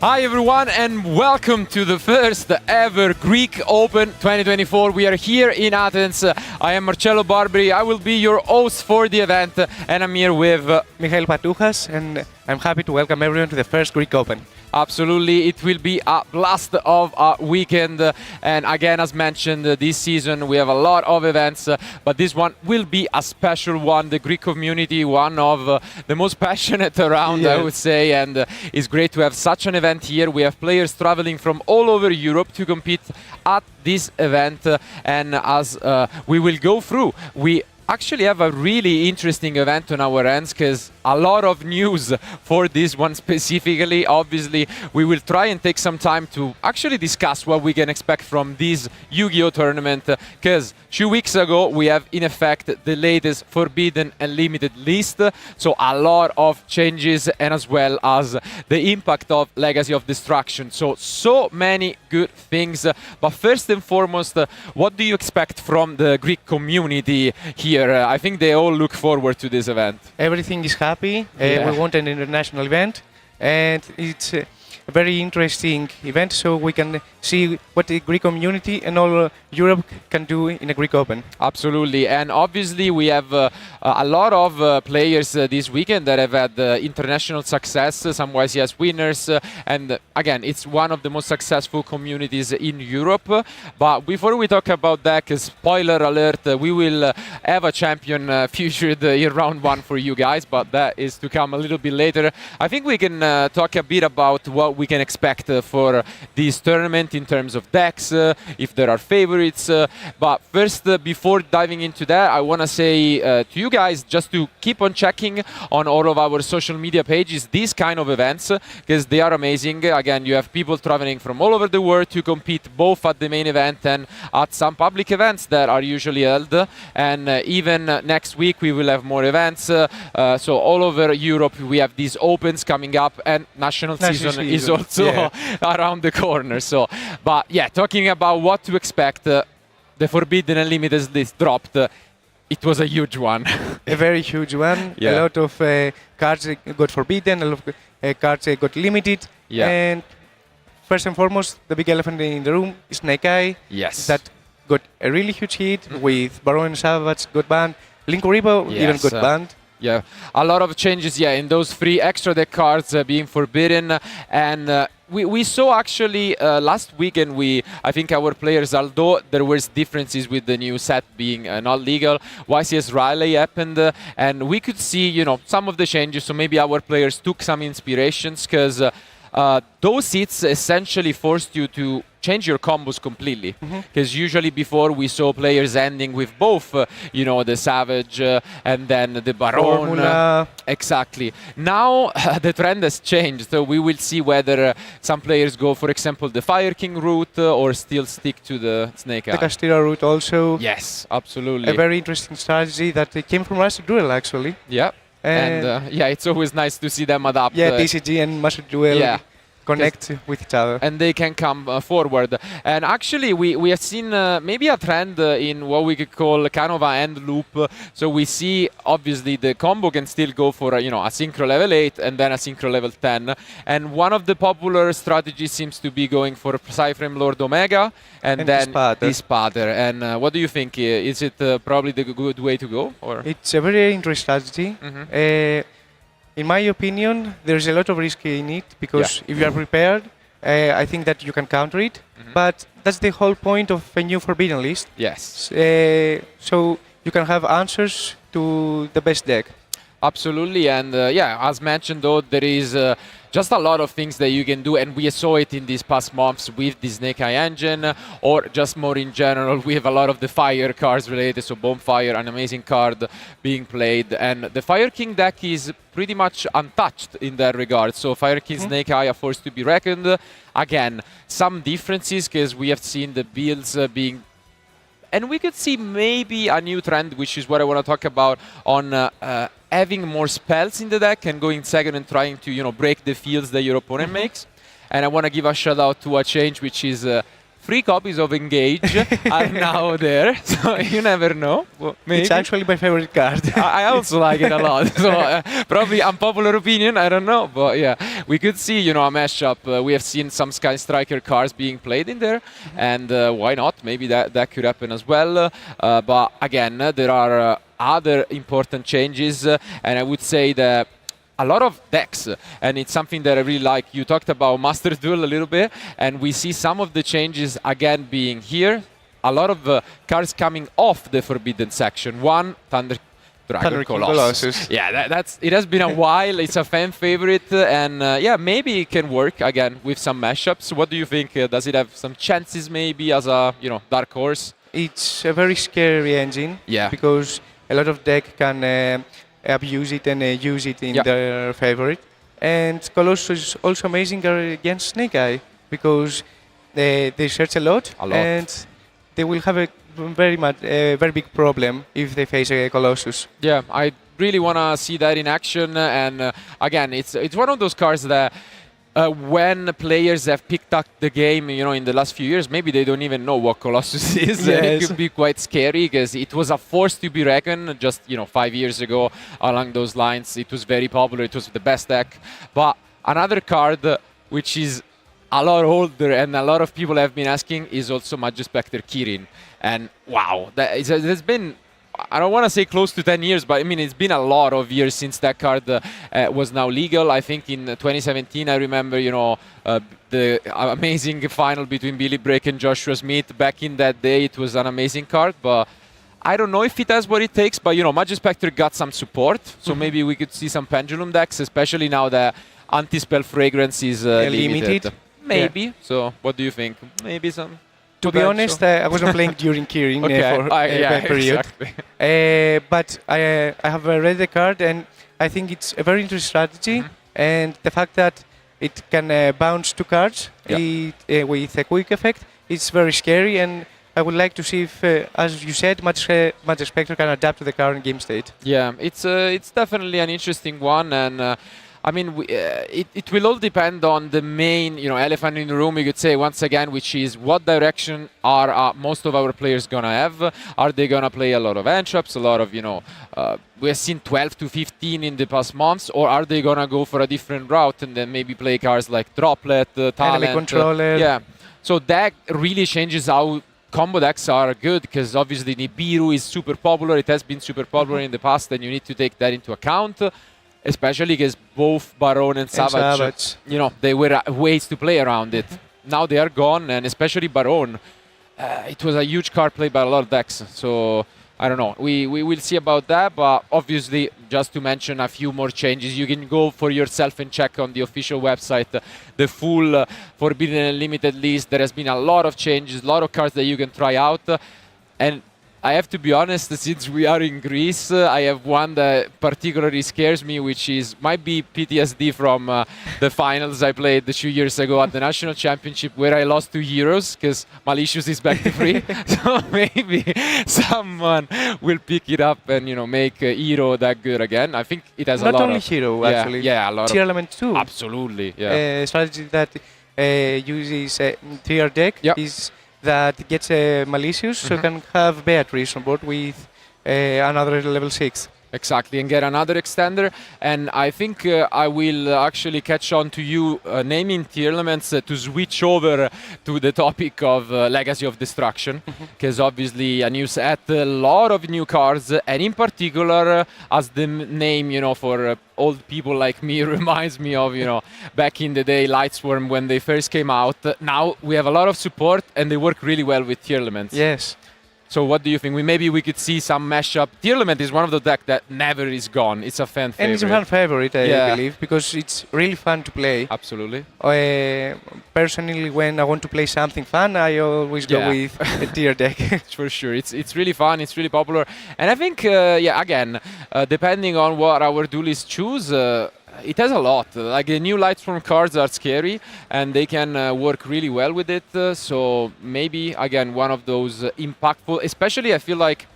Hi everyone and welcome to the first ever Greek Open 2024. We are here in Athens. I am Marcello Barberi. I will be your host for the event and I'm here with Michael Patouchas, and I'm happy to welcome everyone to the first Greek Open. Absolutely, it will be a blast of a weekend. And again, as mentioned, this season we have a lot of events, but this one will be a special one. The Greek community, one of the most passionate around, I would say, and it's great to have such an event here. We have players traveling from all over Europe to compete at this event, and as we will go through, we actually have a really interesting event on our ends because a lot of news for this one specifically. Obviously, we will try and take some time to actually discuss what we can expect from this Yu-Gi-Oh tournament because 2 weeks ago we have in effect the latest Forbidden and Limited list. So a lot of changes and as well as the impact of Legacy of Destruction. So many good things. But first and foremost, what do you expect from the Greek community here? I think they all look forward to this event. Everything is happy. We want an international event, and it's a very interesting event, so we can see what the Greek community and all Europe can do in a Greek Open. Absolutely, and obviously we have a lot of players this weekend that have had international success, some YCS winners, and again, it's one of the most successful communities in Europe. But before we talk about that, spoiler alert, we will have a champion featured in round one for you guys, but that is to come a little bit later. I think we can talk a bit about what we can expect for this tournament in terms of decks, if there are favorites. But first, before diving into that, I want to say to you guys just to keep on checking on all of our social media pages these kind of events because they are amazing. Again, you have people traveling from all over the world to compete both at the main event and at some public events that are usually held. And even next week we will have more events. So all over Europe we have these opens coming up, and national season is also around the corner. So, but yeah, talking about what to expect, the Forbidden and Limited list dropped. It was a huge one. A very huge one. A lot of cards got forbidden, a lot of cards got limited. And first and foremost, the big elephant in the room is Snake Eye. Yes. That got a really huge hit with Baron and Savage got banned. Link Oribo even got banned. Yeah, a lot of changes, in those 3 extra deck cards being forbidden. And we saw actually last weekend, I think our players, although there was differences with the new set being not legal, YCS Riley happened, and we could see, some of the changes. So maybe our players took some inspirations because those hits essentially forced you to change your combos completely. Because usually before we saw players ending with both, the Savage and then the Baron. Exactly. Now the trend has changed. So we will see whether some players go, for example, the Fire King route or still stick to the Snake Eye. The Castilla route also. Yes, absolutely. A very interesting strategy that came from Master Duel actually. Yeah. And it's always nice to see them adapt. Yeah, TCG and Master Duel connect with each other. And they can come forward. And actually, we have seen maybe a trend in what we could call kind of an end loop. So we see, obviously, the combo can still go for, a synchro level 8 and then a synchro level 10. And one of the popular strategies seems to be going for Psyframe Lord Omega and then Dispater. And what do you think? Is it probably the good way to go? Or? It's a very interesting strategy. In my opinion, there's a lot of risk in it because if you are prepared, I think that you can counter it. But that's the whole point of a new Forbidden list. Yes. So you can have answers to the best deck. Absolutely, and as mentioned though, there is just a lot of things that you can do, and we saw it in these past months with the Snake Eye engine, or just more in general, we have a lot of the fire cards related, so Bonfire, an amazing card being played, and the Fire King deck is pretty much untouched in that regard, so Fire King, Snake Eye, a force to be reckoned. Again, some differences, because we have seen the builds being... And we could see maybe a new trend, which is what I want to talk about, on having more spells in the deck and going second and trying to, break the fields that your opponent makes. And I want to give a shout out to a change, which is 3 copies of Engage are now there, so you never know. Well, maybe. It's actually my favorite card. I also like it a lot. So probably unpopular opinion, I don't know, but yeah, we could see, you know, a mashup. We have seen some Sky Striker cards being played in there, and why not? Maybe that could happen as well. But again, there are other important changes, and I would say that a lot of decks, and it's something that I really like. You talked about Master Duel a little bit, and we see some of the changes again being here. A lot of cards coming off the Forbidden section. One, Thunder Dragon Colossus. Yeah, that's it has been a while. It's a fan favorite, and yeah, maybe it can work again with some mashups. What do you think? Does it have some chances maybe as a, you know, dark horse? It's a very scary engine. Yeah. Because a lot of deck can abuse it and use it in their favorite. And Colossus is also amazing against Snake Eye because they search a lot. And they will have a very big problem if they face a Colossus. Yeah, I really want to see that in action. And again, it's one of those cards that when players have picked up the game, you know, in the last few years, maybe they don't even know what Colossus is. Yes. It could be quite scary because it was a force to be reckoned just, you know, 5 years ago along those lines. It was very popular. It was the best deck. But another card which is a lot older and a lot of people have been asking is also Magus Spectre Kirin. And wow, there's been, I don't want to say close to 10 years, but I mean, it's been a lot of years since that card was now legal. I think in 2017, I remember, you know, the amazing final between Billy Brake and Joshua Smith. Back in that day, it was an amazing card, but I don't know if it has what it takes. But, you know, Magus Spectre got some support, so maybe we could see some Pendulum decks, especially now that Anti-Spell Fragrance is limited. Maybe. Yeah. So, what do you think? Maybe some... To be honest, I wasn't playing during Kirin for that period. Exactly. But I have read the card, and I think it's a very interesting strategy. And the fact that it can bounce 2 cards with a quick effect, it's very scary. And I would like to see if, as you said, Magus Spectre can adapt to the current game state. Yeah, it's definitely an interesting one. And I mean, it will all depend on the main, you know, elephant in the room, you could say, once again, which is what direction are most of our players going to have? Are they going to play a lot of entraps, a lot of, you know, we have seen 12 to 15 in the past months, or are they going to go for a different route and then maybe play cards like Droplet, Talent? Enemy Controller. Yeah. So that really changes how combo decks are good, because obviously Nibiru is super popular. It has been super popular in the past, and you need to take that into account. Especially because both Baron and Savage, you know, they were ways to play around it. Now they are gone, and especially Baron. It was a huge card played by a lot of decks. So, I don't know. We will see about that, but obviously, just to mention a few more changes, you can go for yourself and check on the official website the full Forbidden and Limited list. There has been a lot of changes, a lot of cards that you can try out. And I have to be honest, since we are in Greece, I have one that particularly scares me, which might be PTSD from the finals I played a few years ago at the National Championship, where I lost 2 heroes because Malicious is back to free. So maybe someone will pick it up and, you know, make Hero that good again. I think it has a lot of... Not only Hero, actually. Yeah, a lot Tier Element too. Absolutely, yeah. Strategy that uses tier deck is... that gets Malicious, so you can have Beatrice on board with another level 6. Exactly, and get another extender. And I think I will actually catch on to you naming tier elements to switch over to the topic of Legacy of Destruction, because obviously a new set, a lot of new cards, and in particular, as the name, you know, for old people like me reminds me of, you know, back in the day, Lightsworm when they first came out. Now we have a lot of support, and they work really well with tier elements. Yes. So what do you think? Maybe we could see some mashup. Tier Element is one of the decks that never is gone. It's a fan favorite. And it's a fan favorite, I believe, because it's really fun to play. Absolutely. Personally, when I want to play something fun, I always go with a tier deck. For sure. It's really fun. It's really popular. And I think, again, depending on what our duelists choose, it has a lot. Like the new Lightstorm cards are scary, and they can work really well with it. So maybe again one of those impactful. Especially, I feel like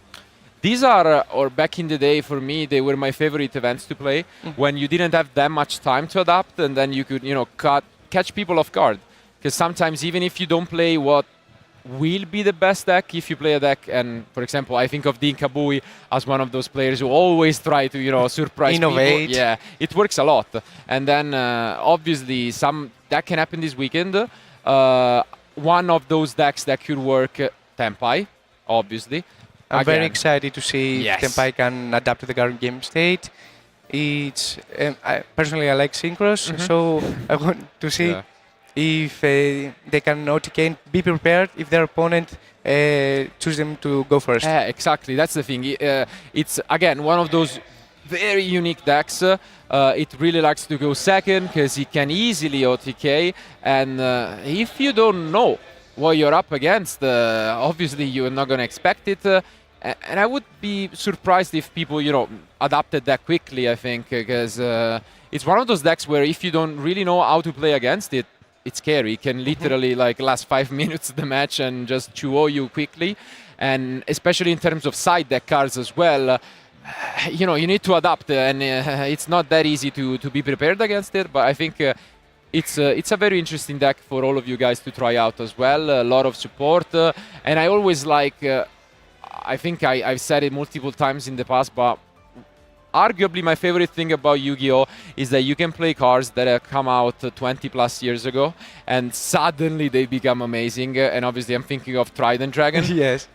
these are, or back in the day for me, they were my favorite events to play when you didn't have that much time to adapt, and then you could, you know, catch people off guard. Because sometimes even if you don't play what will be the best deck if you play a deck. And for example, I think of Dean Kabui as one of those players who always try to surprise Innovate. people. Yeah, it works a lot. And then obviously that can happen this weekend. One of those decks that could work, Tempai, obviously. I'm Again. very excited to see Yes. if Tempai can adapt to the current game state. Personally, I like synchros, so I want to see if they can OTK and be prepared if their opponent choose them to go first. Yeah, exactly. That's the thing. It's, again, one of those very unique decks. It really likes to go second because it can easily OTK. And if you don't know what you're up against, obviously you're not going to expect it. And I would be surprised if people, adapted that quickly, I think, because it's one of those decks where if you don't really know how to play against it, it's scary. It can literally last 5 minutes the match and just chew you quickly. And especially in terms of side deck cards as well, you need to adapt, and it's not that easy to be prepared against it. But I think it's a very interesting deck for all of you guys to try out as well. A lot of support, and I always like. I think I've said it multiple times in the past, but arguably my favorite thing about Yu-Gi-Oh! Is that you can play cards that have come out 20 plus years ago, and suddenly they become amazing. And obviously I'm thinking of Trident Dragon. Yes.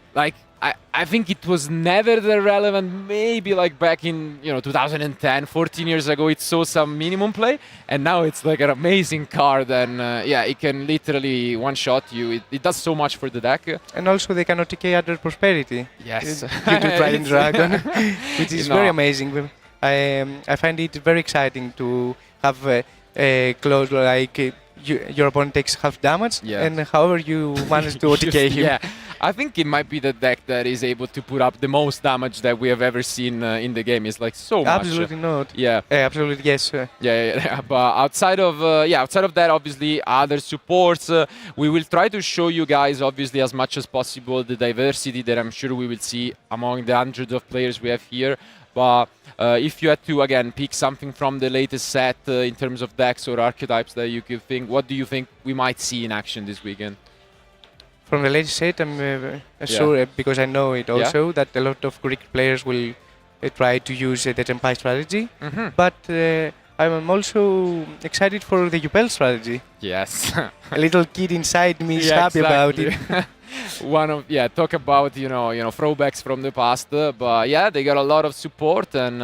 I think it was never that relevant, maybe back in 2010, 14 years ago it saw some minimum play, and now it's an amazing card, and it can literally one-shot you. It does so much for the deck. And also they can OTK under Prosperity. Yes. Due to Trident Dragon, which is very amazing. I find it very exciting to have a clause your opponent takes half damage, and however you manage to OTK him. Yeah, I think it might be the deck that is able to put up the most damage that we have ever seen in the game. It's so much. Absolutely not. Yeah. Absolutely yes. Yeah. But outside of that, obviously other supports. We will try to show you guys, obviously, as much as possible the diversity that I'm sure we will see among the hundreds of players we have here. But if you had to, again, pick something from the latest set in terms of decks or archetypes that you could think, what do you think we might see in action this weekend? From the latest set, I'm sure, because I know it also, that a lot of Greek players will try to use the Tempai strategy. But I'm also excited for the Yupel strategy. Yes. A little kid inside me is happy about it. Talk about throwbacks from the past, but they got a lot of support, and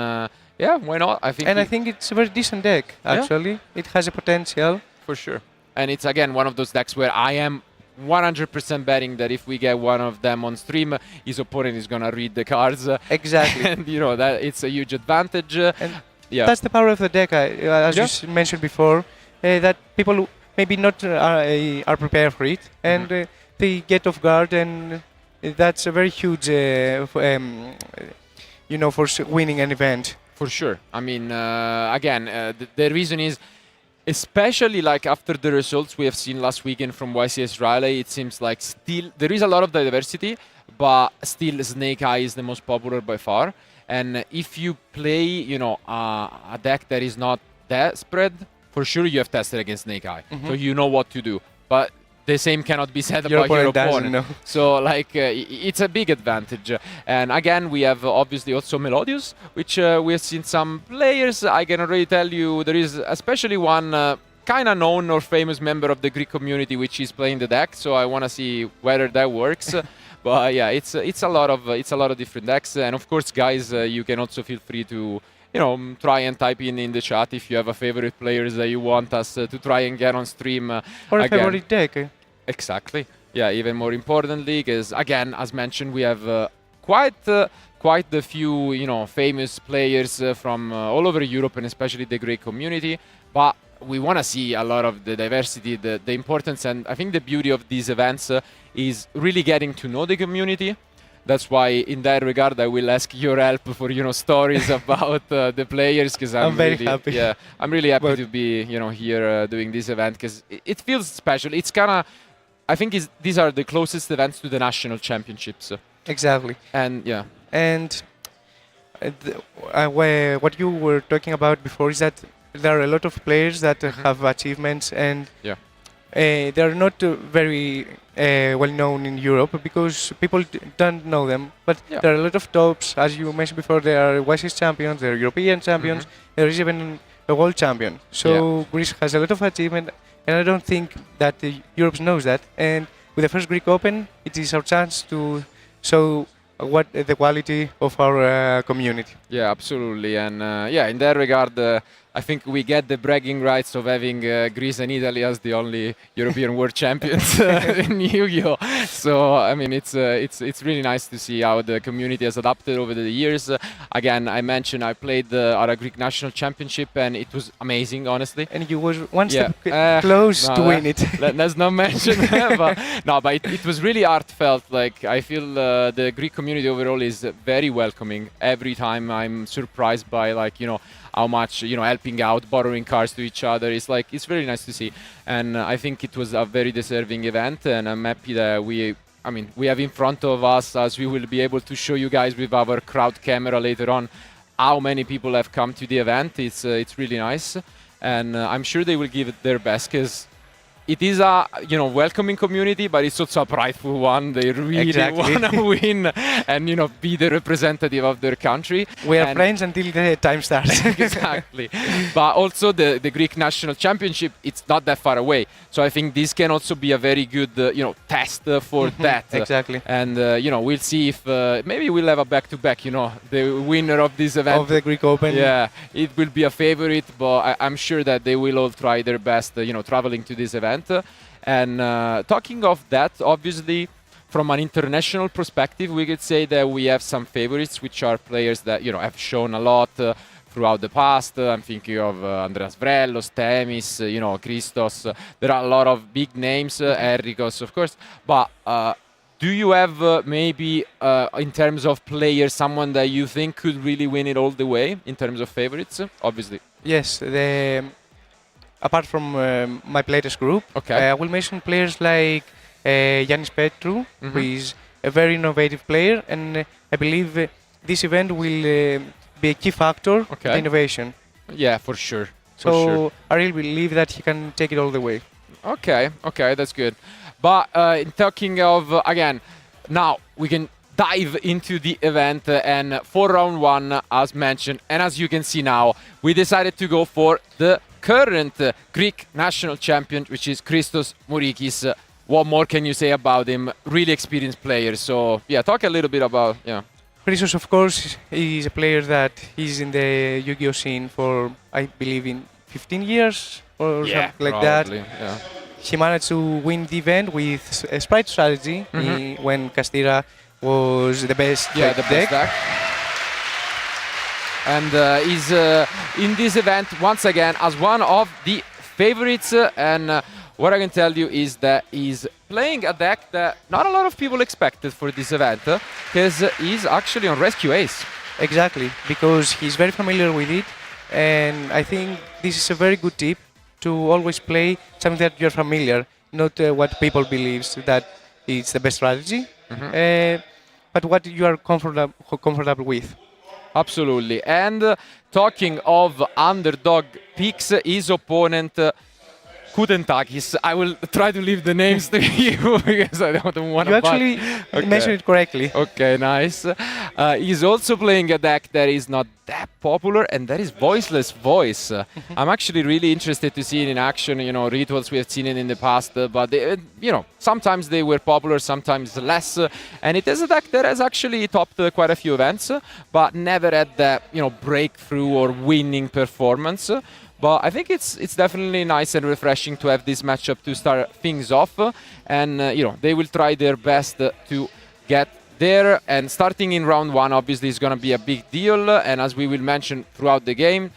why not? I think it's a very decent deck actually. It has a potential for sure, and it's again one of those decks where I am 100% betting that if we get one of them on stream, his opponent is gonna read the cards exactly, and that it's a huge advantage. And that's the power of the deck, as you mentioned before, that people maybe not are prepared for it, and they get off guard, and that's a very huge, for winning an event. For sure. I mean, again, the reason is, especially after the results we have seen last weekend from YCS Raleigh, it seems like still there is a lot of diversity, but still Snake Eye is the most popular by far. And if you play, a deck that is not that spread, for sure you have tested against Snake Eye, so you know what to do. But the same cannot be said about your opponent. So it's a big advantage. And again, we have obviously also Melodius, which we have seen some players. I can already tell you there is especially one kind of known or famous member of the Greek community which is playing the deck. So I want to see whether that works. But it's a lot of different decks. And of course, guys, you can also feel free to try and type in the chat if you have a favorite players that you want us to try and get on stream. Or a favorite deck. Exactly. Yeah, even more importantly, because again, as mentioned, we have quite the few famous players from all over Europe, and especially the Greek community. But we want to see a lot of the diversity, the importance, and I think the beauty of these events is really getting to know the community. That's why, in that regard, I will ask your help for stories about the players, because I'm very happy. Yeah, I'm really happy to be here doing this event, because it feels special. It's kind of, I think these are the closest events to the national championships. Exactly. And and what you were talking about before is that there are a lot of players that have achievements, and they are not very well known in Europe because people don't know them. But Yeah. there are a lot of tops, as you mentioned before. There are WSIS champions, there are European champions, there is even a world champion. So Greece has a lot of achievement, and I don't think that Europe knows that. And with the first Greek Open, it is our chance to show what the quality of our community. Yeah, absolutely. And yeah, in that regard, I think we get the bragging rights of having Greece and Italy as the only European world champions in Yu-Gi-Oh! So I mean, it's really nice to see how the community has adapted over the years. Again, I mentioned I played at a Greek national championship, and it was amazing, honestly. And you was one step close to win it. Let's not mention that, but it was really heartfelt. Like, I feel the Greek community overall is very welcoming. Every time I'm surprised by, like, you know, how much, you know, helping out, borrowing cards to each other. It's like, it's very nice to see. And I think it was a very deserving event, and I'm happy that we have in front of us, as we will be able to show you guys with our crowd camera later on, how many people have come to the event. It's really nice, and I'm sure they will give it their best, because it is a, you know, welcoming community, but it's also a prideful one. They really want to win and, you know, be the representative of their country. We are friends until the time starts. Exactly. But also the Greek national championship, it's not that far away. So I think this can also be a very good, you know, test for that. Exactly. And, you know, we'll see if maybe we'll have a back-to-back, you know, the winner of this event. Of the Greek Open. Yeah, it will be a favorite, but I'm sure that they will all try their best, you know, traveling to this event. And talking of that, obviously, from an international perspective, we could say that we have some favorites, which are players that, you know, have shown a lot throughout the past. I'm thinking of Andreas Vrellos, Temis, you know, Christos. There are a lot of big names, Erikos, of course. But do you have maybe, in terms of players, someone that you think could really win it all the way in terms of favorites? Obviously. Yes. Apart from my playtest group, I will mention players like Yannis Petru, who is a very innovative player, and I believe this event will be a key factor in the innovation. Yeah, for sure. So I really believe that he can take it all the way. Okay, that's good. But in talking of, again, now we can dive into the event, and for round one, as mentioned, and as you can see now, we decided to go for the current Greek national champion, which is Christos Mourikis. What more can you say about him? Really experienced player. So yeah, talk a little bit about Christos, of course, is a player that is in the Yu-Gi-Oh scene for, I believe, in 15 years or something like that. Yeah. He managed to win the event with a sprite strategy when Castira was the best deck. And he's in this event once again as one of the favorites. And what I can tell you is that he's playing a deck that not a lot of people expected for this event, because he's actually on Rescue Ace. Exactly, because he's very familiar with it. And I think this is a very good tip to always play something that you're familiar, not what people believe that it's the best strategy, but what you are comfortable with. Absolutely. And talking of underdog picks, his opponent, Kutentakis. I will try to leave the names to you because I don't want to. You actually mentioned it correctly. Okay, nice. He's also playing a deck that is not that popular, and that is Voiceless Voice. I'm actually really interested to see it in action. You know, rituals, we have seen it in the past, but they, you know, sometimes they were popular, sometimes less. And it is a deck that has actually topped quite a few events, but never had that, you know, breakthrough or winning performance. But I think it's definitely nice and refreshing to have this matchup to start things off, and you know, they will try their best to get there. And starting in round one, obviously, is going to be a big deal. And as we will mention throughout the game,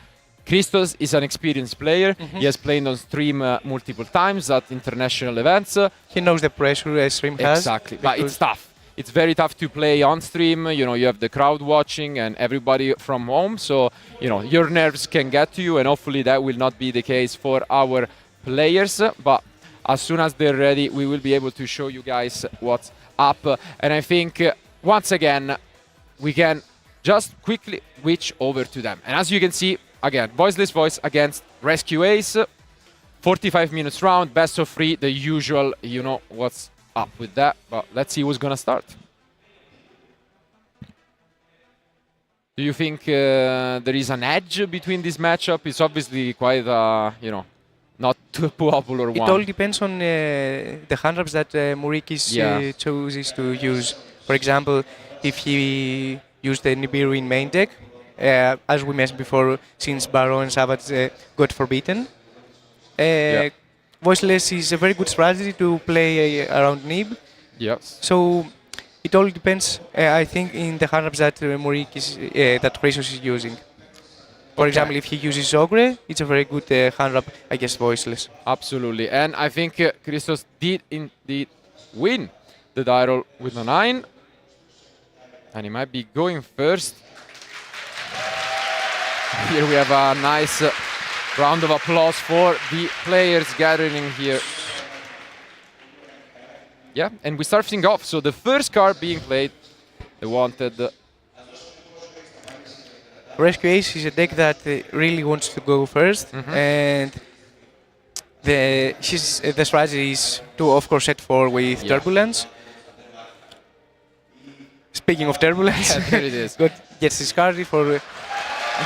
Christos is an experienced player. He has played on stream multiple times at international events. He knows the pressure a stream has. Exactly, but it's tough. It's very tough to play on stream. You know, you have the crowd watching and everybody from home. So, you know, your nerves can get to you, and hopefully that will not be the case for our players. But as soon as they're ready, we will be able to show you guys what's up. And I think, once again, we can just quickly switch over to them. And as you can see, again, Voiceless Voice against Rescue Ace. 45 minutes round, best of 3, the usual, you know what's up with that. But let's see who's gonna start. Do you think there is an edge between this matchup? It's obviously quite, you know, not too popular one. It all depends on the hand wraps that Murikis chooses to use. For example, if he used the Nibiru in main deck, as we mentioned before, since Baron and Savage got forbidden, Voiceless is a very good strategy to play around Nib. Yes. So it all depends, I think, in the hand wraps that that Chrysos is using. For example, if he uses Ogre, it's a very good hand wrap against Voiceless. Absolutely, and I think Christos did indeed win the die roll with a 9, and he might be going first. Here we have a nice round of applause for the players gathering here. Yeah, and we start things off. So the first card being played, the Wanted. Rescue Ace is a deck that really wants to go first, and the strategy is to, of course, set 4 with Turbulence. Speaking of Turbulence, there it is. Gets discarded for...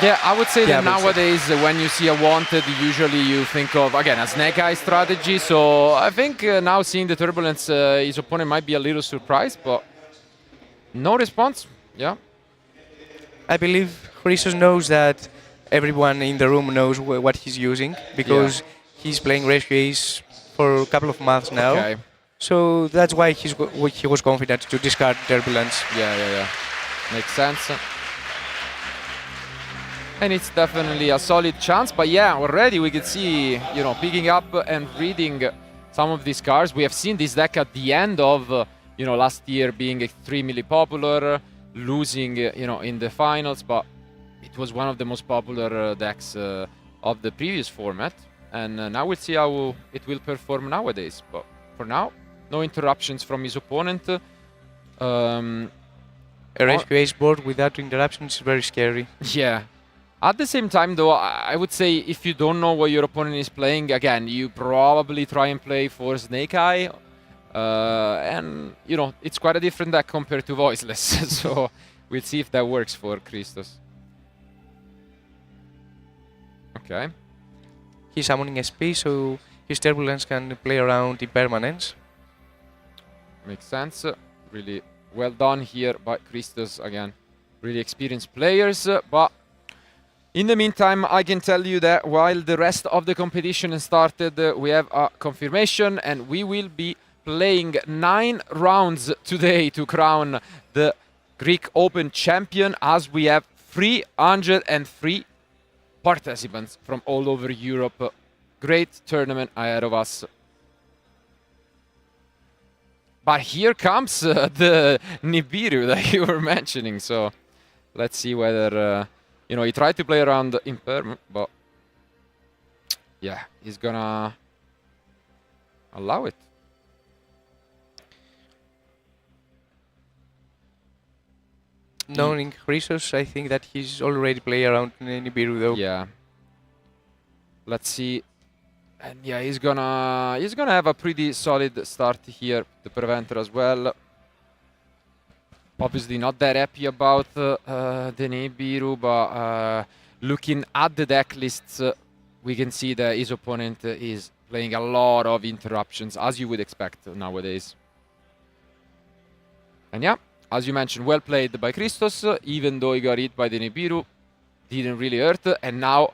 Yeah, I would say that nowadays when you see a Wanted, usually you think of, again, a Snake Eye strategy. So I think now seeing the Turbulence, his opponent might be a little surprised, but no response. Yeah. I believe Chrysos knows that everyone in the room knows what he's using, because he's playing Rescue Ace for a couple of months now. Okay. So that's why he was confident to discard Turbulence. Yeah. Makes sense. And it's definitely a solid chance, but yeah, already we could see, you know, picking up and reading some of these cards. We have seen this deck at the end of, you know, last year being extremely popular, losing, you know, in the finals, but it was one of the most popular decks of the previous format. And now we'll see how it will perform nowadays. But for now, no interruptions from his opponent. A Rescue Ace board without interruptions is very scary. Yeah. At the same time, though, I would say if you don't know what your opponent is playing, again, you probably try and play for Snake Eye. And, you know, it's quite a different deck compared to Voiceless. So we'll see if that works for Christos. Okay. He's summoning SP, so his Turbulence can play around Impermanence. Makes sense. Really well done here by Christos, again. Really experienced players, but in the meantime, I can tell you that while the rest of the competition started, we have a confirmation, and we will be playing 9 rounds today to crown the Greek Open champion, as we have 303 participants from all over Europe. Great tournament ahead of us. But here comes the Nibiru that you were mentioning, so let's see whether... you know, he tried to play around Imperm, but yeah, he's gonna allow it. Knowing Chrysos, I think that he's already played around Nibiru, though. Yeah. Let's see. And yeah, he's gonna have a pretty solid start here, the Preventer as well. Obviously not that happy about the Nibiru, but looking at the deck lists, we can see that his opponent is playing a lot of interruptions, as you would expect nowadays. And yeah, as you mentioned, well played by Christos, even though he got hit by the Nibiru, didn't really hurt, and now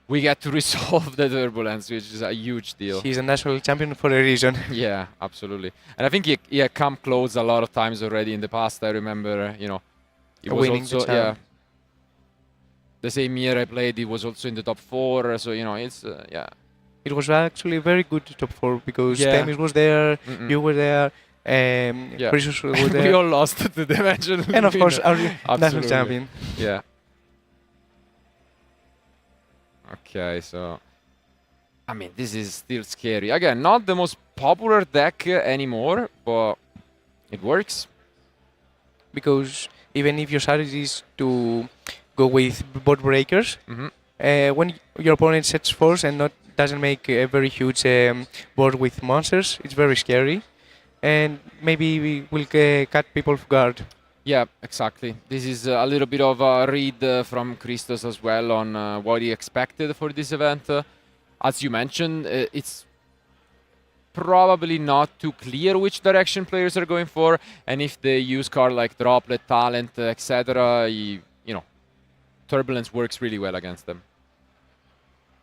we get to resolve the Turbulence, which is a huge deal. He's a national champion for a reason. Yeah, absolutely. And I think he had come close a lot of times already in the past. I remember, you know, he was winning also, the same year I played, he was also in the top 4. So, you know, it's, yeah. It was actually a very good top 4, because Temis was there, you were there, Chrysos was there. We all lost to the dimension. And of course, our national champion. Yeah. Okay, so I mean, this is still scary. Again, not the most popular deck anymore, but it works. Because even if your strategy is to go with board breakers, when your opponent sets 4s and not doesn't make a very huge board with monsters. It's very scary, and maybe we will cut people off guard. Yeah, exactly. This is a little bit of a read from Christos as well on what he expected for this event. As you mentioned, it's probably not too clear which direction players are going for, and if they use card like Droplet, Talent, etc., Turbulence works really well against them.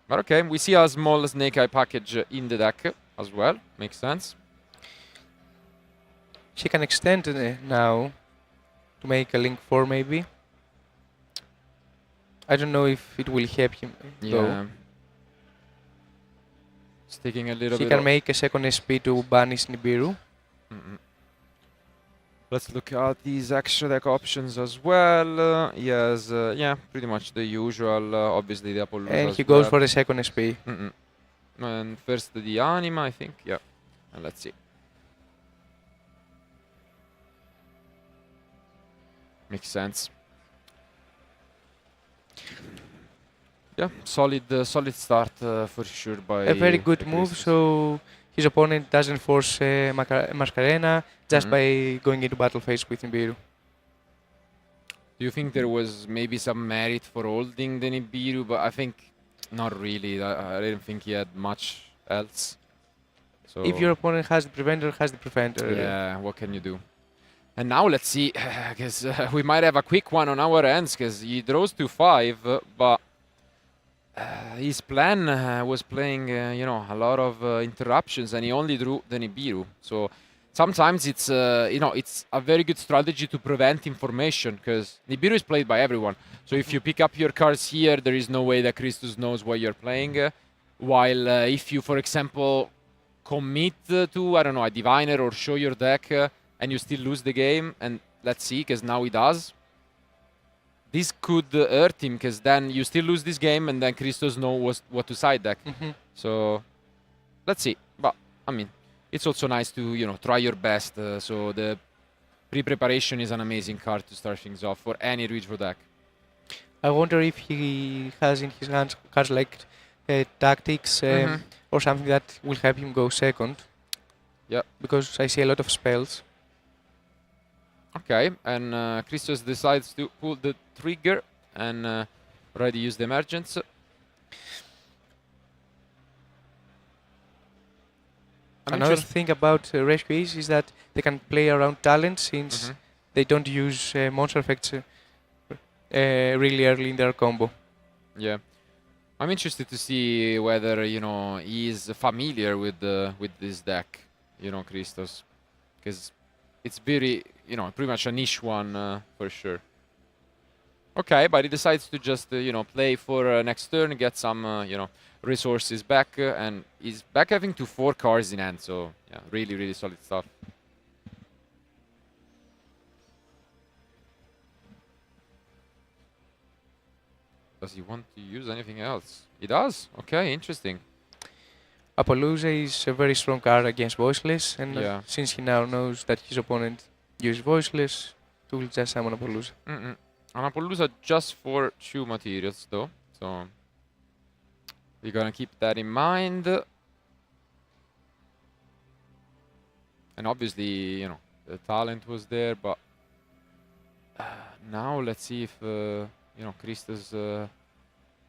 But okay, we see a small Snake Eye package in the deck as well. Makes sense. He can extend now to make a Link 4 maybe. I don't know if it will help him though. It's taking a little He bit. Can make a second SP to banish Nibiru. Let's look at these extra deck options as well. Yes, yeah, pretty much the usual. Obviously, the Apollo. And he goes for the second SP. And first the Anima, I think. Yeah. And let's see. Makes sense. Yeah, solid start for sure by. A very good move, so his opponent doesn't force Mascarena just by going into battle phase with Nibiru. Do you think there was maybe some merit for holding the Nibiru? But I think not really. I didn't think he had much else. So if your opponent has the Preventer, yeah, what can you do? And now let's see, because we might have a quick one on our ends, because he draws to 5, but his plan was playing, a lot of interruptions, and he only drew the Nibiru. So sometimes it's, it's a very good strategy to prevent information, because Nibiru is played by everyone. So if you pick up your cards here, there is no way that Christos knows what you're playing. While if you, for example, commit to, I don't know, a Diviner or show your deck, and you still lose the game, and let's see, because now he does. This could hurt him, because then you still lose this game, and then Christos knows what to side deck. So let's see. But I mean, it's also nice to try your best. So the pre-preparation is an amazing card to start things off for any retro deck. I wonder if he has in his hands cards like tactics or something that will help him go second. Yeah, because I see a lot of spells. Okay, and Christos decides to pull the trigger and already use the emergence. Another thing about Rescues is that they can play around talent since they don't use monster effects really early in their combo. Yeah, I'm interested to see whether he is familiar with this deck, Christos, because it's very pretty much a niche one for sure. Okay, but he decides to just play for next turn, get some resources back, and he's back having to 4 cards in hand. So yeah, really solid stuff. Does he want to use anything else? He does. Okay, interesting. Appaloosa is a very strong card against Voiceless, and since he now knows that his opponent uses Voiceless, he will just summon Appaloosa. And Appaloosa just for 2 materials though, so we're gonna keep that in mind. And obviously, the talent was there, but now let's see if Christos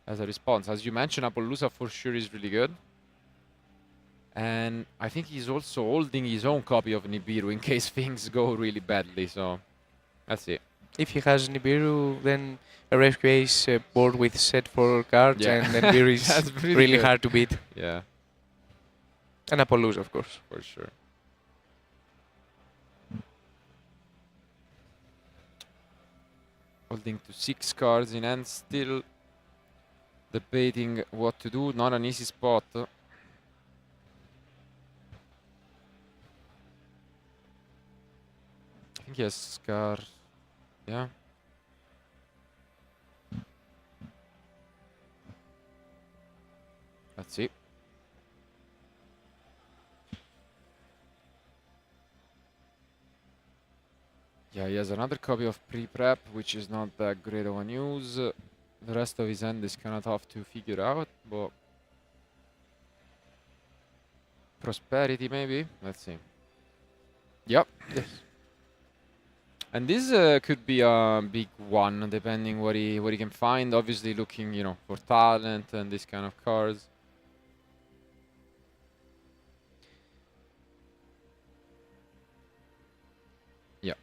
has a response. As you mentioned, Appaloosa for sure is really good. And I think he's also holding his own copy of Nibiru in case things go really badly, so let's see. If he has Nibiru, then a Rescue Ace board with set 4 cards, and Nibiru is really hard to beat. Yeah. And Appaloosa, of course. For sure. Holding to 6 cards in hand, still debating what to do. Not an easy spot. I think he has Scar. Yeah. Let's see. Yeah, he has another copy of pre-prep, which is not that great of a news. The rest of his hand is kind of tough to figure out, but Prosperity, maybe. Let's see. Yep. Yes. And this could be a big one, depending what he can find. Obviously, looking for talent and this kind of cards. Yeah.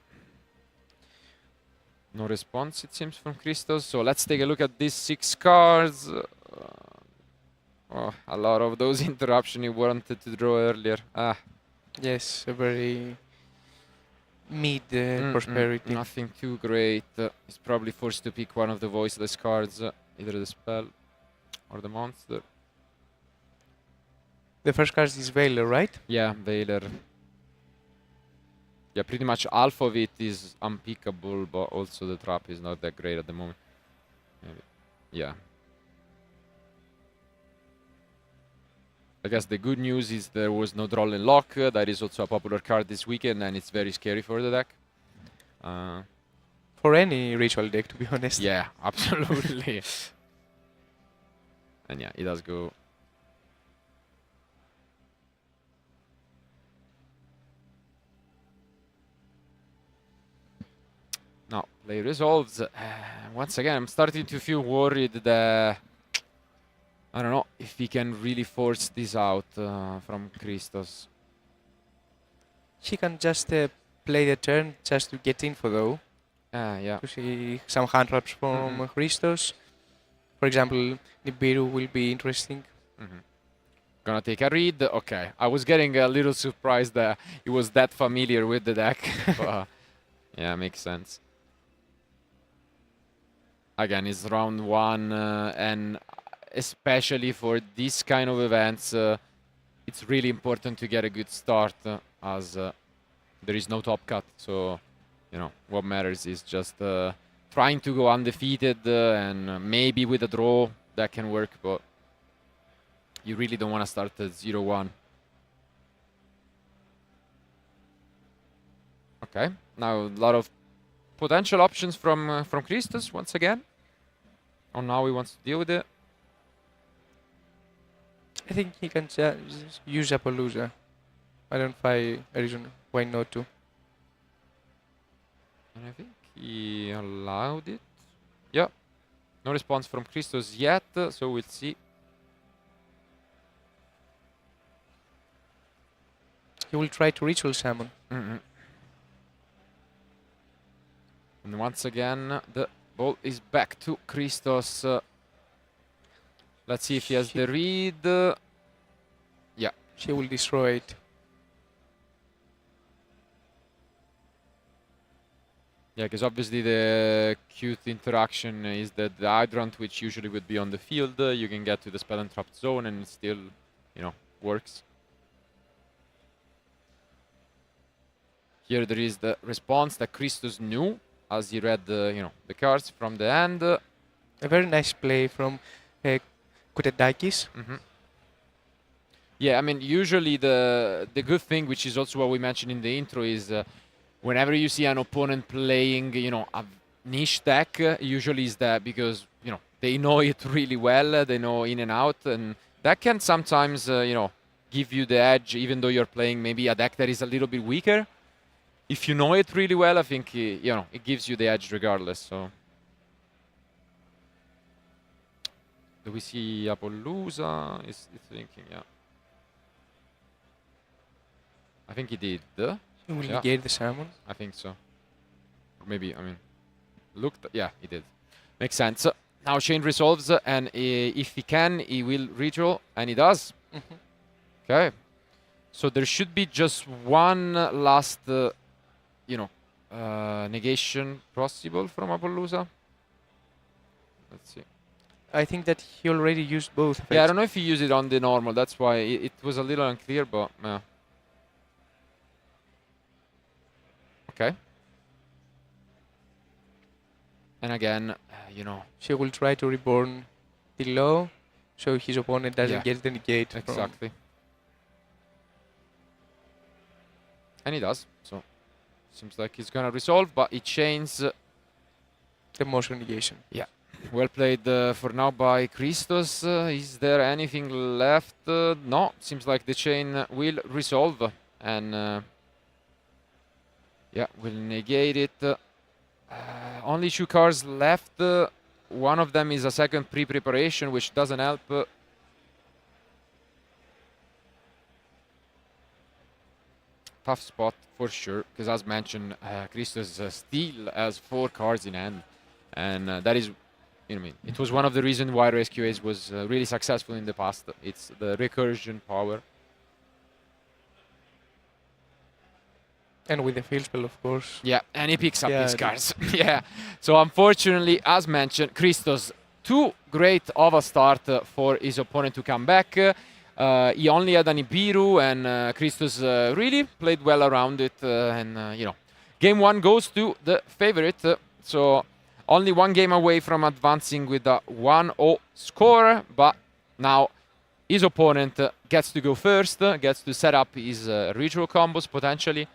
No response, it seems, from Christos. So let's take a look at these 6 cards. Oh, a lot of those interruptions he wanted to draw earlier. Ah. Yes, a very mid prosperity. Nothing too great. He's probably forced to pick one of the voiceless cards, either the spell or the monster. The first card is Veiler, right? Yeah, Veiler. Yeah, pretty much half of it is unpickable, but also the trap is not that great at the moment. Maybe. Yeah. I guess the good news is there was no Droll and Lock. That is also a popular card this weekend, and it's very scary for the deck. For any ritual deck, to be honest. Yeah, absolutely. And yeah, it does go. Now, play resolves. Once again, I'm starting to feel worried that I don't know if he can really force this out from Christos. He can just play the turn just to get info, though. Yeah. To see some hand traps from Christos. For example, Nibiru will be interesting. Gonna take a read. Okay, I was getting a little surprised that he was that familiar with the deck. But, yeah, makes sense. Again, it's round 1, and especially for this kind of events, it's really important to get a good start, as there is no top cut. So, what matters is just trying to go undefeated, and maybe with a draw that can work, but you really don't want to start at 0-1. Okay, now a lot of potential options from Christos once again. On how he wants to deal with it. I think he can just use Appaloosa. I don't find a reason why not to. And I think he allowed it. Yeah. No response from Christos yet, so we'll see. He will try to ritual summon. And once again, the ball is back to Christos. Let's see if he has the read. Yeah. She will destroy it. Yeah, because obviously the cute interaction is that the hydrant, which usually would be on the field, you can get to the spell and trap zone and it still, works. Here there is the response that Christos knew as he read the, the cards from the end. A very nice play from Kutedakis. Yeah, I mean, usually the good thing, which is also what we mentioned in the intro, is whenever you see an opponent playing, a niche deck, usually is that because, they know it really well, they know in and out, and that can sometimes, give you the edge, even though you're playing maybe a deck that is a little bit weaker. If you know it really well, I think, it gives you the edge regardless, so. Do we see Appaloosa? Is thinking, yeah. I think he did. He will negate the summon. I think so. Or maybe, looked. Yeah, he did. Makes sense. Now Shane resolves, and if he can, he will redraw, and he does. Okay. So there should be just one last, negation possible from Appaloosa. Let's see. I think that he already used both effects. Yeah, I don't know if he used it on the normal. That's why it was a little unclear, but yeah. Okay. And again, She will try to reborn below, so his opponent doesn't get the negate. Exactly. And he does. So seems like he's gonna resolve, but it chains the motion negation. Yeah. well played for now by Christos. Is there anything left? No, seems like the chain will resolve and yeah, will negate it. Only 2 cars left. One of them is a second pre-preparation, which doesn't help. Tough spot for sure, because as mentioned, Christos still has 4 cars in hand, and that is, you know, I mean, it was one of the reasons why SQAs was really successful in the past. It's the recursion power. And with the field spell, of course. Yeah, and he picks up his cars. Yeah. So unfortunately, as mentioned, Christos, too great of a start for his opponent to come back. He only had an Ibiru, and Christos really played well around it. And you know, game 1 goes to the favorite. So only 1 game away from advancing with a 1-0 score. But now his opponent gets to go first, gets to set up his ritual combos potentially.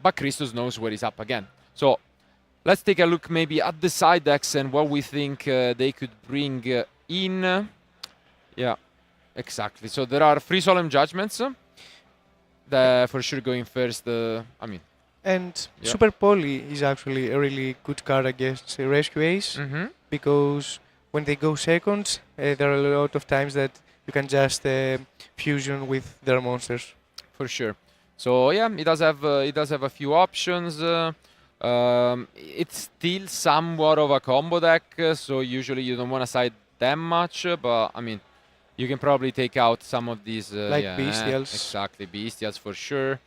But Christos knows where he's up again. So let's take a look maybe at the side decks and what we think they could bring in. Yeah, exactly. So there are 3 Solemn Judgments. For sure going first, I mean. And Super Poly is actually a really good card against Rescue Ace. Because when they go second, there are a lot of times that you can just fusion with their monsters. For sure. So yeah, it does have a few options. It's still somewhat of a combo deck, so usually you don't want to side them much. But I mean, you can probably take out some of these like bestials. Exactly, bestials for sure.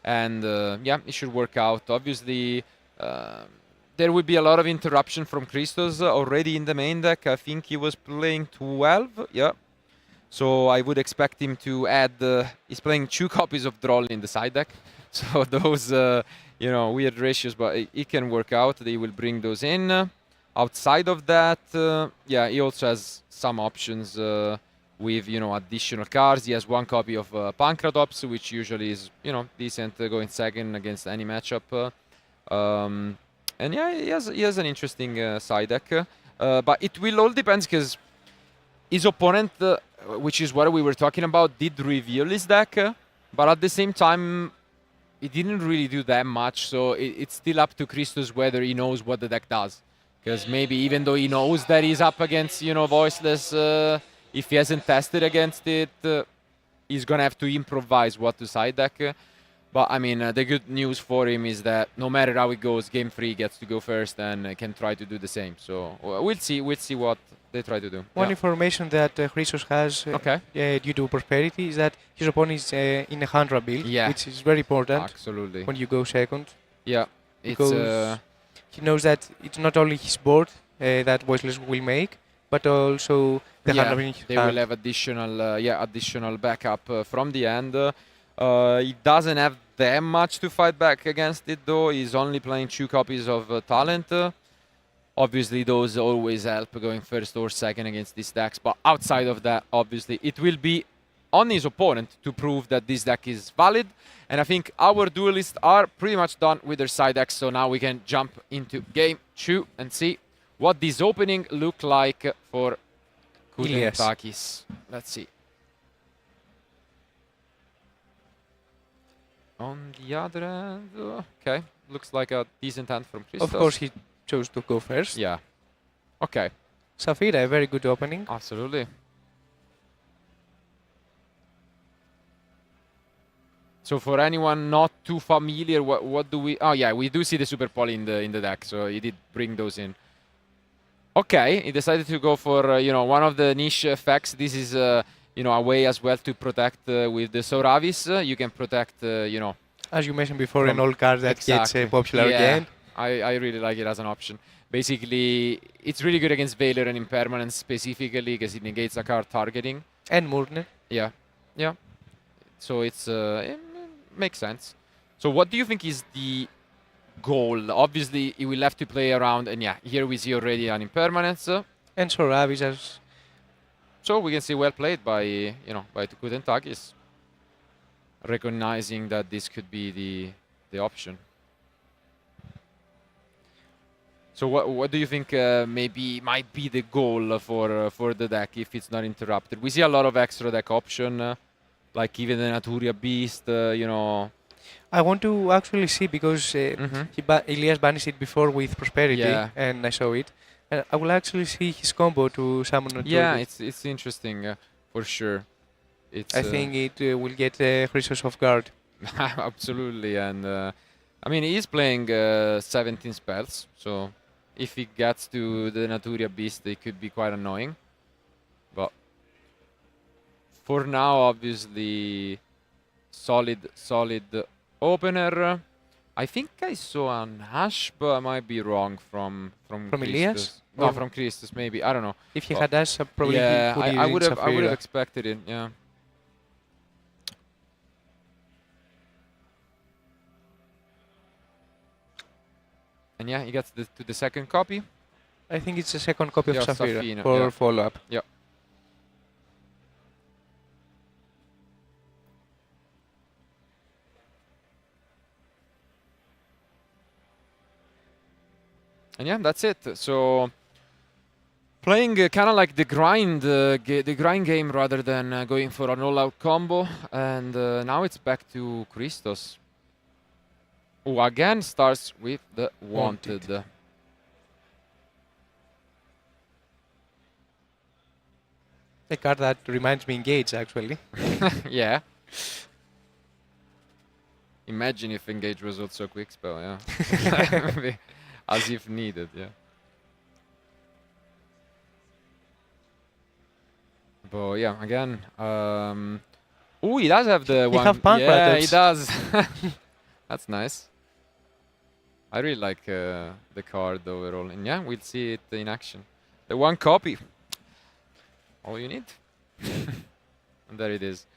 And yeah, it should work out. Obviously, there will be a lot of interruption from Christos already in the main deck. I think he was playing 12. Yeah. So I would expect him to add. He's playing 2 copies of Droll in the side deck, so those you know, weird ratios, but it can work out. They will bring those in. Outside of that, yeah, he also has some options with, you know, additional cards. He has 1 copy of Pancratops, which usually is, you know, decent going second against any matchup. And yeah, he has an interesting side deck, but it will all depend because his opponent, which is what we were talking about, did reveal his deck, but at the same time, he didn't really do that much. So it's still up to Christos whether he knows what the deck does. Because maybe even though he knows that he's up against, you know, Voiceless, if he hasn't tested against it, he's going to have to improvise what to side deck. But I mean, the good news for him is that no matter how it goes, game 3 gets to go first and can try to do the same. So we'll see what they try to do. One information that Christos has due to prosperity is that his opponent is in a Handra build, which is very important. Absolutely. When you go second. Yeah. Because he knows that it's not only his board that Voiceless will make, but also the Handra build. They will have additional backup from the end. He doesn't have that much to fight back against it, though. He's only playing 2 copies of Talent. Obviously, those always help going first or second against these decks. But outside of that, obviously, it will be on his opponent to prove that this deck is valid. And I think our duelists are pretty much done with their side decks. So now we can jump into game 2 and see what this opening look like for Koudentakis. Let's see. On the other end, okay, looks like a decent hand from Christos. Of course, he chose to go first. Yeah. Okay. Safira, a very good opening. Absolutely. So for anyone not too familiar, what do we? Oh yeah, we do see the Super Poly in the deck, so he did bring those in. Okay, he decided to go for you know, one of the niche effects. This is you know, a way as well to protect with the Soravis. You can protect, you know, as you mentioned before, an old card that gets popular again. I really like it as an option. Basically, it's really good against Veiler and Impermanence specifically because it negates a card targeting. And Murner. Yeah, yeah. So it makes sense. So what do you think is the goal? Obviously, he will have to play around, and yeah, here we see already an Impermanence. And Soravis as... So we can see well played by, you know, by Koudentakis, recognizing that this could be the option. So what do you think maybe might be the goal for the deck if it's not interrupted? We see a lot of extra deck option, like even the Naturia Beast, you know. I want to actually see because Elias banished it before with Prosperity, Yeah. and I saw it. And I will actually see his combo to summon a Yeah, Turbid. it's interesting for sure. It's I think it will get Chrysos off guard. absolutely, and I mean he's playing 17 spells, so if he gets to the Naturia Beast, it could be quite annoying. But for now, obviously, solid opener. I think I saw an Ash, but I might be wrong from From Elias? Christus. No, Or from Christus, maybe. I don't know. if he But had us, probably yeah, he put it I in would have Saphira. expected it. Yeah. And yeah, he gets to the second copy. I think it's a second copy of Yeah, Saphira Safina, for yeah. follow-up. Yeah. And yeah, that's it. So playing kind of like the grind game rather than going for an all-out combo. And now it's back to Christos, who again starts with the Wanted. A card that reminds me Engage, actually. Yeah. Imagine if Engage was also a quick spell, yeah. As if needed, yeah. But yeah, again, oh, he does have the one. have Punk yeah, he Rattles. does. That's nice. I really like the card overall, and yeah, we'll see it in action. The one copy, all you need, and there it is.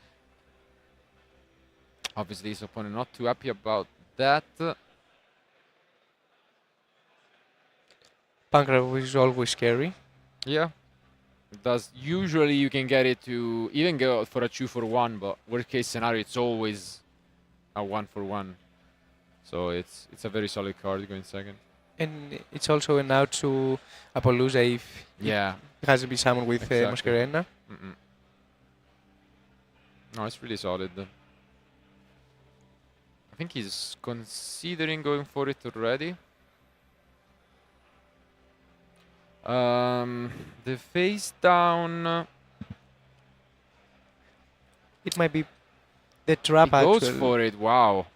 Obviously, his opponent not too happy about that. Pancra is always scary. Yeah. It does. Usually you can get it to even go for a 2-for-1, but worst case scenario it's always a 1-for-1. So it's a very solid card going second. And it's also an out to Appaloosa if Yeah. it hasn't been summoned with Exactly. Masquerena. No, it's really solid. I think he's considering going for it already. The face down. It might be the trap He goes actually. for it. Wow,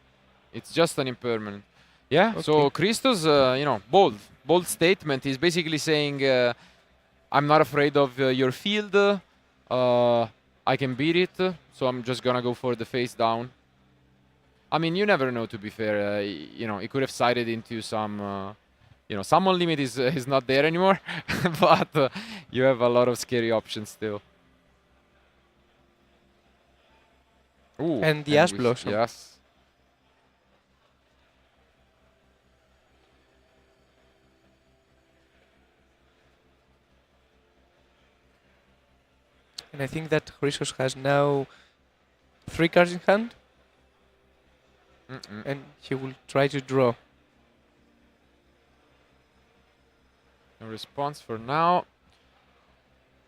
it's just an impermanent. Yeah. Okay. So Christos, you know, bold statement. He's basically saying, "I'm not afraid of your field. I can beat it. So I'm just gonna go for the face down." I mean, you never know. To be fair, you know, he could have sided into some. You know, summon limit is not there anymore, but you have a lot of scary options still. Ooh, And the Ash Blossom. Yes. And I think that Chrysos has now 3 cards in hand, and he will try to draw. No response for now.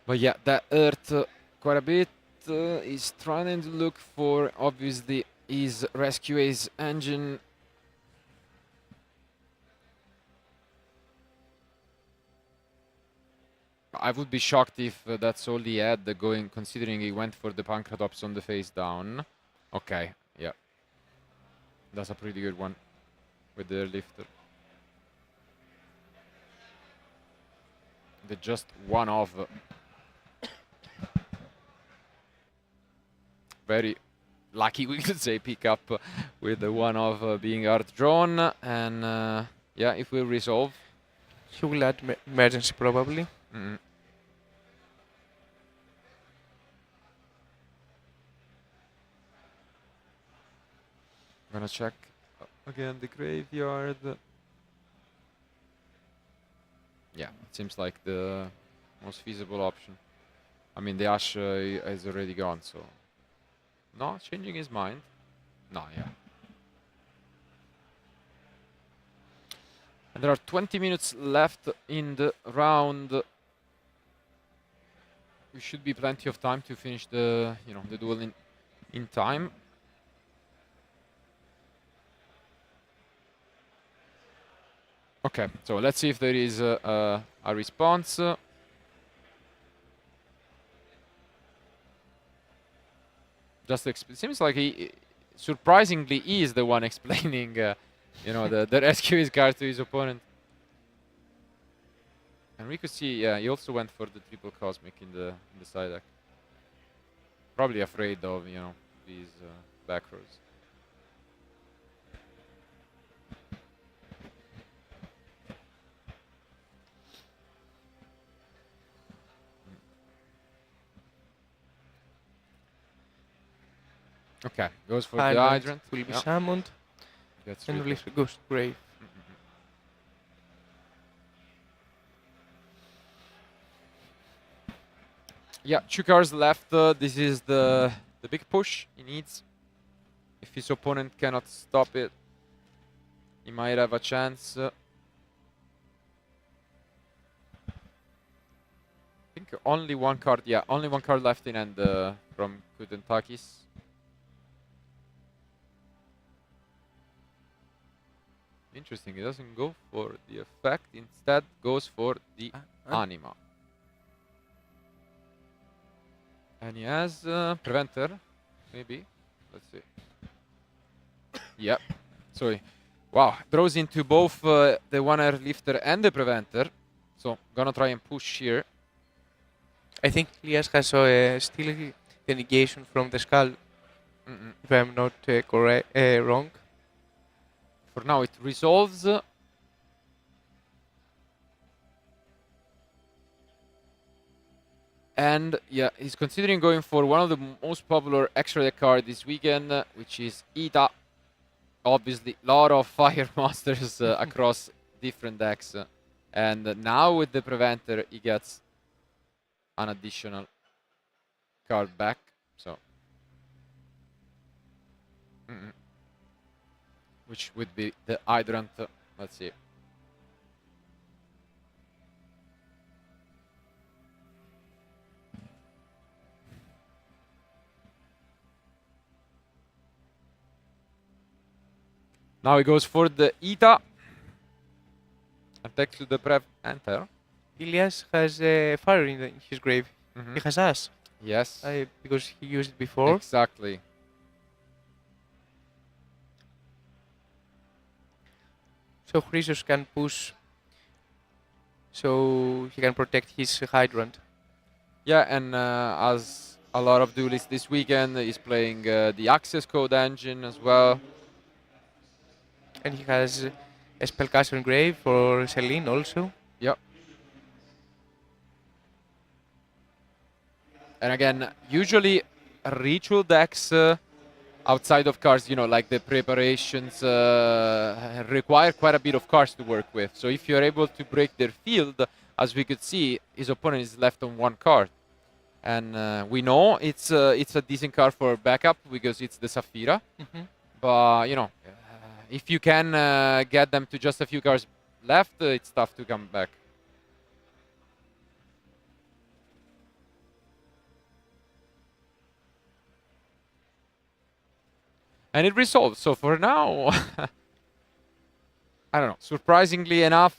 But yeah, that hurt quite a bit. He's trying to look for, obviously, his Rescue Ace engine. I would be shocked if that's all he had going, considering he went for the Pancratops on the face down. Okay, yeah. That's a pretty good one with the lifter. The just one off. Very lucky, we could say, pick up with the one off being hard drawn. And yeah, if we resolve. He will add emergency probably. Gonna check again the graveyard. Yeah, it seems like the most feasible option. I mean, the Ash is already gone, so no, changing his mind. No, yeah. And there are 20 minutes left in the round. There should be plenty of time to finish the the duel in time. Okay, so let's see if there is a response. It seems like he surprisingly is the one explaining, the rescue his card to his opponent. And we could see, yeah, he also went for the triple cosmic in the side deck. Probably afraid of these back rows. Okay, goes for the hydrant. Will be summoned. Gets and release the ghost grave. Yeah, 2 cards left. This is the big push he needs. If his opponent cannot stop it, he might have a chance. I think only one card. Yeah, only one card left in hand from Kudentakis. Interesting. He doesn't go for the effect. Instead, goes for the anima. And he has Preventer, maybe. Let's see. Yep. So, wow. Throws into both the one air lifter and the Preventer. So, gonna try and push here. I think Elias has still the negation from the skull, if I'm not wrong. For now, it resolves. And yeah, he's considering going for one of the most popular extra deck cards this weekend, which is Ida. Obviously, a lot of fire monsters across different decks. And now with the Preventer, he gets an additional card back. So, which would be the Hydrant. Let's see. Now he goes for the Ita. Attack to the Preventer. Elias has fire in his grave. He has us. Yes. Because he used it before. Exactly. So Chrysos can push, so he can protect his Hydrant. Yeah, and as a lot of duelists this weekend, he's playing the Access Code engine as well. And he has a Spellcaster Grave for Celine also. Yep. And again, usually ritual decks outside of cards, like the preparations require quite a bit of cards to work with. So if you're able to break their field, as we could see, his opponent is left on one card. And we know it's a decent card for backup because it's the Saphira. But, if you can get them to just a few cards left, it's tough to come back. And it resolves. So for now, I don't know. Surprisingly enough,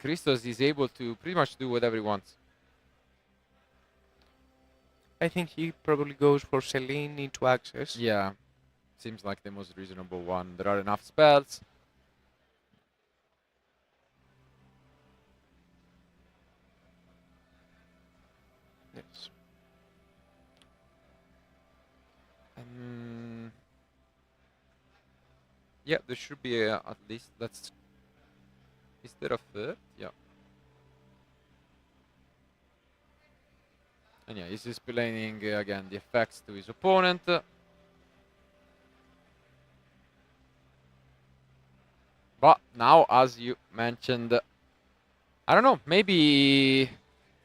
Christos is able to pretty much do whatever he wants. I think he probably goes for Celine into Access. Yeah. Seems like the most reasonable one. There are enough spells. Yes. Yeah, there should be at least. Is there a third? Yeah. And yeah, he's displaying again the effects to his opponent. But now, as you mentioned, I don't know, maybe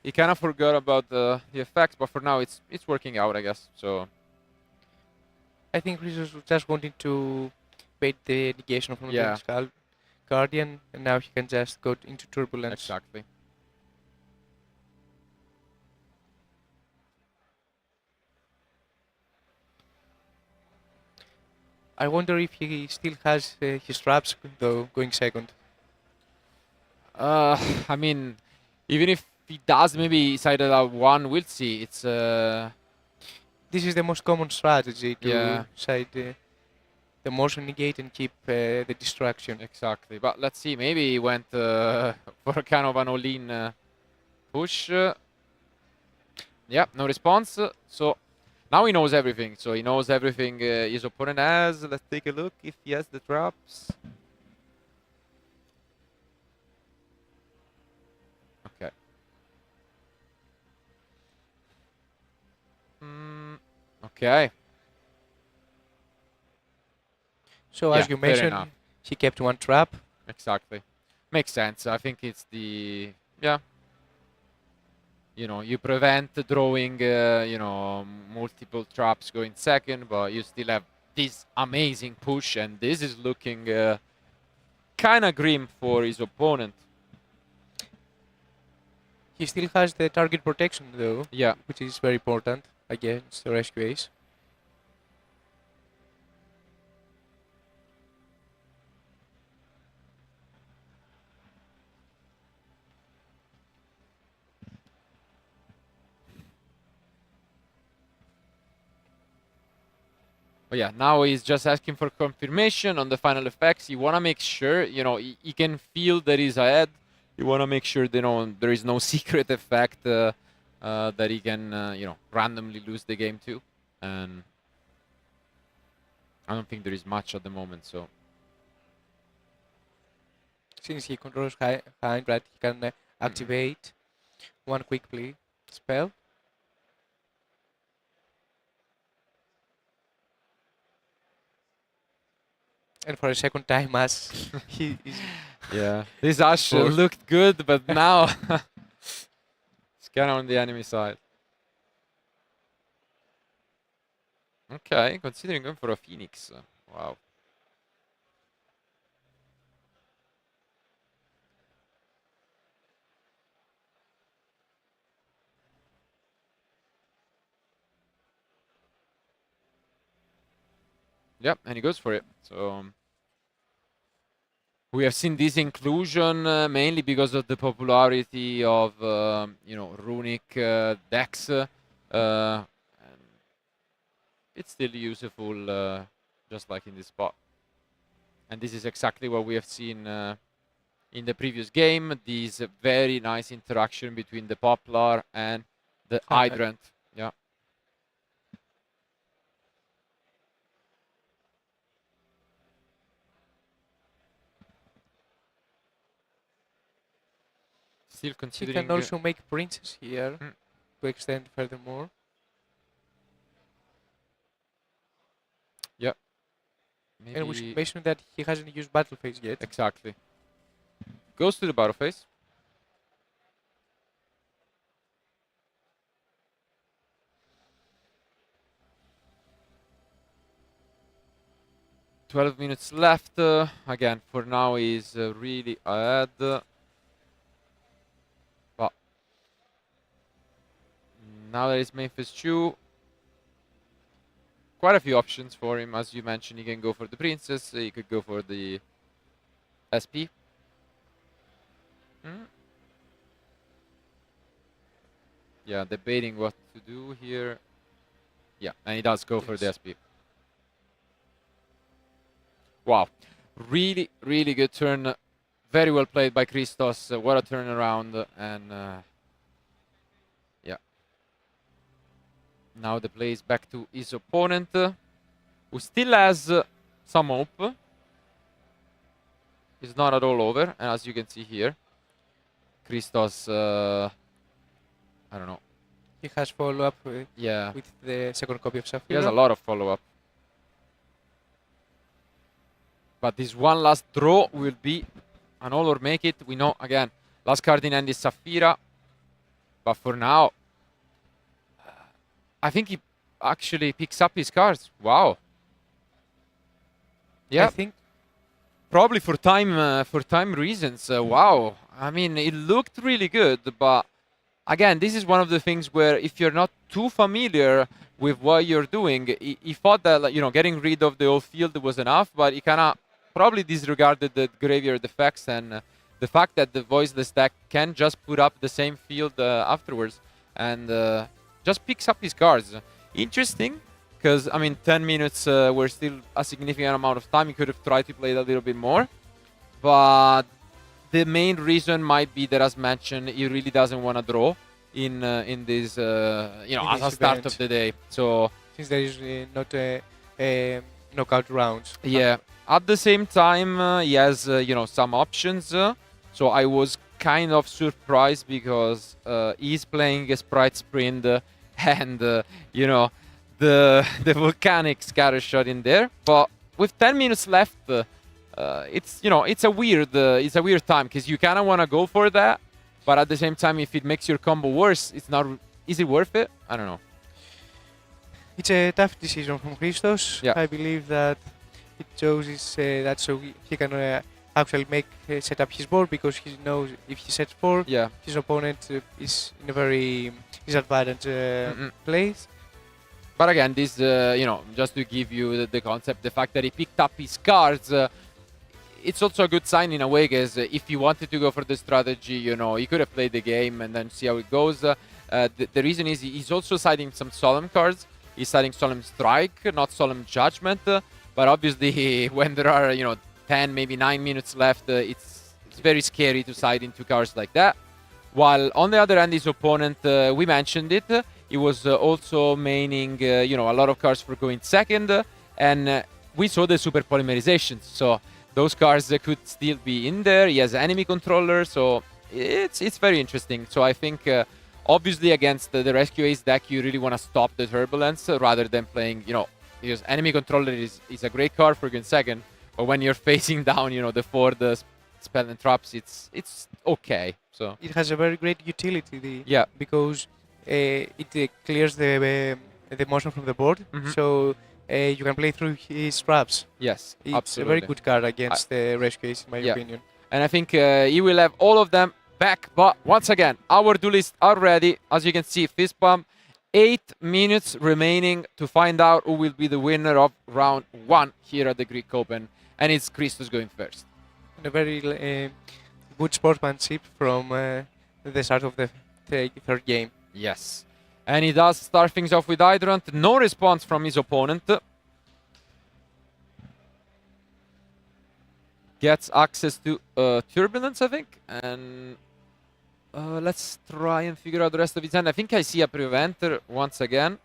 he kind of forgot about the effects, but for now it's working out, I guess. So I think Chrysos was just wanting to bait the negation from the skull, Guardian, and now he can just go into Turbulence. Exactly. I wonder if he still has his traps, though, going second. I mean, even if he does maybe side out one, we'll see. It's This is the most common strategy to yeah, side the motion negate and keep the distraction. exactly. But let's see. Maybe he went for a kind of an all-in push. Yeah, no response. So now he knows everything. So he knows everything his opponent has. Let's take a look if he has the traps. Okay. Okay. So Yeah, as you fair mentioned, enough. he kept one trap. Exactly. Makes sense. I think it's the, yeah. You know, you prevent drawing, you know, multiple traps going second, but you still have this amazing push, and this is looking kind of grim for his opponent. He still has the target protection, though, Yeah. which is very important against the Rescue Ace. But yeah, now he's just asking for confirmation on the final effects. You want to make sure, you know, he can feel that he's ahead. You want to make sure, you know, there is no secret effect that he can, you know, randomly lose the game to. And I don't think there is much at the moment, so. Since he controls Hind, right, he can activate one quick play spell. And for a second time, as he is. Yeah, this Ash Forced. looked good, but now it's kind of on the enemy side. Okay, considering going for a Phoenix. Wow. Yep, and he goes for it. So we have seen this inclusion mainly because of the popularity of you know, runic decks. And it's still useful, just like in this spot. And this is exactly what we have seen in the previous game. This very nice interaction between the Poplar and the Hydrant. Yeah. Still He considering. can also make Princess here to extend furthermore. Yeah. Maybe. And we should mention that he hasn't used Battle Phase yet. Exactly. Goes to the battle phase. "12 minutes left. Again, for now, he's really ahead. But now that it's Memphis 2, quite a few options for him. As you mentioned, he can go for the Princess. He could go for the SP. Yeah, debating what to do here. Yeah, and he does go for the SP. Wow. Really, really good turn. Very well played by Christos. What a turnaround. And yeah. Now the play is back to his opponent, who still has some hope. It's not at all over. And as you can see here, Christos, I don't know. He has follow-up Yeah. with the second copy of Saphira. He has a lot of follow-up. But this one last draw will be an all or make it. We know, again, last card in hand is Saphira. But for now, I think he actually picks up his cards. Wow. Yeah. I think probably for time reasons. Wow, I mean, it looked really good, but again, this is one of the things where if you're not too familiar with what you're doing, he thought that, like, getting rid of the whole field was enough, but he kind of probably disregarded the graveyard effects and the fact that the voiceless deck can just put up the same field afterwards and just picks up his cards. Interesting, because I mean, 10 minutes were still a significant amount of time. He could have tried to play it a little bit more, but the main reason might be that, as mentioned, he really doesn't want to draw in this, as a start of the day. So since there is not a knockout rounds. Yeah. At the same time, he has some options. So I was kind of surprised because he's playing a Sprite Sprint and the volcanic scatter shot in there. But with 10 minutes left, it's a weird time because you kind of want to go for that, but at the same time, if it makes your combo worse, it's not. Is it worth it? I don't know. It's a tough decision from Christos. Yeah. I believe that he chose that so he can actually set up his board, because he knows if he sets 4, his opponent is in a very disadvantaged place. But again, this, just to give you the concept, the fact that he picked up his cards, it's also a good sign in a way, because if he wanted to go for the strategy, he could have played the game and then see how it goes. The reason is he's also siding some Solemn cards. He's siding Solemn Strike, not Solemn Judgment. But obviously, when there are 10, maybe 9 minutes left, it's very scary to side into cards like that. While on the other hand, his opponent, we mentioned it, he was also maining a lot of cards for going second, and we saw the super polymerizations. So those cards could still be in there. He has enemy controller, so it's very interesting. So I think obviously against the Rescue Ace deck, you really want to stop the Turbulence rather than playing, because enemy controller is a great card for going second, but when you're facing down, the 4, the spell and traps, it's okay. So it has a very great utility. Yeah. Because it clears the motion from the board, so you can play through his traps. Yes, it's absolutely. a very good card against the Rescue Ace, in my opinion. And I think he will have all of them back. But once again, our duelists are ready. As you can see, fist bump. 8 minutes remaining to find out who will be the winner of round 1 here at the Greek Open. And it's Christos going first. And a very good sportsmanship from the start of the third game. Yes. And he does start things off with Hydrant. No response from his opponent. Gets access to Turbulence, I think. And let's try and figure out the rest of his hand. I think I see a Preventer once again.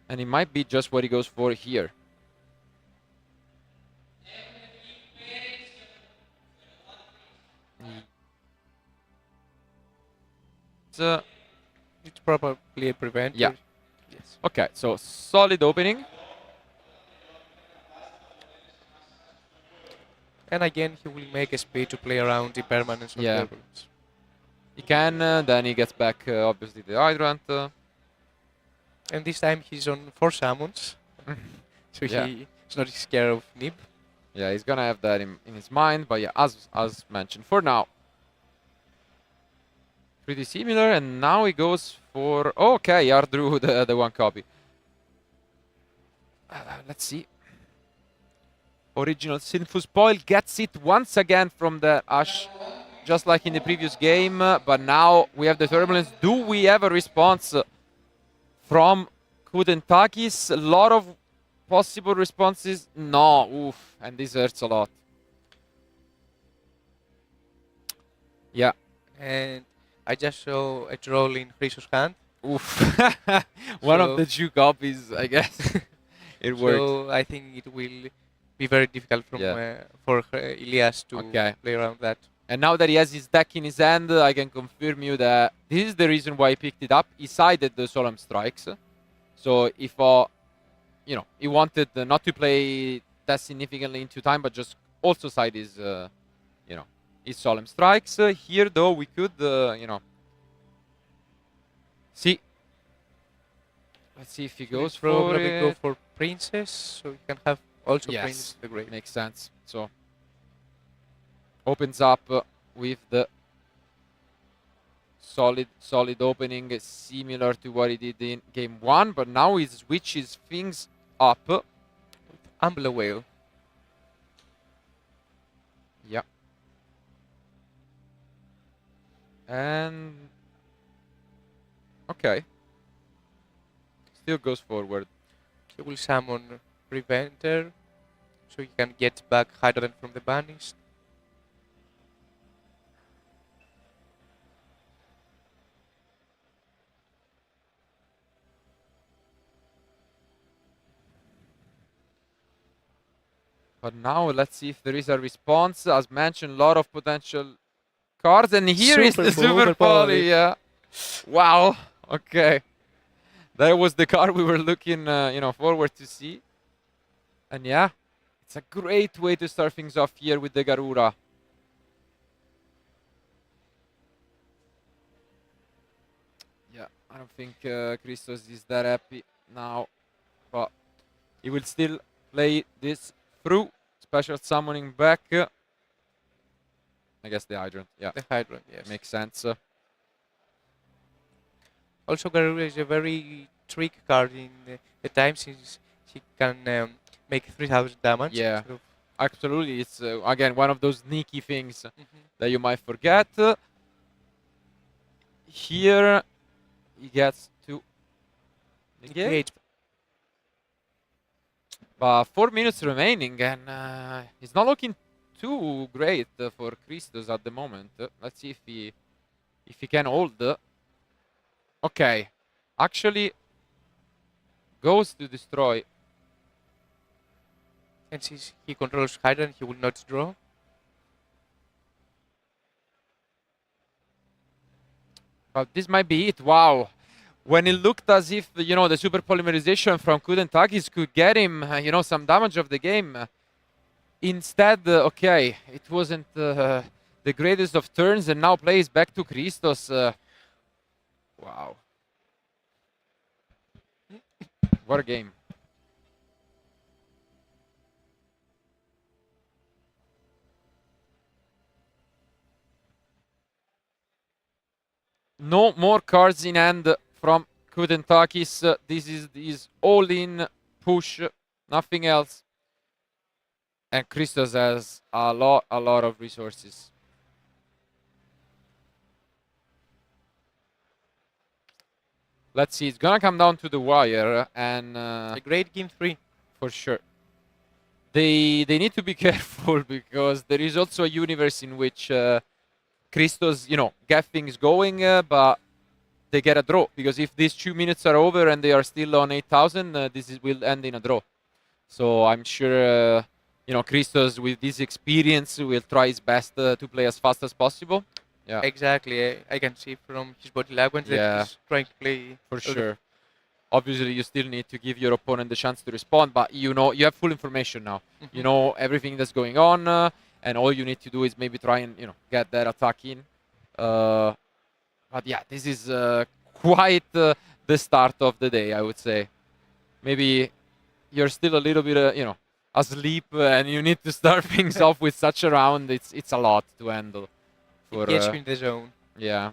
And it might be just what he goes for here. It's probably a Preventer. Yeah. Yes. Okay, so solid opening. And again, he will make a speed to play around the permanence of Turbulence. He can, then he gets back, obviously, the Hydrant. And this time he's on 4 summons. So he's not scared of Nib. Yeah, he's gonna have that in his mind, but yeah, as mentioned, for now. Pretty similar, and now he goes for... Okay, Yard drew the 1 copy. Let's see. Original Sinful Spoil gets it once again from the Ash, just like in the previous game, but now we have the Turbulence. Do we have a response from Kudentakis? A lot of possible responses. No, oof, and this hurts a lot. Yeah. And I just saw a troll in Christos' hand. Oof. One of the 2 copies, I guess. It worked. So I think it will be very difficult for Ilias to play around that. And now that he has his deck in his hand, I can confirm you that this is the reason why he picked it up. He sided the Solemn Strikes. So if he wanted not to play that significantly into time, but just also side his his Solemn Strikes. Here though, we could see. Let's see if he goes for it. Go for Princess, so you can have also Princess the Great. Makes sense. So Opens up with the solid opening, similar to what he did in game 1, but now he switches things up. Umbrella Whale. Yeah. And okay. Still goes forward. He will summon Preventer, so he can get back Hydrogen from the Banished. But now let's see if there is a response. As mentioned, a lot of potential cards, and here is the Super Poly. Yeah. Wow. Okay. That was the card we were looking, forward to see. And yeah, it's a great way to start things off here with the Garura. Yeah, I don't think Christos is that happy now, but he will still play this through. Special summoning back. I guess the Hydrant, yeah. The Hydrant, yes. Makes sense. Also, Garura is a very tricky card in the time, since he can make 3000 damage. Yeah, absolutely. It's, again, one of those sneaky things that you might forget. Here, he gets to negate. But 4 minutes remaining, and he's not looking too great for Christos at the moment. Let's see if he can hold. Okay, actually goes to destroy. And since he controls Hydrant, he will not draw. But this might be it. Wow. When it looked as if, the super polymerization from Kudentakis could get him, some damage of the game. Instead, okay, it wasn't the greatest of turns, and now plays back to Christos. Wow. What a game. No more cards in hand from Kudentakis. This is his all-in push, nothing else. And Christos has a lot of resources. Let's see, it's gonna come down to the wire, and a great game 3 for sure. They need to be careful, because there is also a universe in which Christos, get things going, but they get a draw, because if these 2 minutes are over and they are still on 8,000, will end in a draw. So I'm sure, Christos, with this experience, will try his best to play as fast as possible. Yeah, exactly. I can see from his body language that he's trying to play. For sure. Obviously, you still need to give your opponent the chance to respond, but you have full information now. You know everything that's going on, and all you need to do is maybe try and get that attack in. But yeah, this is quite the start of the day, I would say. Maybe you're still a little bit, asleep, and you need to start things off with such a round. It's a lot to handle. It gets you in the zone. Yeah.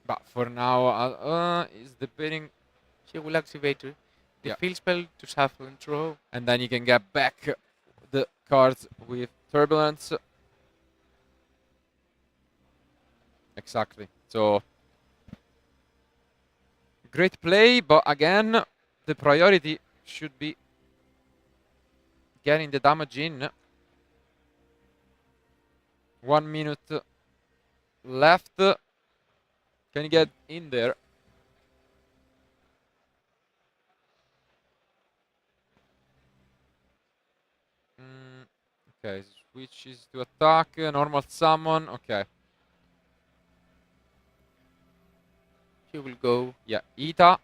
But for now, is debating. He will activate the field spell to shuffle and draw. And then you can get back the cards with Turbulence. Exactly. So, great play, but again, the priority should be getting the damage in. 1 minute left. Can you get in there? Okay, switches to attack, normal summon, okay. He will go. Yeah, Ita.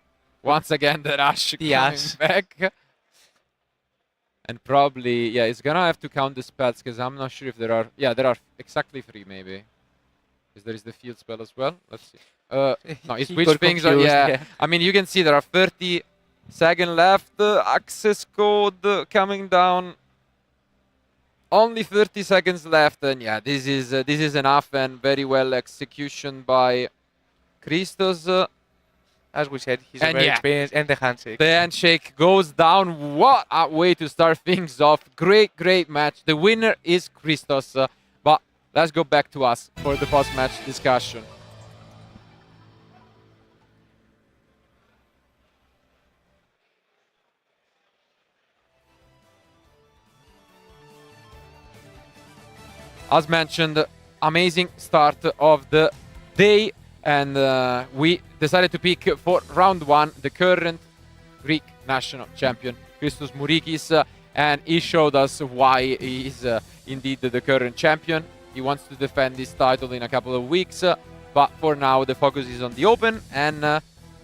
Once again, the rush coming back. And probably, yeah, it's gonna have to count the spells, because I'm not sure if there are... Yeah, there are exactly 3, maybe. Is there is the field spell as well? Let's see. No, he He switched got things. confused, Yeah. yeah. I mean, you can see there are 30 seconds left. Access code coming down. Only 30 seconds left, and yeah, this is enough and very well execution by Christos. As we said, he's And very yeah. experienced, and the handshake. The handshake goes down. What a way to start things off. Great, great match. The winner is Christos. But let's go back to us for the post-match discussion. As mentioned, amazing start of the day, and we decided to pick for round one the current Greek national champion, Christos Mourikis, and he showed us why he is indeed the current champion. He wants to defend his title in a couple of weeks, but for now the focus is on the Open, and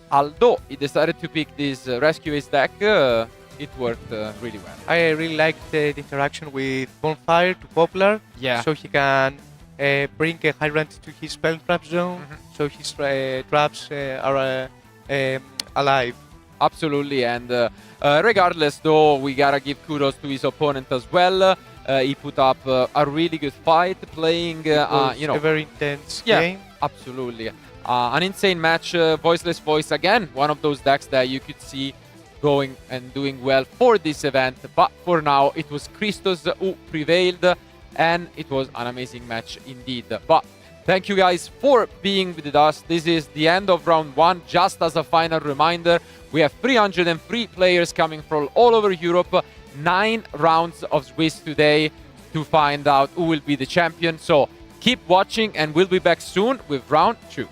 although he decided to pick this Rescue Ace deck, it worked really well. I really liked the interaction with Bonfire to Poplar. Yeah. So he can bring a high rank to his spell trap zone, so his traps are alive. Absolutely, and regardless though, we gotta give kudos to his opponent as well. He put up a really good fight, playing A very intense game. Absolutely. An insane match, Voiceless Voice again, one of those decks that you could see going and doing well for this event, but for now it was Christos who prevailed, and it was an amazing match indeed. But thank you guys for being with us. This is the end of round one. Just as a final reminder, we have 303 players coming from all over Europe, 9 rounds of Swiss today to find out who will be the champion. So keep watching, and we'll be back soon with round 2.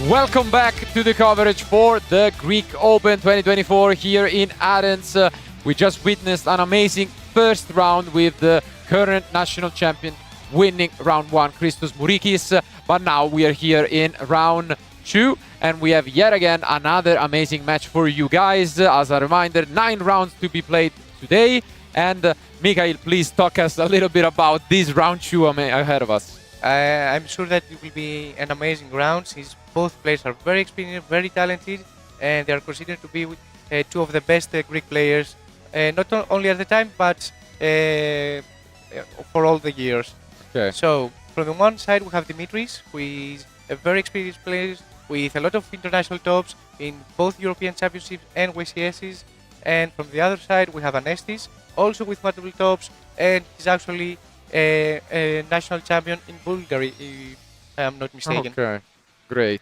Welcome back to the coverage for the Greek Open 2024 here in Athens. We just witnessed an amazing first round with the current national champion winning round 1, Christos Mourikis. But now we are here in round 2 and we have yet again another amazing match for you guys. As a reminder, 9 rounds to be played today. And Mikhail, please talk us a little bit about this round 2 ahead of us. I'm sure that it will be an amazing round since both players are very experienced, very talented, and they are considered to be two of the best Greek players, not only at the time, but for all the years. Okay. So, from the one side, we have Dimitris, who is a very experienced player with a lot of international tops in both European Championships and WCSs. And from the other side, we have Anestis, also with multiple tops, and he's actually a national champion in Bulgaria, if I am not mistaken. Okay, great.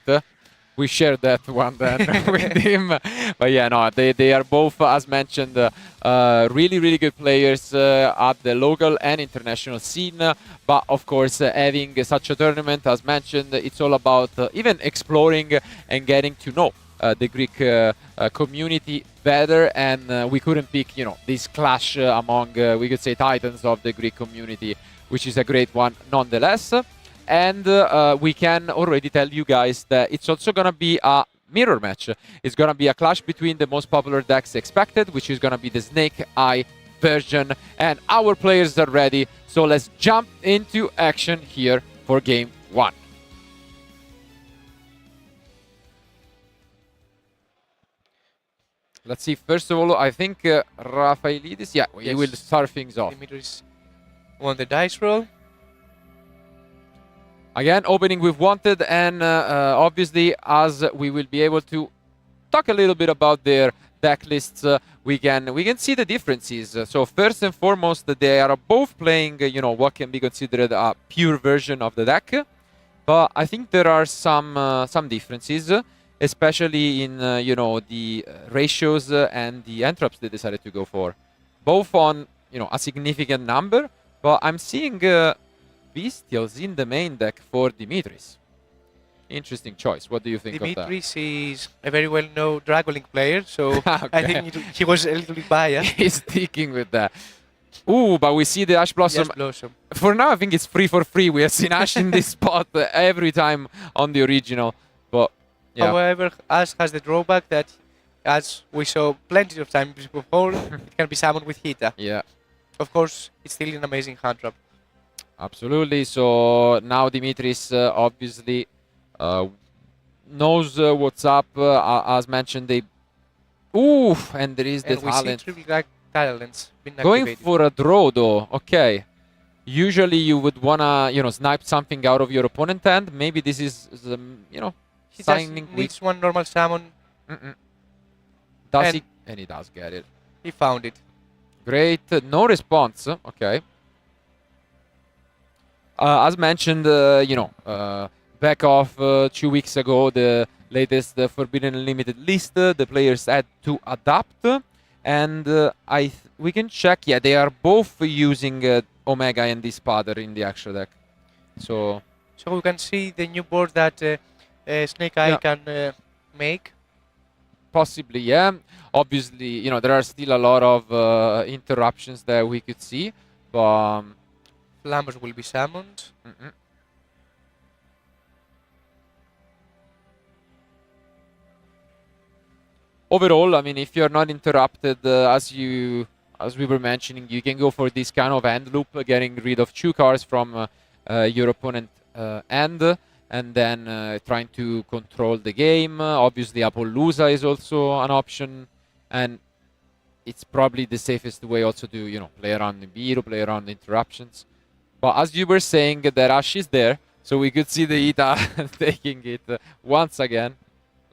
We share that one then with him. But yeah, no, they are both, as mentioned, really, really good players at the local and international scene. But of course, having such a tournament, as mentioned, it's all about even exploring and getting to know the Greek community better, and we couldn't pick, this clash among, we could say, titans of the Greek community, which is a great one nonetheless. And we can already tell you guys that it's also going to be a mirror match. It's going to be a clash between the most popular decks expected, which is going to be the Snake Eye version, and our players are ready. So let's jump into action here for game 1. Let's see, first of all, I think Rafaelidis, yeah, he will start things off. Dimitris won the dice roll. Again, opening with Wanted, and obviously, as we will be able to talk a little bit about their deck lists, we can see the differences. So first and foremost, they are both playing, what can be considered a pure version of the deck. But I think there are some differences, especially in the ratios and the entrops they decided to go for, both on a significant number. But I'm seeing Bestials in the main deck for Dimitris. Interesting choice. What do you think of that? Dimitris is a very well-known Dragon Link player, so Okay. I think he was a little bit biased. He's sticking with that. Ooh, but we see the Ash Blossom. Yes, Blossom. For now, I think it's free for free. We have seen Ash in this spot every time on the original. But yeah. However, Ash has the drawback that, as we saw plenty of times before, it can be summoned with Hita. Yeah. Of course, it's still an amazing hand trap. Absolutely. So now Dimitris obviously knows what's up. As mentioned, they... Ooh, and there is the And we see talent. triple talents being Going activated. for a draw, though. Okay. Usually you would wanna, snipe something out of your opponent's hand. Maybe this is, He signing just needs one normal summon. Does And- he? And he does get it. He found it. Great. No response. Okay. As mentioned, back off 2 weeks ago, the latest Forbidden Unlimited list, the players had to adapt. And we can check. Yeah, they are both using Omega and Dispater in the actual deck. So we can see the new board that Snake Eye can make. possibly, yeah. Obviously, there are still a lot of interruptions that we could see. But Flammers will be summoned. Overall, I mean, if you're not interrupted, as we were mentioning, you can go for this kind of end loop, getting rid of 2 cards from your opponent end, and then trying to control the game. Obviously, Apollousa is also an option, and it's probably the safest way also to, play around the Nibiru, play around the interruptions. But as you were saying, the rush is there, so we could see the Ita taking it once again.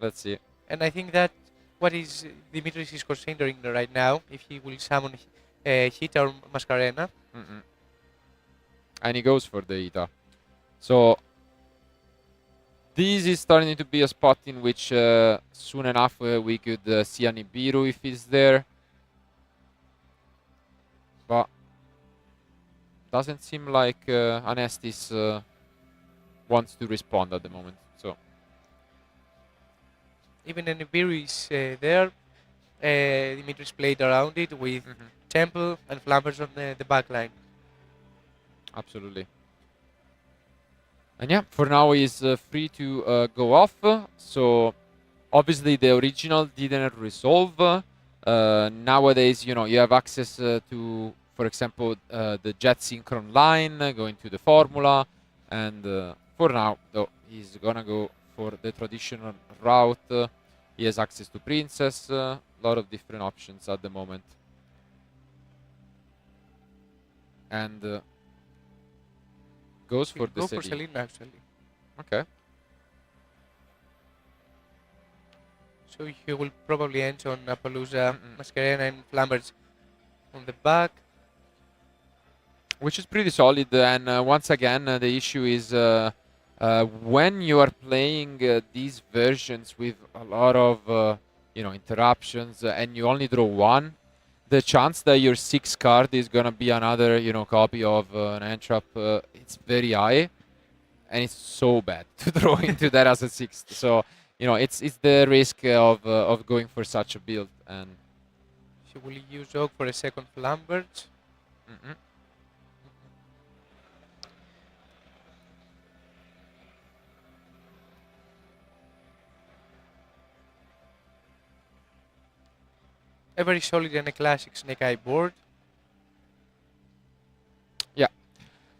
Let's see. And I think that what is Dimitris is considering right now, if he will summon Hita or Mascarena. And he goes for the Ita. So this is starting to be a spot in which soon enough we could see a Nibiru if he's there. But doesn't seem like Anestis wants to respond at the moment. So even Nibiru is there. Dimitris played around it with Temple and Flammers on the back line. Absolutely. And yeah, for now he's free to go off. So obviously the original didn't resolve. Nowadays, you know, you have access to, for example, the jet synchron line going to the formula. And for now, though, he's gonna go for the traditional route. He has access to Princess. A lot of different options at the moment. And goes for the Go for Selena. Selena actually. Okay. So he will probably end on Appaloosa, Mascarena and Flammers on the back. Which is pretty solid. And once again, the issue is when you are playing these versions with a lot of you know, interruptions and you only draw one, the chance that your 6th card is gonna be another, you know, copy of an entrap, it's very high, and it's so bad to throw into that as a 6th. So you know, it's the risk of going for such a build. And She will use Og for a second Flambert. A very solid and a classic Snake Eye board. Yeah,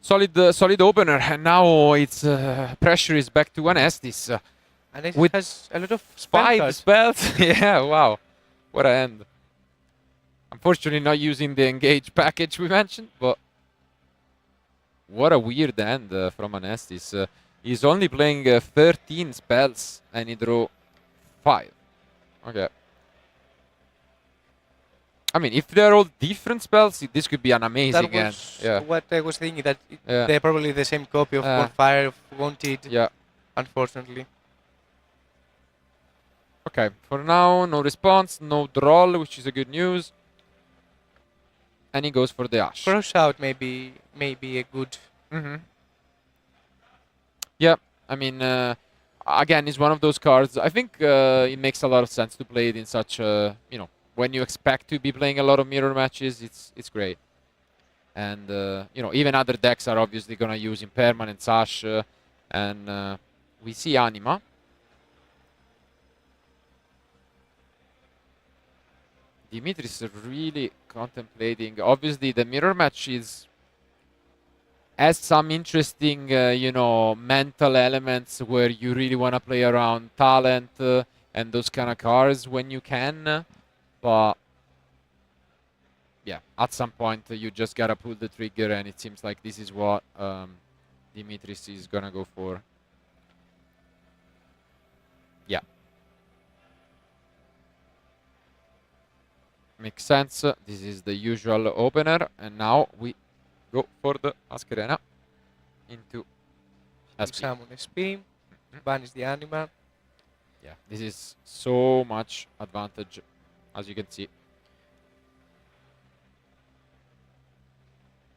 solid opener. And now it's pressure is back to Anestis. And it With has a lot of spell 5 cards. spells. Yeah, wow, what a end. Unfortunately, not using the engage package we mentioned, but what a weird end from Anestis. He's only playing 13 spells and he drew 5. Okay. I mean, if they're all different spells, this could be an amazing That end. was Yeah. what I was thinking, that Yeah. they're probably the same copy of Bonfire, of Wanted, Yeah. unfortunately. Okay, for now, no response, no draw, which is a good news. And he goes for the Ash. Cross out may be a good... Yeah, I mean, again, it's one of those cards. I think it makes a lot of sense to play it in such a, you know, when you expect to be playing a lot of mirror matches, it's great. And, you know, even other decks are obviously going to use Impermanence, Ash, and we see Anima. Dimitris is really contemplating. Obviously, the mirror match has some interesting, you know, mental elements where you really want to play around talent and those kind of cards when you can. But yeah, at some point you just gotta pull the trigger, and it seems like this is what Dimitris is gonna go for. Yeah. Makes sense. This is the usual opener, and now we go for the Mascarena into SP. Summon SP, banish the Anima. Yeah, this is so much advantage, as you can see.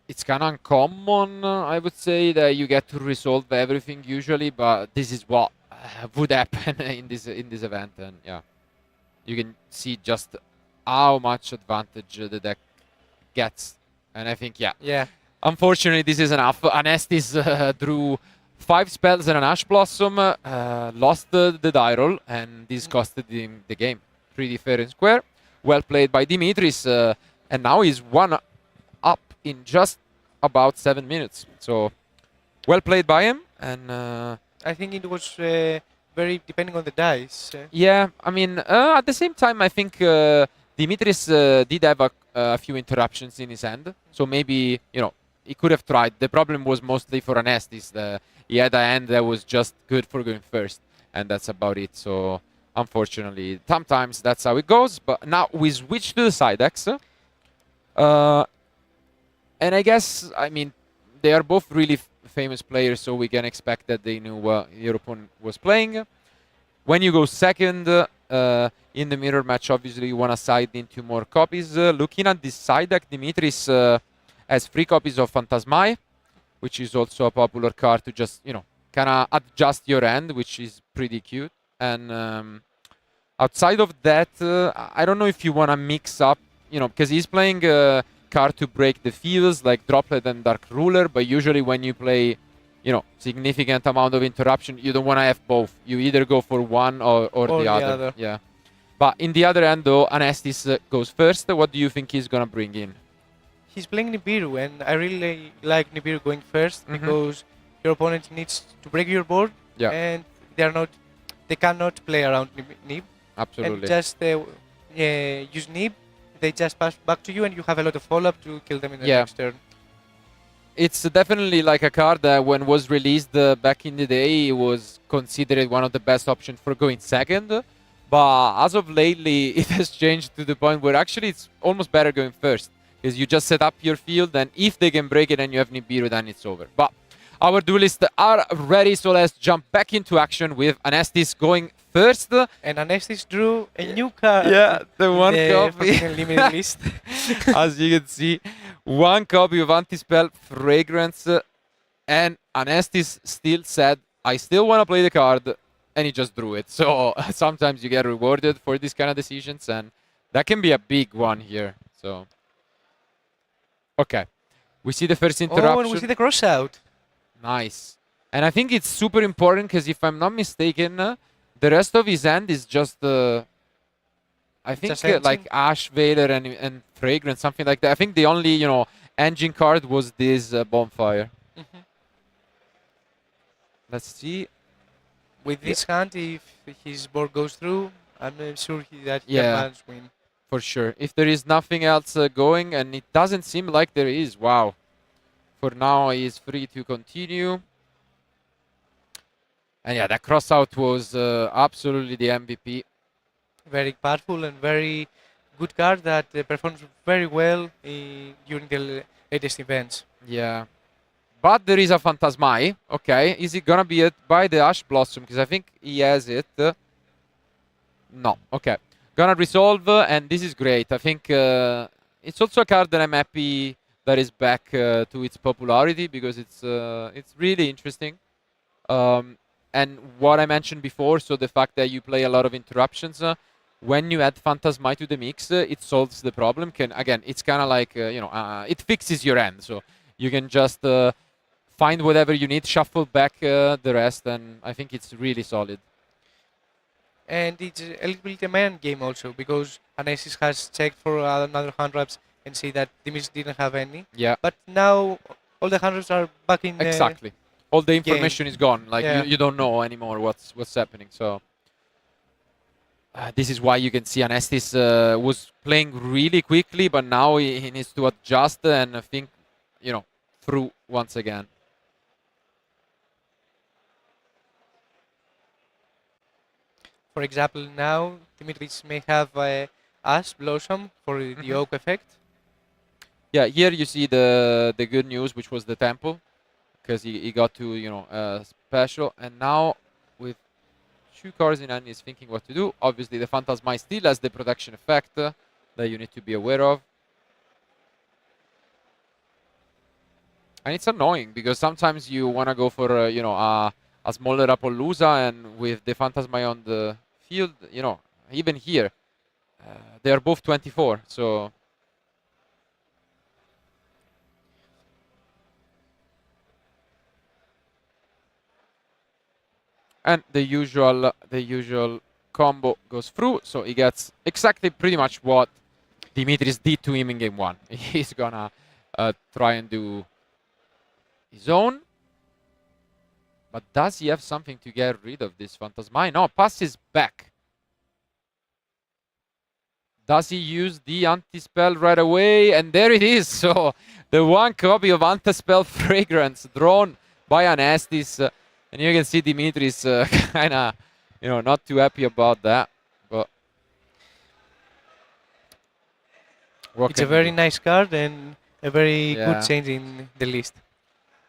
It's kind of uncommon, I would say, that you get to resolve everything usually, but this is what would happen in this event, and yeah, you can see just how much advantage the deck gets, and I think yeah. Unfortunately, this is enough. Anestis drew 5 spells and an Ash Blossom, lost the die roll, and this costed him the game. Pretty fair and square. Well played by Dimitris, and now he's 1 up in just about 7 minutes. So, well played by him, and I think it was very depending on the dice. Yeah, I mean, at the same time, I think Dimitris did have a few interruptions in his hand, so maybe, you know, he could have tried. The problem was mostly for Anestis. He had a hand that was just good for going first, and that's about it. So, unfortunately, sometimes that's how it goes. But now we switch to the side decks. And I guess, I mean, they are both really famous players, so we can expect that they knew what your opponent was playing. When you go second in the mirror match, obviously you want to side into more copies. Looking at this side deck, Dimitris has 3 copies of Phantasmai, which is also a popular card to just, you know, kind of adjust your hand, which is pretty cute. And outside of that, I don't know if you want to mix up, because he's playing a card to break the fields like Droplet and Dark Ruler, but usually when you play, significant amount of interruption, you don't want to have both. You either go for one or the other. Yeah. But in the other end, though, Anestis goes first. What do you think he's going to bring in? He's playing Nibiru, and I really like Nibiru going first because your opponent needs to break your board, and they cannot play around Nib. Absolutely. And just use Nib, they just pass back to you, and you have a lot of follow-up to kill them in the next turn. It's definitely like a card that when was released back in the day, it was considered one of the best options for going second. But as of lately, it has changed to the point where actually it's almost better going first. Because you just set up your field, and if they can break it and you have Nibiru, then it's over. But our duelists are ready, so let's jump back into action with Anestis going first. And Anestis drew a new card. Yeah, the one copy. Limited list. As you can see, one copy of Anti-Spell Fragrance. And Anestis still said, I still want to play the card. And he just drew it. So sometimes you get rewarded for these kind of decisions. And that can be a big one here. So... Okay, we see the first interruption. Oh, and we see the cross out. Nice. And I think it's super important because if I'm not mistaken, the rest of his hand is just, I think, like Ash Veiler and Fragrance, something like that. I think the only, engine card was this Bonfire. Let's see. With this hand, if his board goes through, I'm sure that he can manage win. For sure. If there is nothing else going, and it doesn't seem like there is, wow. For now, he is free to continue. And yeah, that crossout was absolutely the MVP. Very powerful and very good card that performs very well during the latest events. Yeah. But there is a Phantasmai. Okay. Is it going to be by the Ash Blossom? Because I think he has it. No. Okay. Gonna resolve, and this is great. I think it's also a card that I'm happy that is back to its popularity because it's really interesting. And what I mentioned before, so the fact that you play a lot of interruptions, when you add Phantasmai to the mix, it solves the problem. Again, it's kind of like it fixes your end, so you can just find whatever you need, shuffle back the rest, and I think it's really solid. And it's a little bit a man game also, because Anestis has checked for another hand wraps and see that Dimitris didn't have any. Yeah. But now all the hand wraps are back in exactly. All the information game. is gone. Like you don't know anymore what's happening. So this is why you can see Anestis was playing really quickly, but now he needs to adjust and think, through once again. For example, now Dimitris may have Ash Blossom for the Oak effect. Yeah, here you see the good news, which was the temple, because he got to special, and now with 2 cards in hand, he's thinking what to do. Obviously, the Phantasmai still has the protection effect that you need to be aware of, and it's annoying because sometimes you want to go for a smaller Apollousa, and with the Phantasmai on the field, even here, they are both 24, so... And the usual combo goes through, so he gets exactly pretty much what Dimitris did to him in game 1. He's gonna try and do his own. But does he have something to get rid of this Phantasmai? No, passes back. Does he use the anti-spell right away? And there it is. So the one copy of anti-spell Fragrance drawn by Anestis. And you can see Dimitris kind of, not too happy about that. But it's a very nice card and a very good change in the list.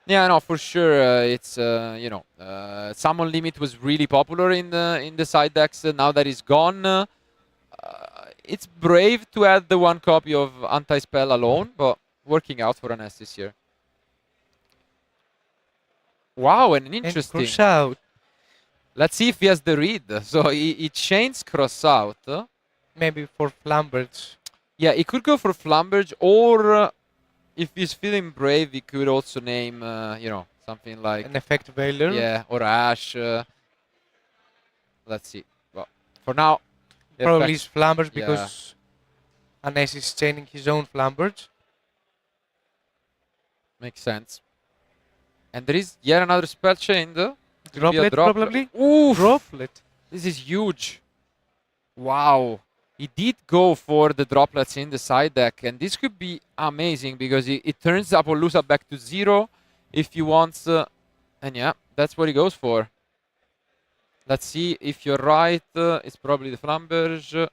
Yeah, no, for sure. It's Summon Limit was really popular in the side decks. Now that it's gone, it's brave to add the one copy of Anti-Spell alone, but working out for Anestis here. Wow, and interesting. And cross out. Let's see if he has the read. So he chains cross out. Maybe for Flamberts. Yeah, he could go for Flamberge, or if he's feeling brave, he could also name, you know, something like An effect Veiler. yeah, or Ash. Let's see. Well, for now, the Probably effects- it's Flamberts yeah. because Anes is chaining his own Flamberts. Makes sense. And there is yet another spell chained. It will be a Droplet, probably. Ooh, Droplet. this is huge. Wow. He did go for the droplets in the side deck, and this could be amazing because it turns Apollousa back to 0 if he wants. And yeah, that's what he goes for. Let's see if you're right. It's probably the Flamberge.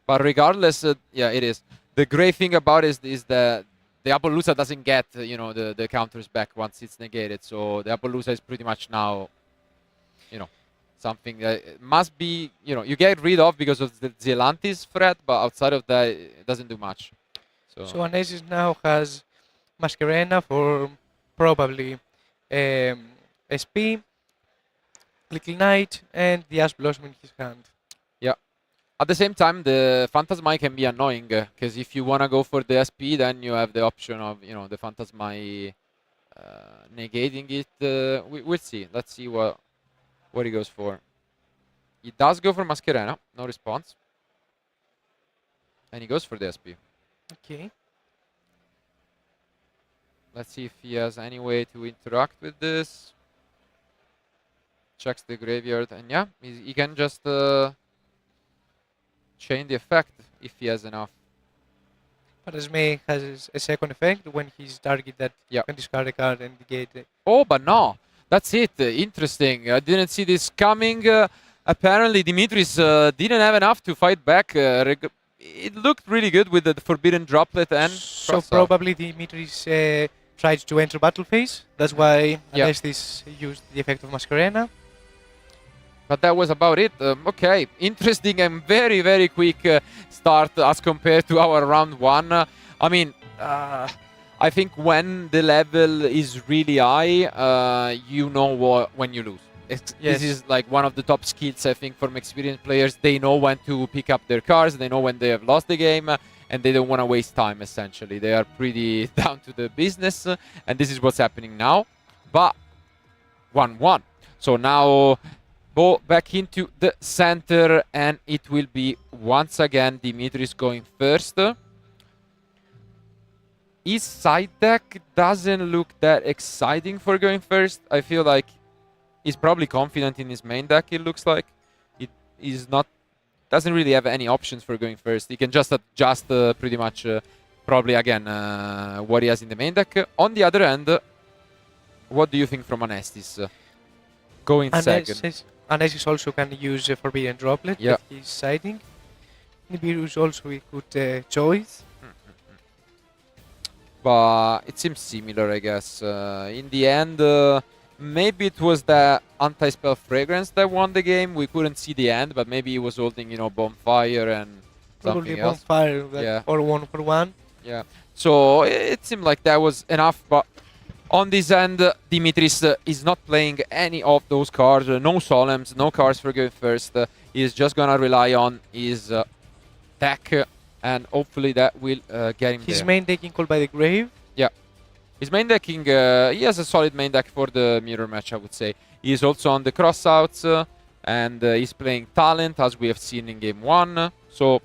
But regardless, yeah, it is. The great thing about it is that the Apollousa doesn't get, you know, the counters back once it's negated. So the Apollousa is pretty much now, you know, something that must be, you know, you get rid of because of the Zelantis threat, but outside of that, it doesn't do much. So Anesis now has Masquerena for probably SP, Little Knight, and the Ash Blossom in his hand. Yeah. At the same time, the Phantasmai can be annoying because if you want to go for the SP, then you have the option of, you know, the Phantasmai negating it. We'll see. Let's see what he goes for. He does go for Masquerena. No response. And he goes for the SP. Okay. Let's see if he has any way to interact with this. Checks the graveyard. And yeah, he can just chain the effect if he has enough. But Esme has a second effect when he's target that can discard a card and negate it. Oh, but no. That's it. Interesting. I didn't see this coming. Apparently, Dimitris didn't have enough to fight back. It looked really good with the Forbidden Droplet and so probably Dimitris tried to enter battle phase. That's why Anestis used the effect of Masquerena. But that was about it. Okay, interesting and very, very quick start as compared to our round 1. I mean, I think when the level is really high, you know when you lose. This is like one of the top skills, I think, from experienced players. They know when to pick up their cards, they know when they have lost the game, and they don't want to waste time, essentially. They are pretty down to the business, and this is what's happening now. But 1-1. So now go back into the center, and it will be once again Dimitris going first. His side deck doesn't look that exciting for going first. I feel like he's probably confident in his main deck, it looks like. It is not, doesn't really have any options for going first. He can just adjust pretty much, probably again, what he has in the main deck. On the other hand, what do you think from Anestis? Going second. Anestis also can use a Forbidden Droplet that he's siding. Nibiru's also a good choice. But it seems similar, I guess. In the end, maybe it was the anti-spell fragrance that won the game. We couldn't see the end, but maybe he was holding, you know, bonfire and something else. Probably bonfire, or 1-for-1. Yeah. So it seemed like that was enough, but on this end, Dimitris is not playing any of those cards. No Solemns, no cards for going first. He's just gonna rely on his deck, and hopefully that will get him His there. main decking called by the grave. Yeah. His main decking, he has a solid main deck for the mirror match, I would say. He is also on the crossouts, and he's playing Talent, as we have seen in game 1. So,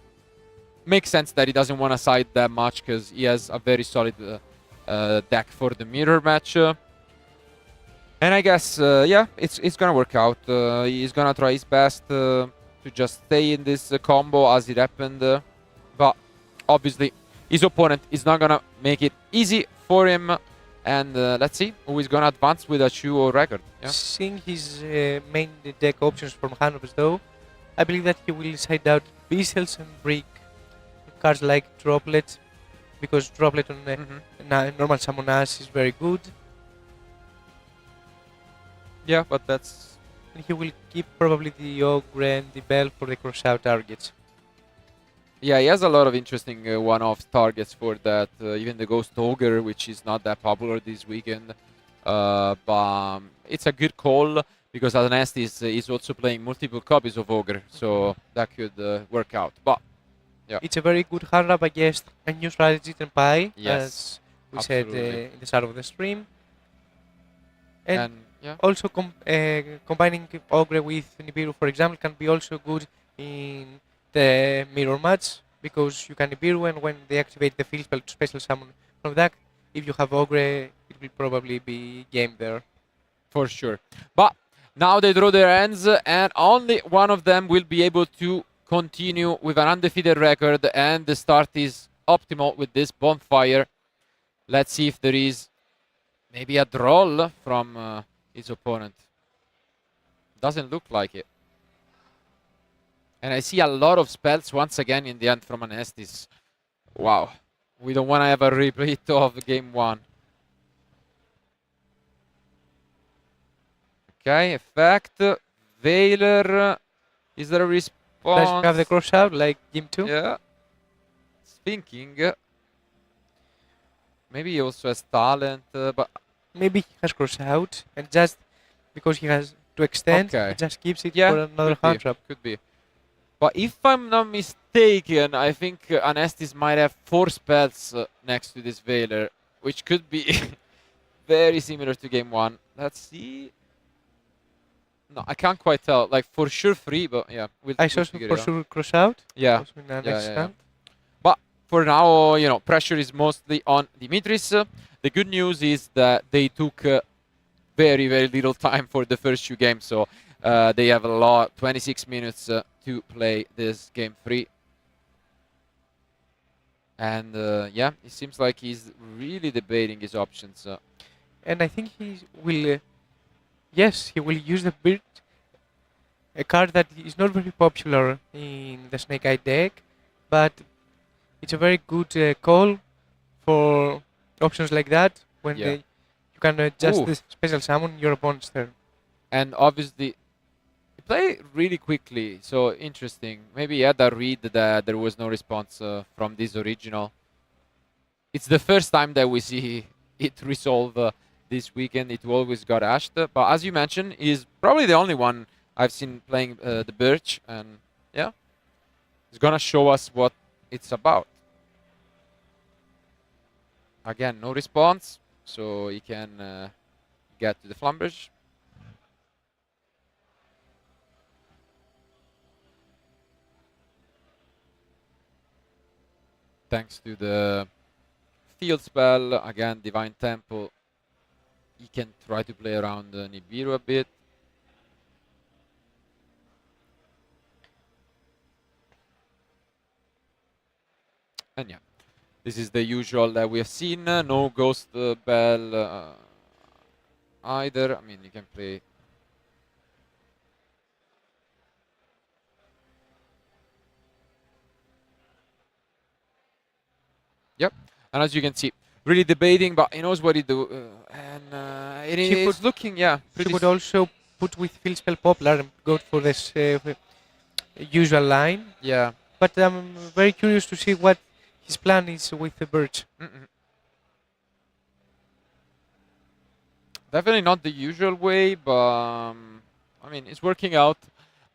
makes sense that he doesn't want to side that much, because he has a very solid deck for the mirror match. And I guess, yeah, it's going to work out. He's going to try his best to just stay in this combo as it happened. But, obviously, his opponent is not going to make it easy for him, and let's see who is going to advance with a Shuo record. Yeah? Seeing his main deck options from Hanovers though, I believe that he will side out Beastels and break cards like Droplet, because Droplet on normal Summon Ash is very good. Yeah, but that's... And he will keep probably the Ogre and the Bell for the cross-out targets. Yeah, he has a lot of interesting one-off targets for that. Even the Ghost Ogre, which is not that popular this weekend. But it's a good call because Anestis is also playing multiple copies of Ogre, so that could work out. But yeah, It's a very good hand-up against a new strategy than Pi, yes, as we said absolutely. in the start of the stream. And Yeah, also combining Ogre with Nibiru, for example, can be also good in the mirror match, because you can Nibiru, and when they activate the field spell to special summon from that, if you have Ogre, it will probably be game there. for sure. But now they draw their hands, and only one of them will be able to continue with an undefeated record, and the start is optimal with this bonfire. Let's see if there is maybe a draw from his opponent. Doesn't look like it. And I see a lot of spells once again in the end from Anestis. Wow. We don't want to have a repeat of game 1. Okay, effect. Veiler. Is there a response? Does have the cross out like game 2? Yeah. Thinking. Maybe he also has talent, but Maybe he has cross out, and just because he has to extend, okay, he just keeps it yeah, for another could hand be, trap. could be. But if I'm not mistaken, I think Anestis might have 4 spells next to this Veiler, which could be very similar to game 1. Let's see. No, I can't quite tell. Like, for sure 3, but yeah, I saw for sure cross out. Yeah. Also in the Yeah, next yeah, hand. But for now, you know, pressure is mostly on Dimitris. The good news is that they took very, very little time for the first 2 games, so they have a lot, 26 minutes to play this game 3. And yeah, it seems like he's really debating his options. And I think he will, yes, he will use the Bird, a card that is not very popular in the Snake Eye deck, but it's a very good call for options like that, when Yeah. you can just Ooh. special summon your opponent's turn. And obviously, he played really quickly, so interesting. Maybe he had a read that there was no response from this original. It's the first time that we see it resolve this weekend. It always got ashed, but as you mentioned, he's probably the only one I've seen playing the Birch, and yeah, he's gonna show us what it's about. Again, no response, so he can get to the Flamberge. Thanks to the field spell, again, Divine Temple, he can try to play around Nibiru a bit. And yeah, this is the usual that we have seen. No Ghost Bell either. I mean, you can play. Yep, and as you can see, really debating, but he knows what he do, and it's looking, yeah. He could also put with field spell Poplar and go for this usual line. Yeah. But I'm very curious to see what his plan is with the Birch. Definitely not the usual way, but I mean, it's working out.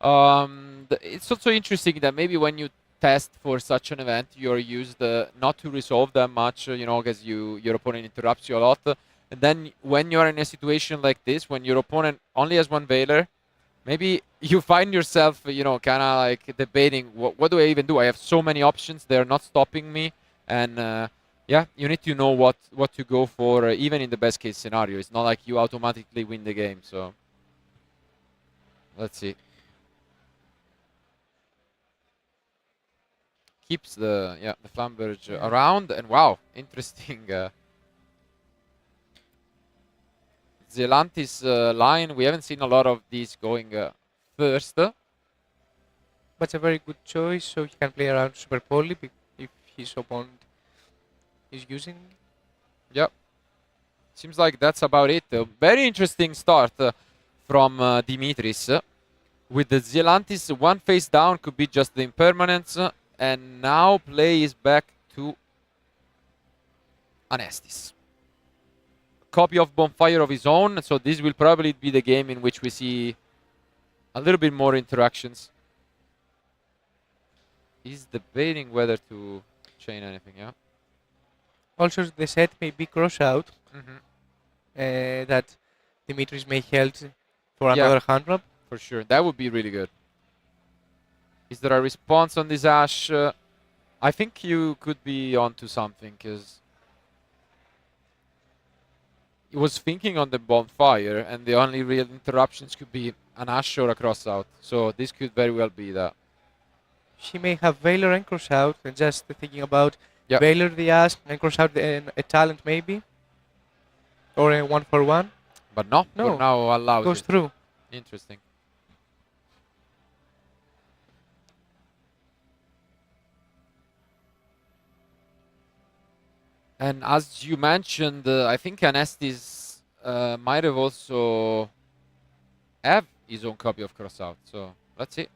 It's also interesting that maybe when you test for such an event, you're used not to resolve that much, you know, because your opponent interrupts you a lot. And then when you're in a situation like this, when your opponent only has 1 Veiler, maybe you find yourself, you know, kind of like debating, what do I even do? I have so many options. They're not stopping me. And yeah, you need to know what to go for, even in the best case scenario. It's not like you automatically win the game. So let's see. Keeps the Flamberge around, and wow, interesting. Zelantis line. We haven't seen a lot of these going first. But it's a very good choice, so he can play around Super Poly if his opponent is using. Yep. Seems like that's about it. Very interesting start from Dimitris. With the Zelantis, 1 face down could be just the impermanence. And now play is back to Anestis. copy of Bonfire of his own, so this will probably be the game in which we see a little bit more interactions. He's debating whether to chain anything, yeah? Also, the set may be cross out that Dimitris may held for another hand drop. For sure, that would be really good. Is there a response on this Ash? I think you could be onto something, because he was thinking on the Bonfire, and the only real interruptions could be an Ash or a cross out. So this could very well be that. She may have Valor and cross out, and just thinking about Valor the Ash and cross out a talent maybe, or a 1-for-1. But no, for now allows goes through. Interesting. And as you mentioned, I think Anestis might have also have his own copy of Crossout. So let's see.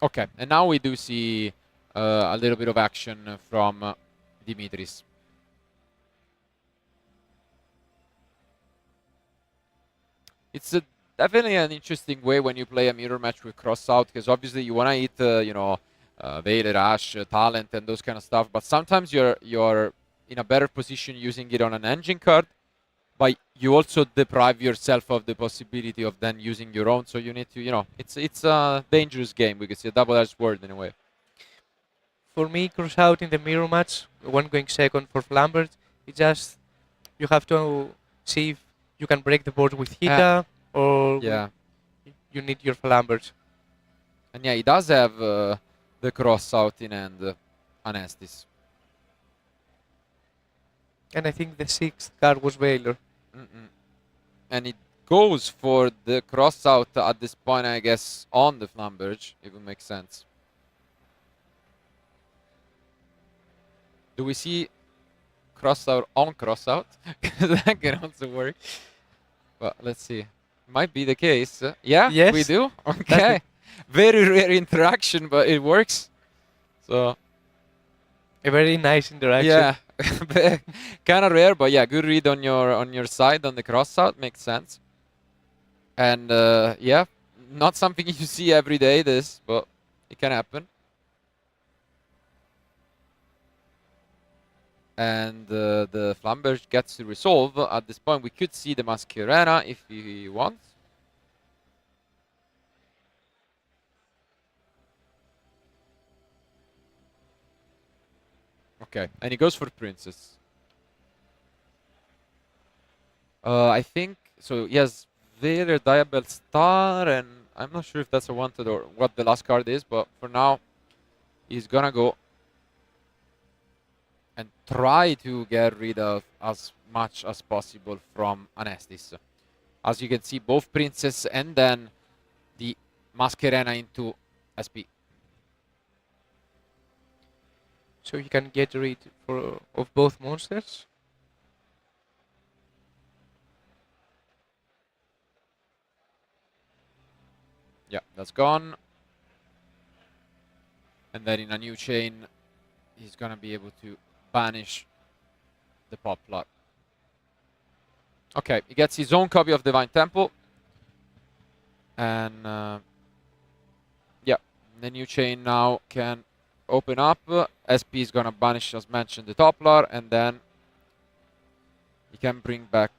Okay, and now we do see a little bit of action from Dimitris. It's definitely an interesting way when you play a mirror match with Crossout, because obviously you want to hit, you know, Vader, Ash, talent, and those kind of stuff. But sometimes you're in a better position using it on an engine card, but you also deprive yourself of the possibility of then using your own. So you need to, you know, it's a dangerous game. We can see a double-edged sword in a way. For me, cross out in the mirror match, one going second for Flambert, it's just you have to see if you can break the board with Hita or you need your Flambert. And yeah, he does have the cross out in hand, Anestis. And I think the sixth card was Valor. And it goes for the cross out at this point, I guess, on the Flamberge. It would make sense. Do we see cross out on cross out? That can also work. But let's see. Might be the case. Yeah, yes, we do. Okay. Very rare interaction, but it works. So a very nice interaction. Yeah. Kind of rare, but yeah, good read on your side on the cross out, makes sense. And yeah, not something you see every day, this, but it can happen. And the Flamberge gets to resolve. At this point, we could see the Mascherena if he wants. Okay, and he goes for Princess. I think, so he has Vader, Diabell Star, and I'm not sure if that's a wanted or what the last card is, but for now, he's gonna go and try to get rid of as much as possible from Anestis. As you can see, both Princess and then the Mascherena into SP. So you can get rid of both monsters. Yeah, that's gone. And then in a new chain, he's going to be able to banish the Poplar. Okay, he gets his own copy of Divine Temple. And yeah, the new chain now can open up. SP is going to banish, as mentioned, the Topplar, and then he can bring back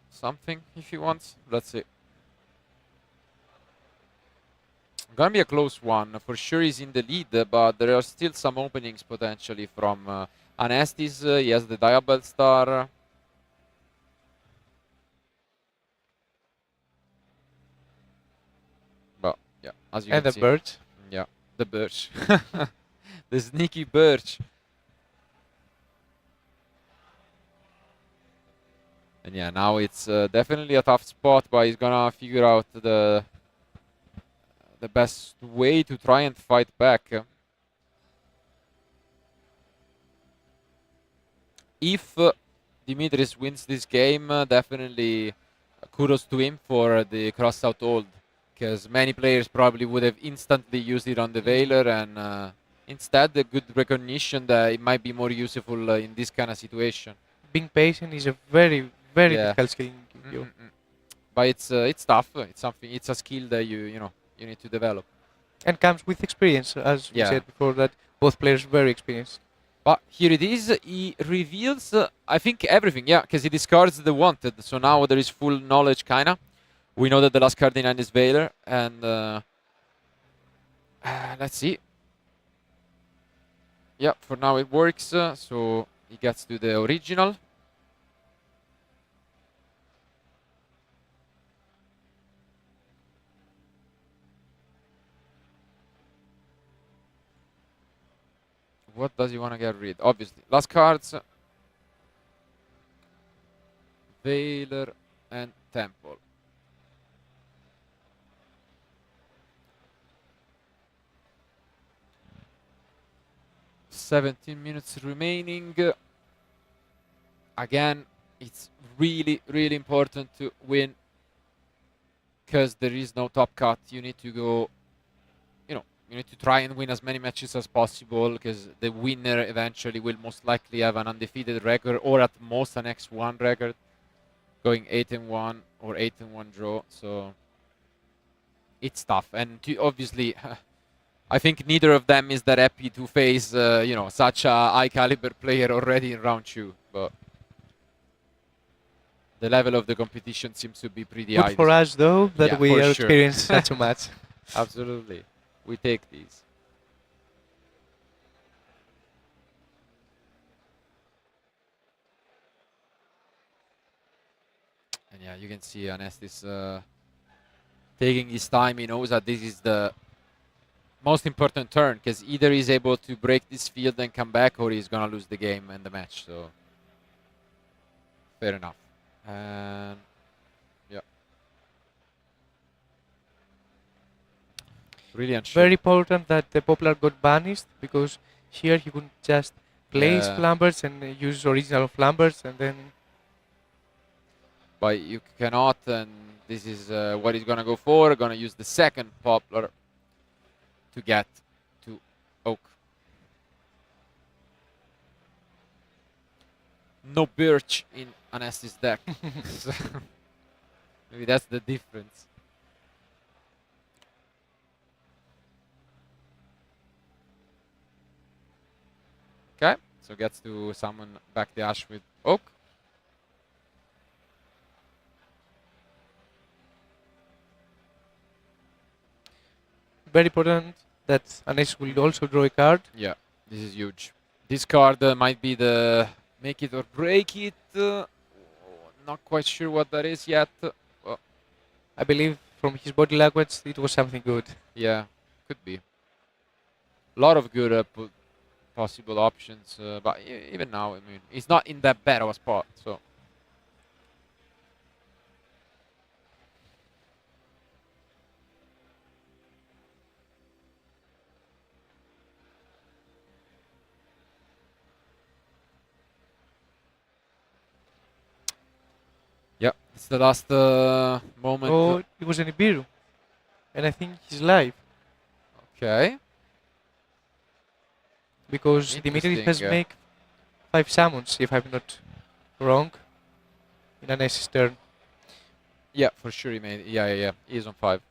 something if he wants. Let's see. Gonna be a close one. For sure he's in the lead, but there are still some openings potentially from Anestis. He has the Diabell Star. But yeah, as you can see. And the Birch. Yeah, the Birch. The sneaky Birch. And yeah, now it's definitely a tough spot, but he's gonna figure out the best way to try and fight back. If Dimitris wins this game, definitely kudos to him for the cross-out hold, because many players probably would have instantly used it on the Valor, and instead a good recognition that it might be more useful in this kind of situation. Being patient is a very, very Yeah. difficult skill in Yu-Gi-Oh! But it's tough. It's something. It's a skill that you need to develop. And comes with experience, as we Yeah. said before, that both players are very experienced. But here it is. He reveals, I think, everything. Yeah, because he discards the wanted. So now there is full knowledge, kinda. We know that the last card in hand is Veiler, and let's see. Yeah, for now it works. So he gets to the original. What does he want to get rid? Obviously, last cards. Veiler and Temple. "17 minutes remaining." Again, it's really, really important to win because there is no top cut. You need to go, you need to try and win as many matches as possible because the winner eventually will most likely have an undefeated record or at most an X1 record, going 8-1 or 8-1 draw. So it's tough, and obviously, I think neither of them is that happy to face, such a high caliber player already in round 2. But the level of the competition seems to be pretty high. Good for us, though, that Yeah, we for are sure. experienced such a match. Absolutely, we take these. And yeah, you can see Anestis taking his time. He knows that this is the most important turn because either he's able to break this field and come back, or he's gonna lose the game and the match. So fair enough. And yeah, brilliant. Very important that the Poplar got banished, because here he couldn't just place Yeah. Flambers and use original Flambers, and then But you cannot, and this is what he's gonna go for. Gonna use the second Poplar to get to Oak. No Birch in Anestis deck. So maybe that's the difference. Okay, so gets to summon back the Ash with Oak. very important that Anes will also draw a card. Yeah, this is huge. This card might be the make it or break it. Not quite sure what that is yet. I believe from his body language it was something good. Yeah, could be. A lot of good possible options, but even now, I mean, he's not in that bad of a spot. So yeah, it's the last moment. Oh, it was an Ibiru, and I think he's live Okay. because Dimitri has Interesting, make 5 summons, if I'm not wrong, in Anes's turn. Yeah, for sure he made. Yeah. He is on 5.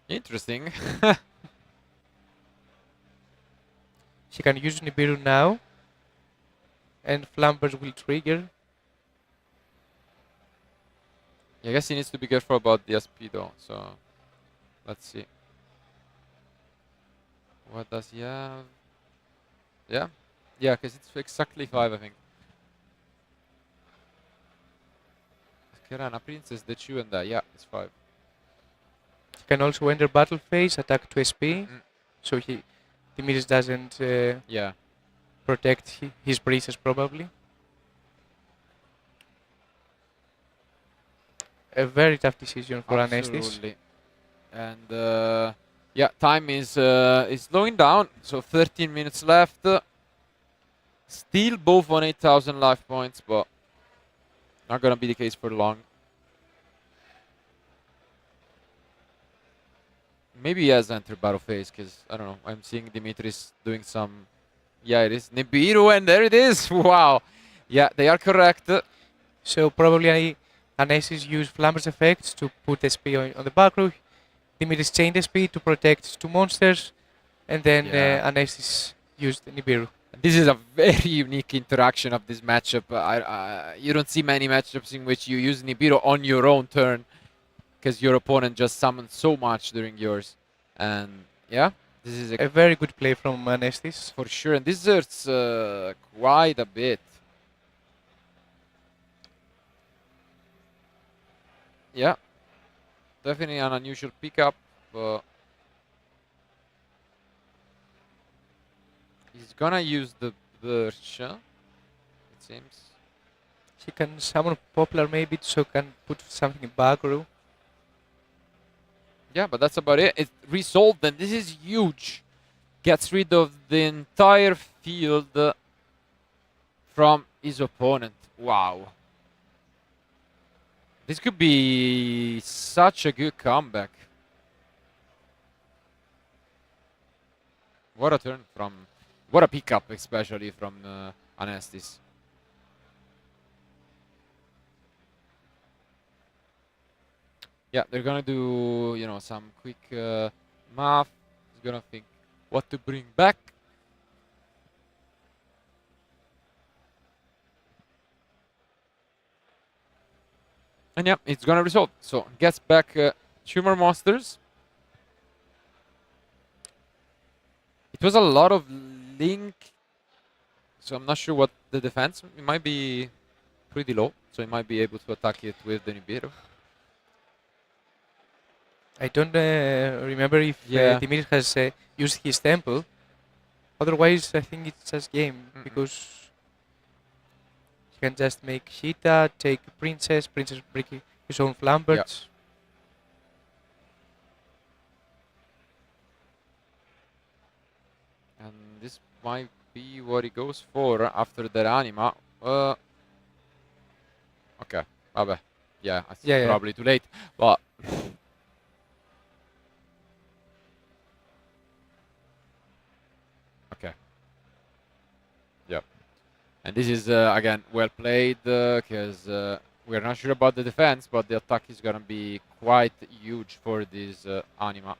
Interesting. He can use Nibiru now, and Flambers will trigger. I guess he needs to be careful about the SP though. So let's see. What does he have? Yeah, because it's exactly 5, I think. Kerana, Princess, the Chu, and that. Yeah, it's 5. He can also enter battle phase, attack to SP, so Dimitris doesn't Yeah. protect his breezes probably. A very tough decision for Anestis. Absolutely. And yeah, time is slowing down. So 13 minutes left. Still both on 8,000 life points, but not gonna be the case for long. Maybe he has entered battle phase, because, I don't know, I'm seeing Dimitris doing some... Yeah, it is Nibiru, and there it is! Wow! Yeah, they are correct. So probably Anesis used Flamber's effects to put SP on the back row. Dimitris chained SP to protect two monsters, and then Yeah. Anesis used Nibiru. This is a very unique interaction of this matchup. You don't see many matchups in which you use Nibiru on your own turn, because your opponent just summons so much during yours. And yeah, this is A very good play from Anestis. for sure. And this hurts quite a bit. Yeah, definitely an unusual pickup. He's gonna use the Birch, it seems. He can summon Poplar maybe, so can put something in back row. Yeah, but that's about it. It's resolved, and this is huge. Gets rid of the entire field from his opponent. Wow. This could be such a good comeback. What a turn from... What a pickup, especially from Anestis. Yeah, they're gonna do, you know, some quick math. He's gonna think what to bring back. And yeah, it's gonna resolve. So gets back two more monsters. It was a lot of Link, so I'm not sure what the defense. It might be pretty low, so he might be able to attack it with the Nibiru. I don't remember if Yeah. Dimitris has used his temple. Otherwise, I think it's just game because he can just make Hita, take Princess break his own Flamberts. And this might be what he goes for after that anima. Okay, vabbè. Yeah, it's probably too late, but... Okay. Yeah. And this is, again, well played, because we're not sure about the defense, but the attack is going to be quite huge for this anima.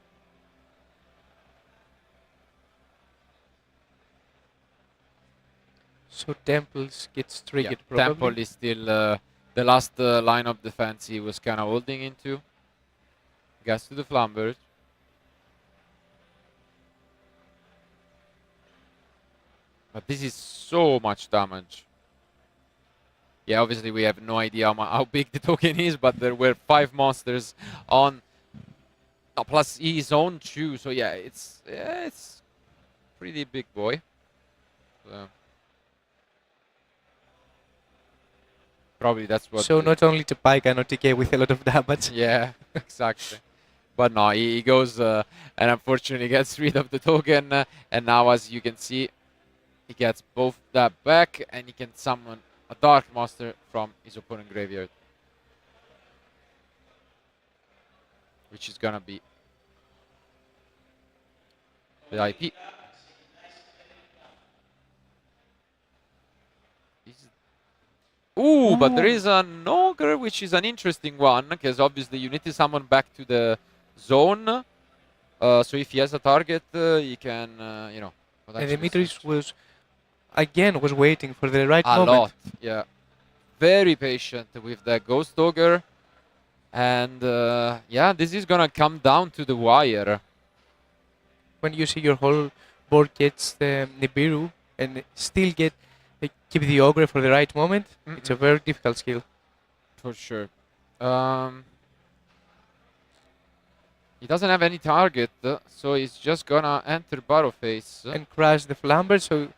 So Temples gets triggered probably. Temple is still the last line of defense he was kind of holding into. Gets to the Flambert. But this is so much damage. Yeah, obviously we have no idea how big the token is, but there were 5 monsters on, plus his own 2. So yeah, it's pretty big boy. Probably that's what. So not only to Pike and OTK with a lot of damage. Yeah, exactly. But no, he goes and unfortunately gets rid of the token. And now, as you can see, he gets both that back, and he can summon a Dark Monster from his opponent graveyard, which is gonna be the IP. Ooh, but there is an Ogre, which is an interesting one, because obviously you need to summon back to the zone. So if he has a target, he can, you know. And Dimitris was waiting for the right moment. A lot, yeah. Very patient with the Ghost Ogre. And yeah, this is gonna come down to the wire. When you see your whole board gets the Nibiru and still keep the Ogre for the right moment, it's a very difficult skill. For sure. He doesn't have any target, so he's just gonna enter battle phase. And crash the Flamber, so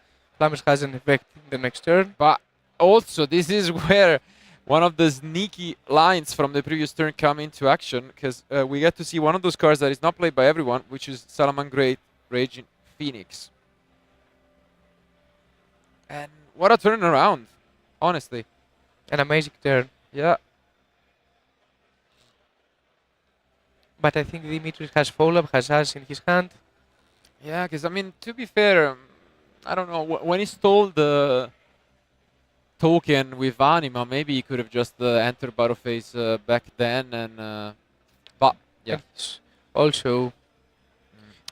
Flamber has an effect in the next turn. But also, this is where one of the sneaky lines from the previous turn come into action, because we get to see one of those cards that is not played by everyone, which is Salamangreat Raging Phoenix. And what a turnaround, honestly. An amazing turn. Yeah. But I think Dimitri has follow-up, has us in his hand. Yeah, because I mean, to be fair, I don't know. When he stole the token with Anima, maybe he could have just entered battle phase back then. And but yeah, And he's also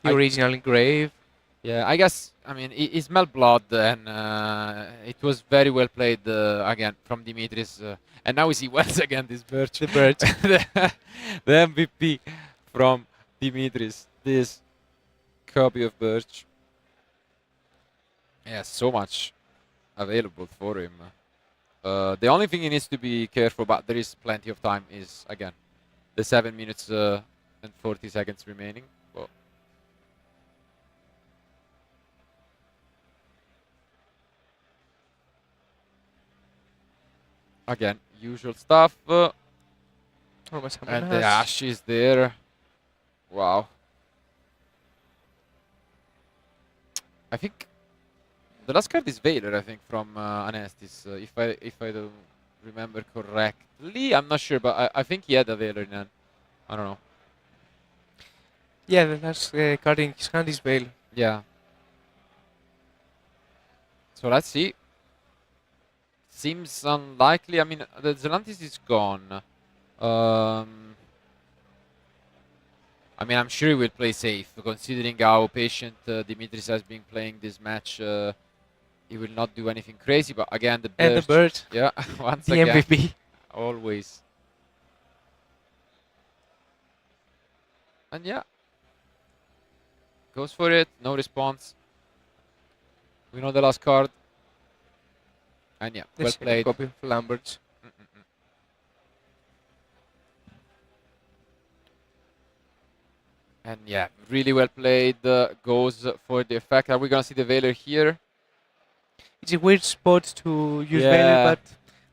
the I- original engrave. yeah. I guess I mean he smelled blood, and it was very well played again from Dimitris. And now we see once again this Birch, The Birch. the MVP from Dimitris. This copy of Birch. Yeah, so much available for him. The only thing he needs to be careful, but there is plenty of time, is again the 7 minutes and 40 seconds remaining. Well, again, usual stuff. Almost And the Ash is there. Wow. I think the last card is Veiler, I think, from Anestis, if I don't remember correctly. I'm not sure, but I think he had a Veiler in hand. I don't know. Yeah, the last card in his hand is Veil. Yeah. So let's see. Seems unlikely. I mean, the Zelantis is gone. I mean, I'm sure he will play safe, considering how patient Dimitris has been playing this match. He will not do anything crazy, but again, the And the Birch. Birch, Yeah, once the again. MVP. Always. And yeah. Goes for it, no response. We know the last card. And yeah, The well second played. copy of Lambert's. And yeah, really well played. Goes for the effect. Are we gonna see the Veiler here? It's a weird spot to use Yeah. Veil, but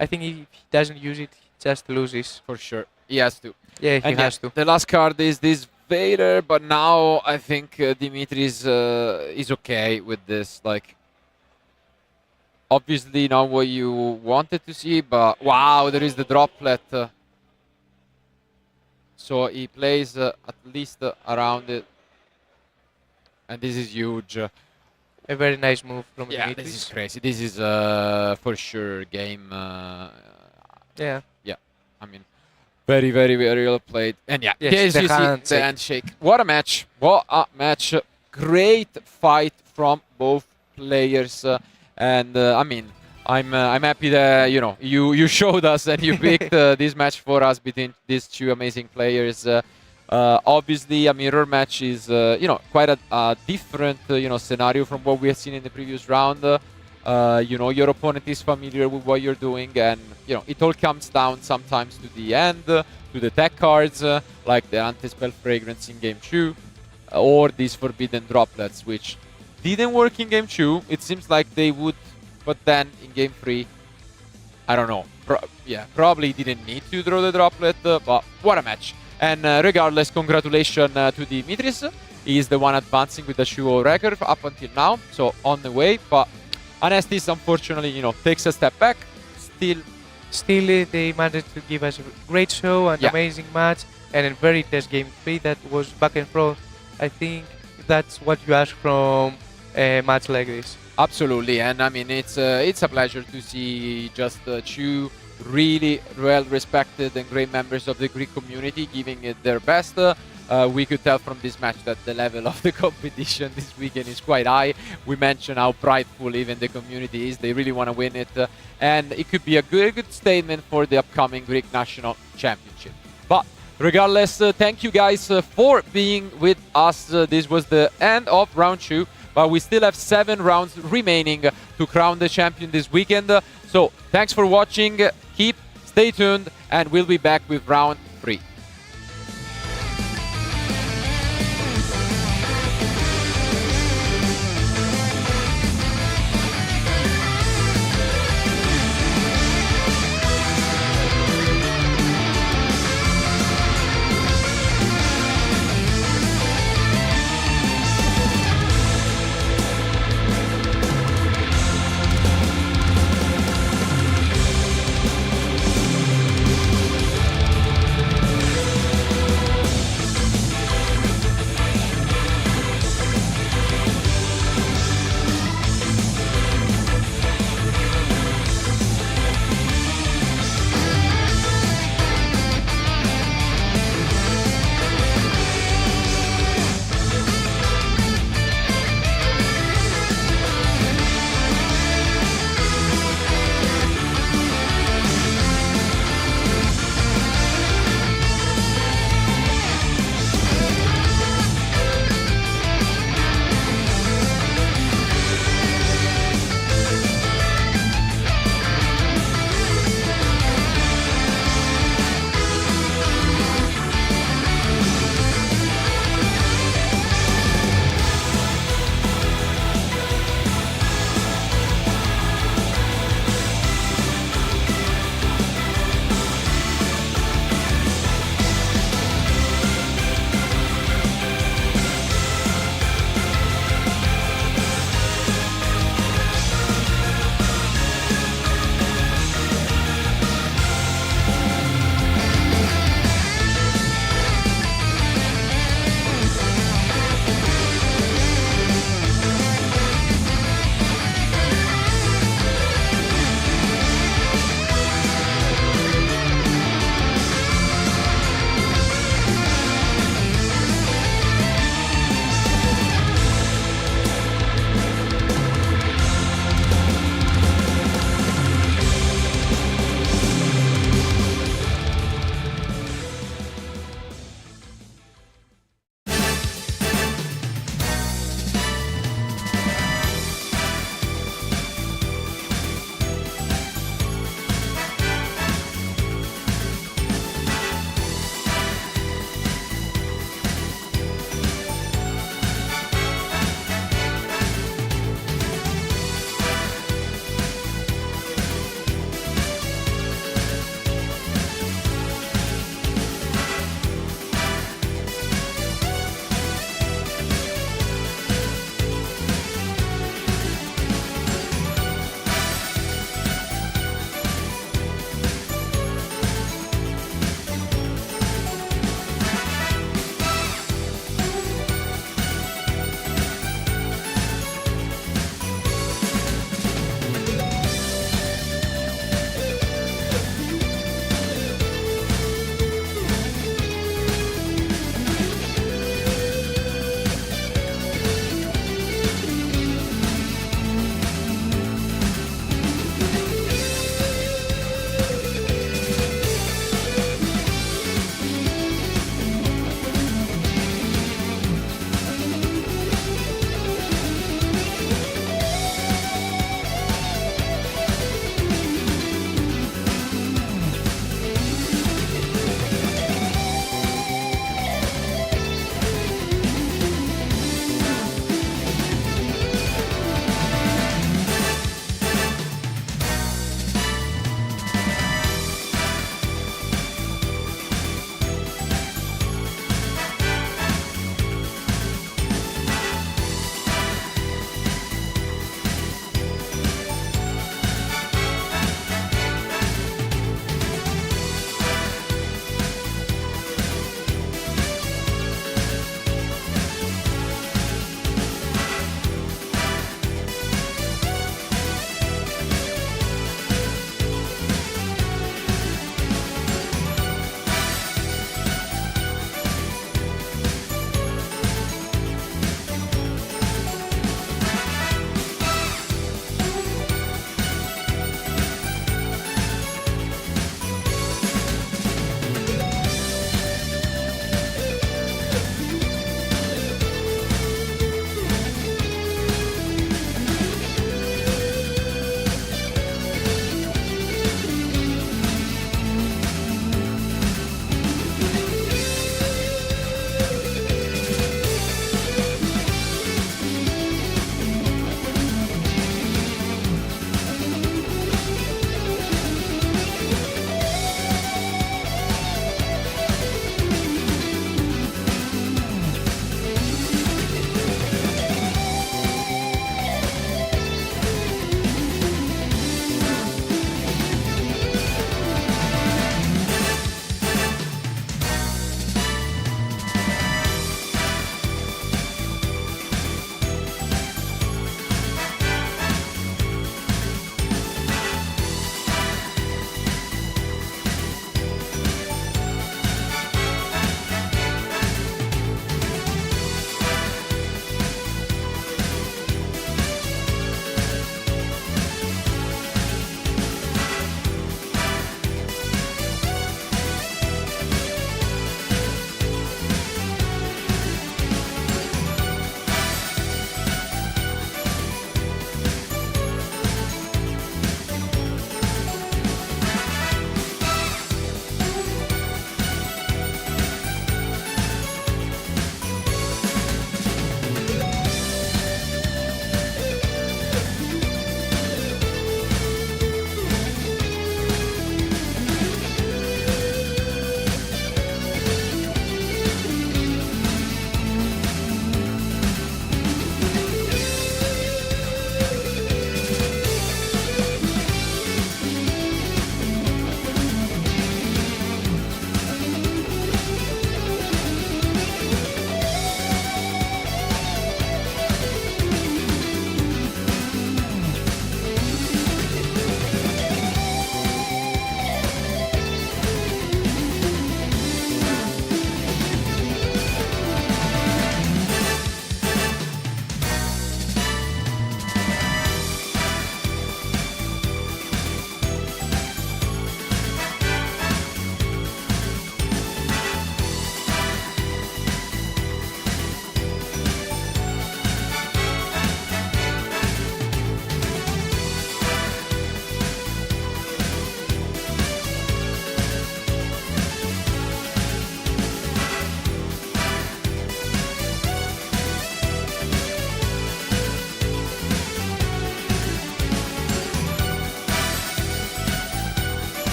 I think if he doesn't use it, he just loses. For sure. He has to. Yeah, he And has yeah, to. the last card is this Veiler, but now I think Dimitris is okay with this. Like, obviously not what you wanted to see, but wow, there is the droplet. So he plays at least around it. And this is huge. A very nice move from Yeah, Dimitris. this is crazy. This is for sure game. Yeah. Yeah, I mean, very, very, very well played. And yeah, Yes, yes, the you see handshake. the handshake. What a match! What a match! Great fight from both players. And I mean, I'm happy that you showed us and you picked this match for us between these two amazing players. Obviously, a mirror match is quite a different scenario from what we have seen in the previous round. Your opponent is familiar with what you're doing, and it all comes down sometimes to the end, to the tech cards, like the anti-spell fragrance in game 2, or these forbidden droplets, which didn't work in game 2. It seems like they would, but then in game 3, I don't know. Probably didn't need to draw the droplet, but what a match. And regardless, congratulations to Dimitris. He is the one advancing with the Shuo record up until now, so on the way. But Anestis, unfortunately, takes a step back. Still, they managed to give us a great show, an amazing match, and a very intense game 3 that was back and forth. I think that's what you ask from a match like this. Absolutely, and I mean, it's a pleasure to see just two really well-respected and great members of the Greek community giving it their best. We could tell from this match that the level of the competition this weekend is quite high. We mentioned how prideful even the community is. They really want to win it. And it could be a good statement for the upcoming Greek National Championship. But regardless, thank you guys for being with us. This was the end of round 2. But we still have 7 rounds remaining to crown the champion this weekend. So thanks for watching. Stay tuned, and we'll be back with round 3.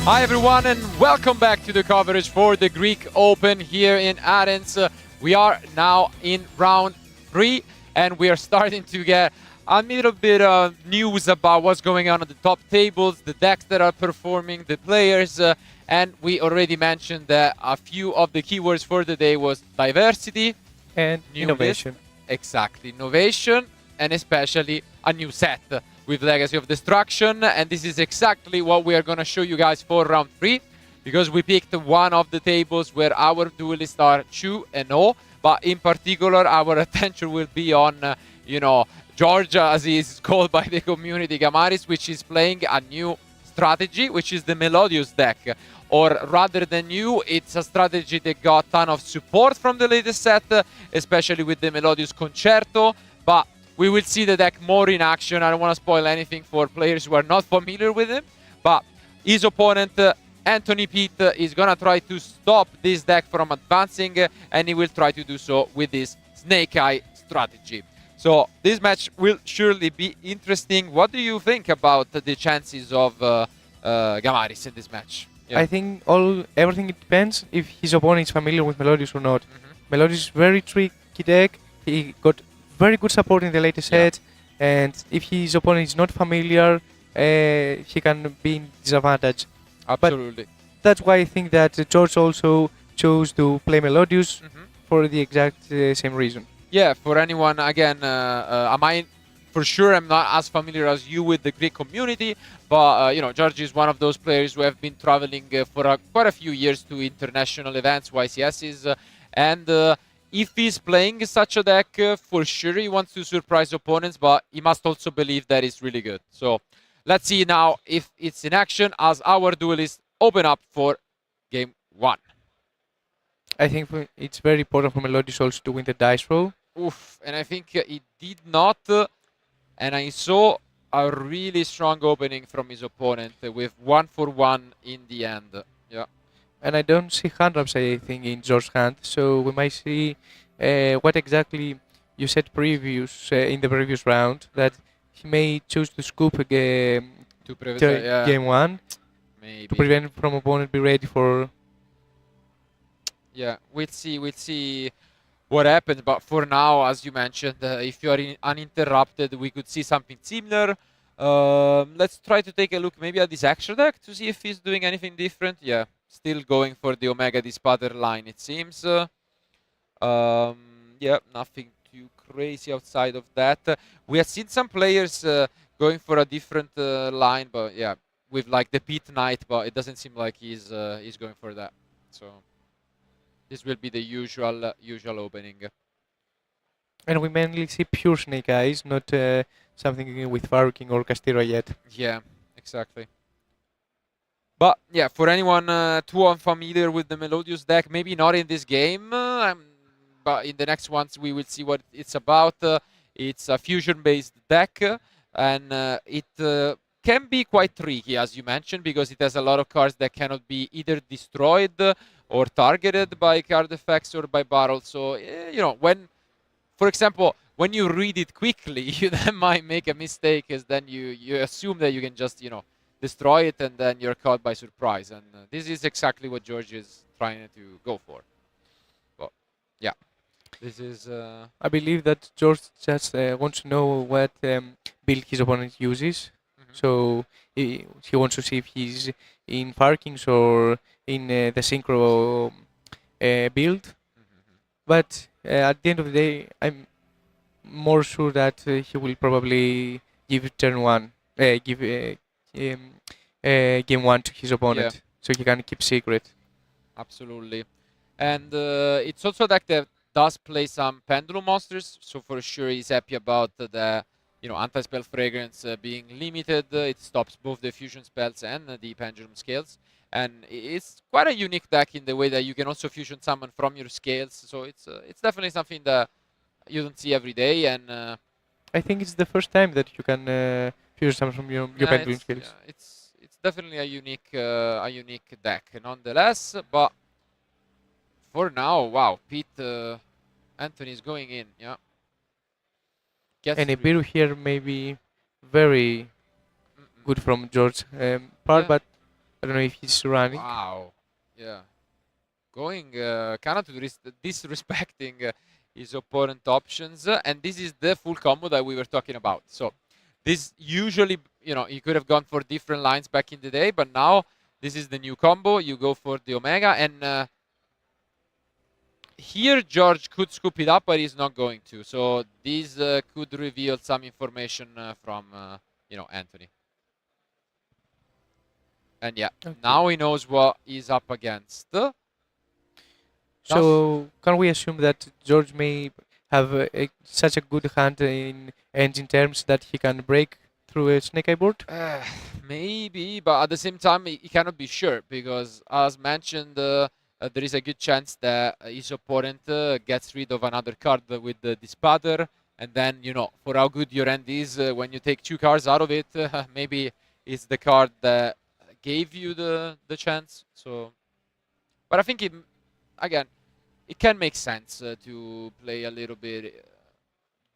Hi everyone and welcome back to the coverage for the Greek Open here in Athens. We are now in round 3 and we are starting to get a little bit of news about what's going on the top tables, the decks that are performing, the players, and we already mentioned that a few of the keywords for the day was diversity and new innovation. list, exactly, innovation, and especially a new set with Legacy of Destruction. And this is exactly what we are going to show you guys for round 3, because we picked one of the tables where our duelists are Chu and O, but in particular our attention will be on, Georgia, as he is called by the community, Gamaris, which is playing a new strategy, which is the Melodious deck. Or rather than new, it's a strategy that got a ton of support from the latest set, especially with the Melodious Concerto, but we will see the deck more in action. I don't want to spoil anything for players who are not familiar with him, but his opponent, Anthony Pete, is going to try to stop this deck from advancing, and he will try to do so with this Snake Eye strategy. So this match will surely be interesting. What do you think about the chances of Gamaris in this match? Yeah. I think everything depends if his opponent is familiar with Melodious or not. Melodious is very tricky deck. He got very good support in the latest set, and if his opponent is not familiar, he can be in disadvantage. Absolutely. But that's why I think that George also chose to play Melodious for the exact same reason. Yeah, for anyone, again, for sure I'm not as familiar as you with the Greek community, but George is one of those players who have been traveling for quite a few years to international events, YCSs, and if he's playing such a deck, for sure he wants to surprise opponents, but he must also believe that it's really good. So let's see now if it's in action as our duelists open up for game 1. I think it's very important for Melodious also to win the dice roll. Oof, and I think he did not, and I saw a really strong opening from his opponent with 1-for-1 in the end. Yeah. And I don't see hand wraps, I think, in George's hand, so we might see what exactly you said in the previous round, that he may choose to scoop game 1, maybe, to prevent from opponent be ready for. Yeah, we'll see what happens, but for now, as you mentioned, if you are uninterrupted, we could see something similar. Let's try to take a look maybe at this extra deck to see if he's doing anything different. Yeah, still going for the Omega Dispatter line, it seems. Yeah, nothing too crazy outside of that. We have seen some players going for a different line, but yeah, with like the Pit Knight, but it doesn't seem like he's going for that. So this will be the usual opening. And we mainly see pure Snake Eyes, not something with Faruking or Castira yet. Yeah, exactly. But yeah, for anyone too unfamiliar with the Melodious deck, maybe not in this game, but in the next ones we will see what it's about. It's a fusion-based deck, and it can be quite tricky, as you mentioned, because it has a lot of cards that cannot be either destroyed or targeted by card effects or by battles. So, for example, when you read it quickly, you then might make a mistake, as then you assume that you can just, destroy it, and then you're caught by surprise. And this is exactly what George is trying to go for. But, yeah. This is. I believe that George just wants to know what build his opponent uses. So he wants to see if he's in Farkings or in the Synchro build. But at the end of the day, I'm more sure that he will probably give turn 1, game 1 to his opponent, so he can keep secret. Absolutely. And it's also a deck that does play some Pendulum monsters, so for sure he's happy about the anti-spell fragrance being limited. It stops both the fusion spells and the pendulum scales, and it's quite a unique deck in the way that you can also fusion summon from your scales. So it's definitely something that you don't see every day, and I think it's the first time that you can fusion summon from your pendulum scales. Yeah, it's definitely a unique deck, nonetheless. But for now, wow, Pete Anthony is going in, yeah. And Ibiru here may be very good from George's part, but I don't know if he's running. Wow. Yeah. Going kind of disrespecting his opponent options, and this is the full combo that we were talking about. So this usually, you could have gone for different lines back in the day, but now this is the new combo. You go for the Omega, and here George could scoop it up, but he's not going to. So this could reveal some information from, Anthony. And yeah, Okay. now he knows what he's up against. So can we assume that George may have such a good hand in engine terms that he can break through a snake eye board? Maybe, but at the same time, he cannot be sure because, as mentioned, there is a good chance that his opponent gets rid of another card with the Dispatter, and then, for how good your end is, when you take 2 cards out of it, maybe it's the card that gave you the chance. So, but I think again, it can make sense to play a little bit,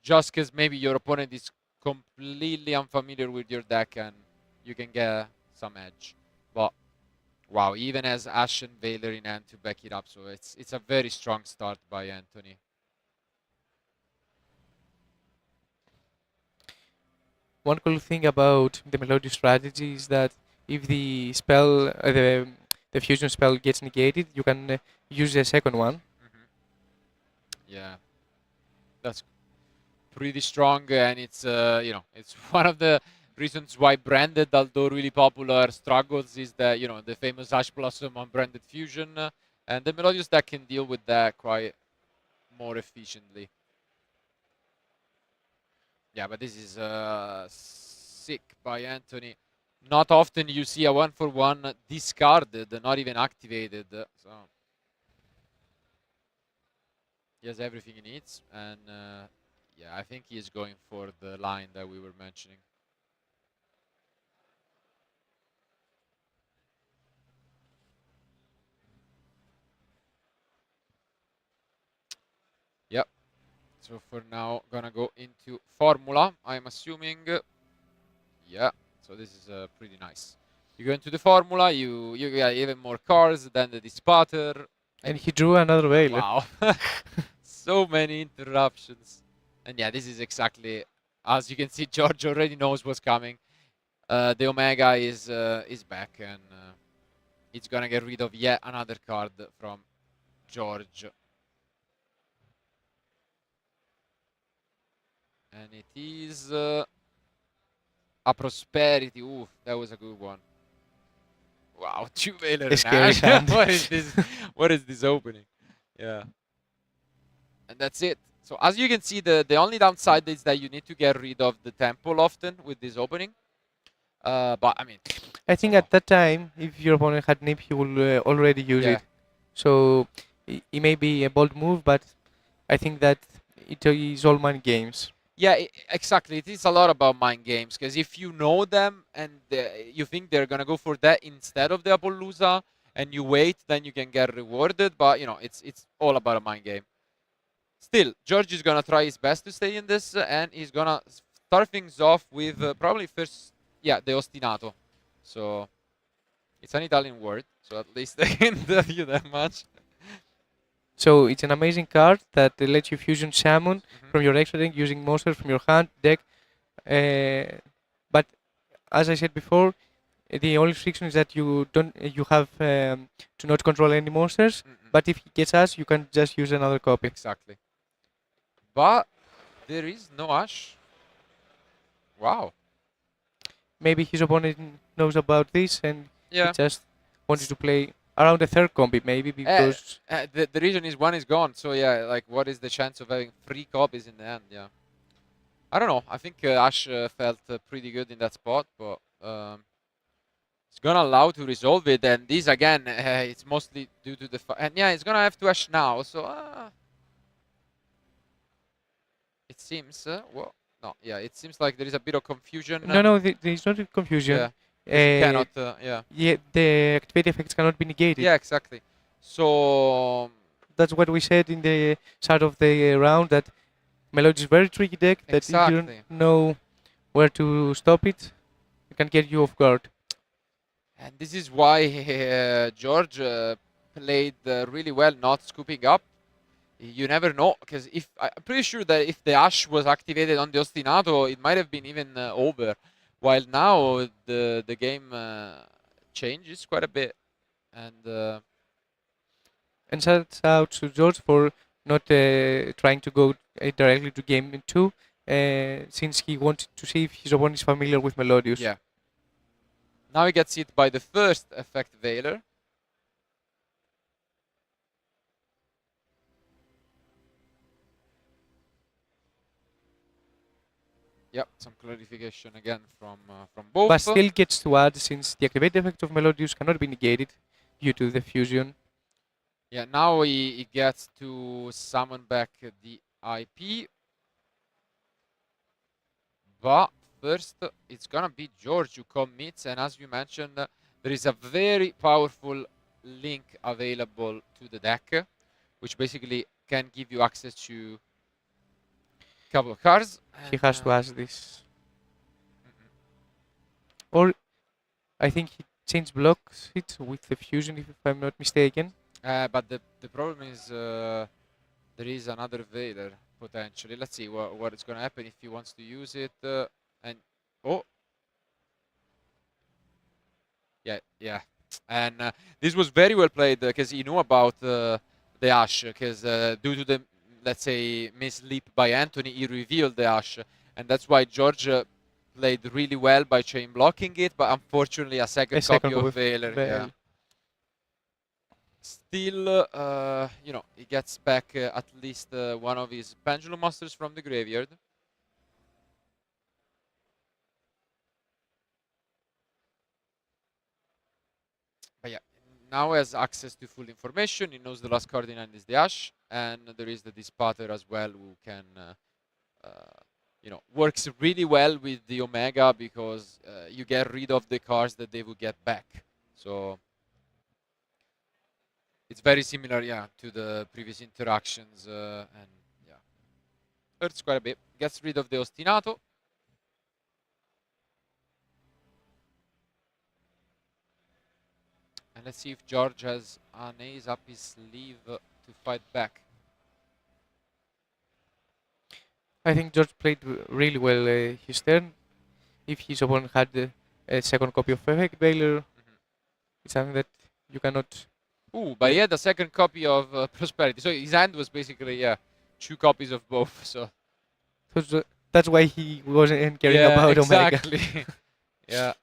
just because maybe your opponent is completely unfamiliar with your deck and you can get some edge. But wow, even as Ash and Veiler in hand to back it up, so it's a very strong start by Anthony. One cool thing about the Melody strategy is that if the spell, the fusion spell gets negated, you can use a second one. Yeah, that's pretty strong, and it's it's one of the reasons why branded, although really popular, struggles is that the famous Ash Blossom unbranded fusion, and the Melodious deck can deal with that quite more efficiently. Yeah, but this is sick by Anthony. Not often you see a 1-for-1 discarded, not even activated. So he has everything he needs, and yeah, I think he is going for the line that we were mentioning. Yep. So for now, gonna go into Formula, I'm assuming. Yeah, so this is pretty nice. You go into the Formula, you get even more cars than the Dispatter. And he drew another Veiler. Wow. So many interruptions. And yeah, this is exactly, as you can see, George already knows what's coming. The Omega is back, and it's gonna get rid of yet another card from George. And it is a Prosperity. Ooh, that was a good one. Wow, 2 Veiler and scary Ash. hand. What is this? What is this opening? Yeah. And that's it. So as you can see, the only downside is that you need to get rid of the temple often with this opening. But I mean, I think at that time, if your opponent had Nip, he will already use it. So it may be a bold move, but I think that it is all mind games. Yeah, exactly. It is a lot about mind games, because if you know them and you think they're gonna go for that instead of the Appaloosa, and you wait, then you can get rewarded. But it's all about a mind game. Still, George is gonna try his best to stay in this, and he's gonna start things off with probably first, the ostinato. So it's an Italian word, so at least I can tell you that much. So it's an amazing card that lets you fusion Shaman from your extra deck using monsters from your hand deck. But as I said before, the only restriction is that you have to not control any monsters. But if he gets Ash, you can just use another copy. Exactly. But there is no Ash. Wow. Maybe his opponent knows about this and he just wanted to play around the third combi, maybe, because the reason is one is gone. So yeah, like, what is the chance of having 3 copies in the end? Yeah, I don't know. I think Ash felt pretty good in that spot, but it's gonna allow to resolve it. And this again, it's mostly due to the and yeah, it's gonna have to Ash now. So it seems well, no, yeah, it seems like there is a bit of confusion. No, there is not a confusion. Yeah. Cannot, yeah, the activate effects cannot be negated. Yeah, exactly. So that's what we said in the start of the round, that Melody is very tricky deck, that if you don't know where to stop it, it can get you off guard. And this is why George played really well, not scooping up. You never know, because if I'm pretty sure that if the Ash was activated on the Ostinato, it might have been even over. While now the game changes quite a bit, and shout out to George for not trying to go directly to game 2, since he wanted to see if his opponent is familiar with Melodius. yeah. Now he gets hit by the first effect Veiler. Yep, some clarification again from both. But still gets to add, since the activate effect of Melodius cannot be negated due to the fusion. Yeah, now he gets to summon back the IP. But first, it's gonna be George who commits, and as you mentioned, there is a very powerful link available to the deck, which basically can give you access to a couple of cards. He has to ask this. Or I think he changed blocks it with the fusion, if I'm not mistaken. But the problem is there is another Vader potentially. Let's see what is going to happen if he wants to use it. And oh, yeah. And this was very well played because he knew about the Ash. Because due to the, let's say, misleap by Anthony, he revealed the Ash, and that's why George played really well by chain blocking it. But unfortunately, a second copy of Veiler. Yeah. Still, you know, he gets back at least one of his Pendulum Monsters from the graveyard. But yeah, now he has access to full information. He knows the last card in hand is the Ash, and there is the Dispater as well, who can, you know, works really well with the Omega because you get rid of the cards that they will get back. So it's very similar, yeah, to the previous interactions, and yeah, hurts quite a bit. Gets rid of the Ostinato. And let's see if George has an ace up his sleeve to fight back. I think George played really well his turn. If his opponent had a second copy of Effect Veiler, it's something that you cannot. Ooh, but he had a second copy of Prosperity. So his hand was basically, yeah, 2 copies of both. So that's why he wasn't caring about exactly. Omega. Yeah.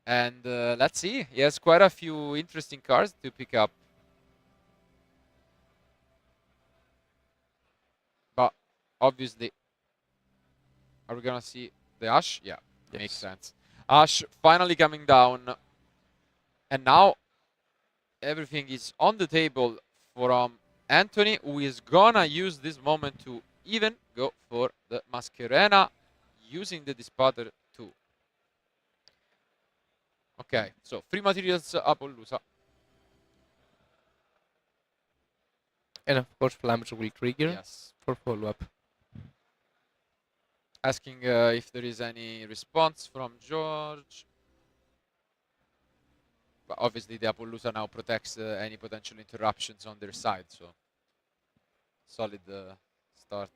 And let's see. He has quite a few interesting cards to pick up. But obviously, are we going to see the Ash? Yeah, yes. Makes sense. Ash finally coming down. And now everything is on the table from Anthony, who is going to use this moment to even go for the Mascherena using the Dispater too. Okay, so free materials Apollousa. And of course, Flames will trigger, yes, for follow-up. Asking if there is any response from George. But obviously, the Apollousa now protects any potential interruptions on their side, so solid start.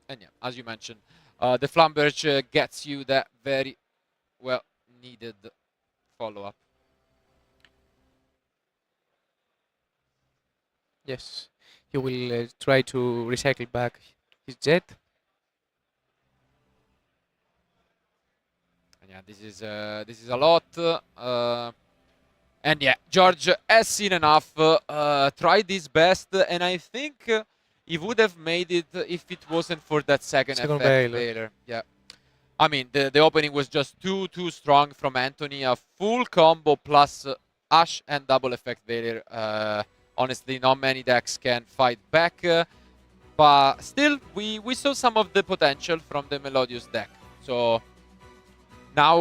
And yeah, as you mentioned, the Flamberge gets you that very well needed follow-up. Yes, he will try to recycle back his jet. And yeah, this is a lot. And yeah, George has seen enough, tried his best, and I think he would have made it if it wasn't for that second effect Veiler. Yeah, I mean the opening was just too strong from Anthony. A full combo plus Ash and double effect Veiler. Honestly, not many decks can fight back, but still we saw some of the potential from the Melodius deck. So now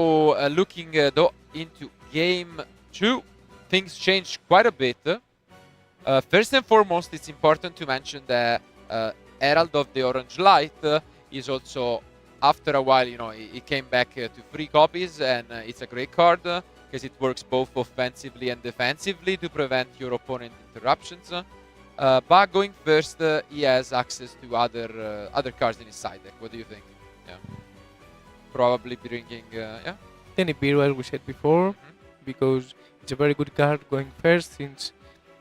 looking though into game 2, things changed quite a bit. First and foremost, it's important to mention that Herald of the Orange Light is also after a while, it came back to 3 copies, and it's a great card because it works both offensively and defensively to prevent your opponent interruptions. But going first, he has access to other cards in his side deck. What do you think? Yeah, probably bringing yeah. Then Nibiru, as we said before, because it's a very good card going first, since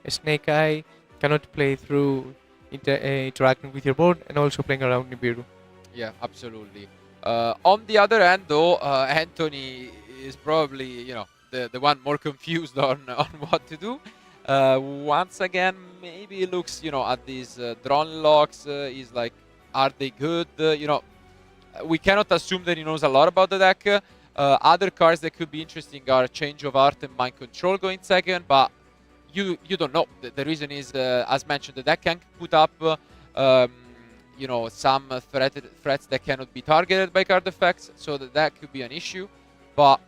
a Snake Eye cannot play through interacting with your board and also playing around Nibiru. Yeah, absolutely. On the other hand, though, Anthony is probably the one more confused on what to do. Once again, maybe he looks at these drone locks. He's like, are they good? We cannot assume that he knows a lot about the deck. Other cards that could be interesting are Change of Art and Mind Control going second, but you don't know. The reason is, as mentioned, the deck can put up some threats that cannot be targeted by card effects, so that could be an issue. But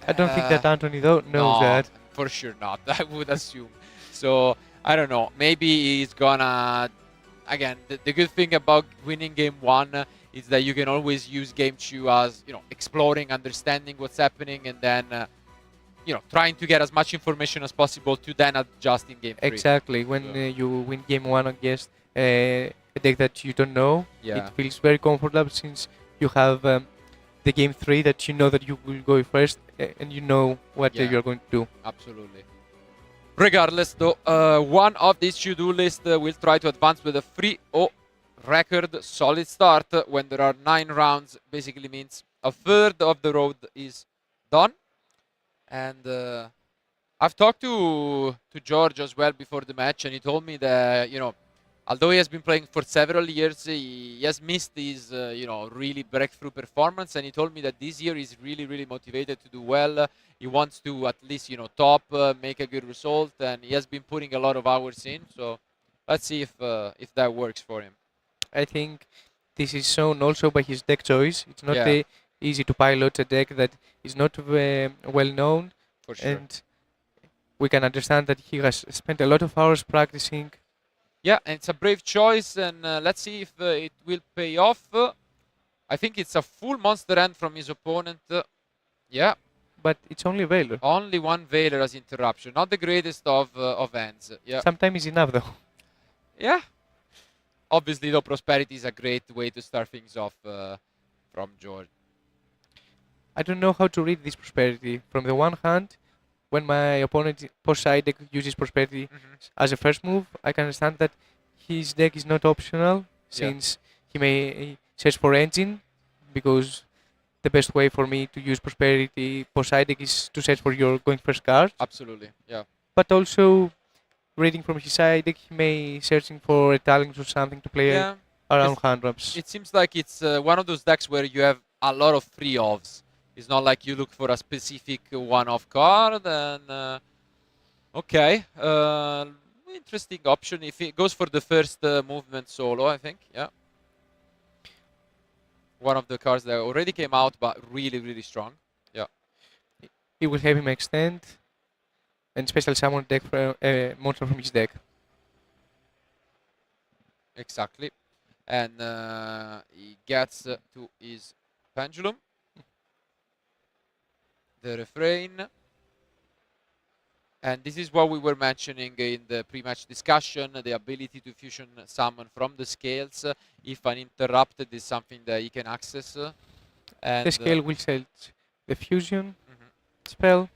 I don't think that Anthony knows that. For sure not. I would assume. So I don't know. Maybe he's gonna. Again, the good thing about winning game 1 is that you can always use game 2 as exploring, understanding what's happening, and then trying to get as much information as possible to then adjust in game 3. Exactly. When you win game 1 against a deck that you don't know, it feels very comfortable, since you have the game 3 that you know that you will go first, and you know what you're going to do. Absolutely. Regardless, though, one of these to-do lists will try to advance with a 3-0 record. Solid start when there are 9 rounds. Basically means a third of the road is done. And I've talked to George as well before the match, and he told me that, although he has been playing for several years, he has missed his, really breakthrough performance. And he told me that this year he's really, really motivated to do well. He wants to at least, top, make a good result, and he has been putting a lot of hours in. So let's see if that works for him. I think this is shown also by his deck choice. It's not easy to pilot a deck that is not well known. For sure. And we can understand that he has spent a lot of hours practicing. Yeah, and it's a brave choice, and let's see if it will pay off. I think it's a full monster end from his opponent. Yeah. But it's only a Veiler. Only one Veiler as interruption. Not the greatest of ends. Yeah. Sometimes it's enough, though. Yeah. Obviously, though, Prosperity is a great way to start things off from George. I don't know how to read this Prosperity. From the one hand, when my opponent post side deck uses Prosperity as a first move, I can understand that his deck is not optional, since he may search for engine, because the best way for me to use Prosperity post side deck is to search for your going first card. Absolutely, yeah. But also, reading from his side deck, he may searching for a talent or something to play around hand wraps. It seems like it's one of those decks where you have a lot of free offs. It's not like you look for a specific one-off card, and okay, interesting option if it goes for the first movement solo, I think, yeah. One of the cards that already came out, but really, really strong, yeah. It will have him extend and special summon deck for monster from his deck. Exactly, and he gets to his Pendulum. The refrain, and this is what we were mentioning in the pre-match discussion, the ability to fusion summon from the scales if an interrupted is something that he can access. And the scale will set the fusion spell,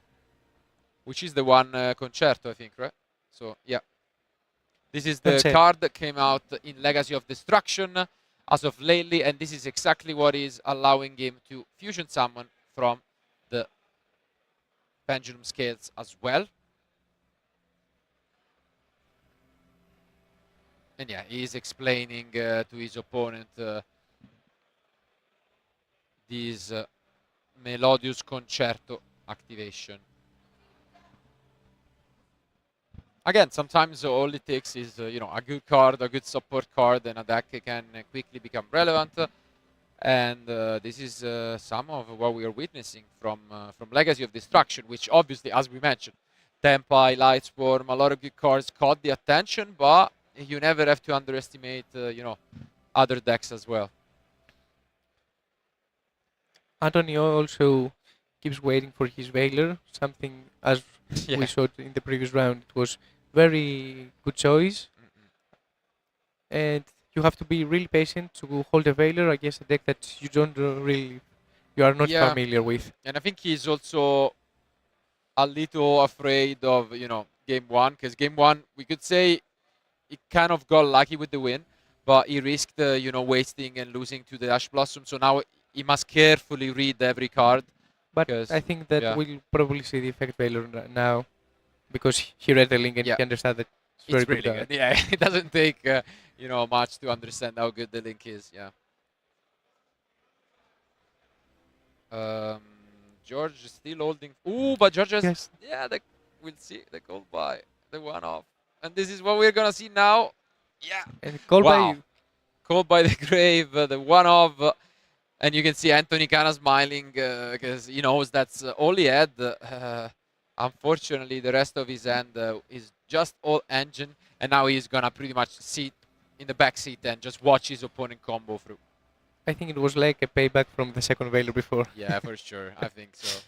which is the one Concerto, I think, right? So yeah, this is the card that came out in Legacy of Destruction as of lately, and this is exactly what is allowing him to fusion summon from the Pendulum scales as well. And yeah, he is explaining to his opponent this Melodious Concerto activation. Again, sometimes all it takes is a good card, a good support card, and a deck can quickly become relevant. And this is some of what we are witnessing from Legacy of Destruction, which obviously, as we mentioned, Tempai, Lightswarm, a lot of good cards caught the attention, but you never have to underestimate, other decks as well. Antonio also keeps waiting for his Veiler, something as we Yeah. saw in the previous round. It was very good choice, and you have to be really patient to hold a Veiler against a deck that you don't you are not Yeah, familiar with. and I think he's also a little afraid of, game one, because game one, we could say he kind of got lucky with the win, but he risked, wasting and losing to the Ash Blossom. So now he must carefully read every card, But I because, think that yeah, we'll probably see the effect Veiler now because he read the link and yeah, he understands that it's very it's good really good. card. Yeah, it doesn't take, much to understand how good the link is. Yeah. Um, George is still holding. Ooh, but George has. Yes, Yeah, we'll see. The call by the one off. And this is what we're going to see now. Yeah. and call Wow. by Called by the grave, the one off. And you can see Anthony kind of smiling because he knows that's all he had. Unfortunately, the rest of his hand is just all engine. And now he's going to pretty much sit in the back seat and just watch his opponent combo through. I think it was like a payback from the second Veiler before. Yeah, for sure. I think so.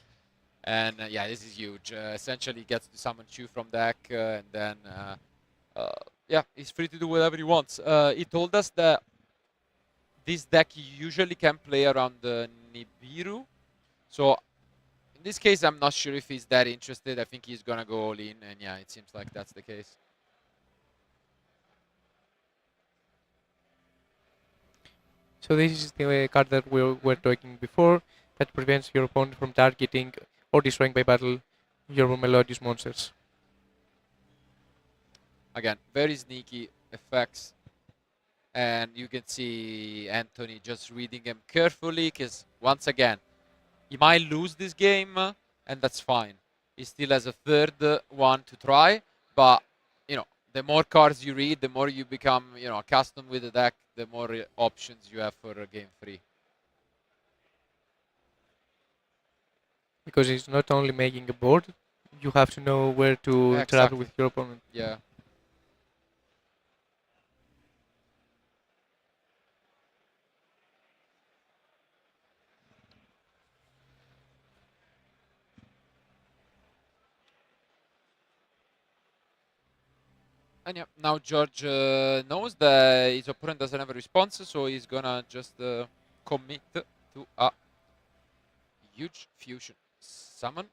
And yeah, this is huge. Essentially, gets to summon Chu from deck, and then yeah, he's free to do whatever he wants. He told us that this deck usually can play around the Nibiru. So in this case, I'm not sure if he's that interested. I think he's gonna go all in, and yeah, it seems like that's the case. So this is the card that we were talking before that prevents your opponent from targeting or destroying by battle your melodious monsters. Again, very sneaky effects. And you can see Anthony just reading him carefully, because once again, he might lose this game, and that's fine. He still has a third one to try, but the more cards you read, the more you become accustomed with the deck, the more options you have for game 3. Because it's not only making a board, you have to know where to interact Exactly. with your opponent. Yeah. And yeah, now George knows that his opponent doesn't have a response, so he's gonna just commit to a huge fusion summon.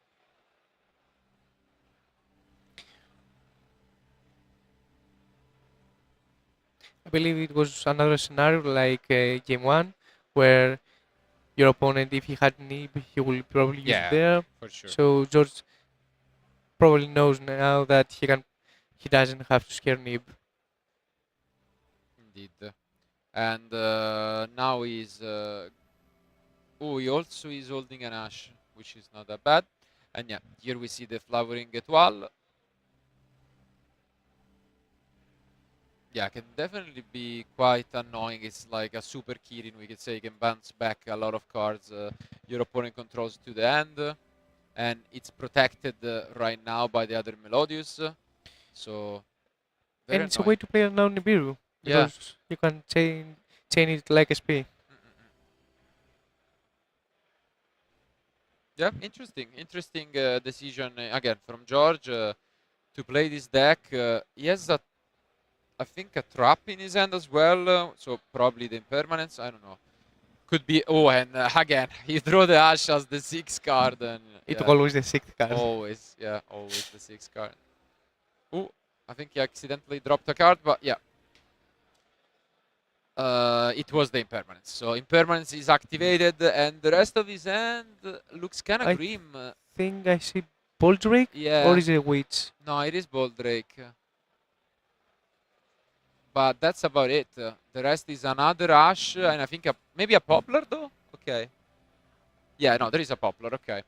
I believe it was another scenario like game one, where your opponent, if he had Nib, he will probably use it there. For sure. So George probably knows now that he doesn't have to scare Nib. Indeed. And now he's... oh, he also is holding an Ash, which is not that bad. And yeah, here we see the Flowering Étoile. Yeah, can definitely be quite annoying. It's like a super Kirin, we could say. You can bounce back a lot of cards your opponent controls to the end. And it's protected right now by the other Melodius. So, very And it's a annoying. way to play around Nibiru, Yeah. because you can chain it like SP. Yeah, interesting decision again from George to play this deck. He has I think a trap in his hand as well, so probably the impermanence. I don't know. Could be. Oh, and again, he drew the Ash as the 6th card, and It's yeah, always the sixth card. always the 6th card. Oh, I think he accidentally dropped a card, but yeah. It was the impermanence. So impermanence is activated, and the rest of his hand looks kind of I grim. think I see Boldrake, Yeah. or is it a Witch? No, it is Boldrake. But that's about it. The rest is another Ash, and I think maybe a Poplar, though? Okay. Yeah, no, there is a Poplar, okay.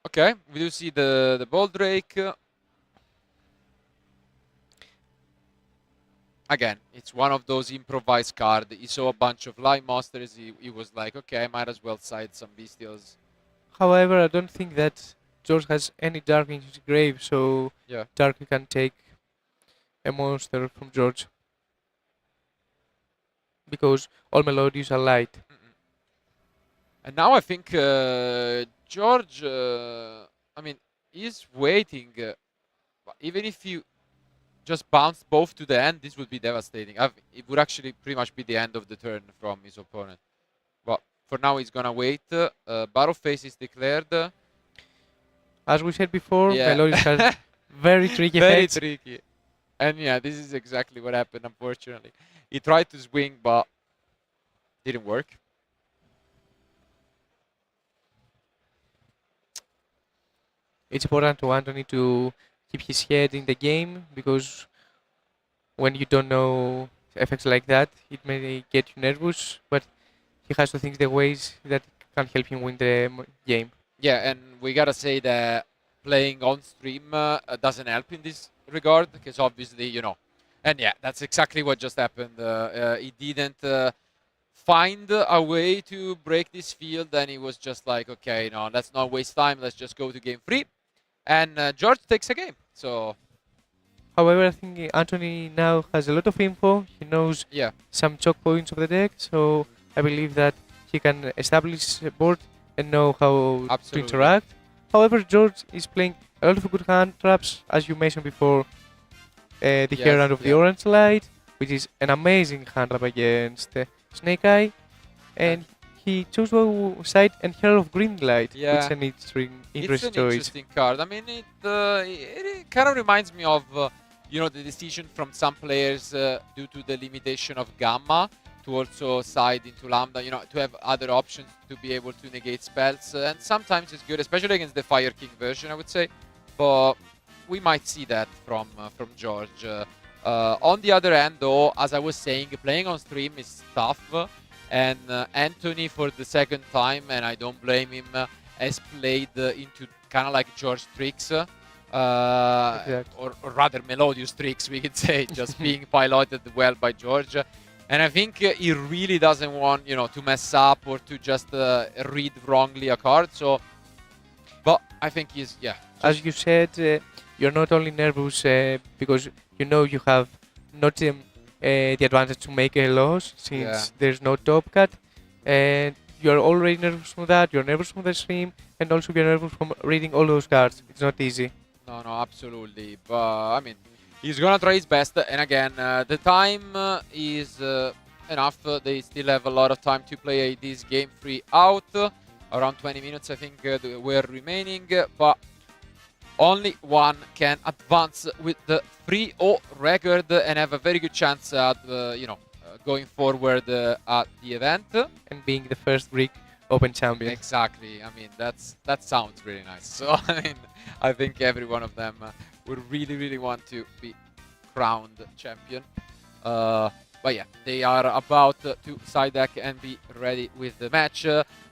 Okay, we do see the Boldrake. Again, it's one of those improvised cards. He saw a bunch of light monsters. He was like, okay, I might as well side some Bestials. However, I don't think that George has any Dark in his grave, so Yeah. Dark can take a monster from George. Because all Melodies are light. And now I think George, I mean, is waiting. But even if you just bounce both to the end, this would be devastating. It would actually pretty much be the end of the turn from his opponent. But for now, he's gonna wait. Battle phase is declared. As we said before, Yeah. Meloris has very tricky Very effects. tricky. And yeah, this is exactly what happened, unfortunately. He tried to swing, but didn't work. It's important to Anthony to keep his head in the game because when you don't know effects like that, it may get you nervous, but he has to think the ways that can help him win the game. Yeah, and we gotta say that playing on stream doesn't help in this regard because obviously, you know, and yeah, that's exactly what just happened. He didn't find a way to break this field, and he was just like, okay, no, let's not waste time. Let's just go to game 3. And George takes a game. So However, I think Anthony now has a lot of info. He knows yeah, some choke points of the deck, so I believe that he can establish a board and know how absolutely. to interact. However, George is playing a lot of good hand traps, as you mentioned before. The Yes, Herald of the yeah. Orange Light, which is an amazing hand trap against Snake Eye, and he chose to side and Herald of Green Light, which Yeah. is an interesting It's an choice. interesting card. I mean, it kind of reminds me of, you know, the decision from some players due to the limitation of Gamma to also side into Lambda, you know, to have other options to be able to negate spells. And sometimes it's good, especially against the Fire King version, I would say. But we might see that from George. On the other hand, though, as I was saying, playing on stream is tough. And Anthony, for the second time, and I don't blame him, has played into kind of like George tricks. Or rather melodious tricks, we could say, just being piloted well by George. And I think he really doesn't want, you know, to mess up or to just read wrongly a card. So, but I think he's, yeah. As you said, you're not only nervous because you know you have not the advantage to make a loss since there's no top cut, and you're already nervous from that. You're nervous from the stream, and also you're nervous from reading all those cards. It's not easy. No, absolutely. But I mean, he's gonna try his best. And again, the time is enough. They still have a lot of time to play this game 3 out. Around 20 minutes, I think, were remaining. But only one can advance with the 3-0 record and have a very good chance at, you know, going forward at the event. And being the first Greek Open champion. Exactly. I mean, that sounds really nice. So, I mean, I think every one of them would really, really want to be crowned champion. But yeah, they are about to side deck and be ready with the match.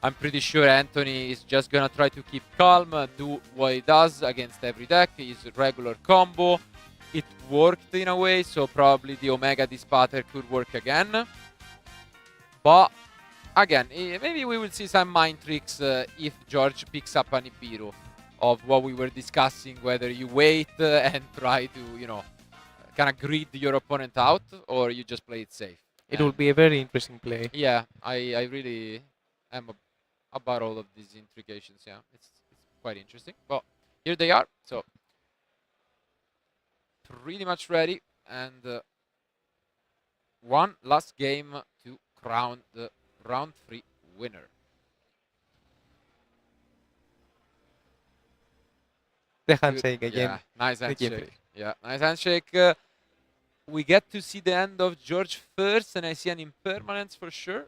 I'm pretty sure Anthony is just gonna try to keep calm, do what he does against every deck, his regular combo. It worked in a way, so probably the Omega Dispater could work again. But again, maybe we will see some mind tricks if George picks up an Nibiru of what we were discussing, whether you wait and try to, you know, kind of greed your opponent out, or you just play it safe. It will be a very interesting play. Yeah, I really am about all of these intrications. Yeah, it's quite interesting. Well, here they are. So pretty much ready, and one last game to crown the round 3 winner. The handshake again. Yeah, nice handshake. gameplay. Yeah, nice handshake. We get to see the end of George first, and I see an impermanence for sure.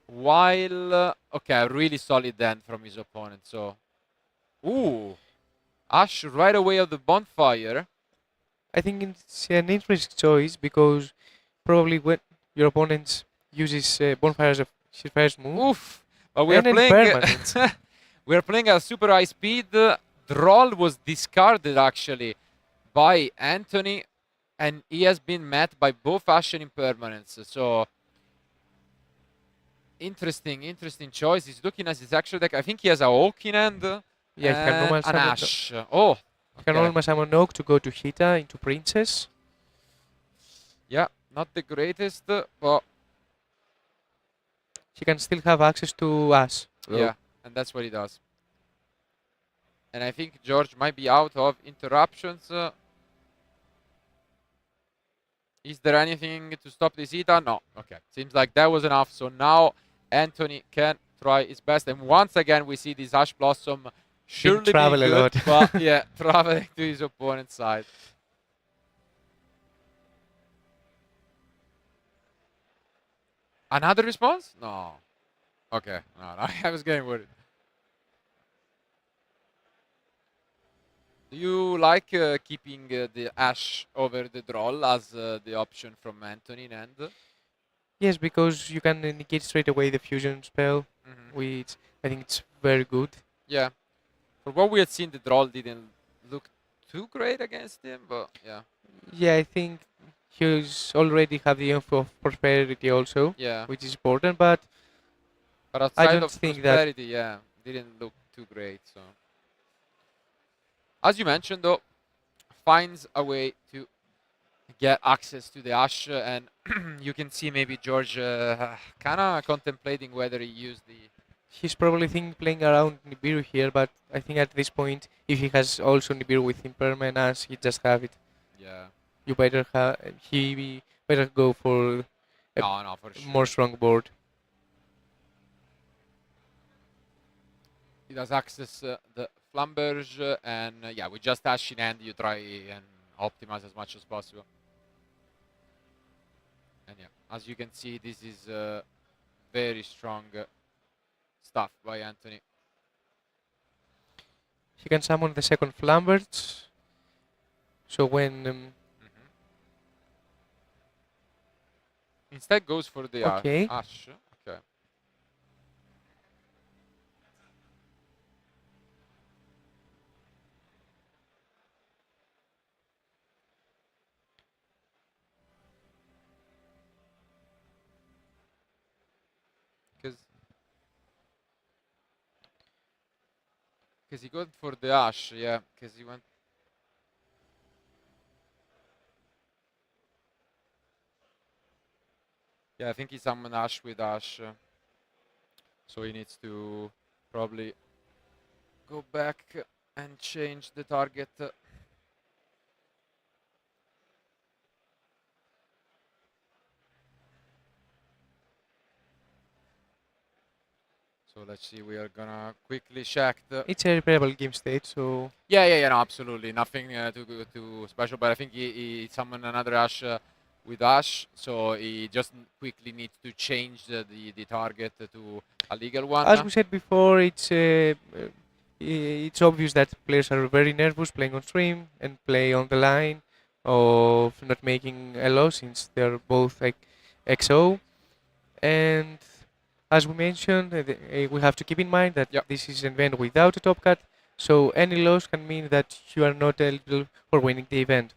While, okay, a really solid end from his opponent. So, ooh, Ash right away of the bonfire. I think it's an interesting choice because probably when your opponent uses bonfire as his first move. Oof, but we are And an playing. impermanence. We are playing at super high speed. Droll was discarded actually by Anthony, and he has been met by both Ash and impermanence. So interesting choice. He's looking at his actual deck. I think he has a Oak in hand. Yeah, he can normal and an summon Ash. Oh, he can okay. normal summon Oak to go to Hita into Princess. Yeah, not the greatest, but He can still have access to Ash. Yeah, and that's what he does. And I think George might be out of interruptions. Is there anything to stop this Ida? No. Okay. Seems like that was enough. So now Anthony can try his best. And once again, we see this Ash Blossom surely travel being a good, lot. but yeah, traveling to his opponent's side. Another response? No. Okay. No, I was getting worried. Do you like keeping the Ash over the Droll as the option from Anthony in end? Yes, because you can negate straight away the fusion spell, which I think it's very good. Yeah. For what we had seen, the Droll didn't look too great against him, but yeah. Yeah, I think he's already have the info of prosperity also, Yeah. which is important, but But I outside don't of think that prosperity, yeah, didn't look too great. So, as you mentioned, though, finds a way to get access to the Ash, and you can see maybe George kind of contemplating whether he used the. he's probably playing around Nibiru here, but I think at this point, if he has also Nibiru with Imperman as he just have it, Yeah. you better better go for a No, for sure. more strong board. He does access the Flamberge, and yeah, with just Ash in hand, you try and optimize as much as possible. And yeah, as you can see, this is very strong stuff by Anthony. He can summon the second Flamberge, so when Instead goes for the okay. Ash. Okay. Because he went for the Ash, yeah. Because he went. Yeah, I think he summoned Ash with Ash. So he needs to probably go back and change the target. So let's see, we are gonna quickly check the. It's a repairable game state, so. Yeah, no, absolutely. Nothing too special, but I think he summoned another Ash with Ash, so he just quickly needs to change the target to a legal one. As we said before, it's obvious that players are very nervous playing on stream and play on the line of not making a loss since they're both like XO. And as we mentioned, we have to keep in mind that this is an event without a top cut, so any loss can mean that you are not eligible for winning the event.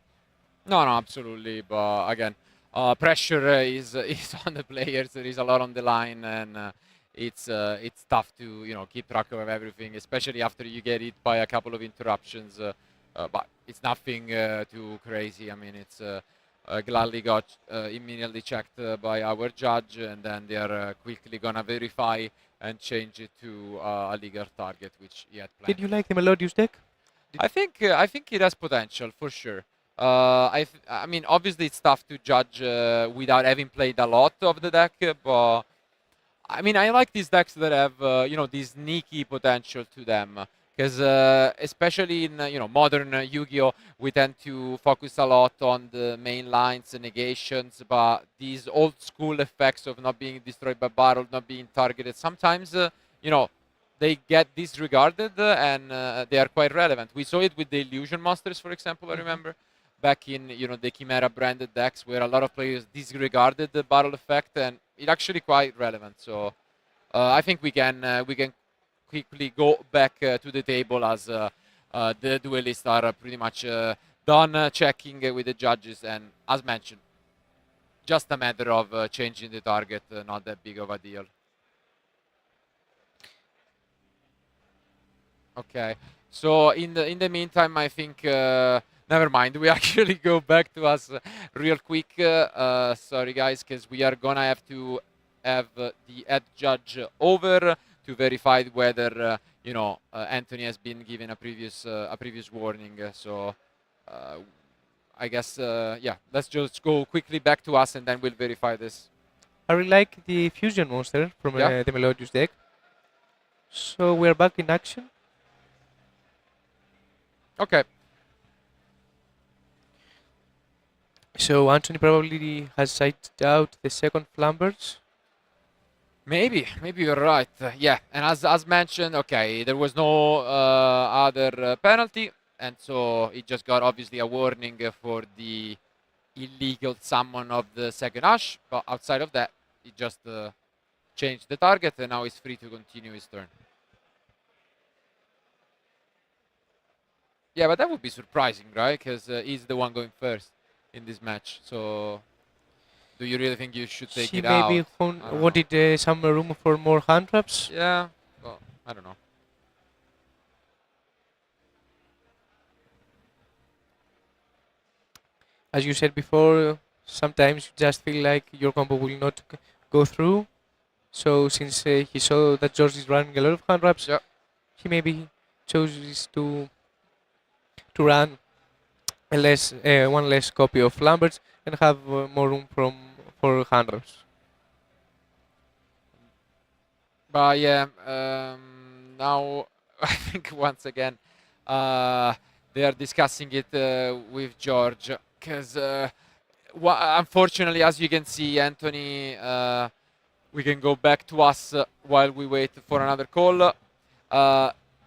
No, absolutely. But again, pressure is on the players. There is a lot on the line, and it's tough to keep track of everything, especially after you get hit by a couple of interruptions. But it's nothing too crazy. I mean, it's gladly got immediately checked by our judge, and then they are quickly gonna verify and change it to a legal target, which he had planned. Did you like the Melodious deck? I think it has potential for sure. I mean, obviously it's tough to judge without having played a lot of the deck, but I mean, I like these decks that have this sneaky potential to them. Because especially in modern Yu-Gi-Oh, we tend to focus a lot on the main lines and negations, but these old school effects of not being destroyed by battle, not being targeted, sometimes they get disregarded and they are quite relevant. We saw it with the Illusion Monsters, for example. I remember back in the Chimera branded decks where a lot of players disregarded the battle effect, and it's actually quite relevant. So I think we can quickly go back to the table as the duelists are pretty much done checking with the judges, and as mentioned, just a matter of changing the target, not that big of a deal. Okay, so in the meantime, I think never mind. We actually go back to us real quick. Sorry guys, because we are gonna have to have the head judge over to verify whether Anthony has been given a previous warning. So I guess yeah, let's just go quickly back to us and then we'll verify this. I really like the fusion monster from the Melodious deck. So we're back in action. Okay. So Anthony probably has sighted out the second Flambers. Maybe you're right. Yeah, and as mentioned, okay, there was no other penalty, and so it just got obviously a warning for the illegal summon of the second Ash. But outside of that, he just changed the target, and now he's free to continue his turn. Yeah, but that would be surprising, right? Because he's the one going first in this match. So, do you really think you should take He it out? maybe wanted some room for more hand traps. Yeah, well, I don't know. As you said before, sometimes you just feel like your combo will not go through. So since he saw that George is running a lot of hand traps, he maybe chose to run one less copy of Lamberts and have more room for hand traps. But yeah, now I think once again they are discussing it with George because unfortunately, as you can see, Anthony, we can go back to us while we wait for another call.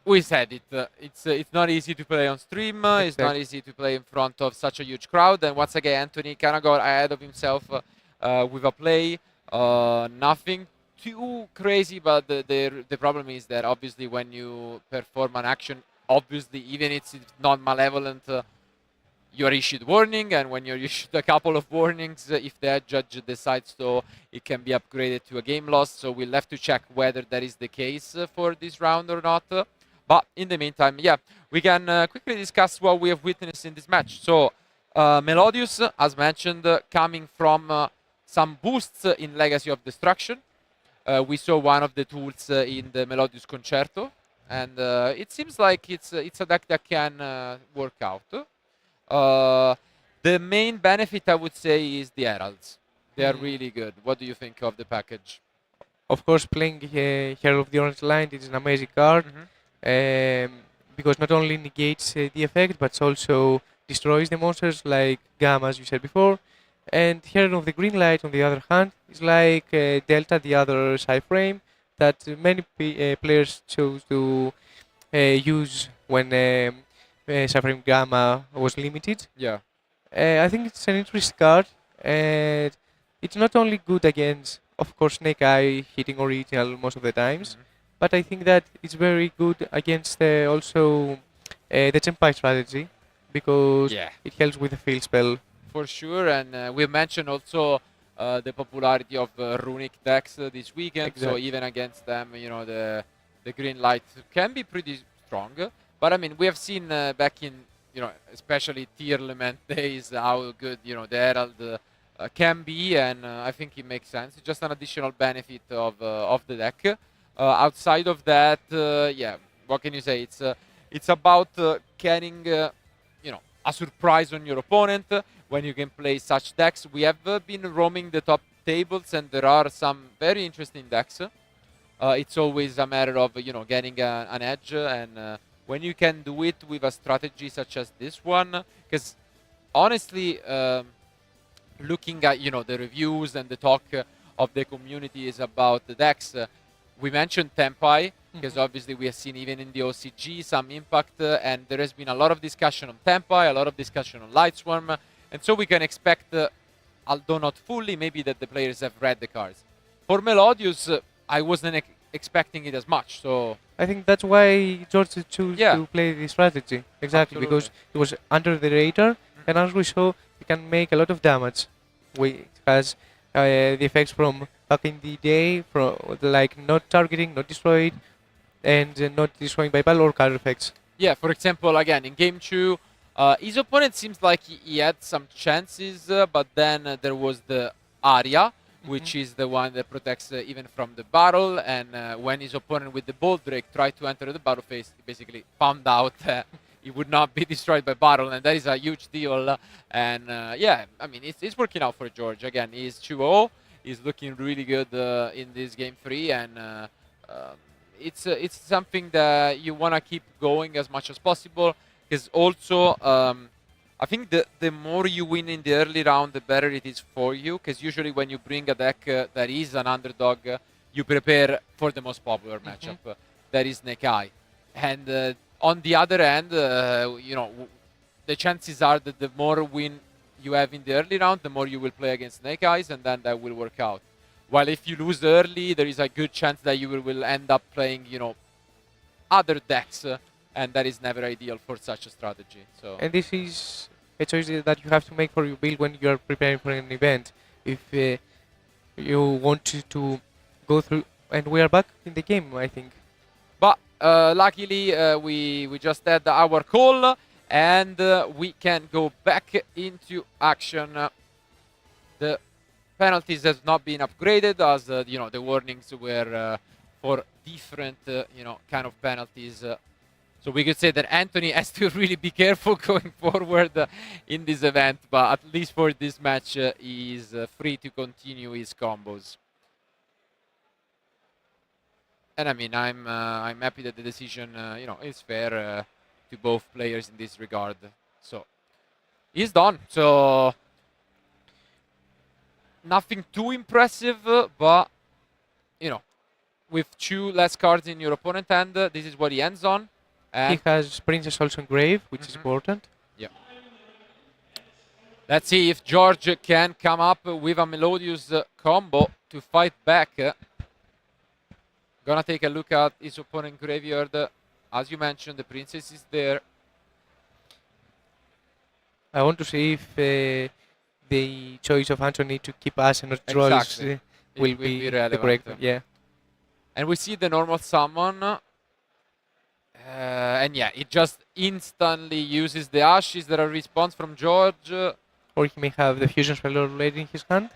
We said it. It's not easy to play on stream. Exactly. It's not easy to play in front of such a huge crowd. And once again, Anthony kind of got ahead of himself with a play. Nothing too crazy, but the problem is that obviously when you perform an action, obviously even if it's not malevolent, you are issued warning, and when you're issued a couple of warnings, if the judge decides so, it can be upgraded to a game loss. So we'll have to check whether that is the case for this round or not. But in the meantime, yeah, we can quickly discuss what we have witnessed in this match. So Melodious, as mentioned, coming from some boosts in Legacy of Destruction. We saw one of the tools in the Melodious Concerto, and it seems like it's a deck that can work out. The main benefit, I would say, is the Heralds. They are really good. What do you think of the package? Of course, playing Hero of the Orange Line is an amazing card because not only negates the effect, but also destroys the monsters like Gamma, as you said before. And Hero of the Green Light, on the other hand, is like Delta, the other side frame that many players chose to use when Suffering Gamma was limited. Yeah. I think it's an interesting card, and it's not only good against, of course, Snake Eye hitting original most of the times, but I think that it's very good against also the Senpai strategy because it helps with the field spell. For sure, and we mentioned also the popularity of runic decks this weekend. Exactly. So even against them, the green light can be pretty strong. But I mean, we have seen back in, especially tier lament days, how good, the Herald can be, and I think it makes sense. It's just an additional benefit of the deck. Outside of that, yeah, what can you say? It's about getting, a surprise on your opponent when you can play such decks. We have been roaming the top tables, and there are some very interesting decks. It's always a matter of, getting an edge, and when you can do it with a strategy such as this one, because honestly, looking at the reviews and the talk of the community is about the decks. We mentioned Tempai because obviously we have seen even in the OCG some impact, and there has been a lot of discussion on Tempai, a lot of discussion on Lightswarm, and so we can expect, although not fully, maybe that the players have read the cards. For Melodious, I wasn't expecting it as much, so I think that's why George chose to play this strategy. Exactly. Absolutely. Because it was under the radar, and as we saw, it can make a lot of damage. It has the effects from back in the day, from like not targeting, not destroyed, and not destroying by battle or card effects. Yeah, for example, again, in Game 2, his opponent seems like he had some chances, but then there was the Aria, which is the one that protects even from the battle. And when his opponent with the Bolt Drake tried to enter the battle phase, he basically found out that he would not be destroyed by battle, and that is a huge deal. And yeah, I mean, it's working out for George. Again, he's 2-0. He's looking really good in this game 3, and it's something that you want to keep going as much as possible, because also I think the more you win in the early round, the better it is for you, because usually when you bring a deck that is an underdog, you prepare for the most popular matchup, that is Snake Eye. And on the other end, you know, the chances are that the more win you have in the early round, the more you will play against Snake Eyes, and then that will work out. While if you lose early, there is a good chance that you will end up playing, you know, other decks, and that is never ideal for such a strategy. So. And this is a choice that you have to make for your build when you are preparing for an event. If you want to go through, and we are back in the game, I think. But luckily, we just had our call, and we can go back into action. The penalties has not been upgraded, as you know, the warnings were for different you know, kind of penalties. So we could say that Anthony has to really be careful going forward in this event, but at least for this match, he is free to continue his combos. And I mean, I'm happy that the decision, you know, is fair to both players in this regard. So he's done. So nothing too impressive, but you know, with 2 less cards in your opponent hand, this is what he ends on. And he has Princess also engraved, which is important. Yeah. Let's see if George can come up with a Melodious combo to fight back. Gonna take a look at his opponent graveyard. As you mentioned, the Princess is there. I want to see if the choice of Anthony to keep us and not draws Exactly. will be the relevant. correct one. Yeah. And we see the normal summon. And yeah, it just instantly uses the Ash. Is there a response from George? Or he may have the fusion spell already in his hand.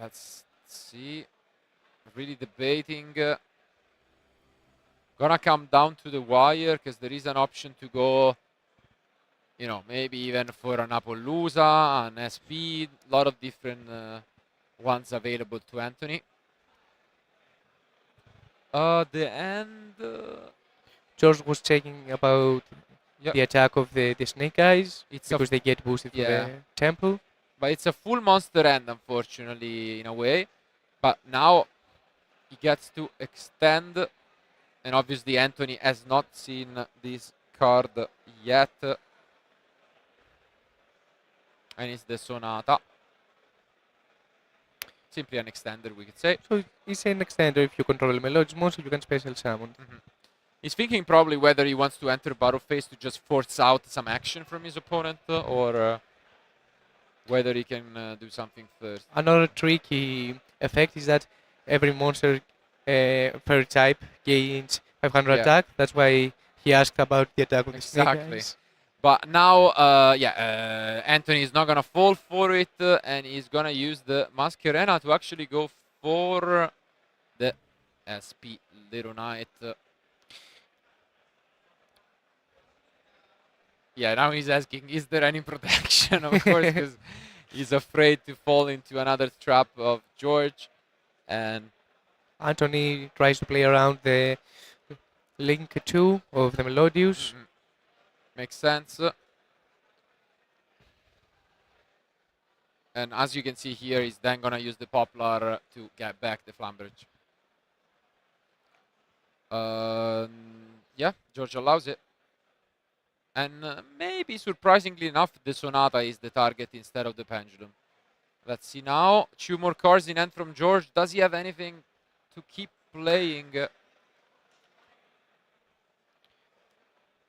Let's see. Really debating. Gonna come down to the wire, because there is an option to go, you know, maybe even for an Appaloosa, an SP, a lot of different ones available to Anthony. The end. George was checking about Yep. the attack of the Snake Eyes, It's because they get boosted to yeah. the temple. But it's a full monster end, unfortunately, in a way. But now he gets to extend, and obviously Anthony has not seen this card yet. And it's the Sonata. Simply an extender, we could say. So it's an extender if you control a Melodious monster, you can special summon. He's thinking probably whether he wants to enter battle phase to just force out some action from his opponent, or whether he can do something first. Another tricky effect is that every monster per type gains 500 attack. That's why he asked about the attack of the Snake Eyes. But now, Anthony is not going to fall for it, and he's going to use the Masquerena to actually go for the SP Little Knight. Yeah, now he's asking, is there any protection? Of course, because he's afraid to fall into another trap of George. And Anthony tries to play around the Link 2 of the Melodious. Makes sense. And as you can see here, he's then going to use the Poplar to get back the Flamberge. Yeah, George allows it. And maybe, surprisingly enough, the Sonata is the target instead of the Pendulum. Let's see now. 2 more cards in hand from George. Does he have anything to keep playing?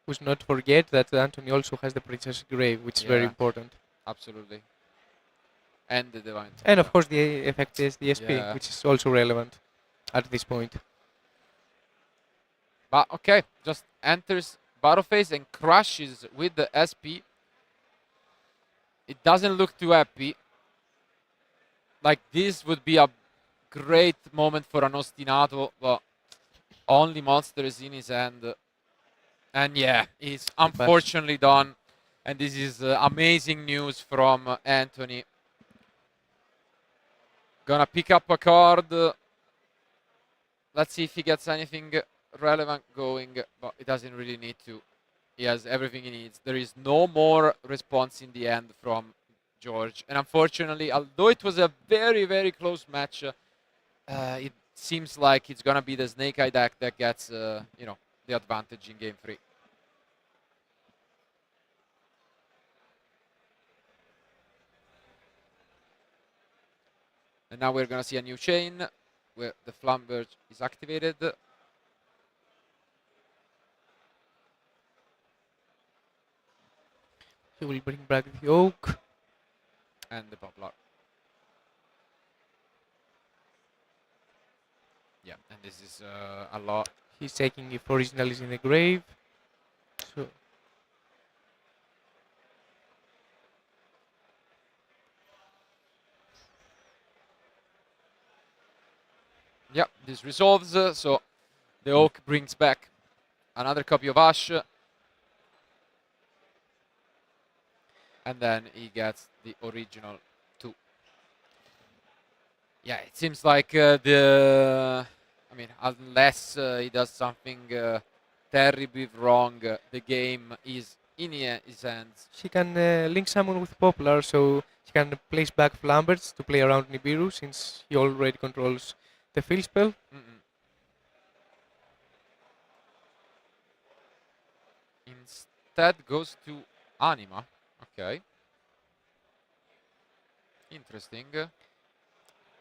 We should not forget that Anthony also has the Princess Grave, which is very important. Absolutely. And the Divine Temple. And of course the effect is the SP, which is also relevant at this point. But okay, just enters battle phase and crashes with the SP. It doesn't look too happy. like this would be a great moment for an ostinato, but only monster is in his hand. And yeah, he's unfortunately done. And this is amazing news from Anthony. Gonna pick up a card. Let's see if he gets anything relevant going, but he doesn't really need to. He has everything he needs. There is no more response in the end from George. And unfortunately, although it was a very, very close match, it seems like it's gonna be the Snake Eye deck that gets, you know, the advantage in game 3. And now we're gonna see a new chain where the Flamberge is activated. He will bring back the oak. And the Poplar. Yeah, and this is a lot. He's checking if original is in the grave. So Yeah, this resolves, so the Oak brings back another copy of Ash. And then he gets the original 2. Yeah, it seems like I mean, unless he does something terribly wrong, the game is in his hands. he can link someone with Poplar, so he can place back Flamberts to play around Nibiru since he already controls the field spell. Instead goes to Anima. Okay. Interesting.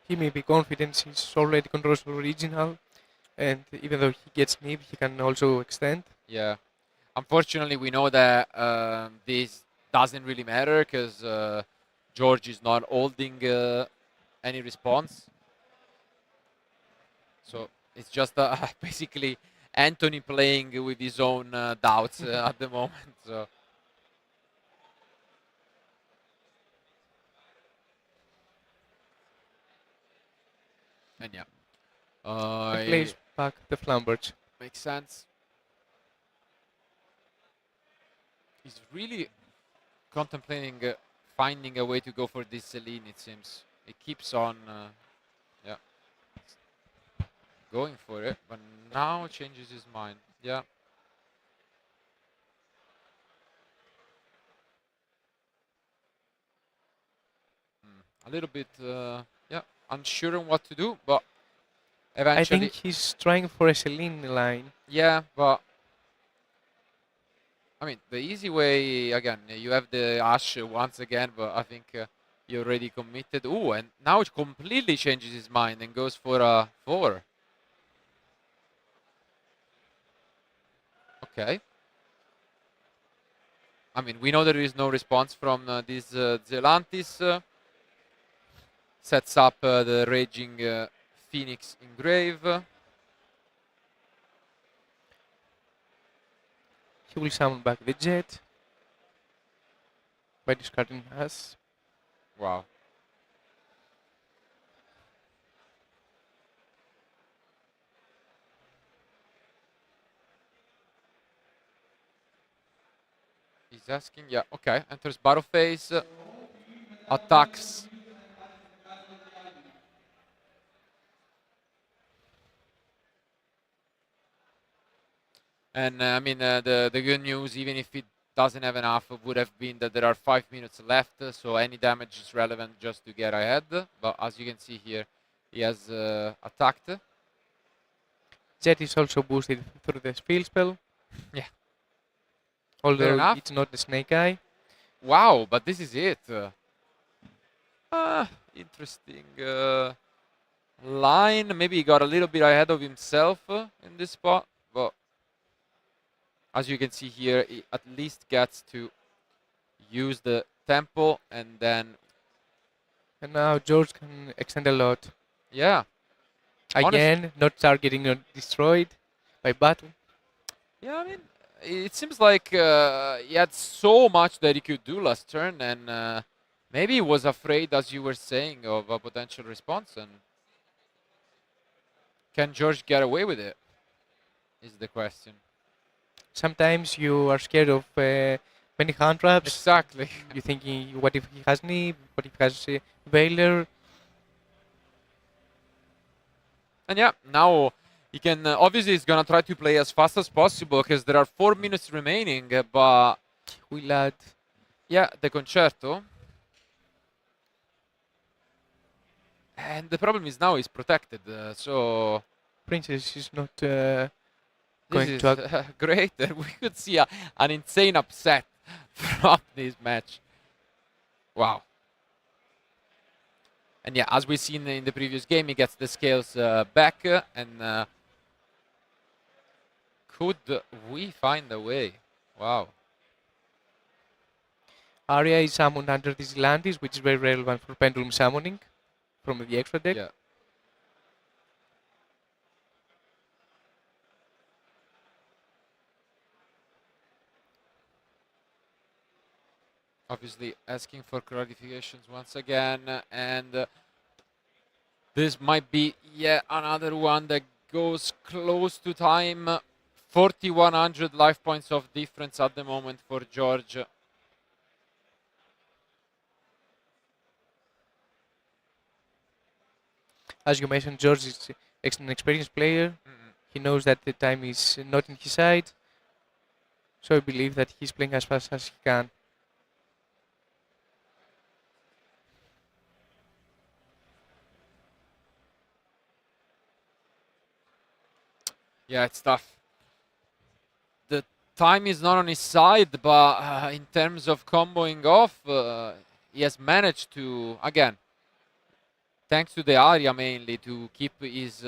He may be confident since already controls original, and even though he gets nib, he can also extend. Yeah. Unfortunately, we know that this doesn't really matter because George is not holding any response. So it's just basically Anthony playing with his own doubts at the moment. So. And yeah. He plays back the Flamberge. Makes sense. He's really contemplating finding a way to go for this Celine, it seems. He keeps on yeah, going for it, but now changes his mind. Yeah. A little bit, yeah, unsure on what to do, but eventually. I think he's trying for a Celine line. Yeah, but I mean, the easy way, again, you have the Ash once again, but I think he already committed. Ooh, and now it completely changes his mind and goes for a 4. Okay. I mean, we know there is no response from this Zelantis. Sets up the Raging Phoenix in grave. He will summon back the Jet by discarding us. Wow. He's asking, yeah, okay. Enters battle phase, attacks. And I mean, the good news, even if it doesn't have enough, would have been that there are 5 minutes left, so any damage is relevant just to get ahead. But as you can see here, he has attacked. Jet is also boosted through the field spell. Yeah. Although it's not the Snake Eye. Wow, but this is it. Interesting line. Maybe he got a little bit ahead of himself in this spot, but as you can see here, he at least gets to use the tempo and then. And now George can extend a lot. Yeah. Again, not targeting or destroyed by battle. Yeah, I mean, it seems like he had so much that he could do last turn, and Maybe he was afraid, as you were saying, of a potential response. And can George get away with it? Is the question. Sometimes you are scared of many hand traps. Exactly. You're thinking, what if he has knee? What if he has Baylor? And yeah, now he can obviously he's gonna try to play as fast as possible because there are 4 minutes remaining. But Will add. yeah, the concerto. And the problem is now he's protected, so Princess is not this going is to. great. We could see an insane upset from this match. Wow. And yeah, as we've seen in the previous game, he gets the scales back. And could we find a way? Wow. Arya is summoned under these Landis, which is very relevant for pendulum summoning from the extra deck. Yeah. Obviously asking for clarifications once again. And this might be yet another one that goes close to time. 4,100 life points of difference at the moment for George. As you mentioned, George is an experienced player. He knows that the time is not in his side. So I believe that he's playing as fast as he can. Yeah, it's tough. The time is not on his side, but in terms of comboing off, he has managed to, again, thanks to the area mainly, to keep his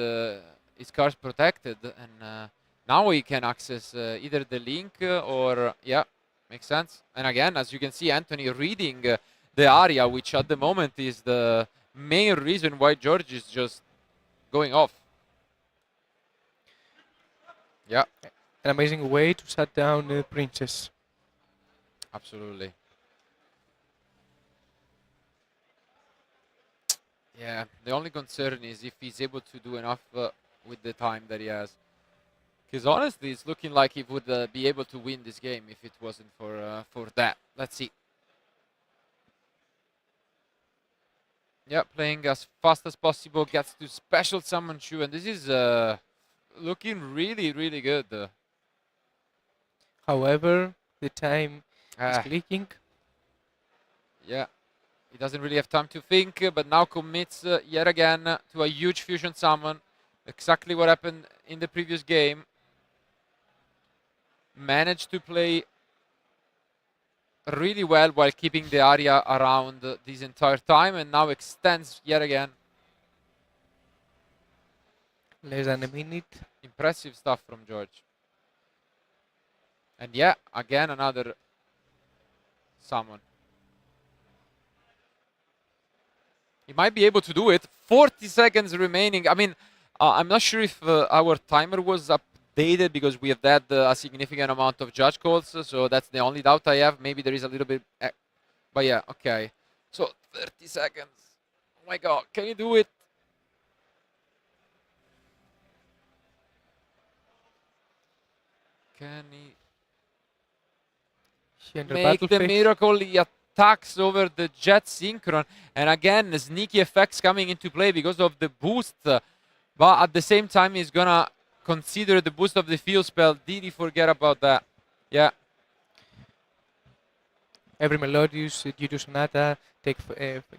cars protected. And now he can access either the link or, yeah, makes sense. And again, as you can see, Anthony reading the area, which at the moment is the main reason why George is just going off. Yeah. An amazing way to shut down Princess. Absolutely. Yeah, the only concern is if he's able to do enough with the time that he has. Because honestly, it's looking like he would be able to win this game if it wasn't for that. Let's see. Yeah, playing as fast as possible, gets to special summon Shu, and this is looking really, really good. However, the time is clicking. Yeah, he doesn't really have time to think, but now commits yet again to a huge fusion summon. Exactly what happened in the previous game. Managed to play really well while keeping the area around this entire time, and now extends yet again. Less than a minute. Impressive stuff from George. And yeah, again another summon. He might be able to do it. 40 seconds remaining. I mean, I'm not sure if our timer was updated because we have had a significant amount of judge calls. So that's the only doubt I have. Maybe there is a little bit. But yeah, okay. So 30 seconds. Oh my God, can you do it? Can he make the miracle? He attacks over the Jet Synchron. And again, sneaky effects coming into play because of the boost. But at the same time, he's going to consider the boost of the field spell. Did he forget about that? Yeah. Every Melodius due to Sonata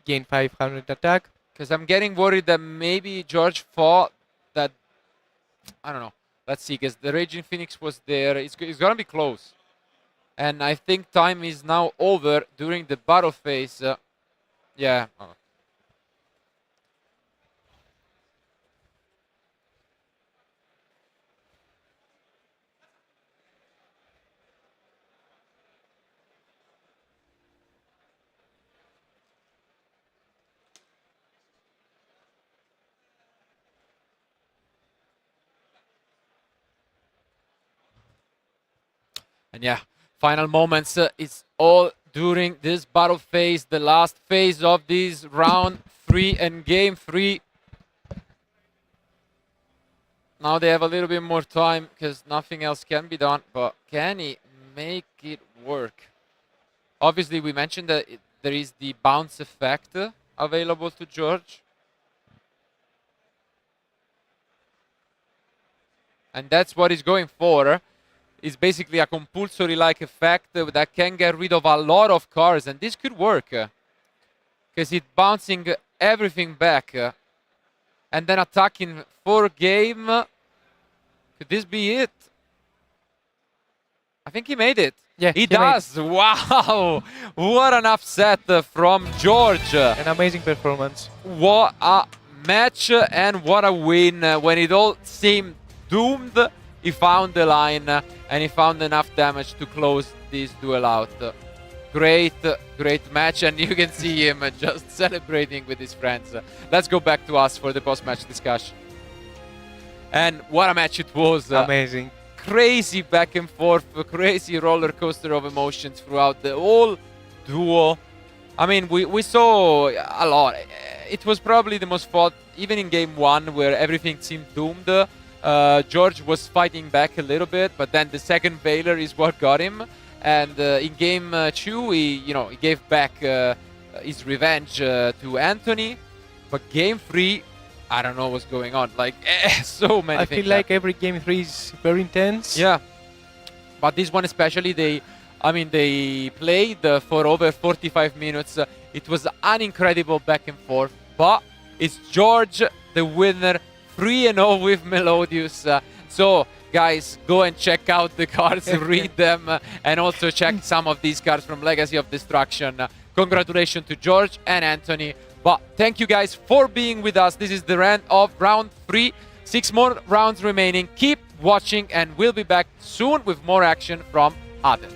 gain 500 attack. Because I'm getting worried that maybe George thought that, I don't know. Let's see, because the Raging Phoenix was there. It's going to be close. And I think time is now over during the battle phase. Yeah. And yeah, final moments. It's all during this battle phase, the last phase of this round 3 and game 3. Now they have a little bit more time because nothing else can be done, but can he make it work? Obviously, we mentioned that there is the bounce effect available to George. And that's what he's going for. It's basically a compulsory-like effect that can get rid of a lot of cars, and this could work. Because it's bouncing everything back. And then attacking for game. Could this be it? I think he made it. Yeah, he does. Wow. What an upset from George. An amazing performance. What a match and what a win. When it all seemed doomed, he found the line and he found enough damage to close this duel out. Great match, and you can see him just celebrating with his friends. Let's go back to us for the post-match discussion. And what a match it was. Amazing. Crazy back and forth, crazy roller coaster of emotions throughout the whole duel. I mean, we saw a lot. It was probably the most fought, even in game 1, where everything seemed doomed. George was fighting back a little bit, but then the second Valor is what got him. And in game 2, he gave back his revenge to Anthony. But game 3, I don't know what's going on. Like, so many I things. I feel like every game 3 is very intense. Yeah. But this one especially, they played for over 45 minutes. It was an incredible back and forth. But it's George, the winner, 3-0 with Melodius. So, guys, go and check out the cards, read them, and also check some of these cards from Legacy of Destruction. Congratulations to George and Anthony. But thank you guys for being with us. This is the end of round 3. 6 more rounds remaining. Keep watching, and we'll be back soon with more action from Athens.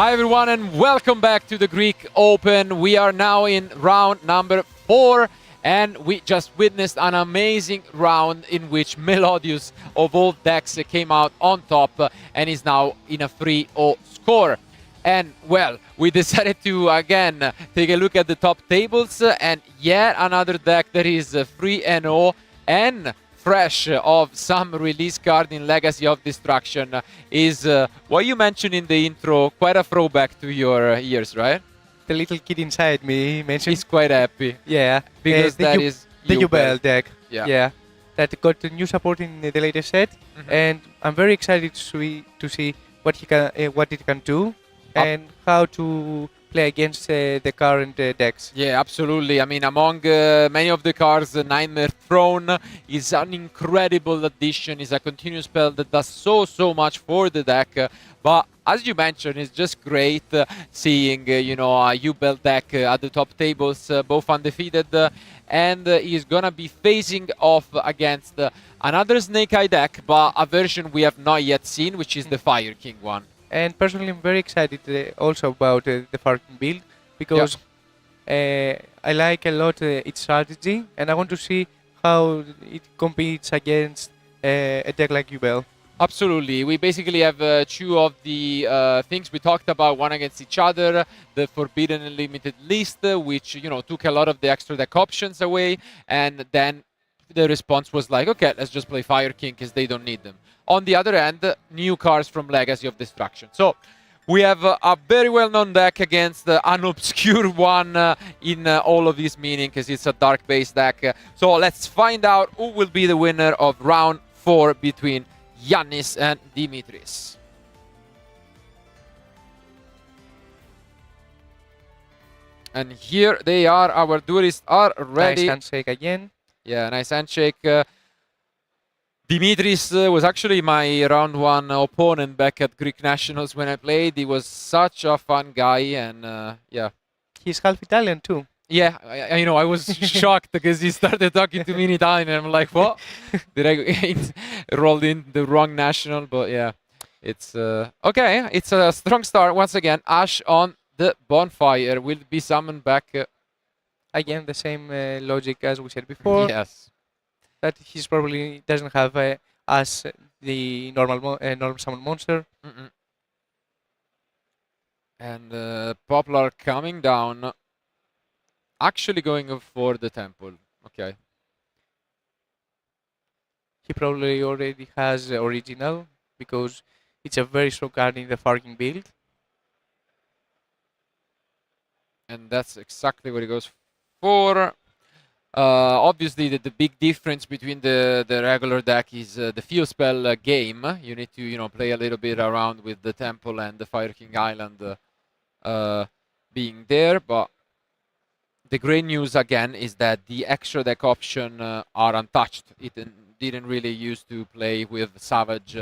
Hi everyone and welcome back to the Greek Open. We are now in round number 4 and we just witnessed an amazing round in which Melodius of all decks came out on top and is now in a 3-0 score. And well, we decided to again take a look at the top tables and yet another deck that is 3-0 and fresh of some release card in Legacy of Destruction is what you mentioned in the intro, quite a throwback to your years, right? The little kid inside me mentioned. He's quite happy. Yeah, because that is the Ubel deck. Yeah. That got new support in the latest set, and I'm very excited to see what it can do, and how to play against the current decks. Yeah, absolutely. I mean, among many of the cards, Nightmare Throne is an incredible addition. It's a continuous spell that does so much for the deck. But as you mentioned, it's just great seeing, you know, a Ubel deck at the top tables, both undefeated, and he's gonna be facing off against another Snake Eye deck, but a version we have not yet seen, which is the Fire King one. And personally, I'm very excited also about the Falcon build, because I like a lot its strategy, and I want to see how it competes against a deck like Ubel. Absolutely. We basically have two of the things we talked about, one against each other. The Forbidden and Limited list, which, you know, took a lot of the extra deck options away, and then the response was like, okay, let's just play Fire King because they don't need them. On the other hand, new cards from Legacy of Destruction. So we have a very well-known deck against an obscure one in all of this meaning, because it's a dark-based deck. So let's find out who will be the winner of round 4 between Yannis and Dimitris. And here they are, our duelists are ready. Nice handshake again. Yeah, nice handshake. Dimitris was actually my round 1 opponent back at Greek Nationals when I played. He was such a fun guy, and yeah. He's half Italian too. Yeah, I know, I was shocked because he started talking to me in Italian and I'm like, what? Did I rolled in the wrong national? But yeah, it's okay. It's a strong start. Once again, Ash on the bonfire will be summoned back. Again, the same logic as we said before. Yes. That he's probably doesn't have as the normal summon monster. And Poplar coming down. Actually going for the temple. Okay. He probably already has the original, because it's a very strong card in the Farking build. And that's exactly what he goes for. Obviously, the big difference between the regular deck is the Feel Spell game. You need to, you know, play a little bit around with the temple and the Fire King Island being there, but the great news again is that the extra deck option are untouched. It didn't really used to play with Savage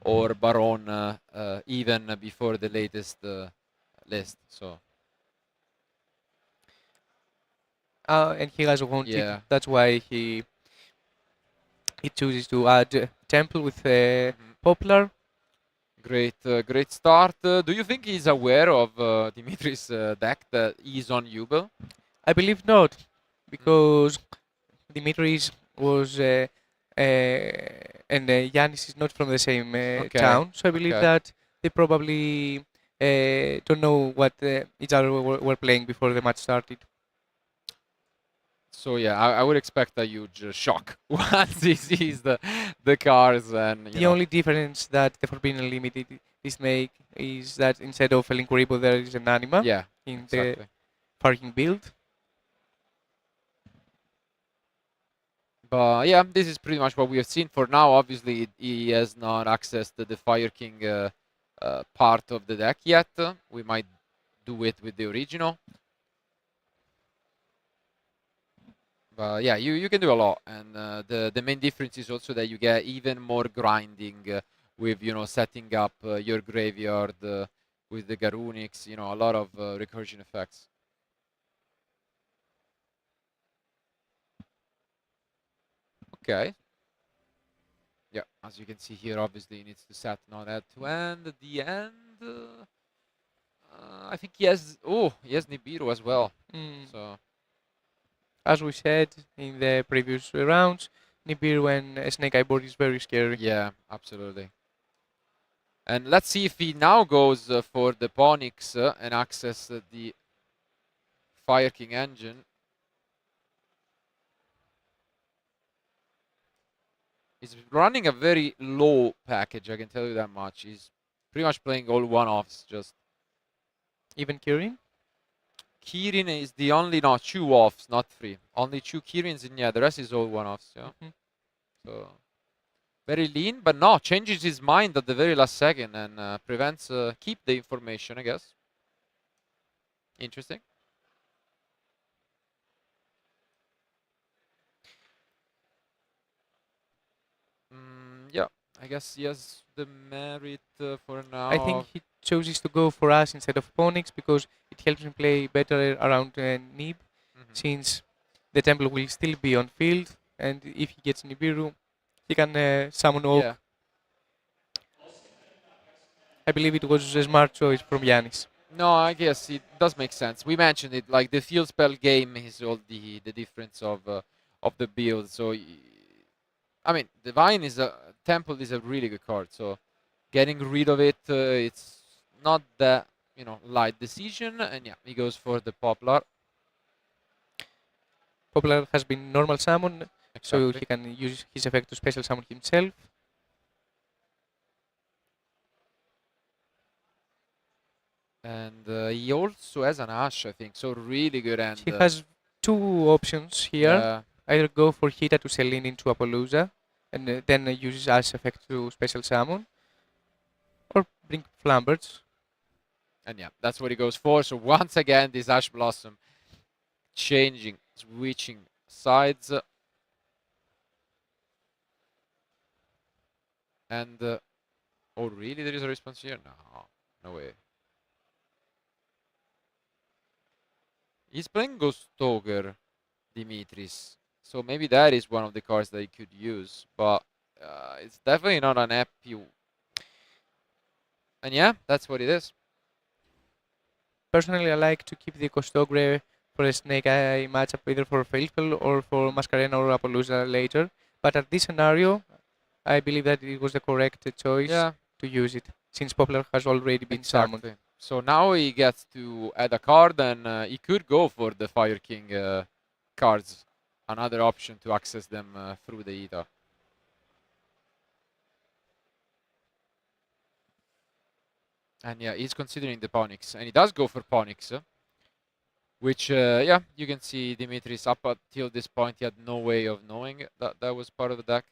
or Baron even before the latest list. So. And he has wanted. Yeah. That's why he chooses to add temple with Poplar. Great, great start. Do you think he's aware of Dimitris' deck that is on Ubel? I believe not, because Dimitris was and Yannis is not from the same town, so I believe that they probably don't know what each other were playing before the match started. So yeah, I would expect a huge shock once he sees the cards. And the only difference that the Forbidden Limited is make is that instead of a Linkuribo there is an Anima in the Farking build. But yeah, this is pretty much what we have seen for now. Obviously, he has not accessed the Fire King part of the deck yet. We might do it with the original. But yeah, you can do a lot, and the main difference is also that you get even more grinding with, you know, setting up your graveyard with the Garunix, you know, a lot of recursion effects. Okay. Yeah, as you can see here, obviously he needs to set not add to end. At the end, I think he has. Oh, he has Nibiru as well. Mm. So As we said in the previous rounds, Nibiru and Snake Eye board is very scary. yeah, absolutely. And let's see if he now goes for the Ponyx and access the Fire King engine. He's running a very low package, I can tell you that much. He's pretty much playing all one-offs, just. Even Kirin? Kirin is the only, no, 2 offs, not 3. Only 2 Kirins, and yeah, the rest is all one-offs, yeah. So, very lean, but no, changes his mind at the very last second and prevents, keep the information, I guess. Interesting. Yeah, I guess he has the merit for now. I think he chooses to go for us instead of Ponyx because it helps him play better around Nib, since the temple will still be on field, and if he gets Nibiru, he can summon Oak. Yeah. I believe it was a smart choice from Yanis. No, I guess it does make sense. We mentioned it, like the field spell game is all the difference of the build. So, I mean, Divine is Temple is a really good card. So, getting rid of it, it's not that light decision. And yeah, he goes for the Poplar. Poplar has been normal summon, so Exactly. he can use his effect to special summon himself. And he also has an Ash, I think. So really good. And He has 2 options here. yeah. Either go for Hita to Selene into Apollousa, and then use Ash effect to special summon, or bring Flamberts. And yeah, that's what he goes for. So once again, this Ash Blossom changing, switching sides. And oh, really? There is a response here? No, no way. He's playing Ghost Ogre, Dimitris. So maybe that is one of the cards that he could use, but it's definitely not an happy. And yeah, that's what it is. Personally, I like to keep the Kostogre for a Snake Eye matchup, either for Faithful or for Mascarena or Apollousa later. But at this scenario, I believe that it was the correct choice to use it, since Poplar has already been summoned. So now he gets to add a card, and he could go for the Fire King cards. Another option to access them through the Ida. And yeah, he's considering the Ponyx. And he does go for Ponyx. Which, yeah, you can see Dimitris up until this point, he had no way of knowing that that was part of the deck.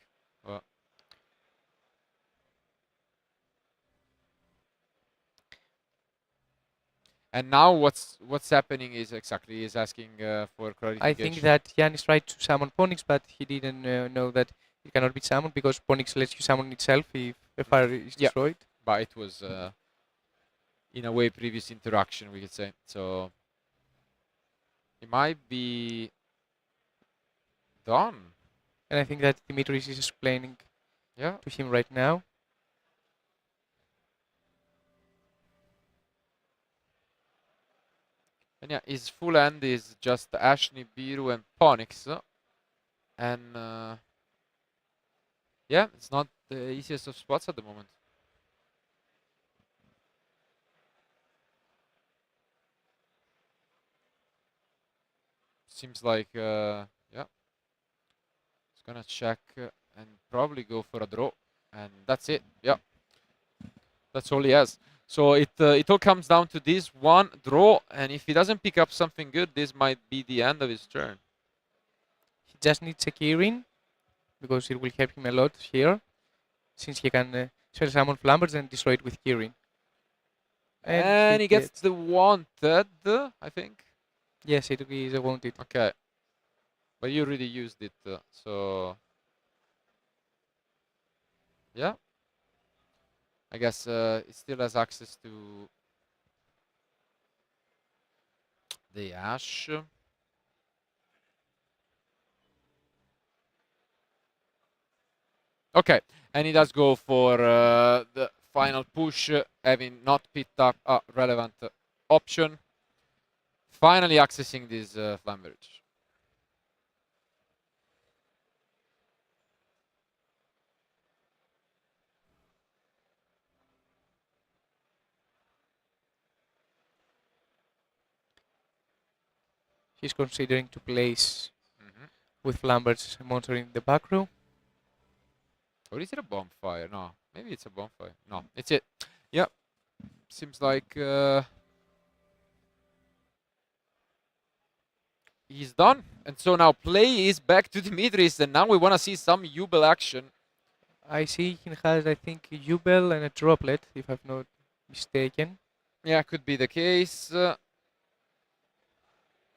And now what's happening is exactly he's asking for clarification. I think that Yanis tried to summon Ponyx, but he didn't know that it cannot be summoned because Ponyx lets you summon itself if a fire is destroyed. But it was, in a way, previous interaction, we could say. So it might be done. And I think that Dimitris is explaining to him right now. And yeah, his full end is just Ash, Nibiru, and Ponyx. And yeah, it's not the easiest of spots at the moment. Seems like, yeah, it's gonna check and probably go for a draw. And that's it, yeah. That's all he has. So it all comes down to this one draw, and if he doesn't pick up something good, this might be the end of his turn. He just needs a Kirin, because it will help him a lot here, since he can spell summon Flamberts and destroy it with Kirin. And he gets the wanted, I think. Yes, it is a wanted. Okay. But you already used it, so yeah. I guess it still has access to the Ash. Okay, and he does go for the final push, having not picked up a relevant option. Finally accessing this Flamberge. He's considering to place with Flambert's monster in the back row. Or is it a bonfire? No, maybe it's a bonfire. No, it's it. Yep. Seems like he's done. And so now play is back to Dimitris, and now we want to see some Jubel action. I see he has, I think, a Jubel and a Droplet, if I'm not mistaken. Yeah, could be the case.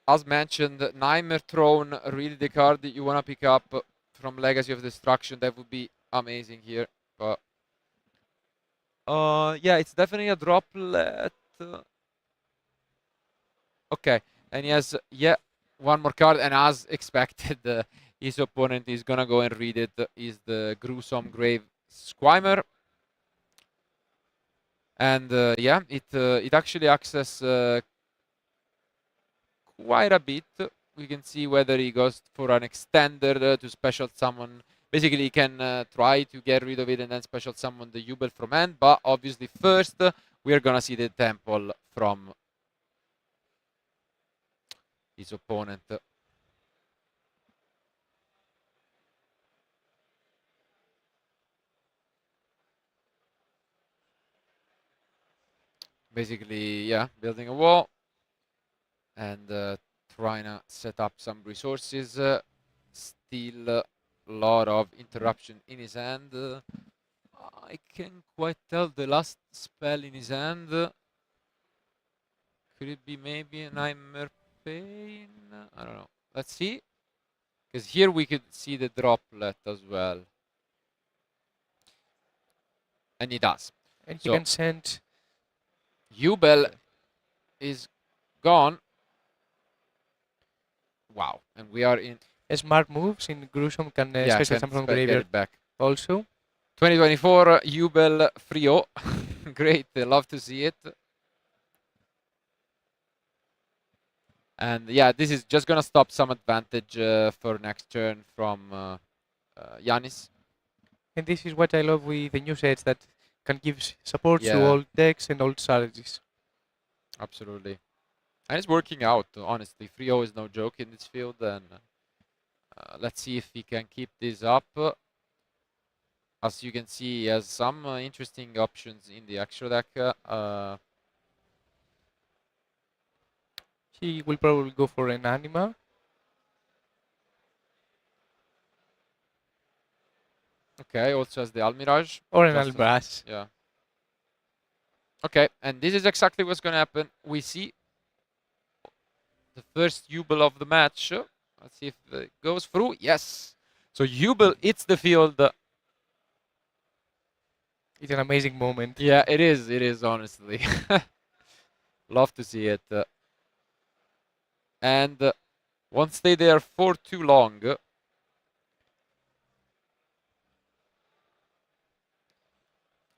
As mentioned, Nightmare Throne, really the card that you want to pick up from Legacy of Destruction. That would be amazing here. But yeah, it's definitely a Droplet. Okay, and he has one more card, and as expected, his opponent is gonna go and read it. Is the Gruesome Grave Squimer, and yeah, it actually accesses quite a bit. We can see whether he goes for an extender to special summon. Basically, he can try to get rid of it and then special summon the Jubel from hand. But obviously, first we are gonna see the Temple from his opponent. Basically, yeah, building a wall and trying to set up some resources. Still a lot of interruption in his hand. I can't quite tell the last spell in his hand. Could it be maybe a Nightmare Pain? I don't know. Let's see. Because here we could see the Droplet as well. And he does. And he can send... Jubel is gone. Wow. And we are in... Smart moves in Gruesome can special summon from graveyard back. also. 2024 Jubel Frio. Great. Love to see it. And yeah, this is just going to stop some advantage for next turn from Yanis. And this is what I love with the new sets, that can give support to old decks and old strategies. Absolutely. And it's working out, honestly. 3-0 is no joke in this field. And let's see if he can keep this up. As you can see, he has some interesting options in the extra deck. He will probably go for an Anima. Okay, also has the Almirage. Or an Almirage. Yeah. Okay, and this is exactly what's going to happen. We see the first Jubel of the match. Let's see if it goes through. Yes. So Jubel hits the field. It's an amazing moment. Yeah, it is. It is, honestly. Love to see it. And won't stay there for too long.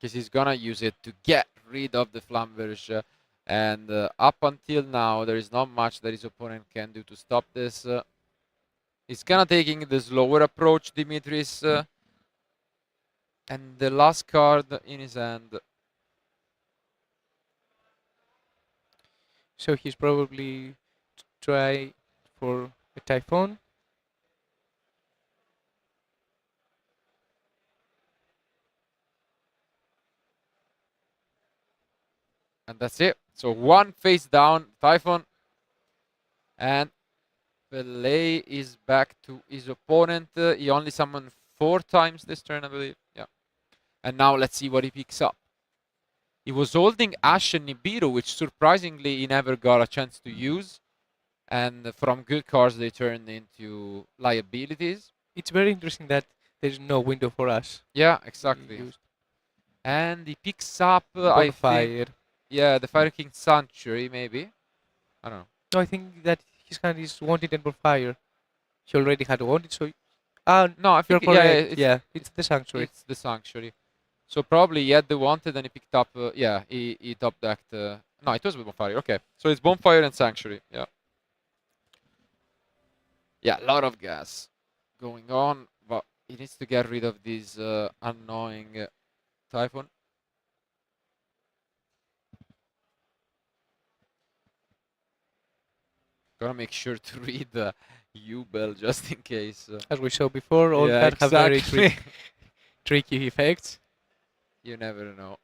Because he's gonna use it to get rid of the Flamberge. And up until now, there is not much that his opponent can do to stop this. He's gonna taking the slower approach, Dimitris. And the last card in his hand. So he's probably try for a Typhoon. And that's it. So one face down, Typhon. And Pelé is back to his opponent. He only summoned 4 times this turn, I believe. Yeah. And now let's see what he picks up. He was holding Ash and Nibiru, which surprisingly he never got a chance to use. And from good cards, they turned into liabilities. It's very interesting that there's no window for us. Yeah, exactly. And he picks up, I think, yeah, the Fire King Sanctuary, maybe. I don't know. No, I think that his hand is Wanted and Fire. He already had Wanted, so... no, I think, it's the Sanctuary. It's the Sanctuary. So probably he had the Wanted and he picked up, he top decked No, it was Bonfire. Okay, so it's Bonfire and Sanctuary. Yeah. Yeah, a lot of gas going on, but he needs to get rid of this annoying Typhoon. Gotta make sure to read the U-Bell just in case. As we saw before, all Yeah, cards have very exactly. tricky effects. You never know.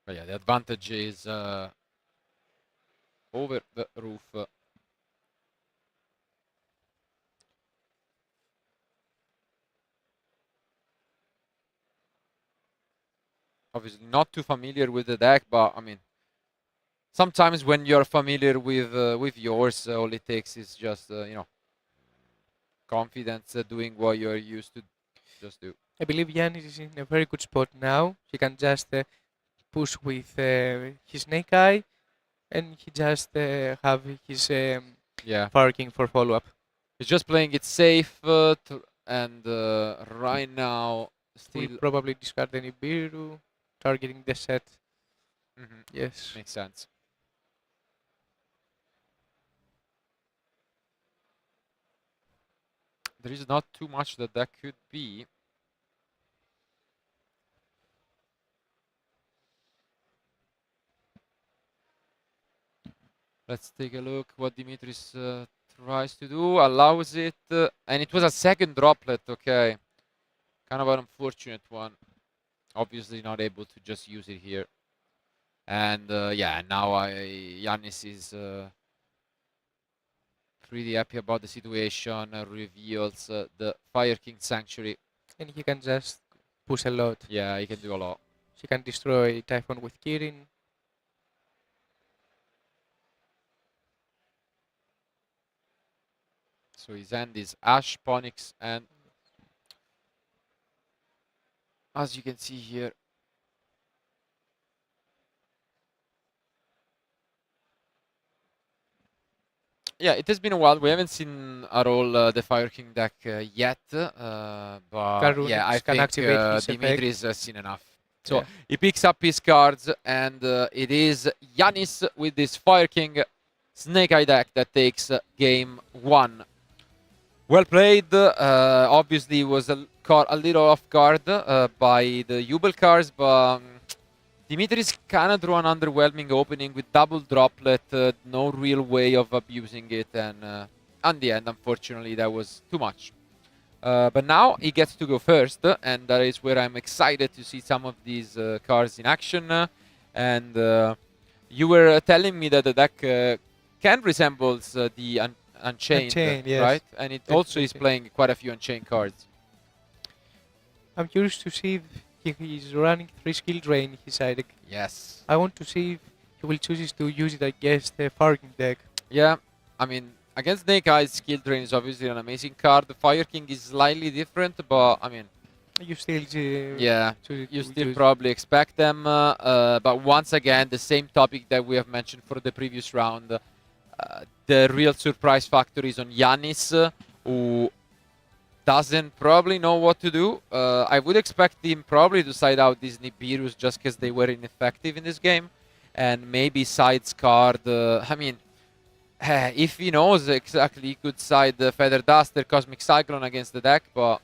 But yeah, the advantage is over the roof. Obviously not too familiar with the deck, but I mean, sometimes when you're familiar with yours, all it takes is just you know, confidence doing what you're used to just do. I believe Yannis is in a very good spot now. He can just push with his Snake Eye, and he just have his Yeah, parking for follow-up. he's just playing it safe, and right now Will still probably discard any Nibiru, targeting the set. Yes. makes sense. There is not too much that could be. Let's take a look what Dimitris tries to do. Allows it, and it was a second droplet. Okay, kind of an unfortunate one. Obviously not able to just use it here. And yeah, now Yannis is pretty happy about the situation. Reveals the Fire King Sanctuary. And he can just push a lot. Yeah, he can do a lot. He can destroy Typhon with Kirin. So his end is Ash, Ponix, and as you can see here, yeah, it has been a while. We haven't seen at all the Fire King deck yet, but yeah, I can think activate his Dimitris has seen enough. So Yeah. he picks up his cards, and it is Yannis with this Fire King Snake Eye deck that takes game one. Well played. Obviously, was caught a little off guard by the Jubel cards, but Dimitris kind of drew an underwhelming opening with double droplet, no real way of abusing it, and at the end, unfortunately, that was too much. But now he gets to go first, and that is where I'm excited to see some of these cards in action. And you were telling me that the deck can resembles the Unchained, Yes. right? And it also is playing quite a few Unchained cards. I'm curious to see if he is running 3 skill drain in his side deck. Yes. I want to see if he will choose to use it against the Fire King deck. Yeah, I mean, against Snake Eyes, Skill Drain is obviously an amazing card. The Fire King is slightly different, but I mean, You still yeah, choose you to still use. probably expect them. But once again, the same topic that we have mentioned for the previous round. The real surprise factor is on Yannis, who doesn't probably know what to do. I would expect him probably to side out these Nibirus just because they were ineffective in this game. And maybe sides card. I mean, if he knows exactly, he could side the Feather Duster, Cosmic Cyclone against the deck. But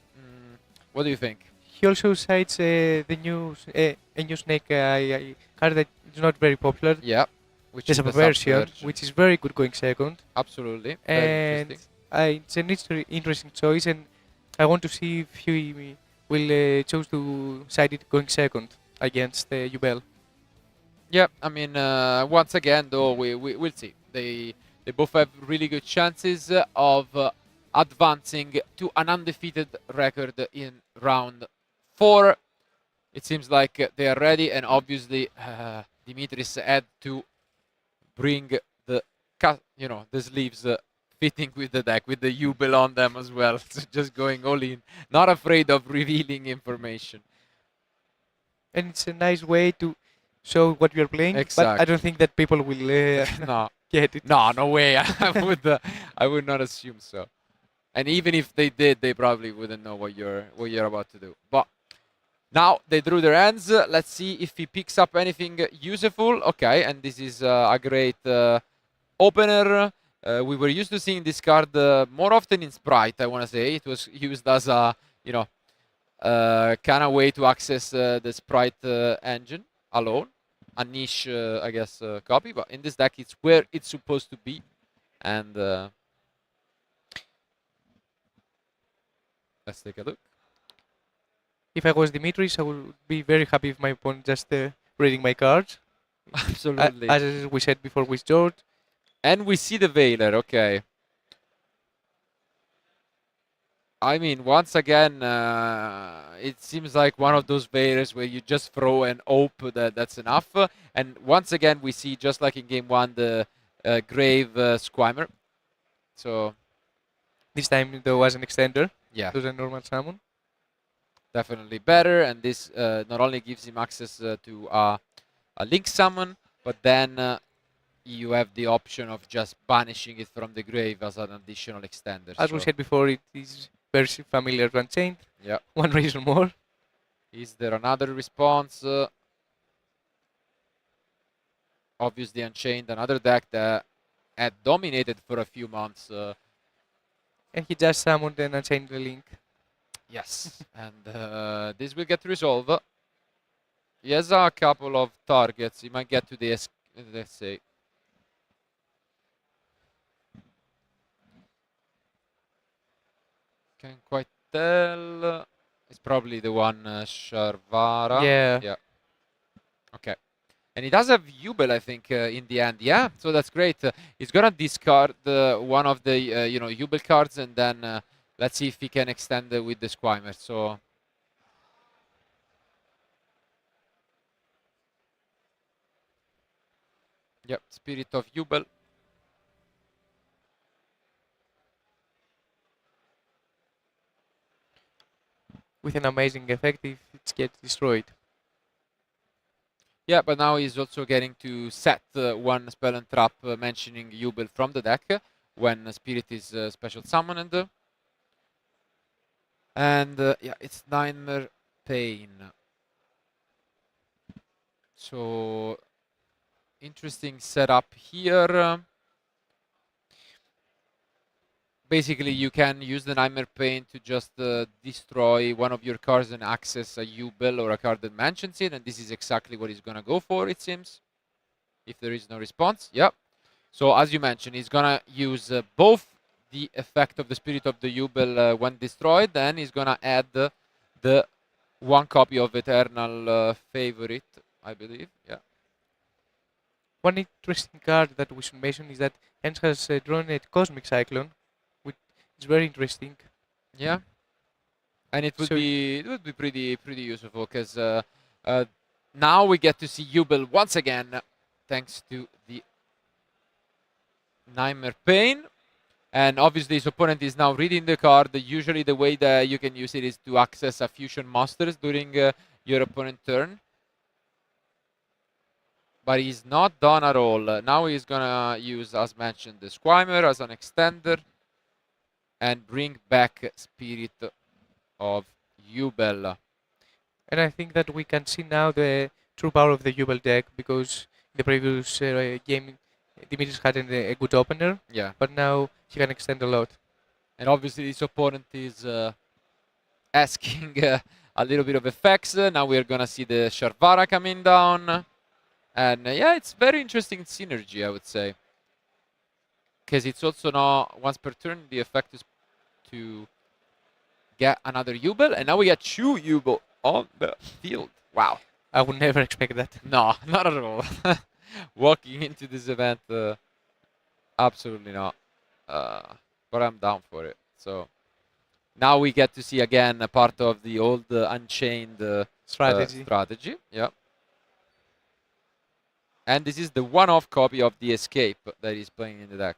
what do you think? He also cites the new a new Snake Eye card that is not very popular. Yeah, which The is the Subversion, Subversion. which is very good going second. Absolutely. Very And interesting. it's an interesting choice, and I want to see if he will choose to side it going second against Ubel. Yeah, I mean, once again, though, we'll see. They both have really good chances of advancing to an undefeated record in round 4. It seems like they are ready, and obviously Dimitris had to bring the the sleeves fitting with the deck, with the Jubel on them as well. So just going all in, not afraid of revealing information. And it's a nice way to show what we are playing. But I Exactly. don't think that people will No. get it. No, no way. I would not assume so. And even if they did, they probably wouldn't know what you're about to do. But now they drew their hands. Let's see if he picks up anything useful. Okay, and this is a great opener. We were used to seeing this card more often in Sprite, I want to say. It was used as a, kind of way to access the Sprite engine alone. A niche, I guess, copy. But in this deck, it's where it's supposed to be. And let's take a look. If I was Dimitris, I would be very happy if my opponent just reading my cards. Absolutely. As we said before with George. And we see the Veiler, okay. I mean, once again, it seems like one of those Veilers where you just throw and hope that that's enough. And once again, we see, just like in game one, the Grave Squirmer. So this time there was an extender. Yeah. It was a normal summon. Definitely better, and this not only gives him access to a Link summon, but then you have the option of just banishing it from the grave as an additional extender. As we said before, it is very familiar to Unchained. Yeah. One reason more. Is there another response? Obviously Unchained, another deck that had dominated for a few months. And he just summoned an Unchained Link. Yes, and this will get resolved. He has a couple of targets. He might get to the, let's say. Can't quite tell. It's probably the one Sharvara. Yeah. Okay. And he does have Jubel, I think, in the end. Yeah, so that's great. He's gonna discard one of the Jubel cards, and then let's see if he can extend with the Squirmer. So yep, Spirit of Jubel. With an amazing effect if it gets destroyed. Yeah, but now he's also getting to set one spell and trap mentioning Jubel from the deck when Spirit is special summoned. And yeah, it's Nightmare Pain. So interesting setup here. Basically, you can use the Nightmare Pain to just destroy one of your cards and access a Jubel or a card that mentions it, and this is exactly what he's gonna go for, it seems. If there is no response, yep. So as you mentioned, he's gonna use both the effect of the Spirit of the Jubel when destroyed, and he's gonna add the one copy of Eternal Favorite, I believe. Yeah. One interesting card that we should mention is that Hens has drawn a Cosmic Cyclone, which is very interesting. Yeah. And it would be pretty useful because now we get to see Jubel once again, thanks to the Nightmare Pain. And obviously his opponent is now reading the card. Usually the way that you can use it is to access a fusion masters during your opponent's turn. But he's not done at all. Now he's gonna use, as mentioned, the Squirmer as an extender and bring back Spirit of Jubel. And I think that we can see now the true power of the Jubel deck, because in the previous game Dimitris had a good opener. Yeah. But now he can extend a lot. And obviously his opponent is asking a little bit of effects. Now we're gonna see the Sharvara coming down. And yeah, it's very interesting synergy, I would say. Because it's also now, once per turn, the effect is to get another Jubel. And now we get 2 Jubel on the field. Wow. I would never expect that. No, not at all. Walking into this event, absolutely not. But I'm down for it. So now we get to see again a part of the old Unchained strategy. Yeah. And this is the one-off copy of the Escape that he's playing in the deck.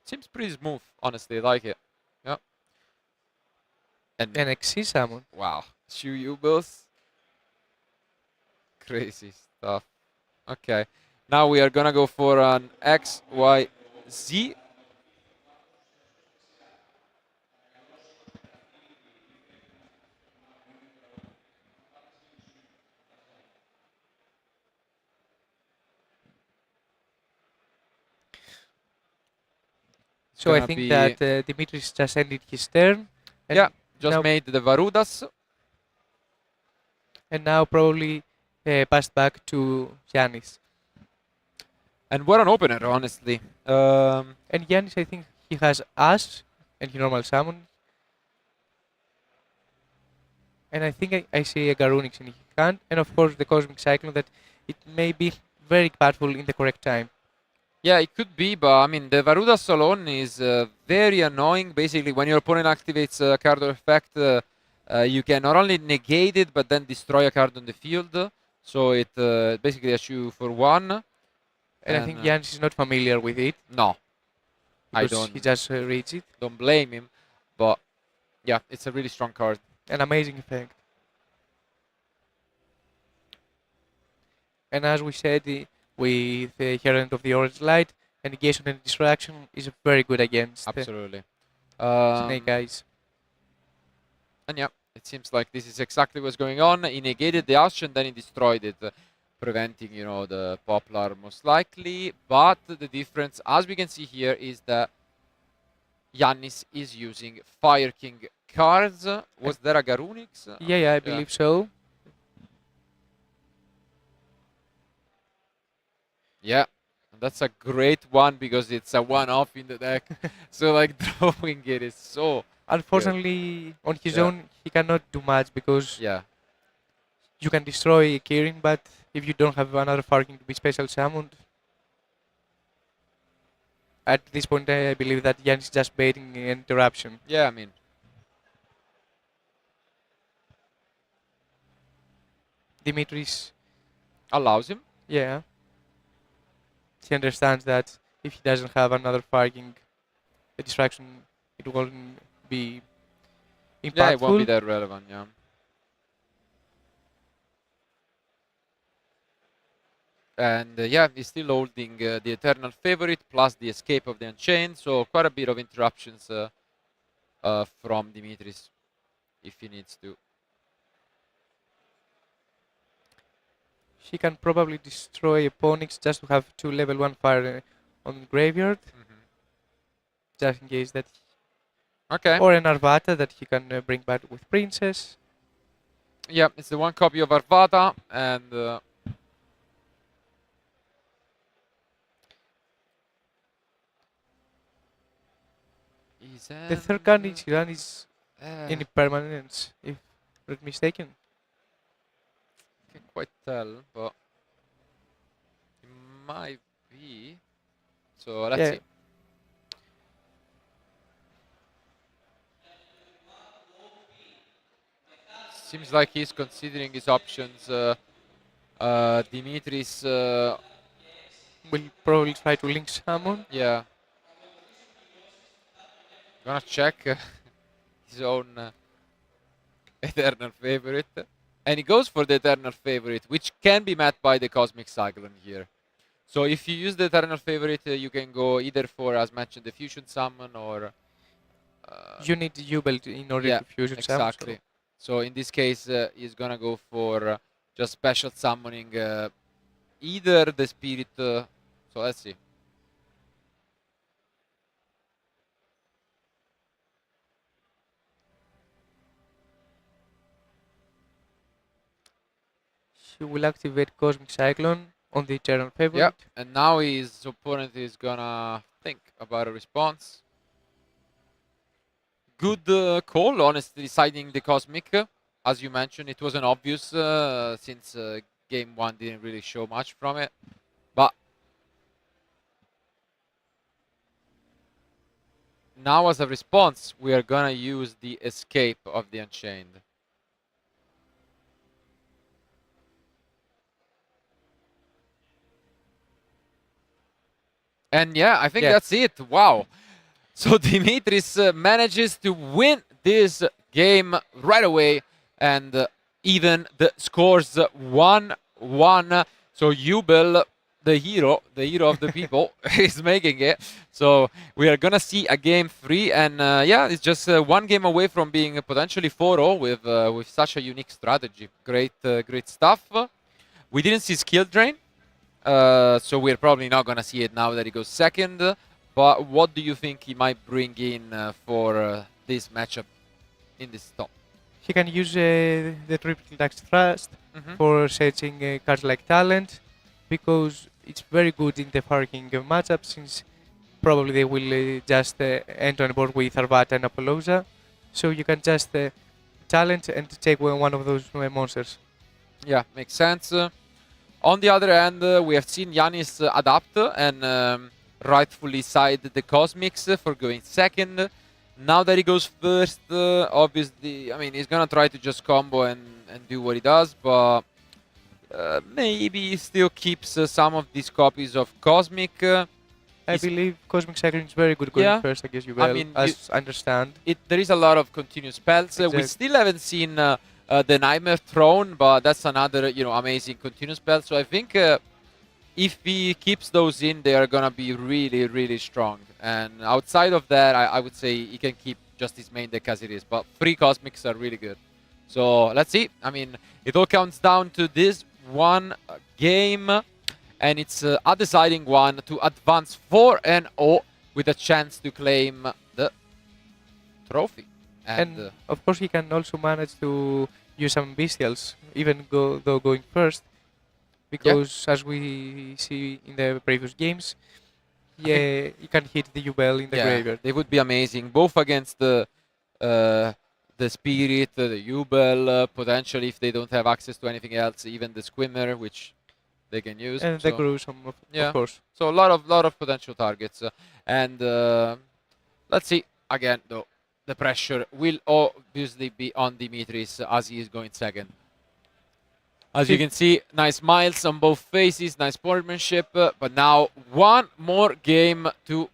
Seems pretty smooth, honestly. I like it. Yeah. And an XC summon. Wow. 2 Jubels. Crazy stuff. Okay. Now we are gonna go for an X, Y, Z. So I think that Dimitris just ended his turn. And yeah, just now, made the Varudas. and now probably passed back to Giannis. And what an opener, honestly. And Giannis, I think he has Ash and he normal summon. And I think I see a Garunix in his hand. And of course the Cosmic Cyclone that it may be very powerful in the correct time. Yeah, it could be, but I mean, the Varudas alone is very annoying. Basically, when your opponent activates a card or effect, you can not only negate it, but then destroy a card on the field. So it basically has you for one. And I think Giannis is not familiar with it. No, I because don't. He just reads it. Don't blame him, but yeah, it's a really strong card. An amazing effect. And as we said, with the Herald of the Orange Light, a negation and distraction is very good against Absolutely. Snake Eyes. And yeah, it seems like this is exactly what's going on. He negated the Ash and then he destroyed it, preventing, you know, the Poplar most likely. But the difference, as we can see here, is that Giannis is using Fire King cards. Was there a Garunix? Yeah, I believe so. Yeah, that's a great one because it's a one-off in the deck. So like drawing it is so Unfortunately, on his own, he cannot do much because yeah. you can destroy Kirin, but if you don't have another Fire King to be special summoned, at this point I believe that Giannis is just baiting an interruption. Yeah, I mean. Dimitris Allows him. Yeah. He understands that if he doesn't have another Fire King, the distraction, it won't be impactful. Yeah, it won't be that relevant, yeah. And yeah, he's still holding the Eternal Favorite plus the Escape of the Unchained, so quite a bit of interruptions from Dimitris if he needs to. He can probably destroy Onyx just to have 2 level 1 fire on the graveyard. Just in case that. Okay. Or an Arvata that he can bring back with Princess. Yeah, it's the one copy of Arvata, and the third card in Iran is in permanence, if I'm not mistaken. Can't quite tell, but it might be. So let's see. Seems like he's considering his options. Dimitris will probably try to link summon. Yeah. Gonna check his own Eternal Favorite. And he goes for the Eternal Favorite, which can be met by the Cosmic Cyclone here. So if you use the Eternal Favorite, you can go either for, as mentioned, the Fusion Summon or... you need Jubel in order to Fusion Summon. Exactly. So in this case, he's gonna go for just special summoning either the Spirit... so let's see. He will activate Cosmic Cyclone on the Eternal Favorite. Yeah, and now his opponent is gonna think about a response. Good call, honestly, deciding the Cosmic. As you mentioned, it wasn't obvious since game 1 didn't really show much from it. But now as a response, we are gonna use the Escape of the Unchained. And yeah, I think that's it. Wow. So Dimitris manages to win this game right away, and even the scores 1-1. So Jubel the hero of the people, is making it. So we are gonna see a game 3, and yeah, it's just one game away from being potentially 4-0 with such a unique strategy. Great stuff. We didn't see skill drain, so we're probably not gonna see it now that he goes second. But what do you think he might bring in for this matchup in this top? He can use the triple tax thrust Mhm. for searching cards like talent, because it's very good in the parking matchup, since probably they will just enter on board with Arvata and Apollousa. So you can just talent and take one of those monsters. Yeah, makes sense. On the other hand, we have seen Yanis adapt and rightfully side the Cosmics for going second. Now that he goes first, obviously, I mean, he's gonna try to just combo and do what he does, but maybe he still keeps some of these copies of Cosmic. I believe Cosmic Cycling is very good going Yeah, first against you, I mean, as I understand. there is a lot of continuous spells. We Exactly. still haven't seen the Nightmare Throne, but that's another, amazing continuous spell. So I think if he keeps those in, they are gonna be really, really strong. And outside of that, I would say he can keep just his main deck as it is. But 3 Cosmics are really good. So let's see. I mean, it all comes down to this one game, and it's a deciding one to advance 4-0 with a chance to claim the trophy. And of course, he can also manage to use some bestials, even though going first, because as we see in the previous games, yeah, you can hit the Ubel in the graveyard. They would be amazing, both against the Spirit, the Ubel, potentially if they don't have access to anything else, even the Squimmer, which they can use. And the Gruesome, of course. So a lot of potential targets. And let's see, again, though, the pressure will obviously be on Dimitris as he is going second. As you can see, nice smiles on both faces, nice sportsmanship, but now one more game to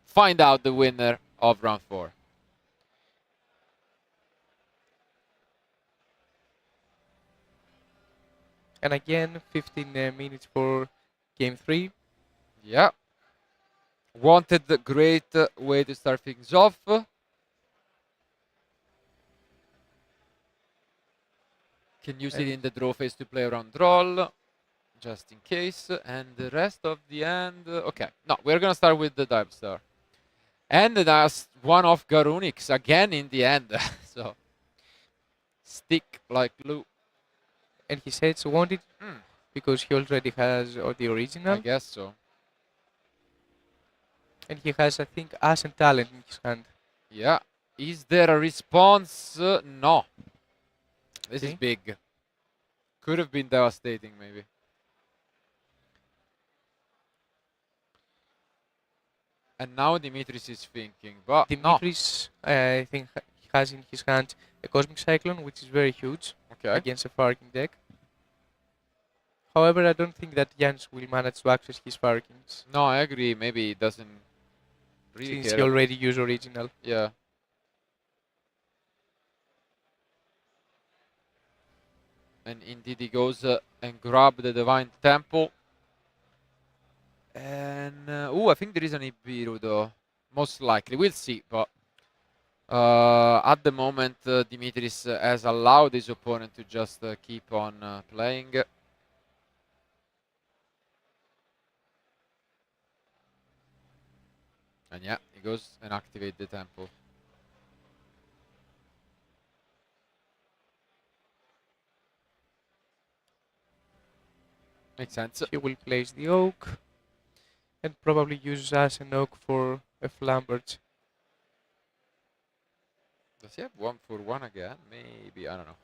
find out the winner of round 4. And again, 15 minutes for game 3. Yeah. Wanted the great way to start things off. Can use it in the draw phase to play around draw, just in case. And the rest of the end, okay. No, we're gonna start with the Dive Star. And the last one of Garunix again in the end. So stick like glue. And he says wanted because he already has the original. I guess so. And he has, I think, Ass and Talent in his hand. Yeah. Is there a response? No. This is big. Could have been devastating, maybe. And now Dimitris is thinking, but Dimitris, I think, he has in his hand a Cosmic Cyclone, which is very huge against a Farking deck. However, I don't think that Jans will manage to access his Farkings. No, I agree. Maybe he doesn't really since care. he already used original. Yeah. And indeed he goes and grab the Divine Temple. And, I think there is an Ibiru though. Most likely. We'll see, but at the moment, Dimitris has allowed his opponent to just keep on playing. And yeah, he goes and activate the temple. Makes sense. He will place the Oak and probably use as an Oak for a Flambert. Does he have 1-for-1 again? Maybe, I don't know.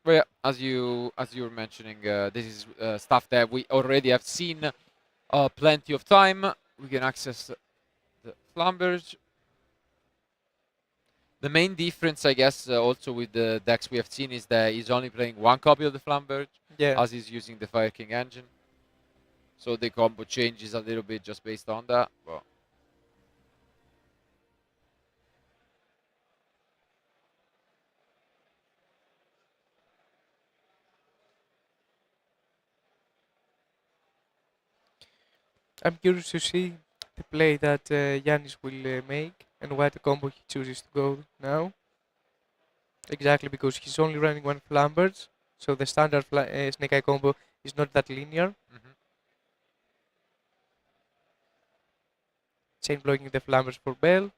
But yeah, as you were mentioning, this is stuff that we already have seen plenty of time. We can access the Flambers. The main difference, I guess, also with the decks we have seen is that he's only playing one copy of the Flamberge, as he's using the Fire King engine. So the combo changes a little bit just based on that. But I'm curious to see the play that Giannis will make and what combo he chooses to go now. Exactly, because he's only running one Flambert, so the standard Snake Eye combo is not that linear. Chain blocking the Flambers for Bell.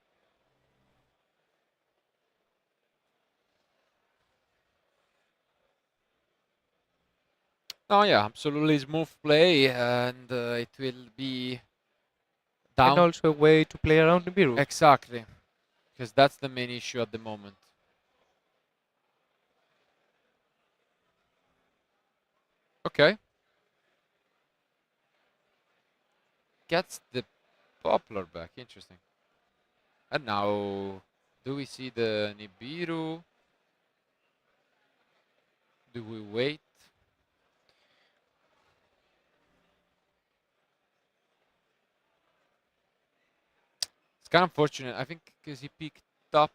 Oh yeah, absolutely smooth play, and it will be down. And also a way to play around Nibiru. Exactly, because that's the main issue at the moment. Okay. Gets the Poplar back, interesting. And now, do we see the Nibiru? Do we wait? It's kind of unfortunate, I think, because he picked up,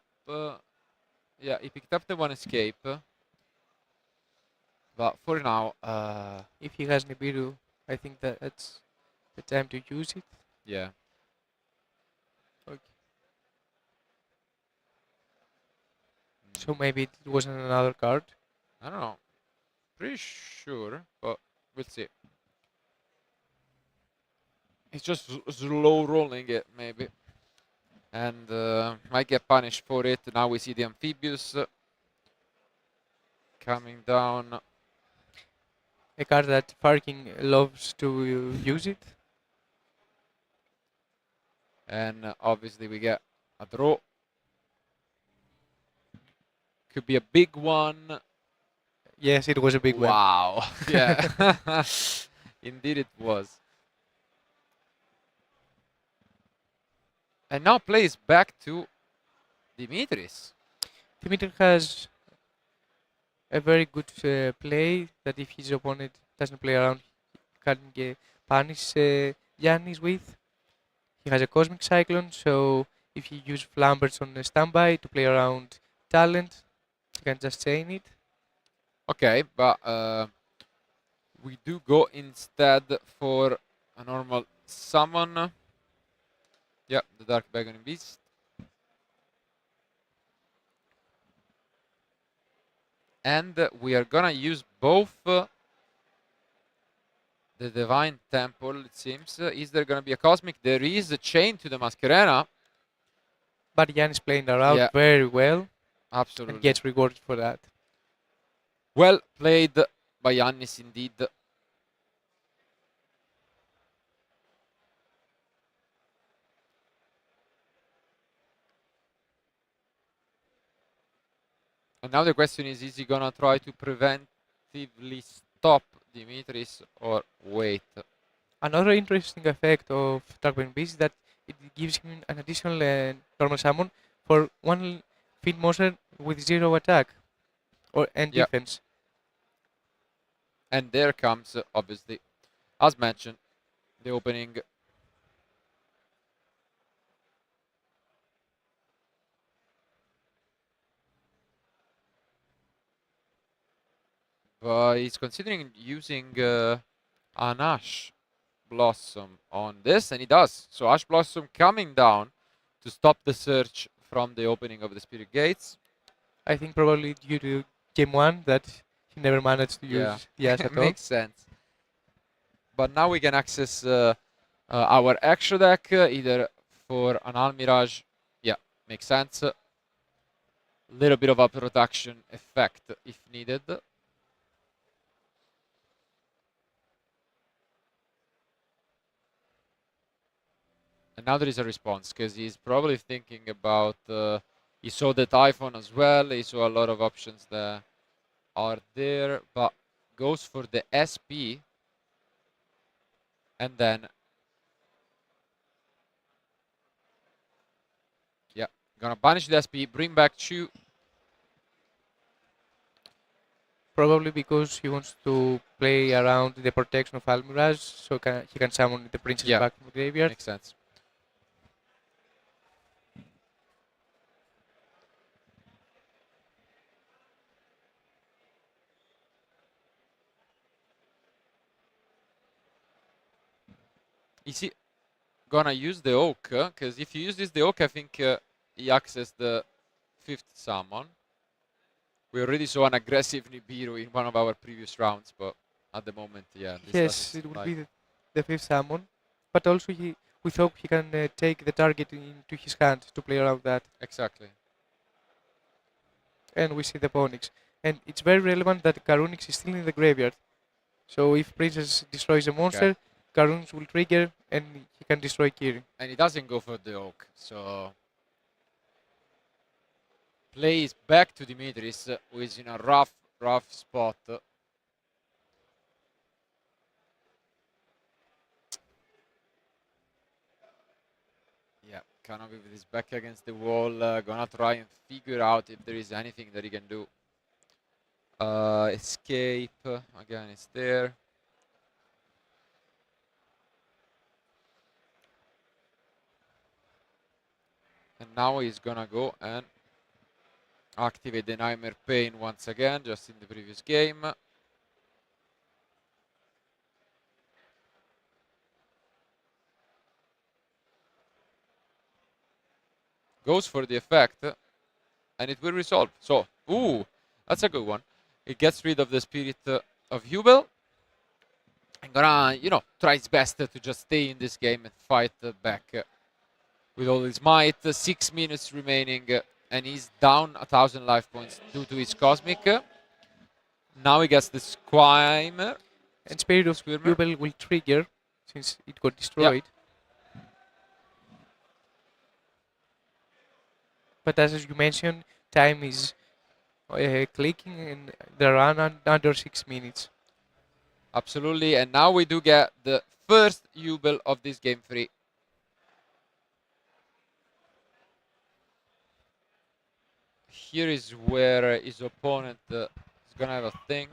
yeah, he picked up the one escape. But for now, If he has Nibiru, I think that's the time to use it. yeah. Okay. So maybe it wasn't another card. I don't know. Pretty sure, but we'll see. He's just slow rolling it, maybe. And might get punished for it. Now we see the Amphibious coming down. A card that Farking loves to use it. And obviously we get a draw. Could be a big one. Yes, it was a big one. Wow. Yeah. Indeed it was. And now plays back to Dimitris. Dimitri has a very good play that if his opponent doesn't play around, he can punish Giannis with. He has a Cosmic Cyclone, so if he uses Flambers on a standby to play around talent, he can just chain it. Okay, but we do go instead for a normal summon. Yeah, the Dark Begoning Beast. And we are gonna use both the Divine Temple, it seems. Is there gonna be a Cosmic? There is a Chain to the Masquerena. But Giannis playing around very well. Absolutely. And gets rewarded for that. Well played by Giannis indeed. And now the question is he gonna try to preventively stop Dimitris or wait? Another interesting effect of Darkbane Beast is that it gives him an additional normal summon for one field monster with 0 attack and defense. And there comes, obviously, as mentioned, the opening. But he's considering using an Ash Blossom on this, and he does. So Ash Blossom coming down to stop the search from the opening of the Spirit Gates. I think probably due to game 1 that he never managed to use the Ash at all. Makes sense. But now we can access our extra deck either for an Almirage. Yeah, makes sense. A little bit of a protection effect if needed. And now there is a response because he's probably thinking about. He saw the Typhon as well. He saw a lot of options that are there, but goes for the SP. And then, yeah, gonna banish the SP, bring back Chu. Probably because he wants to play around the protection of Almirage, so he can summon the princess back from the graveyard. Makes sense. gonna use the Oak, because if you use the Oak, I think he accessed the 5th summon. We already saw an aggressive Nibiru in one of our previous rounds, but at the moment, yeah, this Yes, doesn't it will like. be the fifth summon, but also we hope he can take the target into his hand to play around that. Exactly. And we see the Ponyx. And it's very relevant that Karunix is still in the graveyard. So if Princess destroys a monster, Karunix will trigger and he can destroy Kiri. And he doesn't go for the Oak, so plays back to Dimitris, who is in a rough spot. Yeah, Konami with his back against the wall, gonna try and figure out if there is anything that he can do. Escape, again, it's there. And now he's gonna go and activate the Nightmare Pain once again, just in the previous game. Goes for the effect, and it will resolve. So, ooh, that's a good one. It gets rid of the spirit of Hubel. I'm gonna, try his best to just stay in this game and fight back with all his might. 6 minutes remaining, and he's down 1,000 life points due to his Cosmic. Now he gets the Squirmer. And Spirit of Hubel will trigger since it got destroyed. Yep. But as you mentioned, time is clicking and they run under 6 minutes. Absolutely, and now we do get the first Hubel of this game 3. Here is where his opponent is gonna have a think.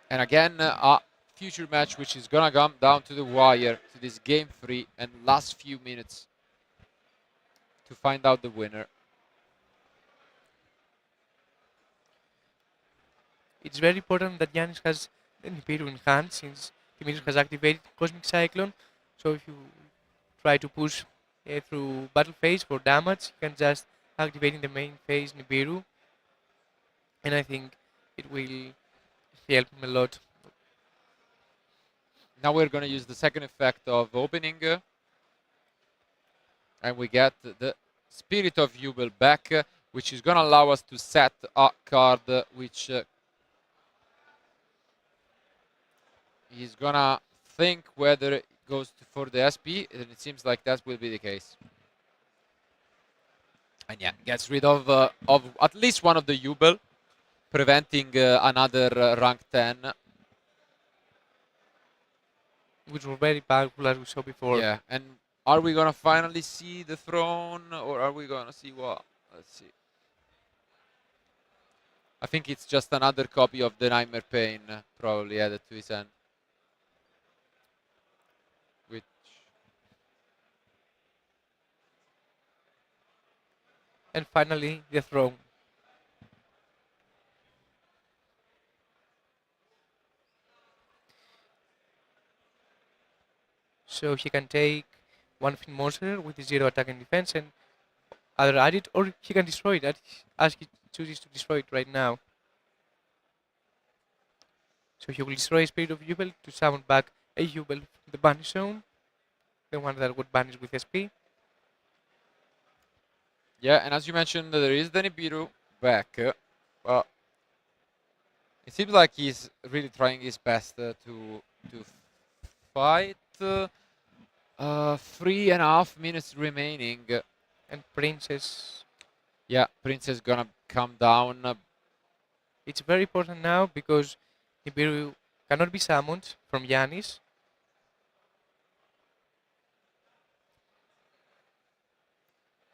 And again, a future match which is gonna come down to the wire, to this game 3 and last few minutes to find out the winner. It's very important that Giannis has the Nibiru in hand since Dimitris has activated Cosmic Cyclone. So if you try to push through battle phase for damage, you can just activate in the main phase Nibiru. And I think it will help him a lot. Now we're going to use the second effect of opening. And we get the Spirit of Hubel back, which is going to allow us to set a card which he's going to think whether it goes for the SP, and it seems like that will be the case. And yeah, gets rid of at least one of the Hubel, preventing another rank 10. Which were very powerful as we saw before. Yeah, and are we going to finally see the throne, or are we going to see what? Let's see. I think it's just another copy of the Nightmare Pain, probably added to his hand. Which... And finally, the throne. So he can take one Fiend monster with 0 attack and defense and either add it or he can destroy it as he chooses to destroy it right now. So he will destroy Spirit of Hubel to summon back a Hubel from the banish zone, the one that would banish with SP. Yeah, and as you mentioned, there is the Nibiru back. Well, it seems like he's really trying his best to fight. 3.5 minutes remaining. And Princess. Yeah, Princess gonna come down. It's very important now because Nibiru cannot be summoned from Giannis.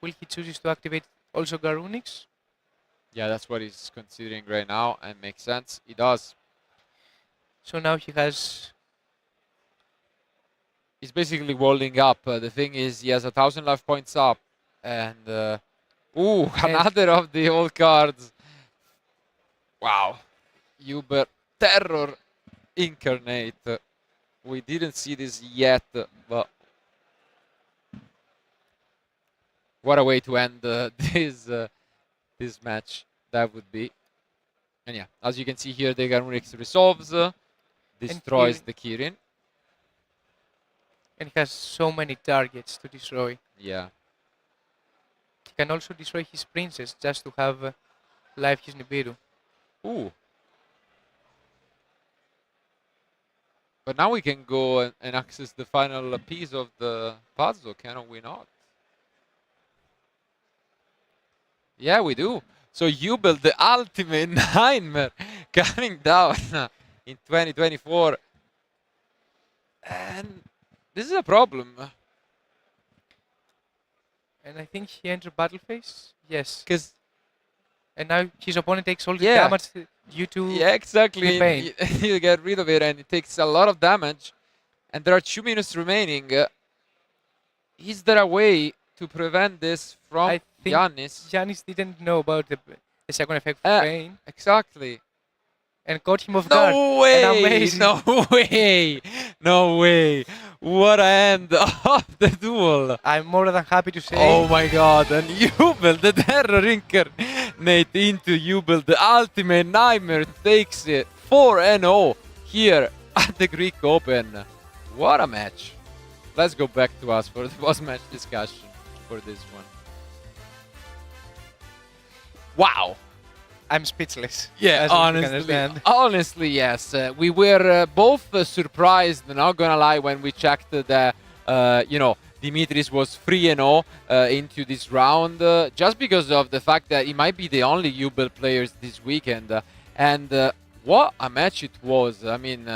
Will he choose to activate also Garunix? Yeah, that's what he's considering right now, and makes sense. He does. So now he has... He's basically walling up. The thing is, he has 1,000 life points up, and ooh, another of the old cards. Wow, Hubert Terror incarnate. We didn't see this yet, but what a way to end this match that would be. And yeah, as you can see here, the Garmurix resolves, destroys the Kirin. And he has so many targets to destroy. Yeah. He can also destroy his princess just to have life his Nibiru. Ooh. But now we can go and access the final piece of the puzzle, can we not? Yeah, we do. So you build the ultimate nightmare coming down in 2024. And this is a problem. And I think he entered battle phase. Yes. Because and now his opponent takes all the damage due to exactly. the pain. You get rid of it and it takes a lot of damage. And there are 2 minutes remaining. Is there a way to prevent this from I think Giannis? Giannis didn't know about the second effect of pain. Exactly. And caught him off guard. No way! Amazing. No way! No way! What a end of the duel! I'm more than happy to say. Oh my god, and Jubel, the terror incarnate into Jubel, the ultimate nightmare, takes it 4-0 here at the Greek Open. What a match. Let's go back to us for the post-match discussion for this one. Wow. I'm speechless. Yeah, honestly, yes. We were both surprised, not gonna lie, when we checked that, Dimitris was 3-0 into this round, just because of the fact that he might be the only Jubel players this weekend. And what a match it was. I mean,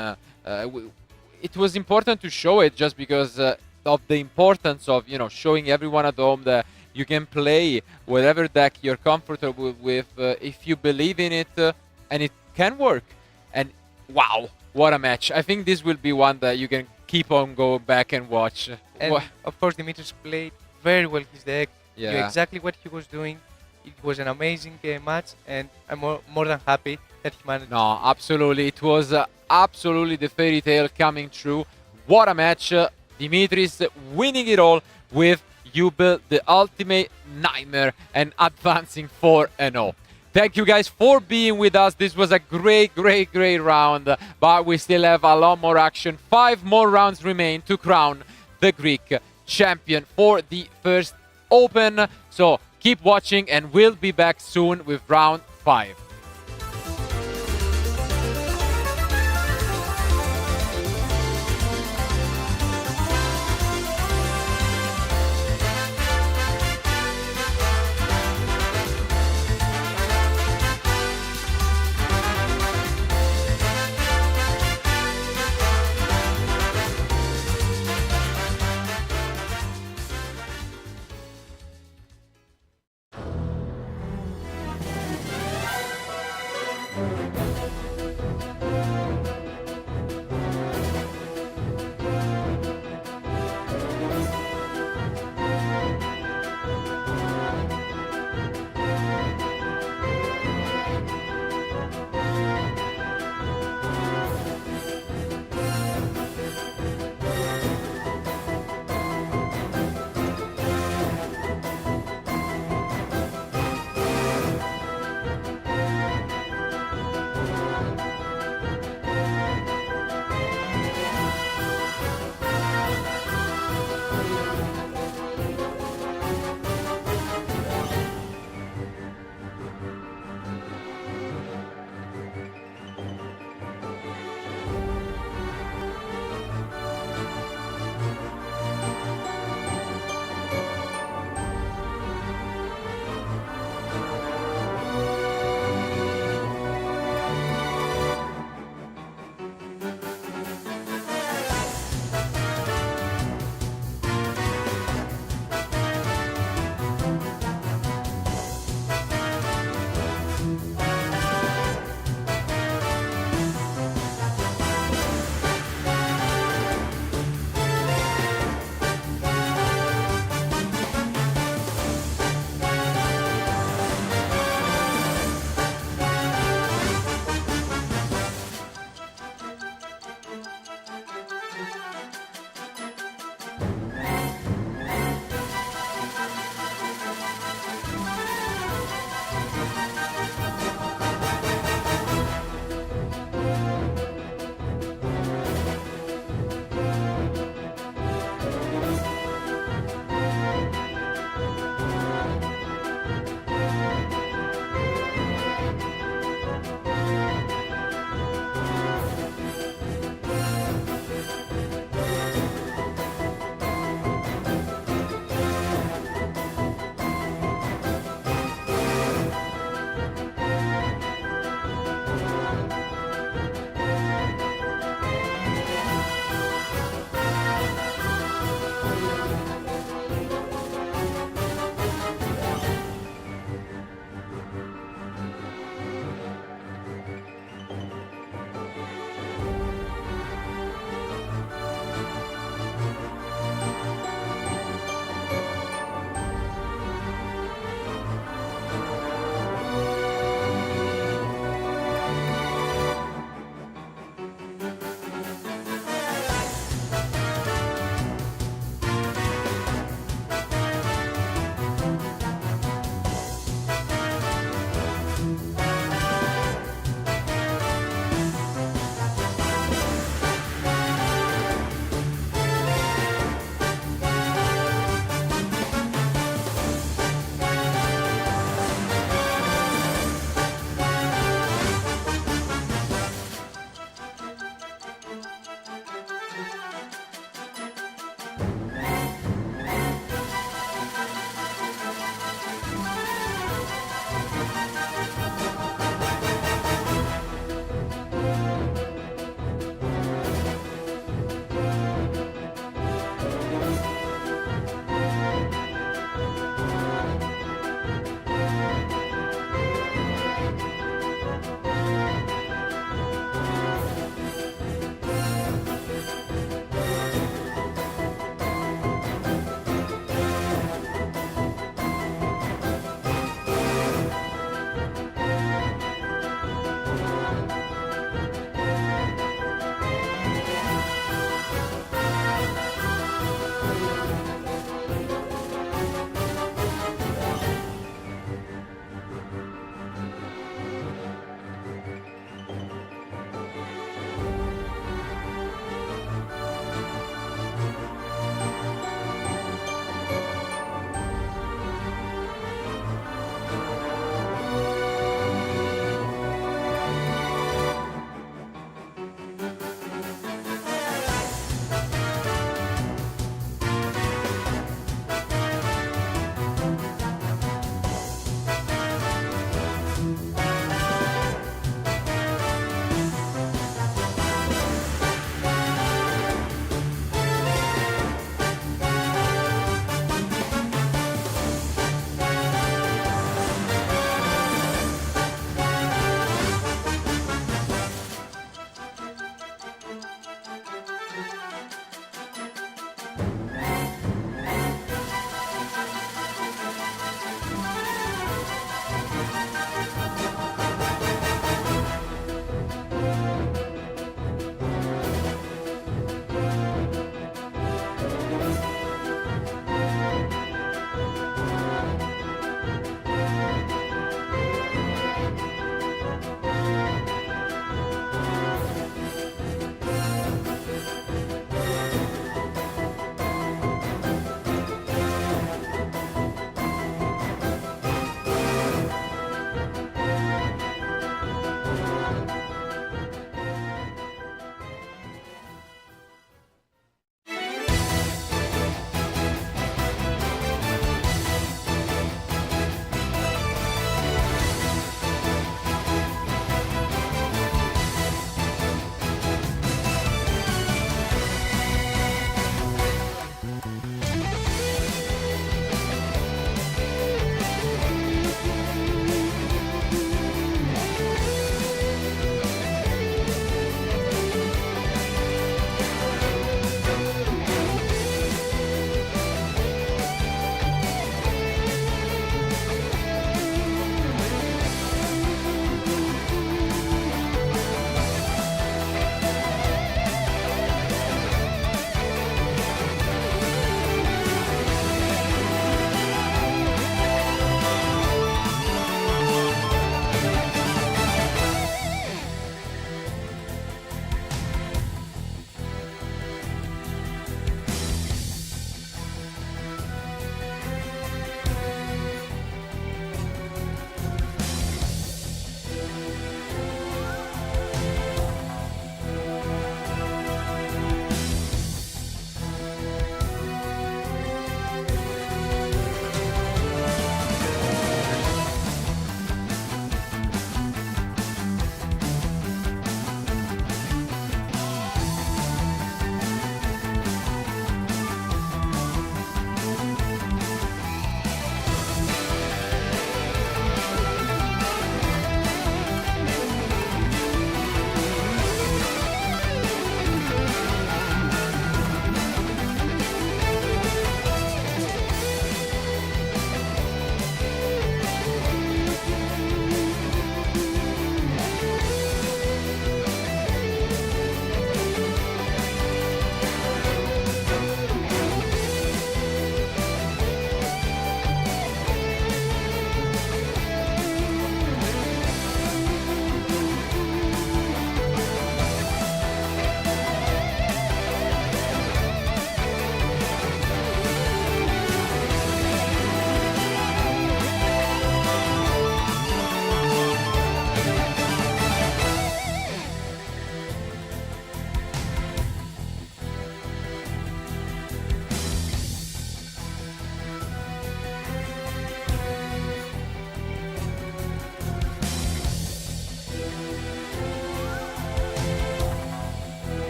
it was important to show it just because of the importance of, showing everyone at home that you can play whatever deck you're comfortable with if you believe in it, and it can work. And wow, what a match. I think this will be one that you can keep on going back and watch. And of course, Dimitris played very well his deck. Yeah. Knew exactly what he was doing. It was an amazing match, and I'm more than happy that he managed. No, absolutely. It was absolutely the fairy tale coming true. What a match. Dimitris winning it all with Jubel, the ultimate nightmare, and advancing 4-0. Thank you guys for being with us. This was a great round, but we still have a lot more action. 5 more rounds remain to crown the Greek champion for the first Open. So keep watching and we'll be back soon with round 5.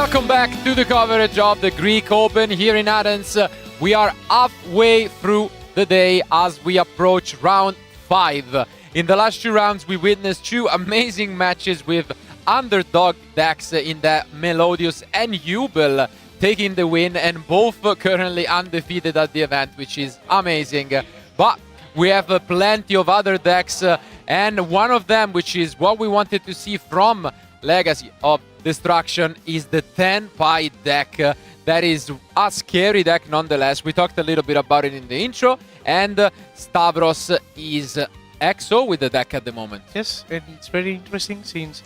Welcome back to the coverage of the Greek Open here in Athens. We are halfway through the day as we approach round 5. In the last 2 rounds, we witnessed 2 amazing matches with underdog decks in the Melodius and Jubel taking the win, and both currently undefeated at the event, which is amazing. But we have plenty of other decks, and one of them, which is what we wanted to see from Legacy of Destruction, is the 10 Pi deck. That is a scary deck nonetheless. We talked a little bit about it in the intro, and Stavros is EXO with the deck at the moment. Yes, and it's very interesting since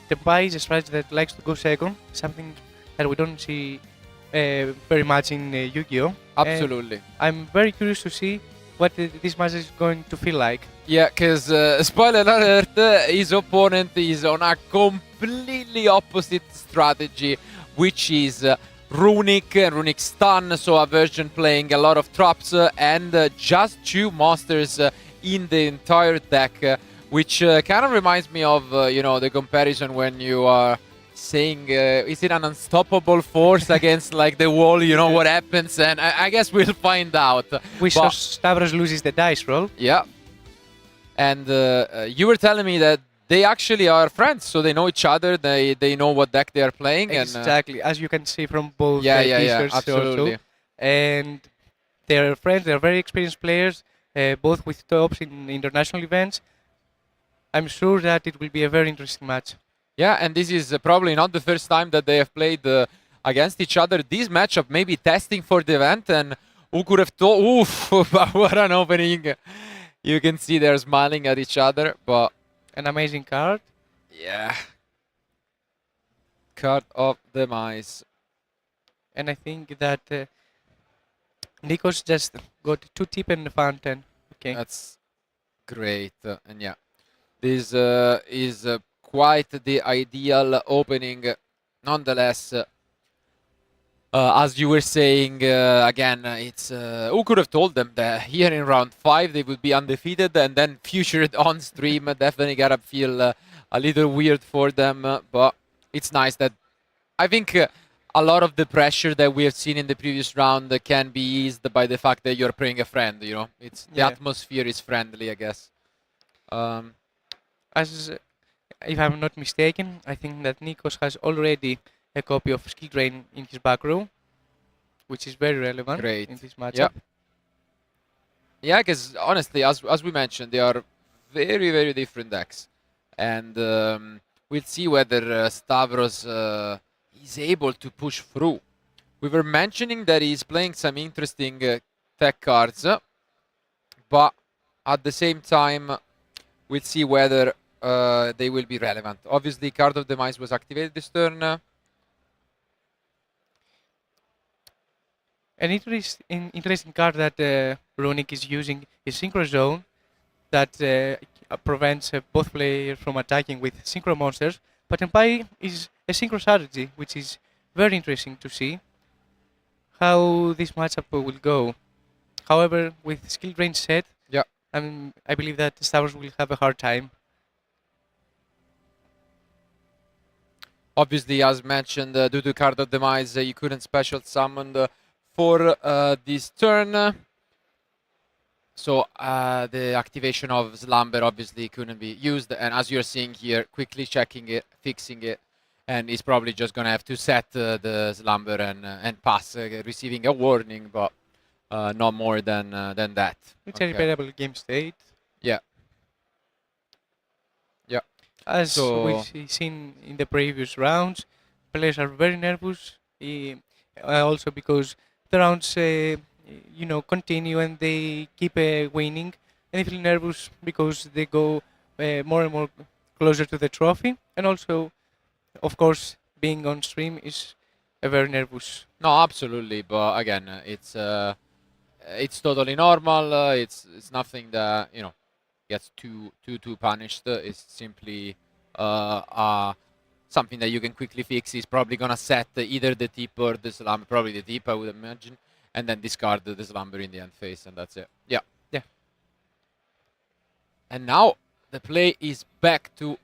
the Pi is a strategy that likes to go second, something that we don't see very much in Yu-Gi-Oh! Absolutely. And I'm very curious to see what this match is going to feel like. Yeah, because spoiler alert, his opponent is on a completely opposite strategy, which is Runic and Runic Stun, so a version playing a lot of traps and just 2 monsters in the entire deck, which kind of reminds me of, you know, the comparison when you are saying, is it an unstoppable force against like the wall, you know, what happens, and I guess we'll find out. We saw Stavros loses the dice roll. Yeah. And you were telling me that they actually are friends, so they know each other, they know what deck they are playing. Exactly, as you can see from both yeah, absolutely. Also. And they're friends, they're very experienced players, both with tops in international events. I'm sure that it will be a very interesting match. Yeah, and this is probably not the first time that they have played against each other. This matchup may be testing for the event, and who could have thought, oof, what an opening. You can see they're smiling at each other, but... An amazing card. Yeah. Card of Demise. And I think that Nikos just got 2 tip and fountain. Okay. That's great. And yeah, this is quite the ideal opening. Nonetheless, as you were saying, again, it's who could have told them that here in round 5 they would be undefeated, and then featured on stream. Definitely gotta feel a little weird for them, but it's nice that I think a lot of the pressure that we have seen in the previous round can be eased by the fact that you're playing a friend. You know, it's the atmosphere is friendly, I guess. As if I'm not mistaken, I think that Nikos has already a copy of Skill Drain in his back row, which is very relevant in this matchup. Yeah, because honestly, as we mentioned, they are very, very different decks. And we'll see whether Stavros is able to push through. We were mentioning that he's playing some interesting tech cards, but at the same time, we'll see whether they will be relevant. Obviously, Card of Demise was activated this turn. An interesting card that Runic is using is Synchro Zone, that prevents both players from attacking with Synchro monsters. But Pai is a Synchro strategy, which is very interesting to see how this matchup will go. However, with Skill Drain set, I believe that Stavros will have a hard time. Obviously, as mentioned, due to Card of Demise, you couldn't special summon for this turn. So the activation of Slumber obviously couldn't be used. And as you're seeing here, quickly checking it, fixing it. And he's probably just going to have to set the Slumber and pass, receiving a warning, but not more than that. It's a repairable game state. Yeah. Yeah. As we've seen in the previous rounds, players are very nervous. Also because the rounds, you know, continue and they keep winning, and they feel nervous because they go more and more closer to the trophy. And also, of course, being on stream is very nervous. No, absolutely. But again, it's totally normal. It's nothing that, you know, gets too punished. It's simply something that you can quickly fix. He's probably gonna set either the tip or the slumber, probably the tip, I would imagine, and then discard the slumber in the end phase, and that's it. Yeah. And now the play is back to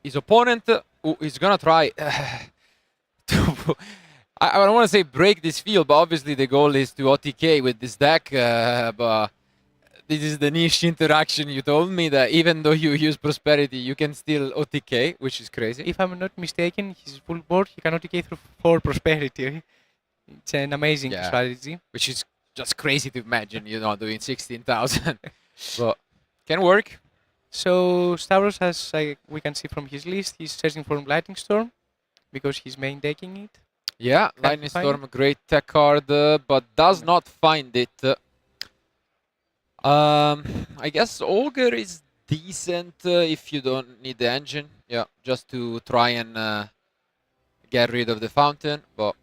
his opponent, who is gonna try to I don't want to say break this field, but obviously the goal is to OTK with this deck. But this is the niche interaction. You told me that even though you use Prosperity, you can still OTK, which is crazy. If I'm not mistaken, his full board, he can OTK through 4 Prosperity. It's an amazing strategy. Which is just crazy to imagine, you know, doing 16,000. But can work. So Stavros, as we can see from his list, he's searching for Lightning Storm because he's main decking it. Yeah, Can't Lightning find Storm, great tech card, but does not find it. I guess Ogre is decent if you don't need the engine. Yeah, just to try and get rid of the fountain, but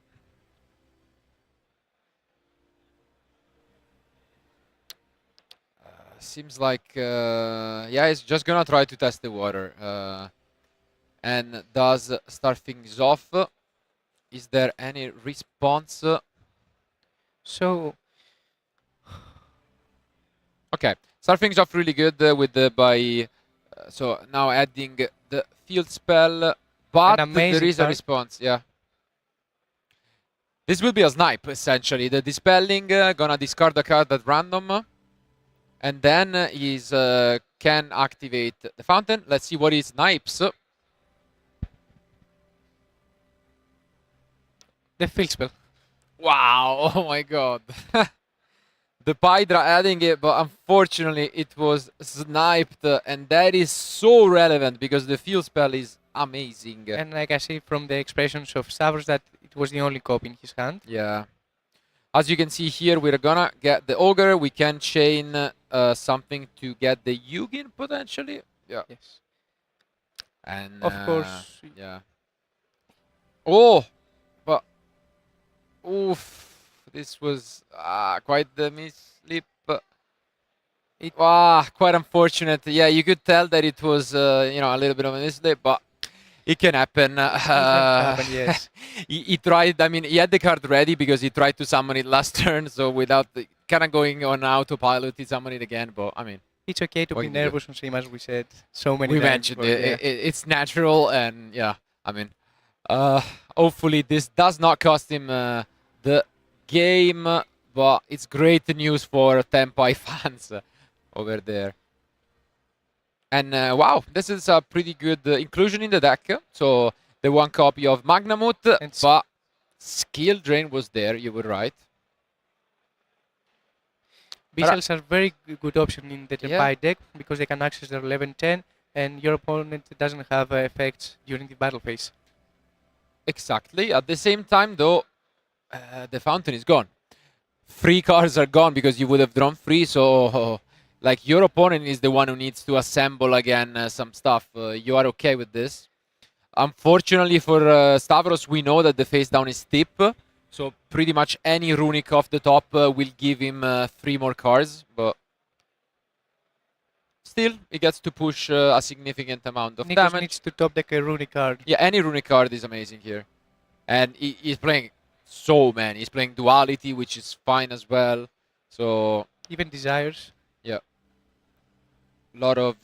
seems like yeah, it's just gonna try to test the water and does start things off. Is there any response? So okay, start things off really good with the so now adding the field spell, but there is a response. Yeah, this will be a snipe essentially. The dispelling gonna discard a card at random, and then he's can activate the fountain. Let's see what he snipes. the field spell. Wow! Oh my god. The Pydra adding it, but unfortunately it was sniped, and that is so relevant because the field spell is amazing. And like I see from the expressions of Stavros that it was the only copy in his hand. Yeah. As you can see here, we're gonna get the Ogre. We can chain something to get the Yugin potentially. Yeah. Yes. And of course. Yeah. Oh, but oof. This was quite the mislip. Quite unfortunate. Yeah, you could tell that it was, you know, a little bit of a mislip, but it can happen. Yes. He tried, I mean, he had the card ready because he tried to summon it last turn, so without kind of going on autopilot, he summoned it again, but I mean. It's okay to be nervous on stream, as we said so many times. We mentioned it. It's natural, and yeah, I mean, hopefully this does not cost him the game, but it's great news for Tempai fans over there. And wow, this is a pretty good inclusion in the deck. So the one copy of Magnamut, but Skill Drain was there, you were right. Visuals are very good option in the Tempai deck because they can access their 11-10 and your opponent doesn't have effects during the battle phase. Exactly. At the same time though, the fountain is gone. 3 cards are gone because you would have drawn 3, so like your opponent is the one who needs to assemble again some stuff. You are okay with this. Unfortunately for Stavros, we know that the face down is steep, so pretty much any runic off the top will give him 3 more cards, but still he gets to push a significant amount of damage. Needs to top deck a runic card. Yeah, any runic card is amazing here. And he's playing so many. He's playing Duality, which is fine as well. So even Desires. Yeah. A lot of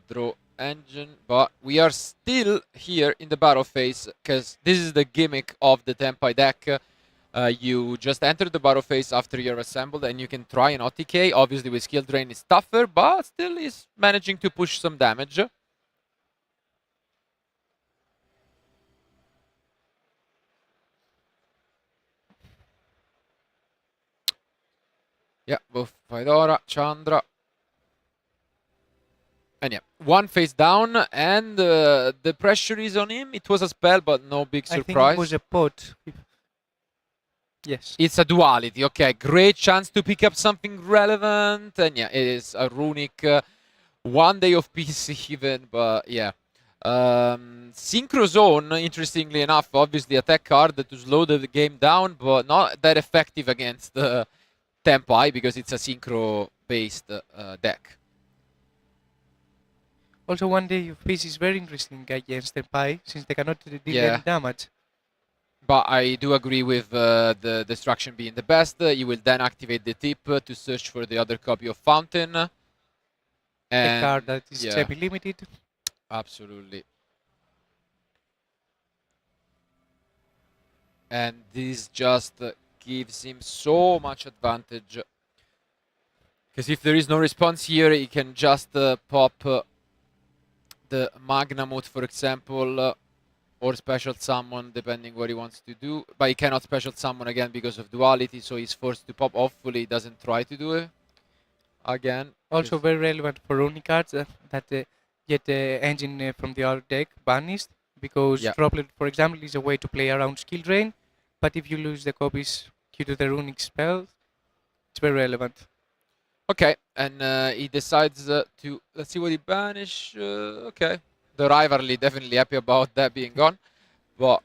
draw engine, but we are still here in the battle phase because this is the gimmick of the Tempai deck. You just enter the battle phase after you're assembled and you can try an OTK. Obviously with skill drain is tougher, but still is managing to push some damage. Yeah, both Fedora, Chandra. And yeah, one face down, and the pressure is on him. It was a spell, but no big surprise. I think it was a pot. Yes. It's a duality. Okay, great chance to pick up something relevant. And yeah, it is a runic. 1 day of peace even, but yeah. Synchro Zone, interestingly enough, obviously a tech card to slow the game down, but not that effective against the Tempai because it's a synchro-based deck. Also, 1 day of peace is very interesting against Tempai since they cannot deal any damage. But I do agree with the destruction being the best. You will then activate the tip to search for the other copy of Fountain. And a card that is Cheppy limited. Absolutely. and this just gives him so much advantage. Because if there is no response here, he can just pop the Magnamut, for example, or special summon, depending what he wants to do. But he cannot special summon again because of duality, so he's forced to pop. Hopefully he doesn't try to do it again. Also very relevant for Runic cards that get the engine from the other deck banished, because Droplet, for example, is a way to play around skill drain, but if you lose the copies due to the Runic spell, it's very relevant. Okay, and he decides to, let's see what he banish. Okay, the rivalry definitely happy about that being gone, but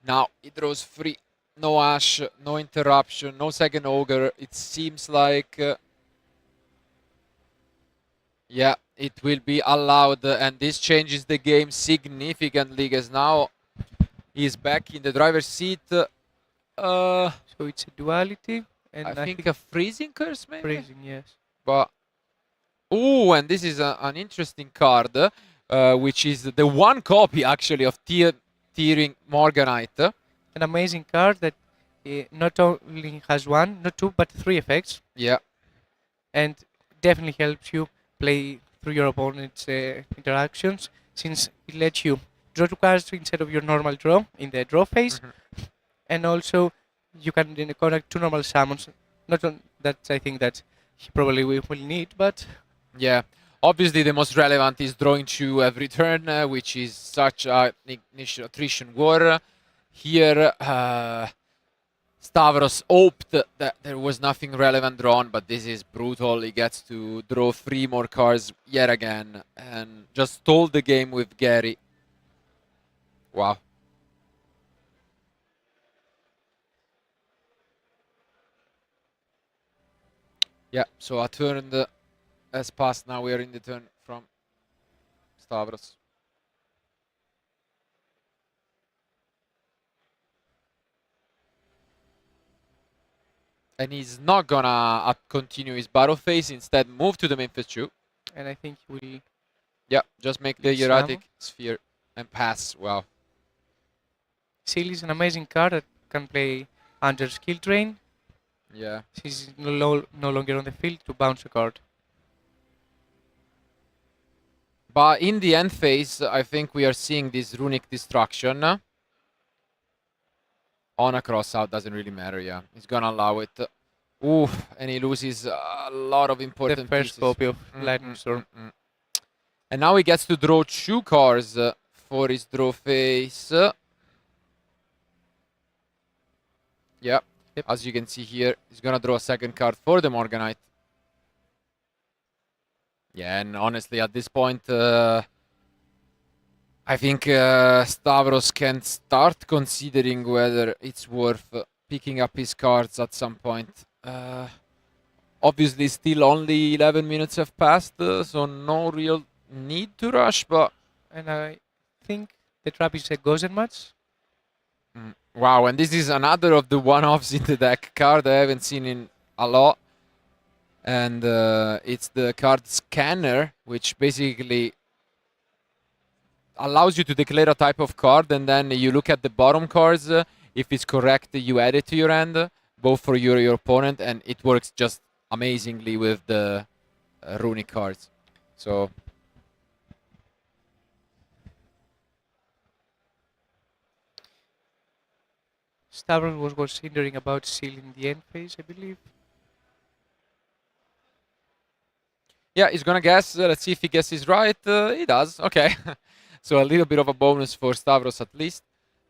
now he draws free. No Ash, no interruption, no second Ogre. It seems like, yeah, it will be allowed, and this changes the game significantly because now he's back in the driver's seat. So it's a duality, and I think a freezing curse, maybe. Freezing, yes. But oh, and this is an interesting card, which is the one copy actually of Tearing Morganite. An amazing card that not only has one, not two, but three effects. Yeah. And definitely helps you play through your opponent's interactions, since it lets you draw two cards instead of your normal draw in the draw phase. And also you can connect two normal summons. Not on that, I think that he probably will need, but yeah, obviously the most relevant is drawing two every turn, which is such a attrition war. Here, Stavros hoped that there was nothing relevant drawn, but this is brutal. He gets to draw 3 more cards yet again, and just stole the game with Gary. Wow. Yeah, so a turn has passed. Now we are in the turn from Stavros. And he's not gonna continue his battle phase, instead move to the main phase 2. And I think he will... Yeah, just make the erratic sphere and pass. Wow. Seal is an amazing card that can play under skill drain. Yeah. She's no longer on the field to bounce a card. But in the end phase, I think we are seeing this runic destruction. On a crossout, doesn't really matter, yeah. He's gonna allow it. Oof, and he loses a lot of important the first pieces. copy of Lightning Storm. And now he gets to draw 2 cards for his draw phase. Yeah. Yep. As you can see here, he's gonna draw a second card for the Morganite. Yeah, and honestly, at this point, I think Stavros can start considering whether it's worth picking up his cards at some point. Obviously, still only 11 minutes have passed, so no real need to rush, but... And I think the trap is a Gozen match. Wow, and this is another of the one-offs in the deck card I haven't seen in a lot. And it's the card Scanner, which basically allows you to declare a type of card, and then you look at the bottom cards. If it's correct, you add it to your hand, both for you or your opponent, and it works just amazingly with the runic cards. So... Stavros was considering about sealing the end phase, I believe. Yeah, he's gonna guess. Let's see if he guesses right. He does. Okay. So a little bit of a bonus for Stavros at least.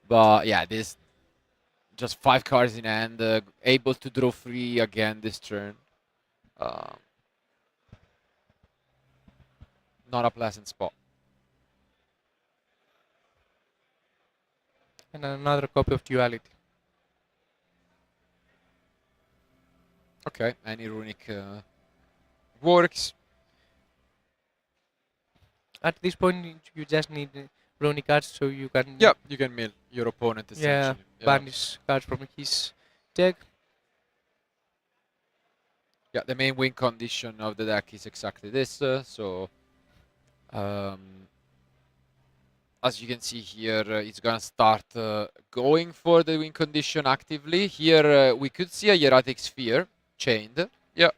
But yeah, this just 5 cards in hand, able to draw 3 again this turn. Not a pleasant spot. And another copy of Duality. Okay, any runic works. At this point, you just need runic cards so you can... Yeah, you can mill your opponent essentially. Yeah, banish cards from his deck. Yeah, the main win condition of the deck is exactly this. So as you can see here, it's gonna start going for the win condition actively. Here we could see a hieratic sphere chained. Yeah.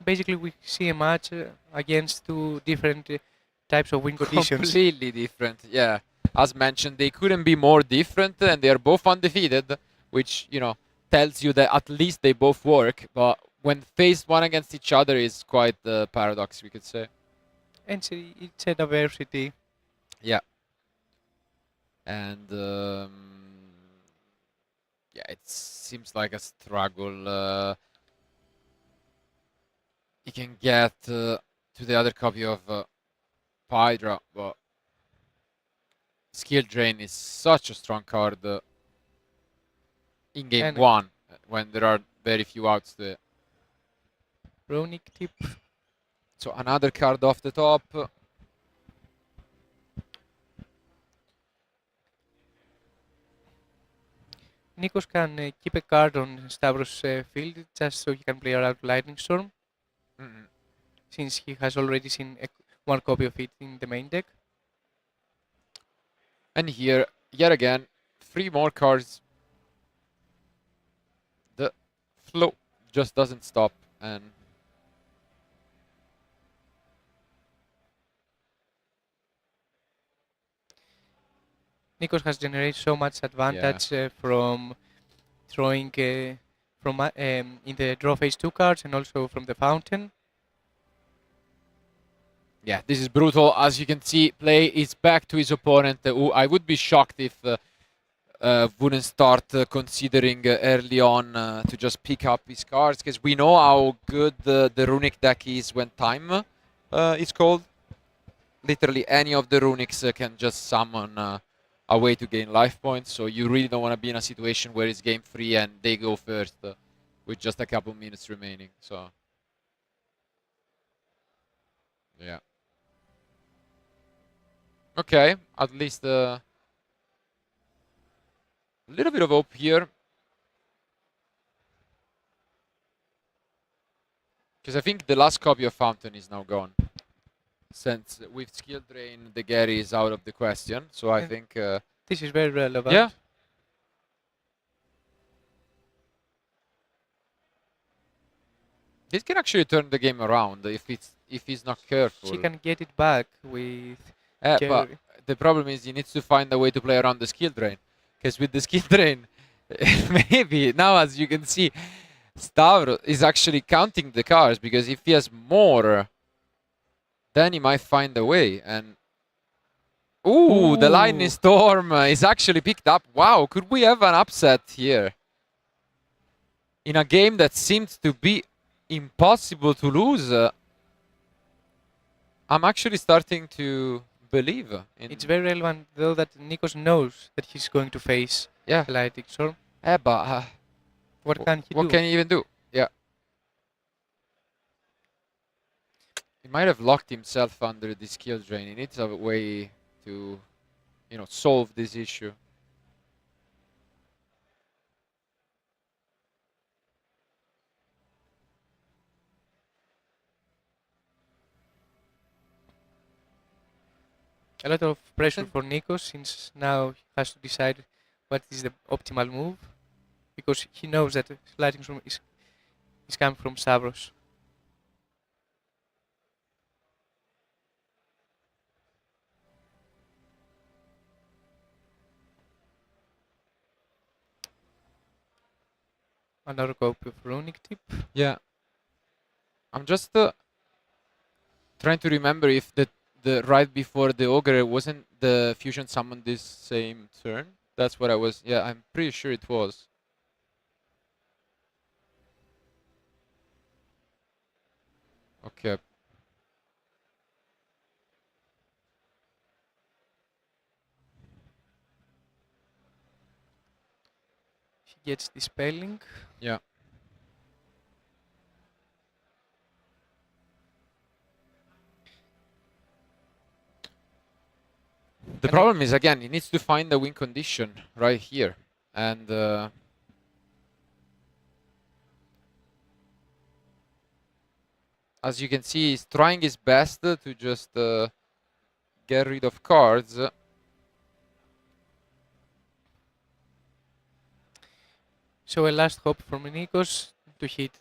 Basically, we see a match against two different types of win conditions. Completely different, yeah. As mentioned, they couldn't be more different, and they are both undefeated, which, you know, tells you that at least they both work. But when faced one against each other is quite the paradox, we could say. And it's a diversity. Yeah. And yeah, it seems like a struggle. You can get to the other copy of Hydra, but Skill Drain is such a strong card in game And one when there are very few outs to it. Runic tip. So another card off the top. Nikos can keep a card on Stavros' field just so he can play around Lightning Storm, since he has already seen one copy of it in the main deck. And here, yet again, 3 more cards. The flow just doesn't stop, and Nikos has generated so much advantage from throwing from in the draw phase 2 cards and also from the fountain. yeah, this is brutal. As you can see, play is back to his opponent, who I would be shocked if wouldn't start considering early on to just pick up his cards, because we know how good the runic deck is when time is called. Literally any of the runics can just summon a way to gain life points, so you really don't want to be in a situation where it's game 3 and they go first with just a couple minutes remaining. So yeah. Okay, at least a little bit of hope here. Because I think the last copy of Fountain is now gone. Since with Skill Drain, the Gary is out of the question. So I think... this is very relevant. Yeah. This can actually turn the game around if he's not careful. She can get it back with... but the problem is he needs to find a way to play around the Skill Drain. Because with the Skill Drain, maybe now, as you can see, Stavros is actually counting the cards, because if he has more, then he might find a way. And ooh, the Lightning Storm is actually picked up. Wow, could we have an upset here? In a game that seems to be impossible to lose. I'm actually starting to believe in... It's very relevant, though, that Nikos knows that he's going to face the Lightning Storm. Yeah, but... what can he do? What can he even do? Yeah. He might have locked himself under the Skill Drain. He needs a way to, you know, solve this issue. A lot of pressure for Nikos, since now he has to decide what is the optimal move, because he knows that Lightning Storm is coming from Stavros. Another copy of Runic Tip. Yeah. I'm just trying to remember if the right before the Ogre wasn't the fusion summon this same turn. That's what I was... Yeah, I'm pretty sure it was. Okay. He gets Dispelling. Yeah. The problem is, again, he needs to find the win condition right here. And as you can see, he's trying his best to just get rid of cards. So a last hope for Nikos to hit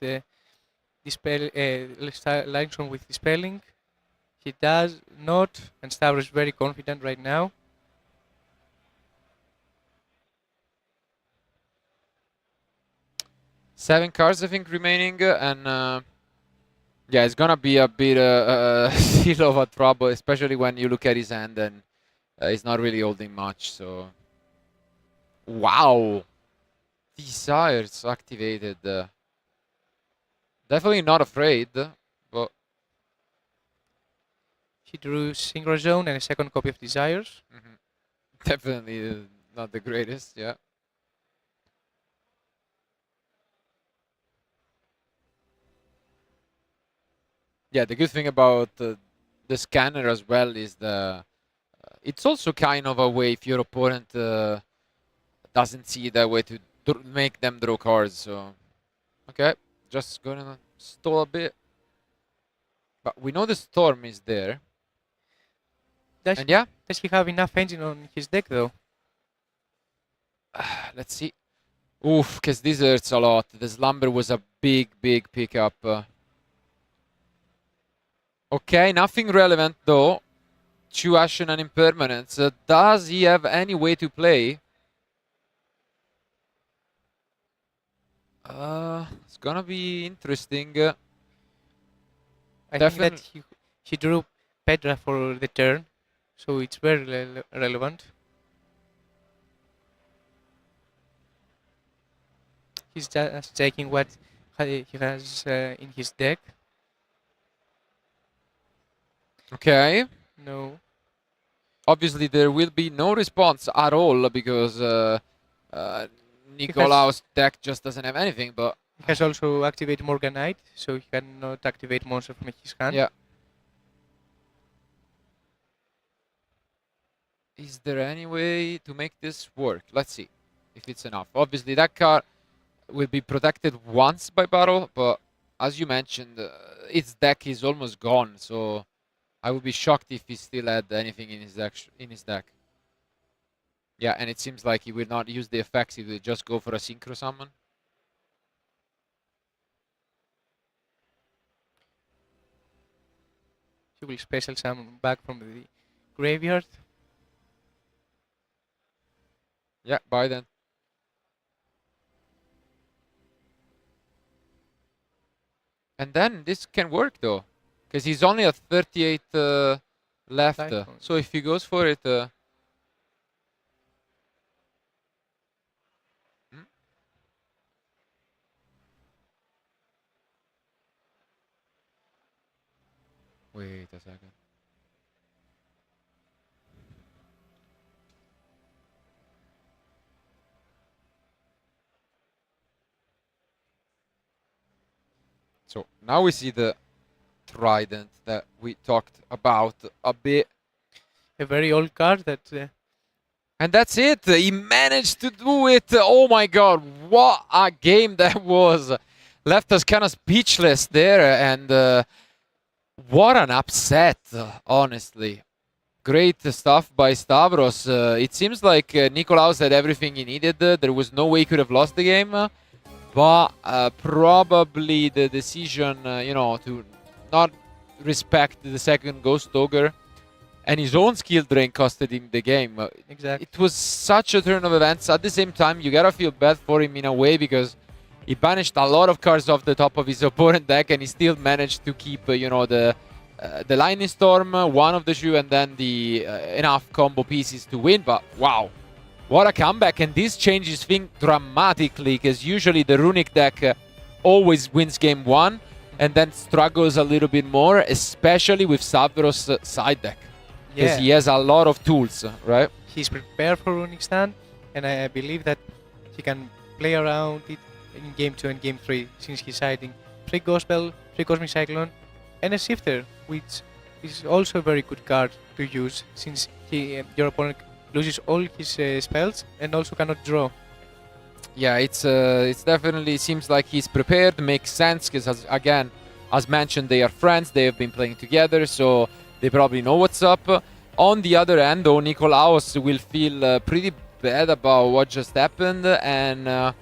dispel Linestorm with dispelling. He does not, and Stavros is very confident right now. Seven cards, I think, remaining, and yeah, it's gonna be a bit still of a trouble, especially when you look at his hand and he's not really holding much. So, wow, Desires activated. Definitely not afraid, but He drew Synchro Zone and a second copy of Desires. definitely not the greatest. Yeah. Yeah, the good thing about the scanner as well is it's also kind of a way if your opponent doesn't see that way to make them draw cards. So, okay, just gonna stall a bit. But we know the Storm is there. Does he have enough engine on his deck though? Let's see. Oof, because this hurts a lot. The Slumber was a big pickup. Okay, nothing relevant though. Two Ashen and Impermanence. Does he have any way to play? It's gonna be interesting. I think that he drew Petra for the turn, so it's very relevant. He's just checking what he has in his deck. Okay. No. Obviously, there will be no response at all because Nicolaus' deck just doesn't have anything. But he has also activated Morganite, so he cannot activate monster from his hand. Yeah. Is there any way to make this work? Let's see if it's enough. Obviously, that card will be protected once by battle, but as you mentioned, its deck is almost gone, so I would be shocked if he still had anything in his deck. Yeah, and it seems like he will not use the effects, he will just go for a Synchro Summon. He will special summon back from the graveyard. Yeah, by then. And then this can work though, because he's only at 38 left. So if he goes for it, wait a second. So now we see the Trident that we talked about a bit. A very old card that... And that's it. He managed to do it. Oh my god, what a game that was. Left us kind of speechless there, and what an upset, honestly. Great stuff by Stavros. It seems like Nicolaus had everything he needed. There was no way he could have lost the game. But probably the decision, to not respect the second Ghost Ogre and his own skill drain costed him the game. Exactly. It was such a turn of events. At the same time, you gotta feel bad for him in a way because he banished a lot of cards off the top of his opponent deck and he still managed to keep, the Lightning Storm, one of the two, and then the enough combo pieces to win. But wow. What a comeback, and this changes things dramatically, because usually the Runic deck always wins game one and then struggles a little bit more, especially with Stavros' side deck. Because he has a lot of tools, right? He's prepared for Runic Stand, and I believe that he can play around it in game 2 and game 3, since he's hiding 3 Gospel, 3 Cosmic Cyclone, and a Shifter, which is also a very good card to use, since your opponent loses all his spells and also cannot draw. Yeah, it's definitely seems like he's prepared. Makes sense because, again, as mentioned, they are friends. They have been playing together, so they probably know what's up. On the other hand, though, Nikolaos will feel pretty bad about what just happened, and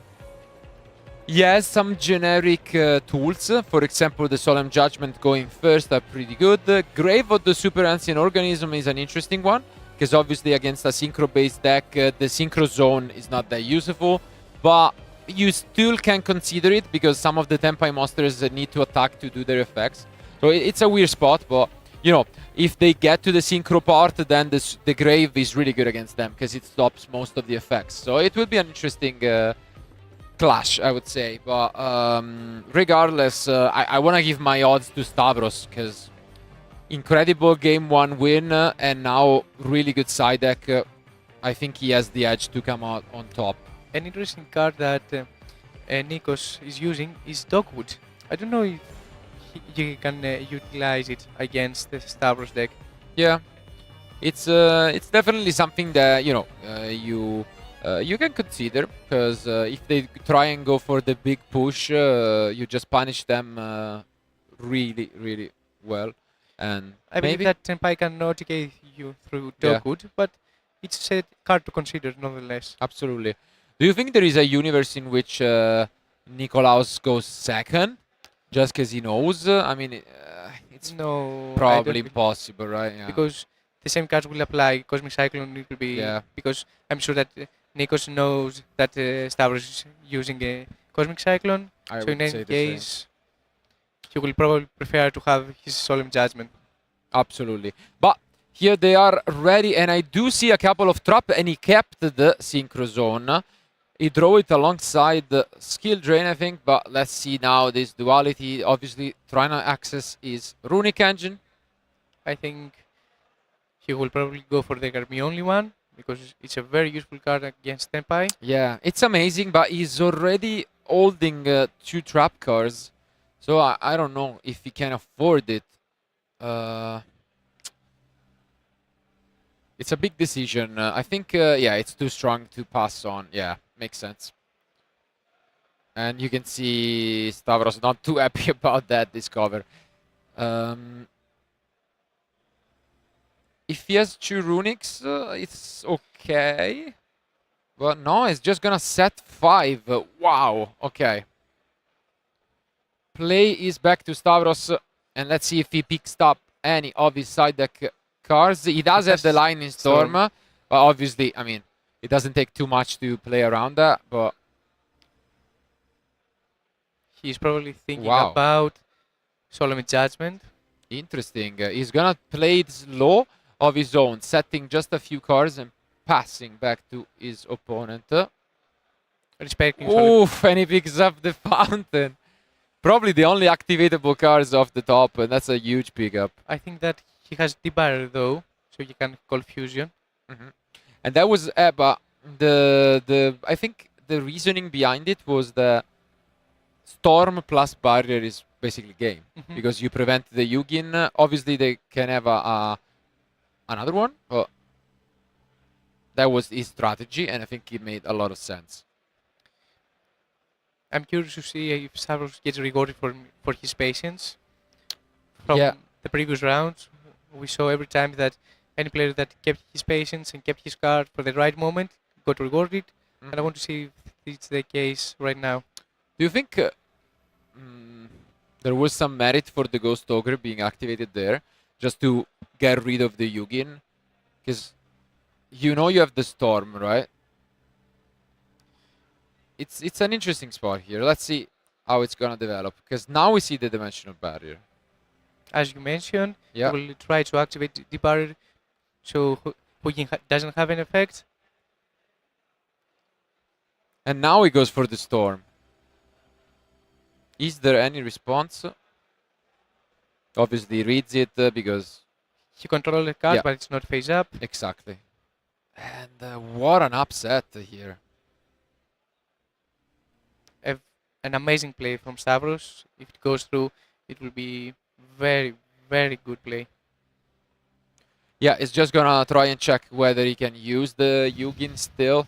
he has some generic tools. For example, the Solemn Judgment going first are pretty good. Grave of the Super Ancient Organism is an interesting one, because obviously against a synchro-based deck, the Synchro Zone is not that useful, but you still can consider it, because some of the Tenpai monsters need to attack to do their effects. So it's a weird spot, but, you know, if they get to the Synchro part, then the Grave is really good against them, because it stops most of the effects. So it will be an interesting clash, I would say. But regardless, I want to give my odds to Stavros, because incredible game 1 win, and now really good side deck. I think he has the edge to come out on top. An interesting card that Nikos is using is Dogwood. I don't know if you can utilize it against the Stavros deck. Yeah, it's definitely something that, you know, you can consider, because if they try and go for the big push, you just punish them really, really well. And I believe maybe that Tenpai can notificate you through Dogwood, but it's a card to consider nonetheless. Absolutely. Do you think there is a universe in which Nikolaos goes second, just because he knows? I mean, it's No, probably impossible, right? Yeah. because the same cards will apply. Cosmic Cyclone it will be because I'm sure that Nikos knows that Stavros is using a Cosmic Cyclone. I So would in say any the same. case, he will probably prefer to have his Solemn Judgment. Absolutely. But here they are ready, and I do see a couple of traps, and he kept the Synchro Zone. He drew it alongside the Skill Drain, I think, but let's see now this duality. Obviously, trying to access his Runic Engine. I think he will probably go for the Garmi only one, because it's a very useful card against Tenpai. Yeah, it's amazing, but he's already holding 2 trap cards, so I don't know if he can afford it. It's a big decision. I think, yeah, it's too strong to pass on. Yeah, makes sense. And you can see Stavros not too happy about that discover. If he has 2 runics, it's okay. But no, it's just gonna set 5. Wow, okay. Play is back to Stavros, and let's see if he picks up any of his side deck cards. He does have the Lightning Storm, but obviously, I mean, it doesn't take too much to play around that, but... He's probably thinking about Solemn Judgment. Interesting. He's gonna play it slow of his own, setting just a few cards and passing back to his opponent. Respecting Oof, and he picks up the Fountain. Probably the only activatable cards off the top, and that's a huge pickup. I think that he has Debarrier though, so he can call Fusion. And that was, but I think the reasoning behind it was the Storm plus Barrier is basically game, because you prevent the Yugin. Obviously, they can have another one, but that was his strategy, and I think it made a lot of sense. I'm curious to see if Stavros gets rewarded for his patience. From the previous rounds, we saw every time that any player that kept his patience and kept his card for the right moment got rewarded, and I want to see if it's the case right now. Do you think there was some merit for the Ghost Ogre being activated there, just to get rid of the Yugin? Because you know you have the Storm, right? It's an interesting spot here. Let's see how it's gonna develop, because now we see the Dimensional Barrier. As you mentioned, he will try to activate the barrier, so Yugin doesn't have an effect. And now he goes for the Storm. Is there any response? Obviously, he reads it because he controls the card, but it's not phase up. Exactly. And what an upset here. An amazing play from Stavros. If it goes through, it will be very, very good play. Yeah, it's just gonna try and check whether he can use the Yugin still.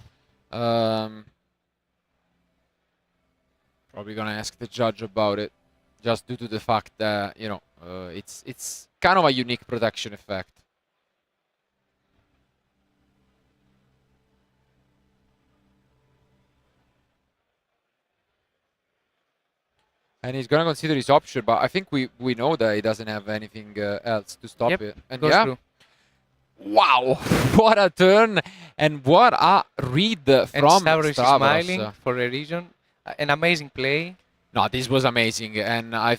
Probably gonna ask the judge about it, just due to the fact that, you know, it's kind of a unique protection effect. And he's gonna consider his option, but I think we know that he doesn't have anything else to stop it. And goes through. wow, what a turn and what a read from And Stavros is Stavros. smiling for a reason. An amazing play. No, this was amazing, and I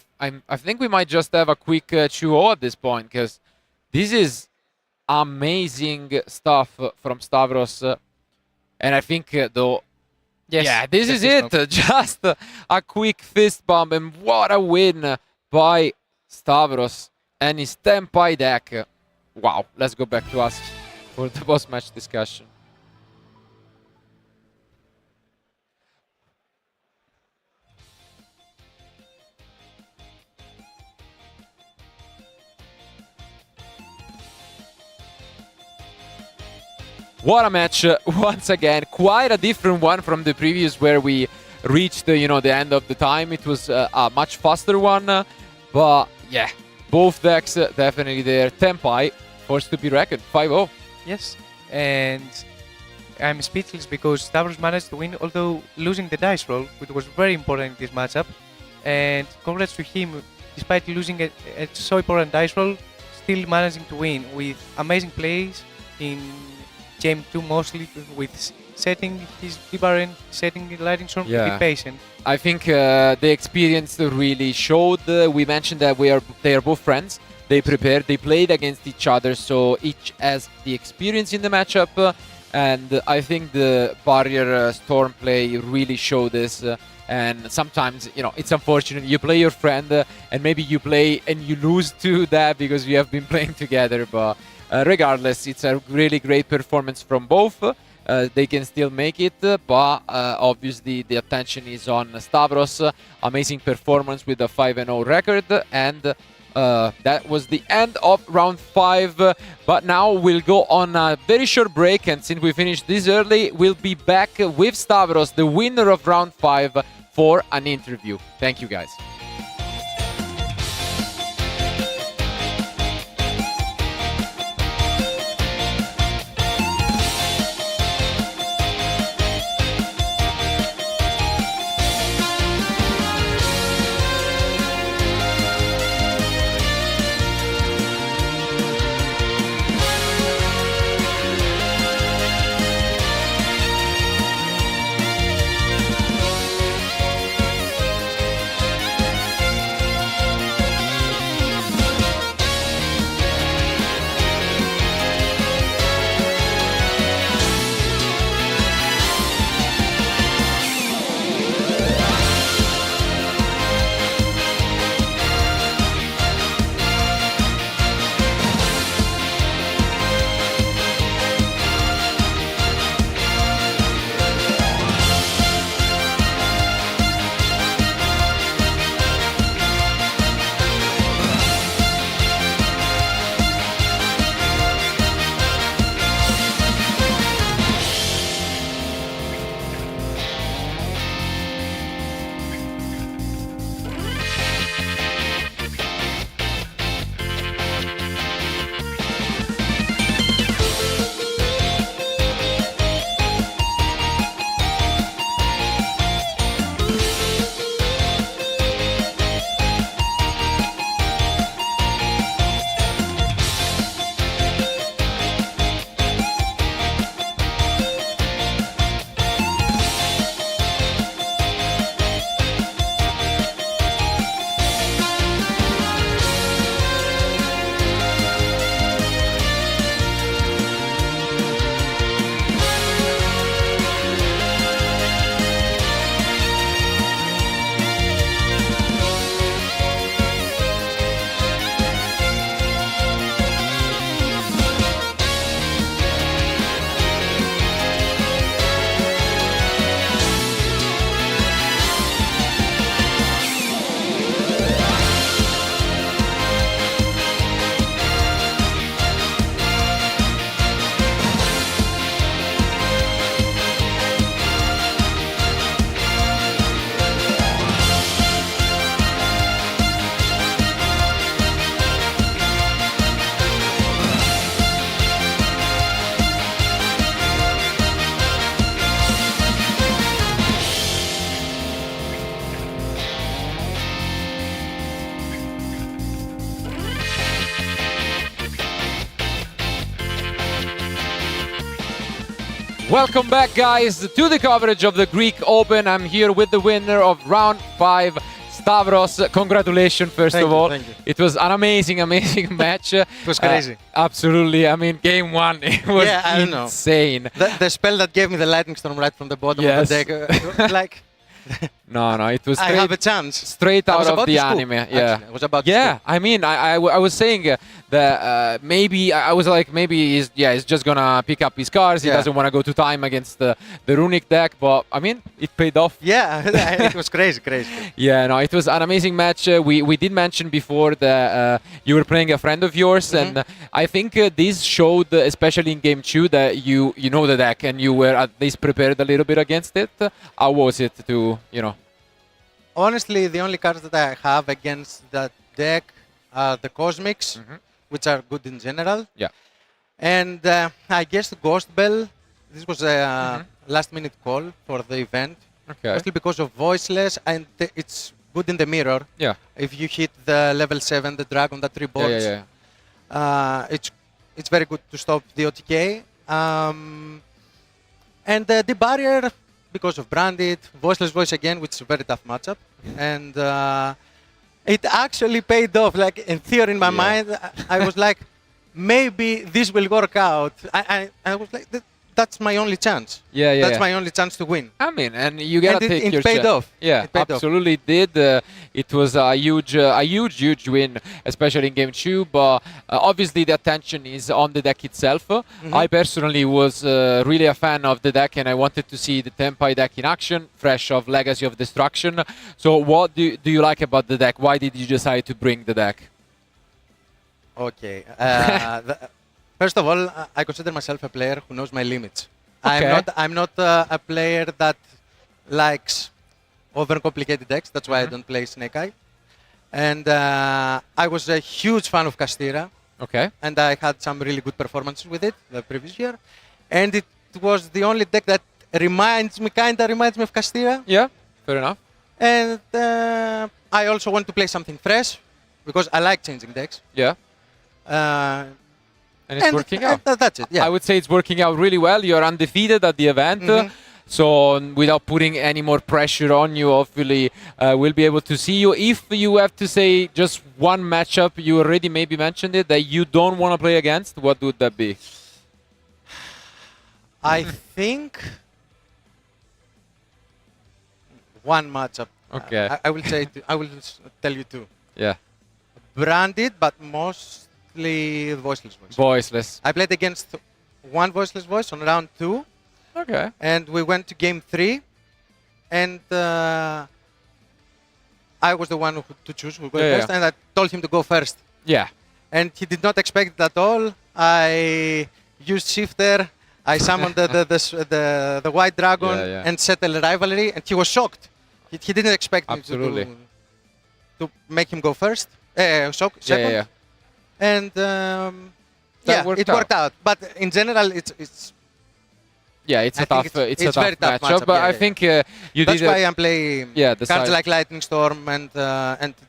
think we might just have a quick 2-0 at this point, because this is amazing stuff from Stavros. And I think though. Yes, Yeah, this is it. Just a quick fist bump, and what a win by Stavros and his Tempai deck. Wow, let's go back to us for the post-match discussion. What a match once again. Quite a different one from the previous, where we reached the end of the time. It was a much faster one, but yeah, both decks definitely there. Tempai forced to be reckoned. 5-0. Yes, and I'm speechless because Stavros managed to win, although losing the dice roll, which was very important in this matchup. And congrats to him, despite losing a so important dice roll, still managing to win with amazing plays in Game 2, mostly with setting his D-Baron, setting the Lightning Storm, to be patient. I think the experience really showed. We mentioned that they are both friends. They prepared, they played against each other, so each has the experience in the matchup. And I think the Barrier Storm play really showed this. And sometimes, it's unfortunate. You play your friend, and maybe you play and you lose to that because you have been playing together. But regardless, it's a really great performance from both. They can still make it, but obviously the attention is on Stavros. Amazing performance with a 5-0 record, and that was the end of round 5. But now we'll go on a very short break, and since we finished this early, we'll be back with Stavros, the winner of round 5, for an interview. Thank you, guys. Welcome back, guys, to the coverage of the Greek Open. I'm here with the winner of round 5, Stavros. Congratulations, first of all. Thank you. It was an amazing match. It was crazy. Absolutely. I mean, game 1, it was insane. The spell that gave me the lightning storm right from the bottom of the deck, like... No, it was I have a chance. Straight out of the anime. Yeah, I was about to yeah. I mean, I was saying that maybe I was like maybe he's just gonna pick up his cards. He doesn't want to go to time against the runic deck. But I mean, it paid off. Yeah, it was crazy. Yeah, no, it was an amazing match. We did mention before that you were playing a friend of yours, and I think this showed, especially in game 2, that you know the deck and you were at least prepared a little bit against it. How was it to Honestly, the only cards that I have against that deck are the Cosmics, which are good in general. Yeah. And I guess the Ghost Bell, this was a last-minute call for the event. Okay. Mostly because of Voiceless, and it's good in the mirror. Yeah. If you hit the level 7, the dragon that rebolts, it's very good to stop the OTK. And the barrier, because of Branded, Voiceless Voice again, which is a very tough matchup. And it actually paid off. Like, in theory, in my mind, I was like, maybe this will work out. I was like, that's my only chance. That's my only chance to win. I mean, and you gotta take your chance. It paid off. Yeah, it paid absolutely off. did. It was a huge win, especially in game 2. But obviously, the attention is on the deck itself. I personally was really a fan of the deck, and I wanted to see the Tenpai deck in action, fresh of Legacy of Destruction. So, what do you like about the deck? Why did you decide to bring the deck? Okay. First of all, I consider myself a player who knows my limits. Okay. I'm not a player that likes overcomplicated decks. That's why I don't play Snake Eye. And I was a huge fan of Castira. Okay. And I had some really good performances with it the previous year. And it was the only deck that kinda reminds me of Castira. Yeah, fair enough. And I also want to play something fresh because I like changing decks. Yeah. And it's working out. That's it, yeah. I would say it's working out really well. You're undefeated at the event. So without putting any more pressure on you, hopefully we'll be able to see you. If you have to say just one matchup, you already maybe mentioned it, that you don't want to play against, what would that be? I think one matchup. Okay. I will say I will tell you two. Yeah. Branded, but mostly Voiceless Voice. Voiceless. I played against one Voiceless Voice on round 2. Okay. And we went to game 3. And I was the one to choose who go first. And I told him to go first. Yeah. And he did not expect it at all. I used Shifter. I summoned the White Dragon and settled Rivalry. And he was shocked. He didn't expect me to make him go first. Second. And it worked out. But in general, it's a tough very tough matchup. But I think you did. That's why I'm playing cards like Lightning Storm and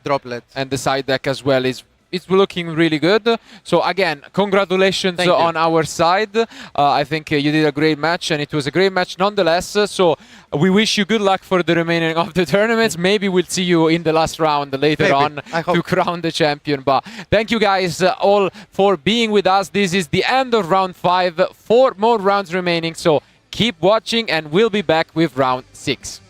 Droplet. And the side deck as well is. It's looking really good. So again, congratulations on our side. I think you did a great match, and it was a great match nonetheless. So we wish you good luck for the remaining of the tournaments. Maybe we'll see you in the last round later on to crown the champion. But thank you guys all for being with us. This is the end of round 5. 4 more rounds remaining. So keep watching, and we'll be back with round 6.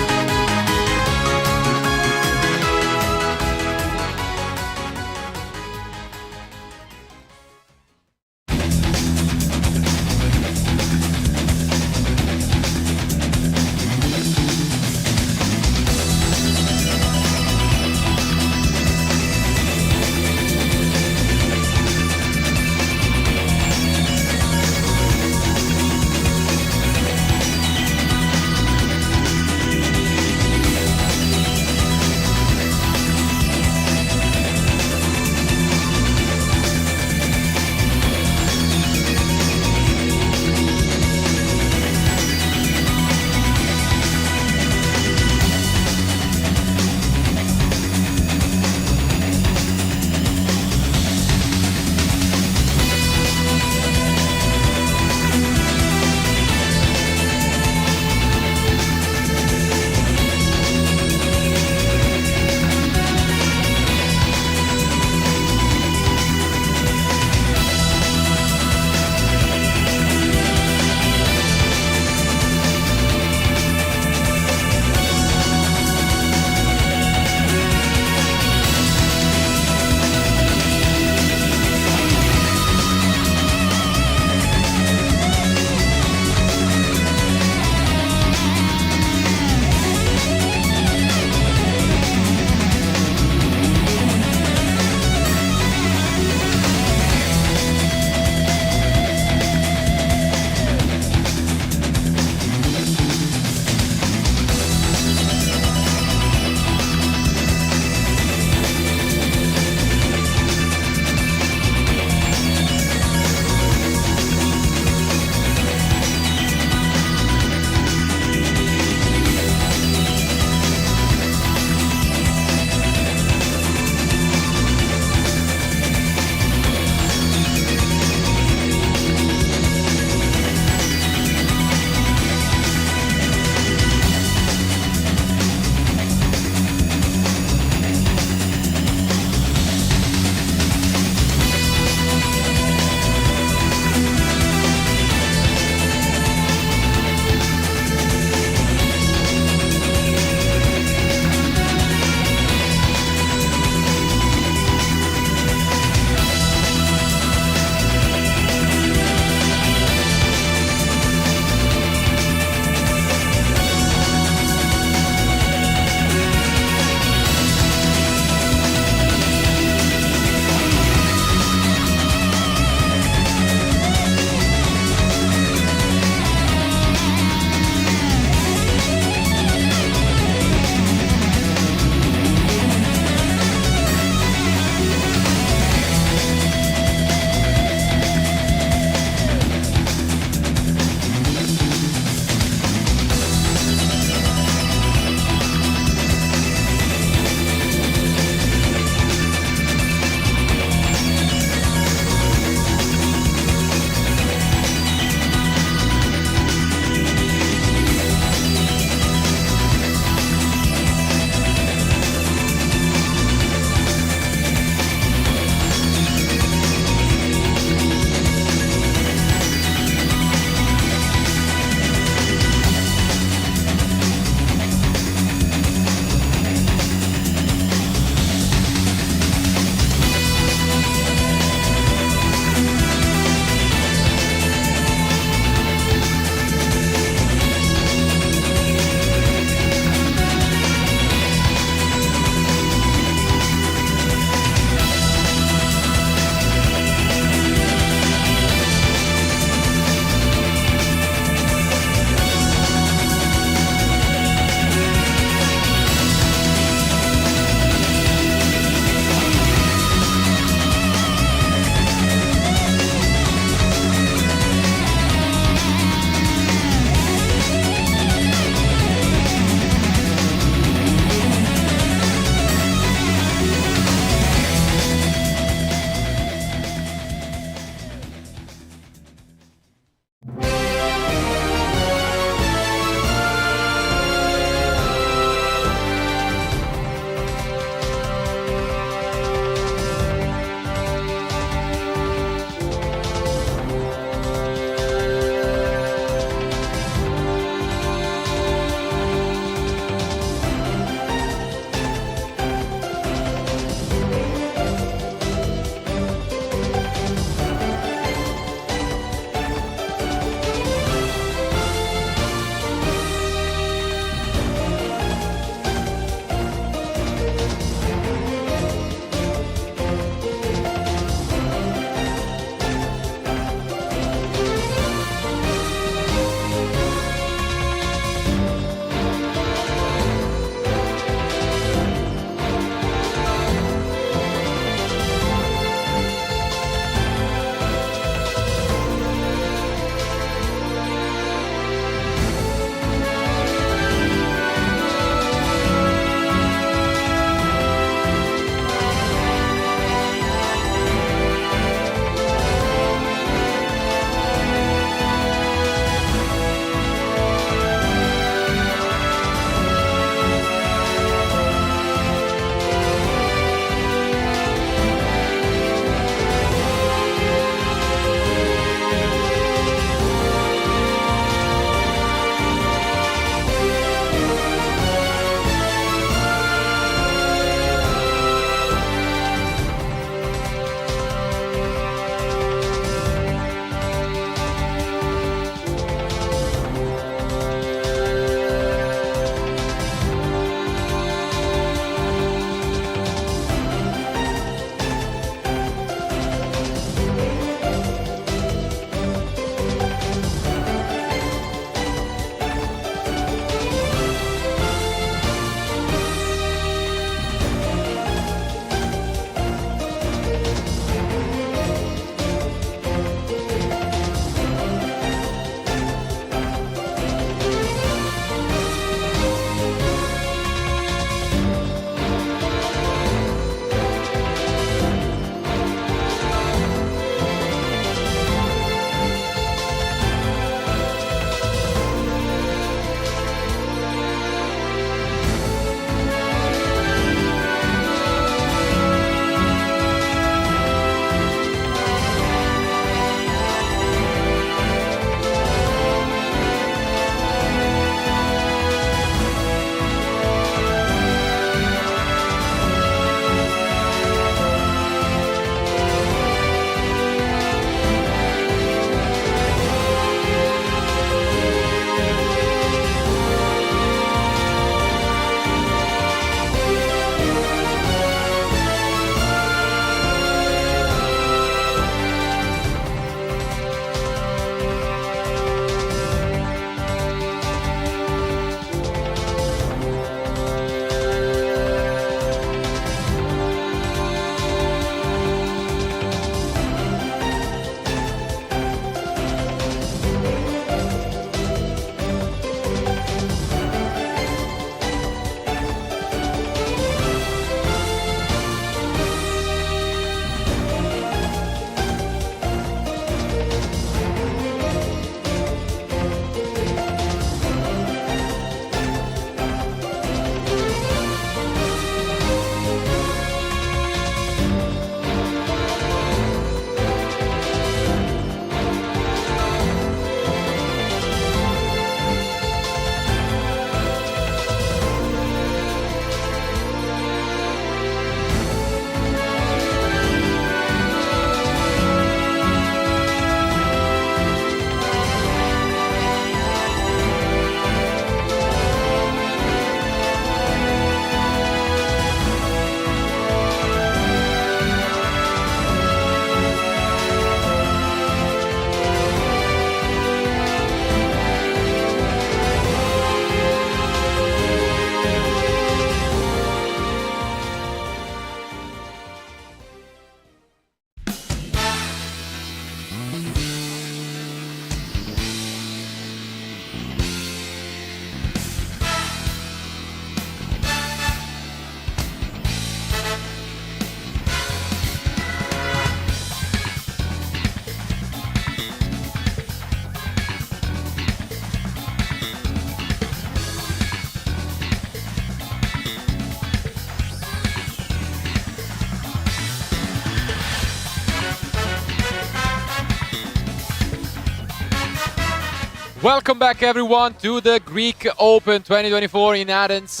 Welcome back, everyone, to the Greek Open 2024 in Athens.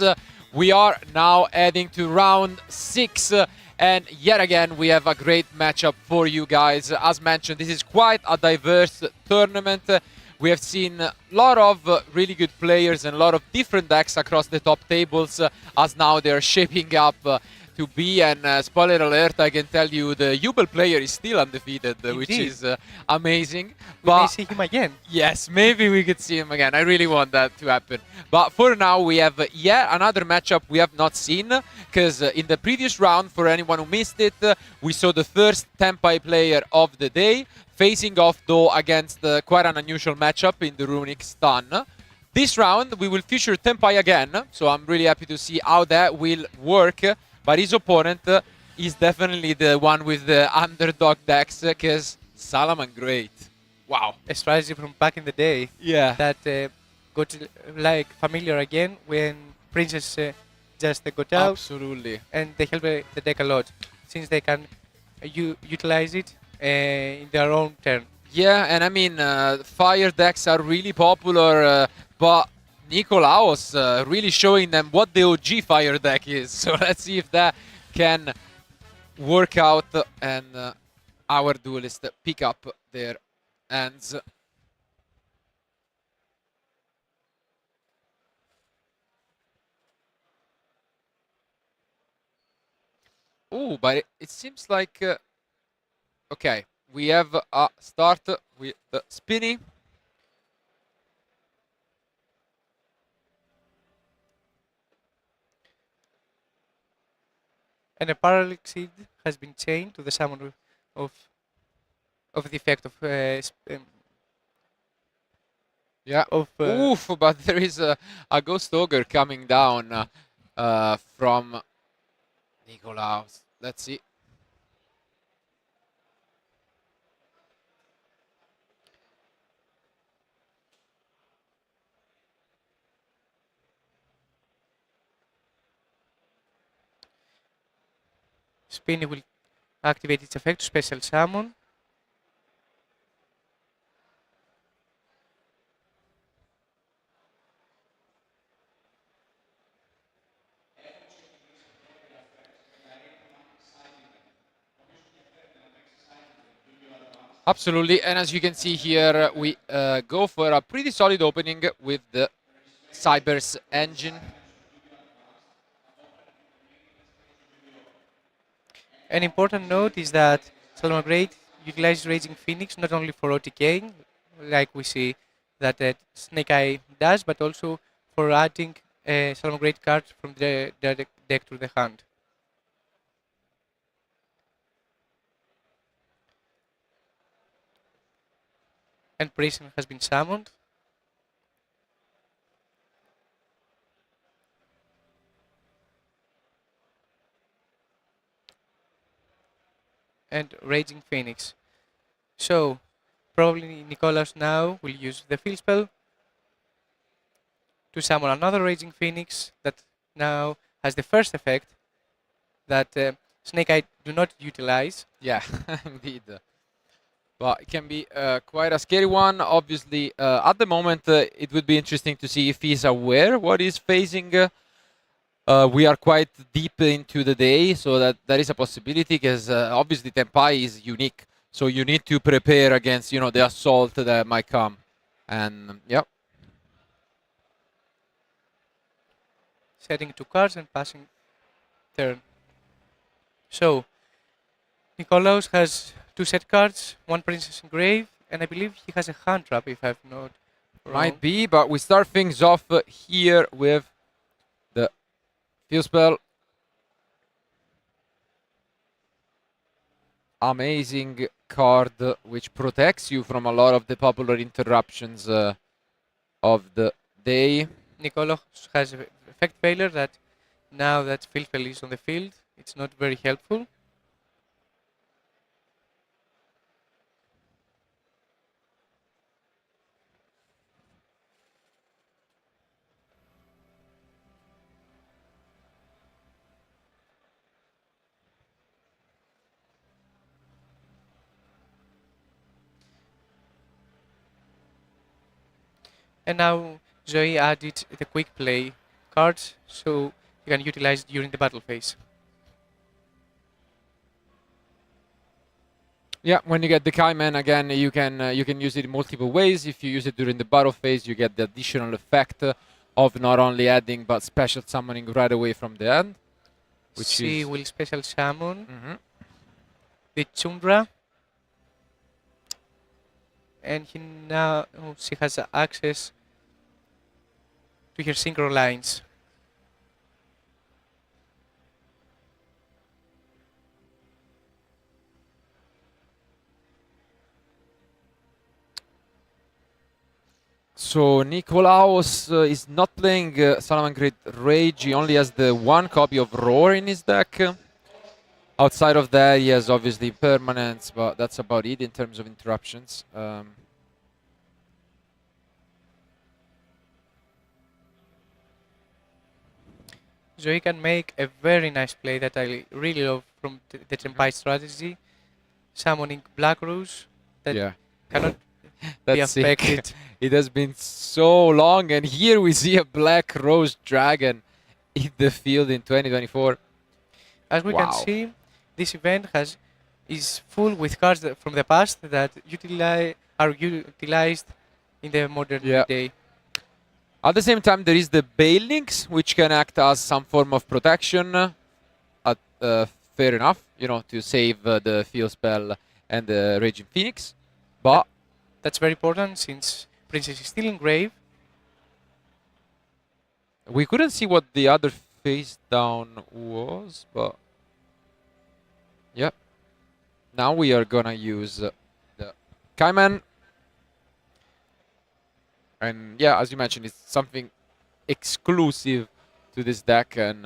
We are now heading to round 6, and yet again we have a great matchup for you guys. As mentioned, this is quite a diverse tournament. We have seen a lot of really good players and a lot of different decks across the top tables, as now they are shaping up to be. And spoiler alert, I can tell you the Jubel player is still undefeated, which is amazing. We may see him again. Yes, maybe we could see him again. I really want that to happen. But for now, we have yet another matchup we have not seen, because in the previous round, for anyone who missed it, we saw the first Tenpai player of the day, facing off though against quite an unusual matchup in the Runic Stun. This round, we will feature Tenpai again, so I'm really happy to see how that will work. But his opponent is definitely the one with the underdog decks, because Salaman great. Wow. A strategy from back in the day. Yeah. That got like familiar again when Princess just got out. Absolutely. And they help the deck a lot, since they can utilize it in their own turn. Yeah, and I mean, fire decks are really popular, but Nikolaos really showing them what the OG fire deck is. So let's see if that can work out and our duelist pick up their hands. Oh, but it seems like... okay, we have a start with the Spinny. And a parallel seed has been chained to the summon of the effect of yeah. Oof, but there is a Ghost Ogre coming down from Nikolaos. Let's see. Spinny will activate its effect to special summon. Absolutely, and as you can see here, we go for a pretty solid opening with the Cyber's engine. An important note is that Salomon Great utilizes Raging Phoenix not only for OTK, like we see that Snake Eye does, but also for adding Salomon Great cards from the deck to the hand. And Prison has been summoned. And Raging Phoenix. So, probably Nikolaos now will use the field spell to summon another Raging Phoenix that now has the first effect that Snake Eye do not utilize. Yeah, indeed. But it can be quite a scary one. Obviously, at the moment, it would be interesting to see if he's aware what he's facing. We are quite deep into the day, so that is a possibility, because obviously Tenpai is unique. So you need to prepare against, you know, the assault that might come. And, yeah. Setting 2 cards and passing turn. So, Nikolaos has 2 set cards, 1 Princess Engrave, and I believe he has a hand trap, if I've not wrong. Might be, but we start things off here with the field spell. Amazing card, which protects you from a lot of the popular interruptions of the day. Nikolaos has a effect failure that now that Filfel is on the field, it's not very helpful. And now Zoe added the quick play cards, so you can utilize it during the battle phase. Yeah, when you get the Kaiman again, you can use it in multiple ways. If you use it during the battle phase, you get the additional effect of not only adding but special summoning right away from the end. Which She is will special summon Mhm. the Chundra, and she has access to her synchro lines. So Nikolaos is not playing Salamangreat Rage. He only has the one copy of Roar in his deck. Outside of that, he has obviously permanents, but that's about it in terms of interruptions. Zoe can make a very nice play that I really love from the Tempai strategy, summoning Black Rose that Yeah, cannot be that's sick. affected. It has been so long, and here we see a Black Rose Dragon in the field in 2024. As we can Wow. see, this event is full with cards from the past that are utilized in the modern day. At the same time, there is the Bailings, which can act as some form of protection. Fair enough, to save the field spell and the Raging Phoenix. But that's very important since Princess is still in grave. We couldn't see what the other face down was, but yeah. Now we are gonna use the Kaiman. And yeah, as you mentioned, it's something exclusive to this deck, and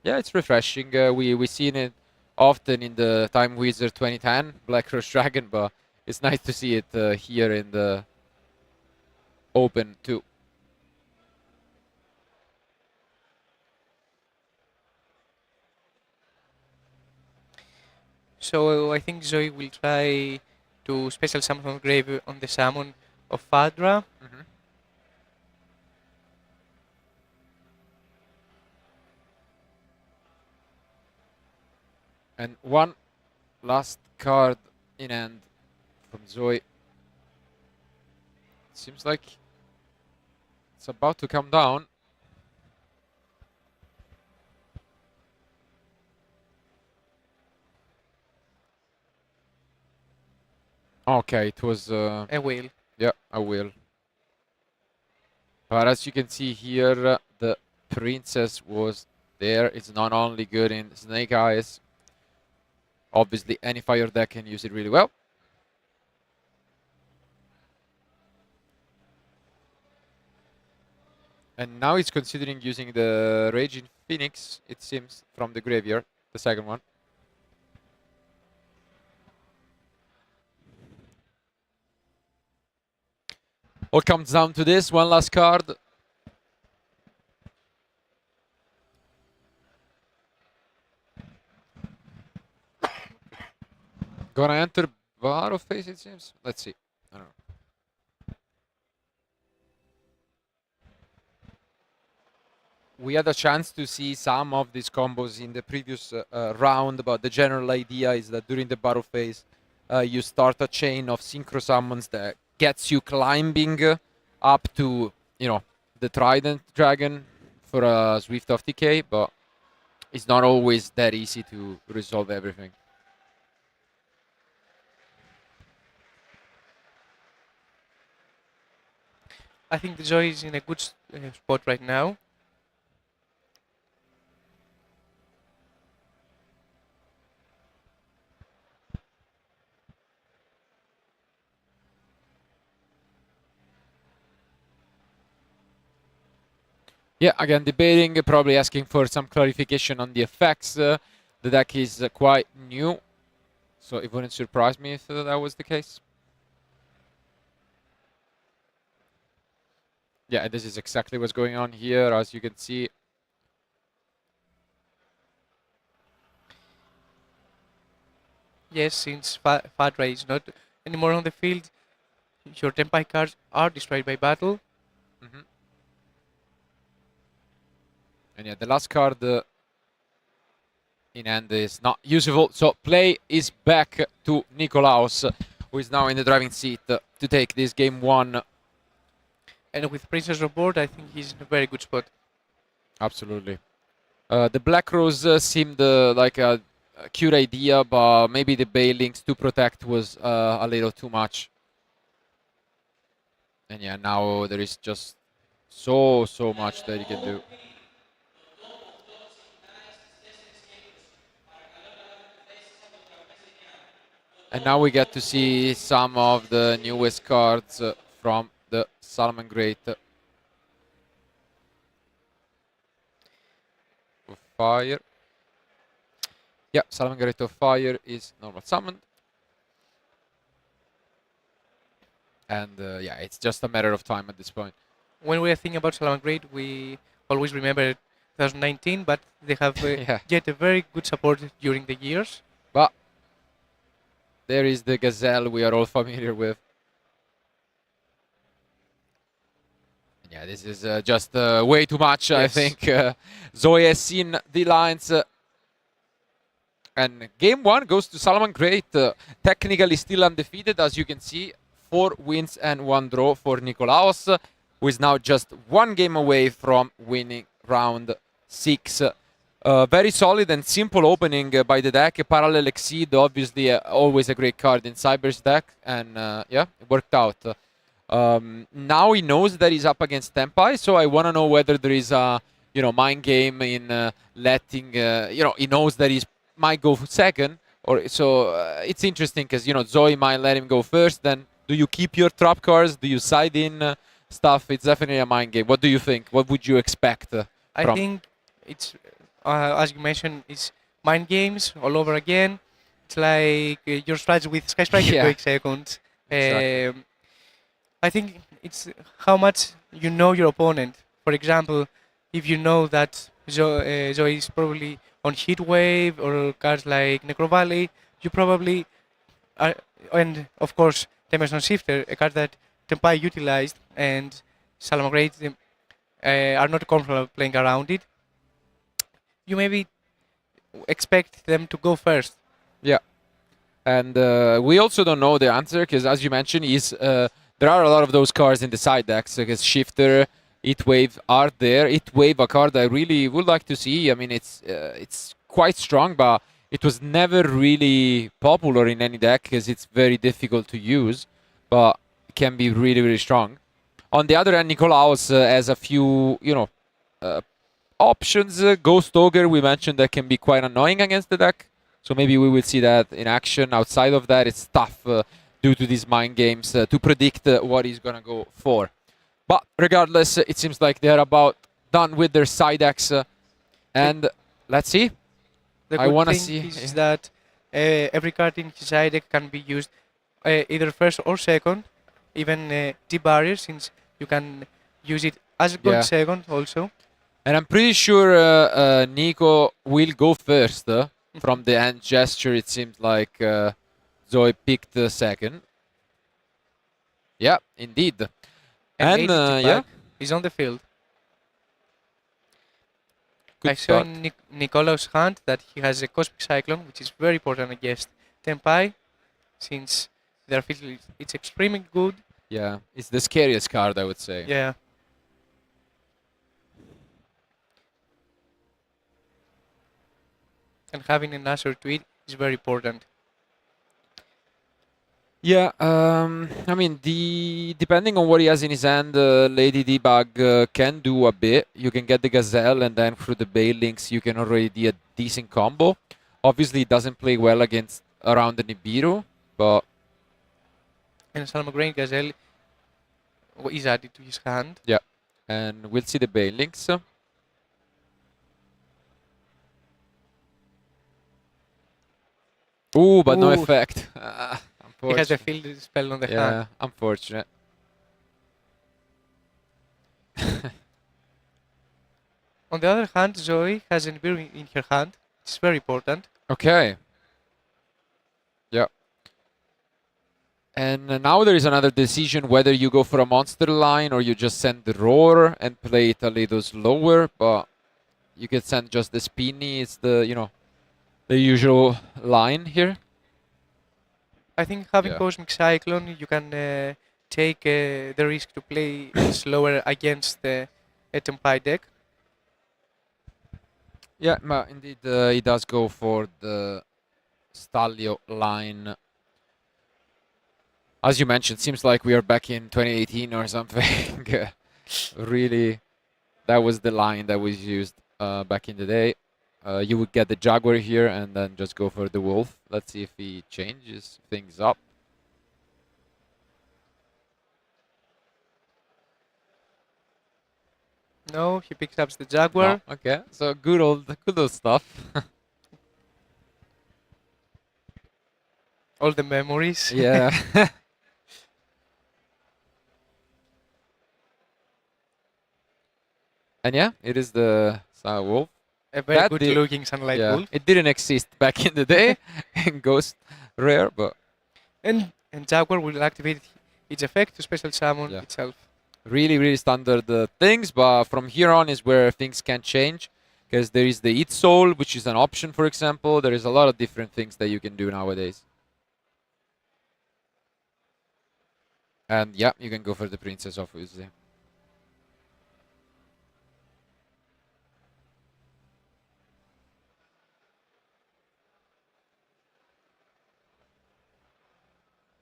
yeah, it's refreshing. We seen it often in the Time Wizard 2010 Black Rose Dragon, but it's nice to see it here in the Open too. So I think Zoe will try to special summon from grave on the summon of Fadra. And one last card in hand from Zoe. Seems like it's about to come down. Okay, it was a whale. Yeah, a whale. But as you can see here, the princess was there. It's not only good in Snake Eyes. Obviously, any fire deck can use it really well. And now he's considering using the Raging Phoenix, it seems, from the graveyard, the second one. All comes down to this, one last card. Gonna enter battle phase, it seems. Let's see. I don't know. We had a chance to see some of these combos in the previous round, but the general idea is that during the battle phase, you start a chain of synchro summons that gets you climbing up to, the Trident Dragon for a Swift of Decay, but it's not always that easy to resolve everything. I think the Zoe is in a good spot right now. Yeah, again, debating, probably asking for some clarification on the effects. The deck is quite new, so it wouldn't surprise me if that was the case. Yeah, this is exactly what's going on here, as you can see. Yes, since Fadra is not anymore on the field, your Tempai cards are destroyed by battle. And yeah, the last card in hand is not usable. So play is back to Nikolaos, who is now in the driving seat to take this game 1. And with Princess on board, I think he's in a very good spot. Absolutely. The Black Rose seemed like a cute idea, but maybe the Bailings to protect was a little too much. And yeah, now there is just so much that you can do. And now we get to see some of the newest cards from the Salmon Great. Of Fire. Yeah, Salmon Great of Fire is normal summoned. And yeah, it's just a matter of time at this point. When we are thinking about Salamangreat, we always remember 2019, but they have yet a very good support during the years. But there is the Gazelle we are all familiar with. Yeah, this is just way too much, yes. I think. Zoe has seen the lines. And game 1 goes to Salman Great. Technically still undefeated, as you can see. 4 wins and 1 draw for Nikolaos, who is now just 1 game away from winning round 6. Very solid and simple opening by the deck. Parallel Exceed, obviously always a great card in Cyber's deck. And yeah, it worked out. Now he knows that he's up against Tempai, so I want to know whether there is a mind game in letting, he knows that he might go second. Or so it's interesting because, Zoe might let him go first, then do you keep your trap cards? Do you side in stuff? It's definitely a mind game. What do you think? What would you expect I think it's, as you mentioned, it's mind games all over again. It's like your strategy with Sky Striker quick seconds. Exactly. I think it's how much you know your opponent. For example, if you know that Zoe is probably on Heat Wave or cards like Necro Valley, you probably are, and of course Temerson Shifter, a card that Tempai utilized, and Salamangreat are not comfortable playing around it. You maybe expect them to go first. Yeah, and we also don't know the answer because, as you mentioned, there are a lot of those cards in the side decks because Shifter, Heat Wave are there. Heat Wave, a card I really would like to see. I mean, it's quite strong, but it was never really popular in any deck because it's very difficult to use, but it can be really, really strong. On the other hand, Nikolaos has a few, options. Ghost Ogre, we mentioned, that can be quite annoying against the deck. So maybe we will see that in action. Outside of that, it's tough due to these mind games to predict what he's going to go for. But regardless, it seems like they're about done with their side decks. And let's see. I want to see is that every card in his side deck can be used either first or second, even T-Barrier, since you can use it as a good second also. And I'm pretty sure Nico will go first. From the end gesture, it seems like Zoe picked second. Yeah, indeed. And yeah, he's on the field. Good I saw in Nikolaos' hand that he has a Cosmic Cyclone, which is very important against Tempai, since their field it's extremely good. Yeah, it's the scariest card, I would say. Yeah. And having an answer to it is very important. Yeah, I mean, depending on what he has in his hand, Lady Debug can do a bit. You can get the Gazelle, and then through the Bailings, you can already do a decent combo. Obviously, it doesn't play well against around the Nibiru, but... And Salamangreat Gazelle is added to his hand. Yeah, and we'll see the Bailings. Ooh, but no effect. He has a field spell on the hand. Yeah, unfortunate. On the other hand, Zoe has an Nibiru in her hand. It's very important. Okay. Yeah. And now there is another decision whether you go for a monster line or you just send the roar and play it a little slower. But you can send just the spinny. It's the the usual line here. I think having Cosmic Cyclone, you can take the risk to play slower against the Tempai deck. Yeah, indeed, he does go for the Stalio line. As you mentioned, seems like we are back in 2018 or something. Really, that was the line that was used back in the day. You would get the Jaguar here and then just go for the Wolf. Let's see if he changes things up. No, he picked up the Jaguar. No. Okay, so good old stuff. All the memories. Yeah. And yeah, it is the Wolf. A very good-looking Sunlight Wolf. It didn't exist back in the day in Ghost Rare, but... And Jaguar will activate its effect to special summon itself. Really, really standard things, but from here on is where things can change, because there is the Eat Soul, which is an option, for example. There is a lot of different things that you can do nowadays. And yeah, you can go for the Princess, obviously.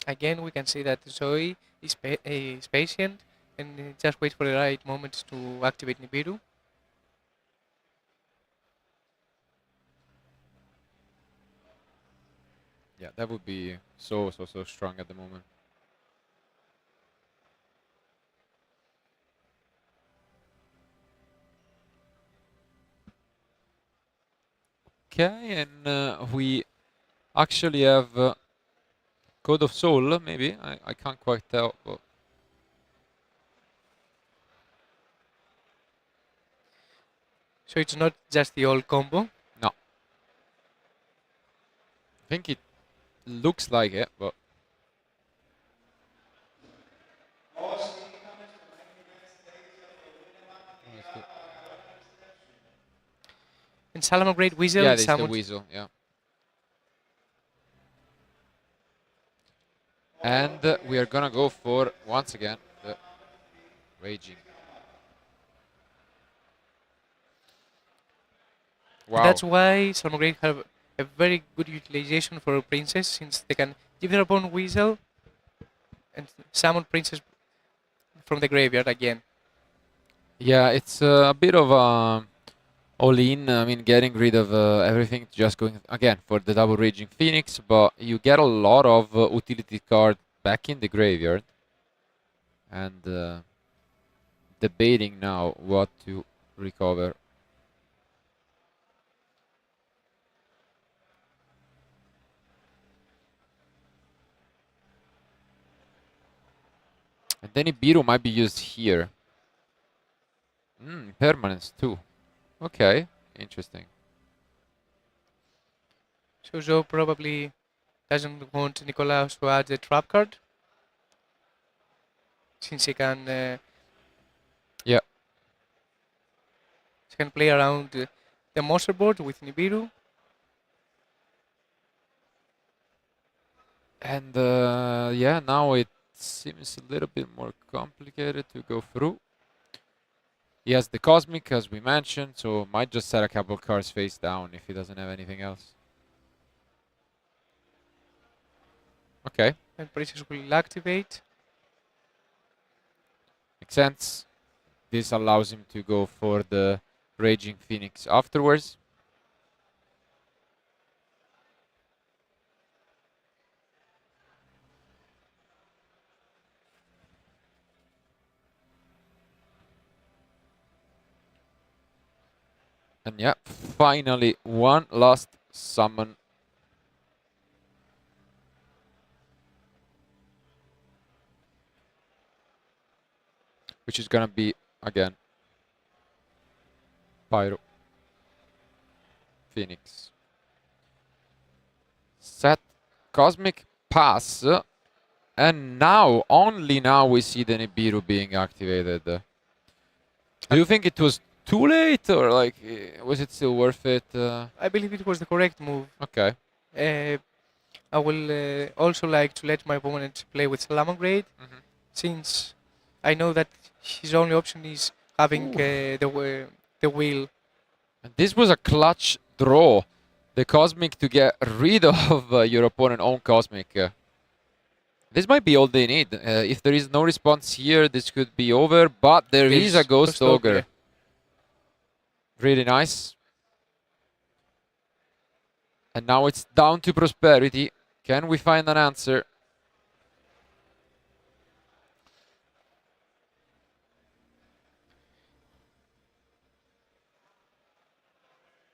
Again, we can see that Zoe is patient and just wait for the right moment to activate Nibiru. Yeah, that would be so strong at the moment. Okay, and we actually have Code of Soul, maybe? I can't quite tell. But so it's not just the old combo? No. I think it looks like it, but... And Salamogreat Weasel? Yeah, there's the Weasel, yeah. And we are gonna go for, once again, the Raging. Wow. That's why Salamogreat have a very good utilization for a Princess, since they can give their opponent Weasel and summon Princess from the graveyard again. Yeah, it's a bit of all-in. I mean, getting rid of everything, just going again for the double Raging Phoenix, but you get a lot of utility card back in the graveyard, and debating now what to recover. And then Nibiru might be used here. Permanence too. Okay, interesting. So Joe probably doesn't want Nicolaus to add the trap card, since he can he can play around the monster board with Nibiru. And yeah, now it seems a little bit more complicated to go through. He has the Cosmic, as we mentioned, so might just set a couple cards face down if he doesn't have anything else. Okay. And Princess will activate. Makes sense. This allows him to go for the Raging Phoenix afterwards. And yeah, finally one last summon. Which is gonna be, again, Pyro. Phoenix. Set Cosmic Pass. And now, only now, we see the Nibiru being activated. Do you think it was too late, or like, was it still worth it? I believe it was the correct move. Okay. I will also like to let my opponent play with Salamangreat, since I know that his only option is having the wheel. And this was a clutch draw. The Cosmic to get rid of your opponent's own Cosmic. This might be all they need. If there is no response here, this could be over, but there is a Ghost Ogre. Really nice. And now it's down to Prosperity. Can we find an answer?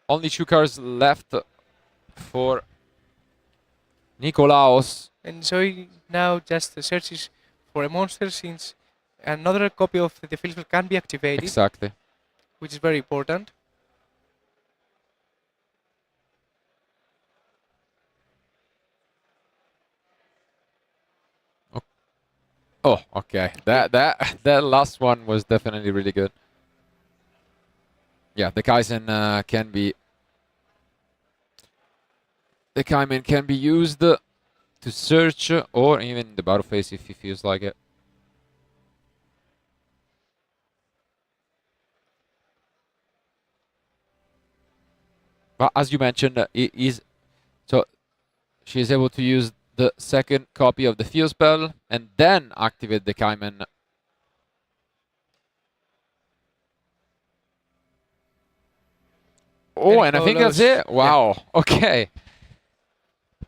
Only 2 cards left for Nikolaos. And Zoe now just searches for a monster, since another copy of the field spell can be activated. Exactly. Which is very important. Oh, okay. That last one was definitely really good. Yeah, the Kaizen can be... The Kaimen can be used to search, or even the battle phase if he feels like it. But as you mentioned, she is able to use the second copy of the field spell and then activate the Kaimen. Oh, and I think that's it. Wow. Yeah. Okay.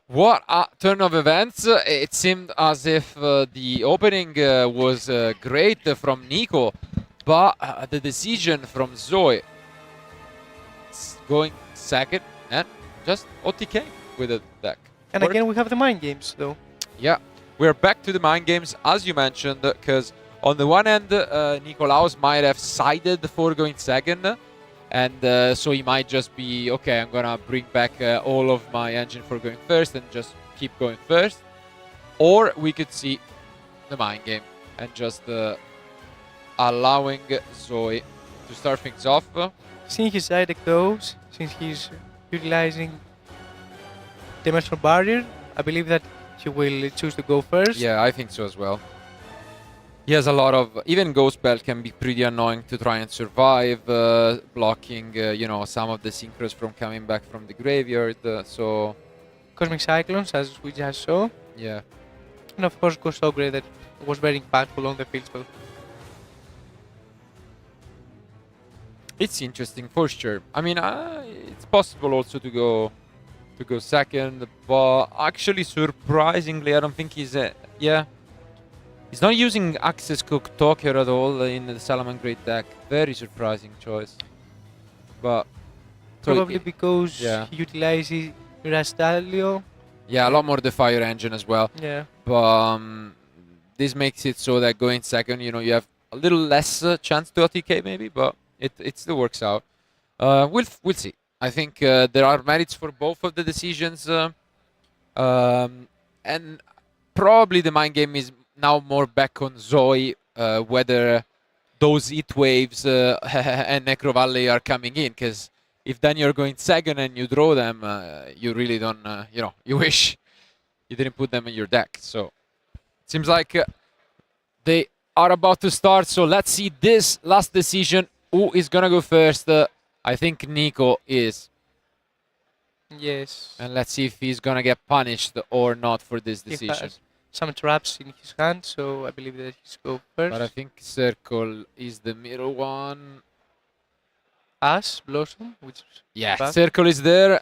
What a turn of events. It seemed as if the opening was great from Nico, but the decision from Zoe going second and just OTK with the deck. And again, we have the mind games, though. Yeah, we're back to the mind games, as you mentioned, because on the one end, Nikolaos might have sided for going second, and so he might just be, okay, I'm gonna bring back all of my engine for going first and just keep going first. Or we could see the mind game and just allowing Zoe to start things off. Seeing his side deck though, since he's utilizing Dimensional Barrier, I believe that he will choose to go first. Yeah, I think so as well. He has a lot of... Even Ghost Spell can be pretty annoying to try and survive, blocking, you know, some of the synchros from coming back from the graveyard, so... Cosmic Cyclones, as we just saw. Yeah. And of course Ghost Ogre, that was very impactful on the field spell. It's interesting for sure. I mean, it's possible also to go second, but actually surprisingly, I don't think he's yeah. He's not using Access Cook Talker at all in the Salamangreat deck. Very surprising choice. But probably because he utilizes Rastalio. Yeah, a lot more the Fire Engine as well. Yeah. But this makes it so that going second, you know, you have a little less chance to OTK maybe, but it still works out. We'll see. I think there are merits for both of the decisions, and probably the mind game is now more back on Zoe, whether those Heat Waves and Necro Valley are coming in, because if then you're going second and you draw them, you really don't, you know, you wish you didn't put them in your deck. So it seems like they are about to start. So let's see this last decision. Who is gonna go first? I think Nico is. Yes. And let's see if he's gonna get punished or not for this decision. He has some traps in his hand, so I believe that he's go first. But I think Circle is the middle one. Ash, Blossom, which Circle is there.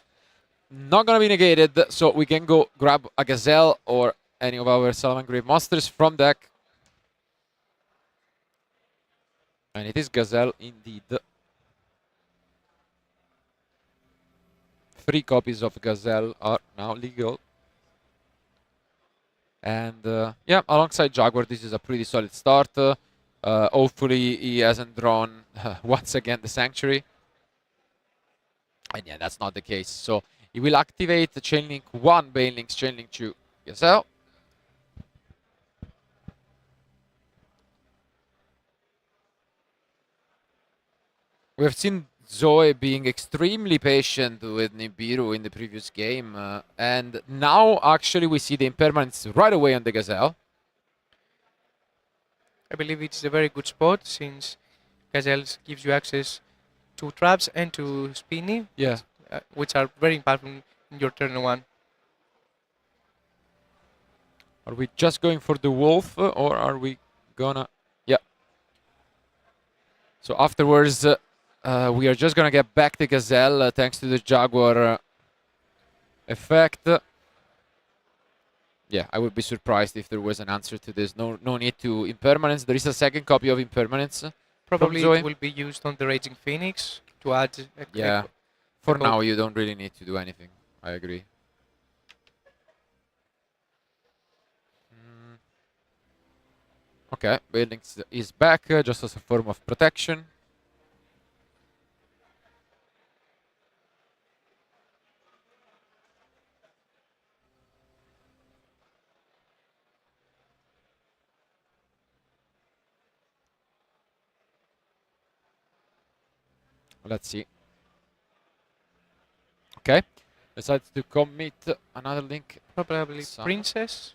Not gonna be negated, so we can go grab a Gazelle or any of our Salamangreat monsters from deck. And it is Gazelle indeed. 3 copies of Gazelle are now legal. And yeah, alongside Jaguar, this is a pretty solid start. Hopefully he hasn't drawn once again the Sanctuary. And yeah, that's not the case. So he will activate the Chainlink 1, Banelinks, Chainlink 2, Gazelle. We have seen Zoe being extremely patient with Nibiru in the previous game. And now, actually, we see the impermanence right away on the Gazelle. I believe it's a very good spot since Gazelles gives you access to traps and to spinny, Yeah. which are very important in your turn one. Are we just going for the wolf or are we gonna... Yeah. So afterwards, we are just gonna get back the Gazelle thanks to the Jaguar effect. Yeah, I would be surprised if there was an answer to this. No need to impermanence. There is a second copy of impermanence. Probably Zoe. it will be used on the Raging Phoenix to add Yeah. For a now, you don't really need to do anything. I agree. Okay, building is back just as a form of protection. Let's see. Okay, decides to commit another link. probably Princess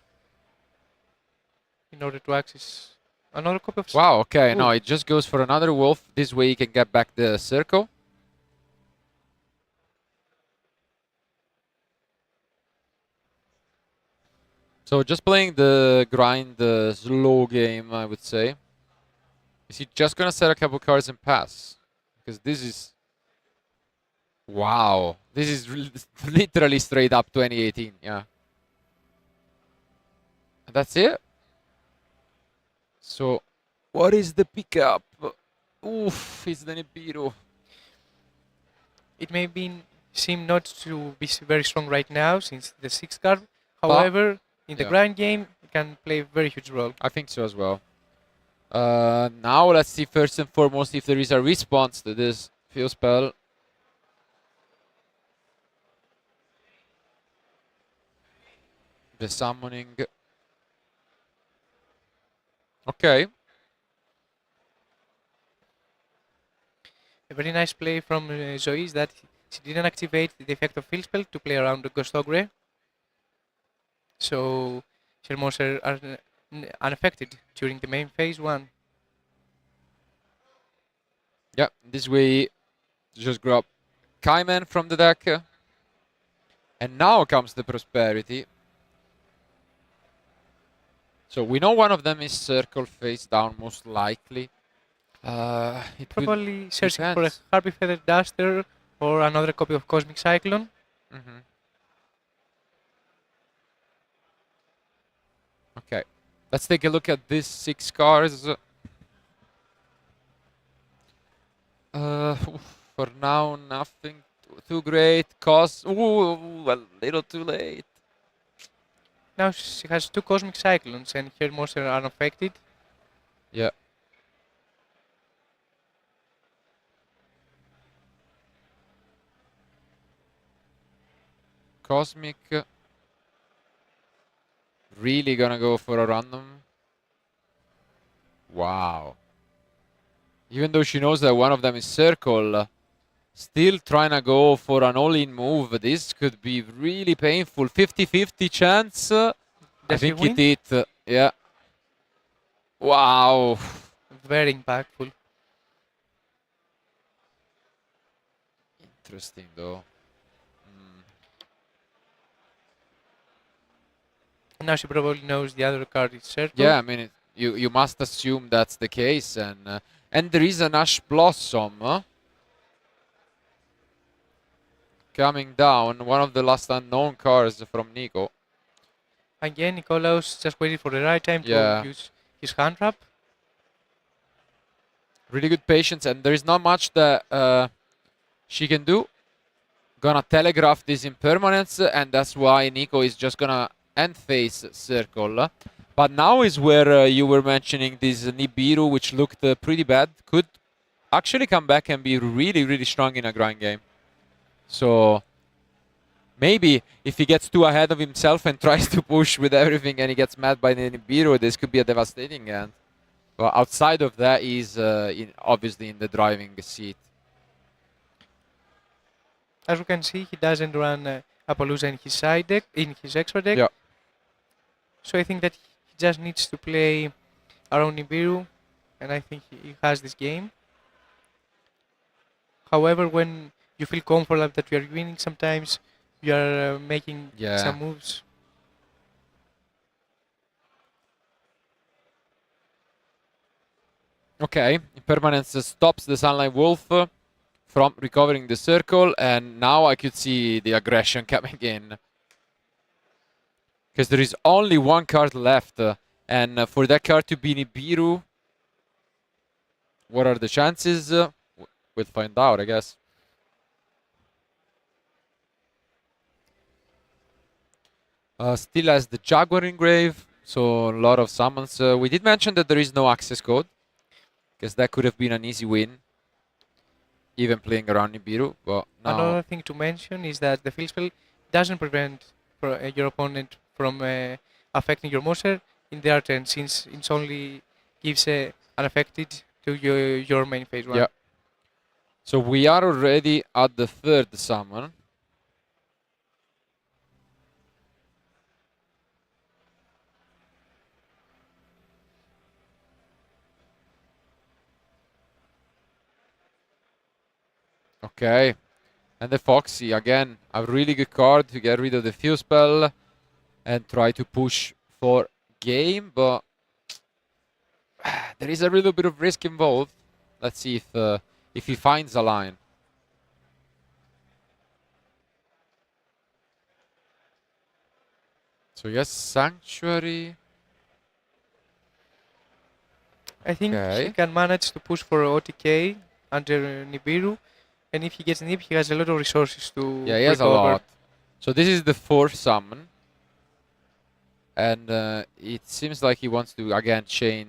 in order to access another copy of... Wow, okay, Ooh. no, it just goes for another wolf. This way you can get back the circle. So just playing the grind, slow game, I would say. Is he just gonna set a couple cards and pass? Because this is... Wow, this is literally straight up 2018, yeah. And that's it. So, what is the pickup? Oof, it's the Nibiru. It may seem not to be very strong right now since the 6th card. However, in the grind game, it can play a very huge role. I think so as well. Now let's see first and foremost if there is a response to this field spell. The summoning. Okay. A very nice play from Zoe is that she didn't activate the effect of field spell to play around the Ghost Ogre. So her monsters are unaffected during the main phase 1. Yeah, this way just grab Kaiman from the deck. And now comes the Prosperity. So we know one of them is circle face down, most likely. Probably searching for a Harpy Feather Duster or another copy of Cosmic Cyclone. Okay, let's take a look at these 6 cards. For now, nothing too great. Cost, ooh, a little too late. Now she has 2 Cosmic Cyclones and her monsters are unaffected. Yeah. Cosmic. Really gonna go for a random. Wow. Even though she knows that one of them is circle, still trying to go for an all-in move. This could be really painful. 50-50 chance. I think it did. Yeah. Wow. Very impactful. Interesting though. Now she probably knows the other card is circle. Yeah, I mean, you must assume that's the case. And there is an Ash Blossom coming down. One of the last unknown cards from Nico. Again, Nikolaos just waited for the right time to use his hand trap. Really good patience, and there is not much that she can do. Gonna telegraph this impermanence, and that's why Nico is just gonna end phase circle. But now is where you were mentioning this Nibiru, which looked pretty bad. Could actually come back and be really, really strong in a grind game. So maybe if he gets too ahead of himself and tries to push with everything and he gets mad by the Nibiru, this could be a devastating end. But outside of that, he's obviously in the driving seat. As we can see, he doesn't run Appaloosa in his side deck, in his extra deck. Yeah. So I think that he just needs to play around Nibiru, and I think he has this game. However, when you feel comfortable that you are winning, sometimes you are making some moves. Okay, Impermanence stops the Sunlight Wolf from recovering the circle, and now I could see the aggression coming in. Because there is only one card left, and for that card to be Nibiru, what are the chances? We'll find out, I guess. Still has the Jaguar Engrave, so a lot of summons. We did mention that there is no access code, because that could have been an easy win, even playing around Nibiru. But now another thing to mention is that the field spell doesn't prevent your opponent from affecting your monster in their turn, since it only gives unaffected to your main phase one. Yeah. So we are already at the third summon. Okay. And the Foxy, again, a really good card to get rid of the Fuse Spell and try to push for game, but there is a little bit of risk involved. Let's see if he finds a line. So yes, Sanctuary. I think he can manage to push for OTK under Nibiru, and if he gets Nib, he has a lot of resources to Yeah, he has a lot. So this is the fourth summon. And it seems like he wants to, again, chain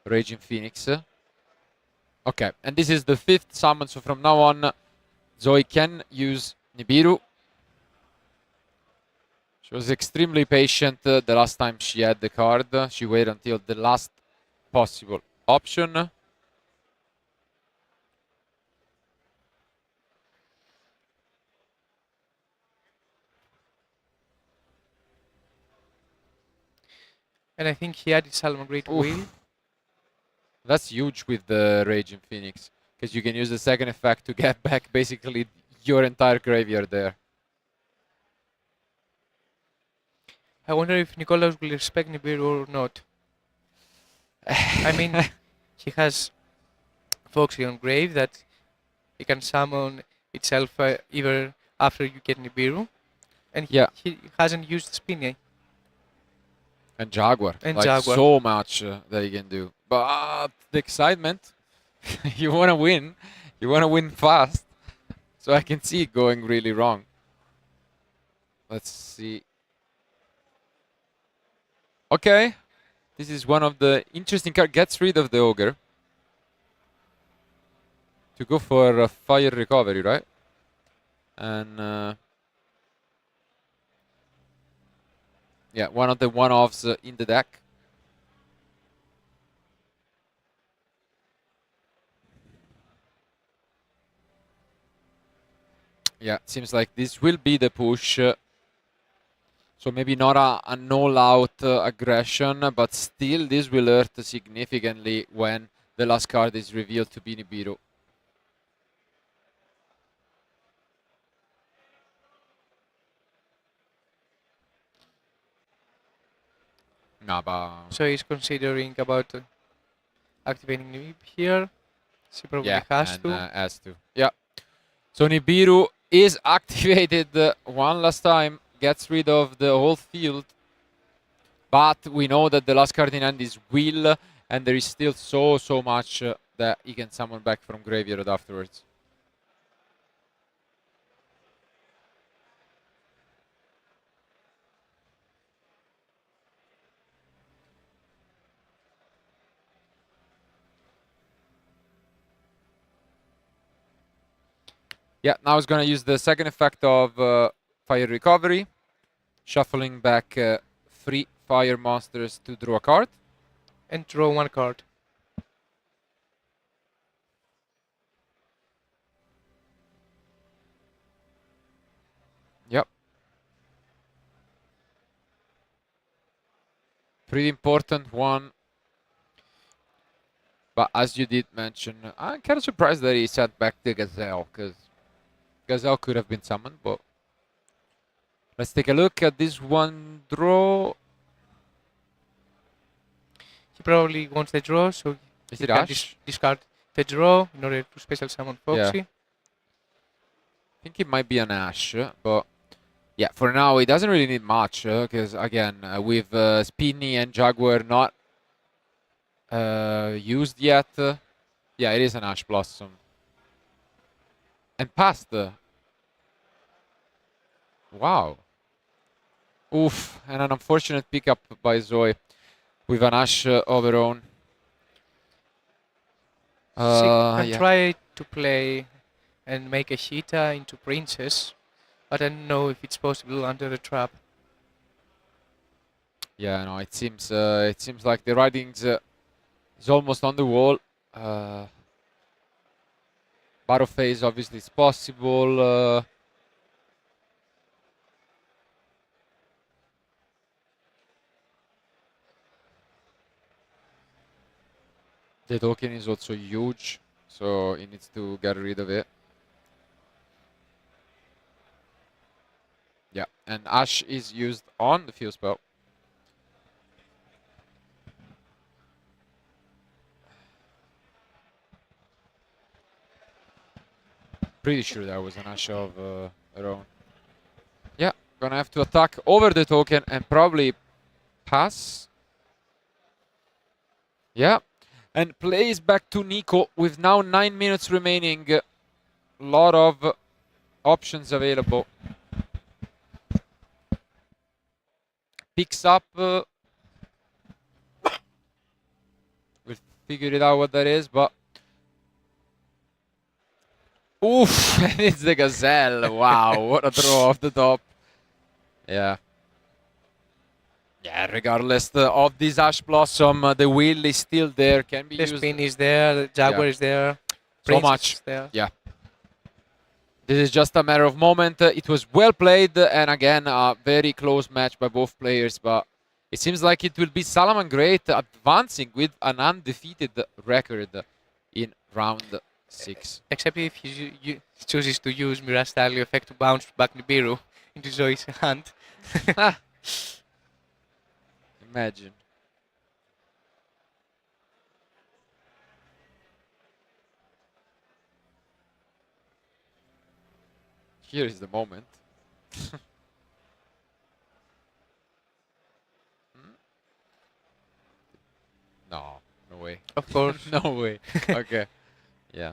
Raging Phoenix. Okay, and this is the fifth summon, so from now on, Zoe can use Nibiru. She was extremely patient the last time she had the card. She waited until the last possible option. And I think he added Salamangreat Will. That's huge with the Raging Phoenix, because you can use the second effect to get back basically your entire graveyard there. I wonder if Nicolas will respect Nibiru or not. I mean, he has Foxy on Grave that he can summon itself either after you get Nibiru, and he hasn't used Spinny. And Jaguar. And like Jaguar. So much that he can do. But the excitement, you want to win. You want to win fast. So I can see it going really wrong. Let's see. Okay. This is one of the interesting cards. Gets rid of the Ogre. To go for Fire Recovery, right? And yeah, one of the one-offs in the deck. Yeah, seems like this will be the push. So maybe not a no-out aggression, but still this will hurt significantly when the last card is revealed to be Nibiru. So he's considering about activating Nib here. He probably has to. Has to. Yeah. So Nibiru is activated one last time, gets rid of the whole field. But we know that the last card in hand is Will, and there is still so much that he can summon back from graveyard afterwards. Yeah, now he's going to use the second effect of Fire Recovery, shuffling back 3 fire monsters to draw a card. And draw 1 card. pretty important one. But as you did mention, I'm kind of surprised that he sent back the Gazelle, because Gazelle could have been summoned. But let's take a look at this one draw. He probably wants the draw, so Is he it can Ash? discard the draw in order to special summon Foxy. Yeah. I think it might be an Ash, but yeah, for now it doesn't really need much, because again, with Spinny and Jaguar not used yet, yeah, it is an Ash Blossom. And passed. Wow. Oof, and an unfortunate pickup by Zoe with an Ash of her own. She can Yeah. try to play and make a Cheetah into Princess, but I don't know if it's possible under the trap. Yeah, no, it seems like the writings is almost on the wall. Battle phase obviously is possible. The token is also huge, so he needs to get rid of it. Yeah, and Ash is used on the field spell. Pretty sure that was an Ash of her own. Yeah, gonna have to attack over the token and probably pass. Yeah, and plays back to Nico with now 9 minutes remaining. A lot of options available. Picks up. We'll figure it out what that is, but. Oof! It's the Gazelle. Wow, what a throw off the top. Yeah. Yeah, regardless of this Ash Blossom, the wheel is still there, can be The used. Spin is there, the Jaguar is there, So Princess much. is there. Yeah. This is just a matter of moment. It was well played, and again, a very close match by both players, but it seems like it will be Salaman Great advancing with an undefeated record in round 6. Except if he chooses to use Mirage Stalio effect to bounce back Nibiru into Zoe's hand. Imagine. Here is the moment. No, no way. Of course. No way. Okay. Yeah.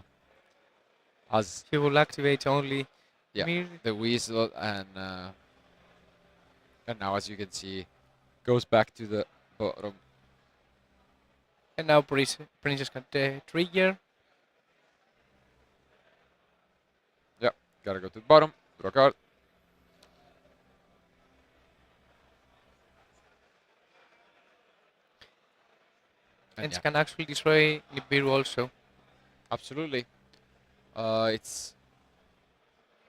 As He will activate only yeah, Mir. the weasel and now, as you can see, goes back to the bottom. And now Princess can trigger. Yeah, gotta go to the bottom. Draw a card. And yeah, she can actually destroy Nibiru also. absolutely. It's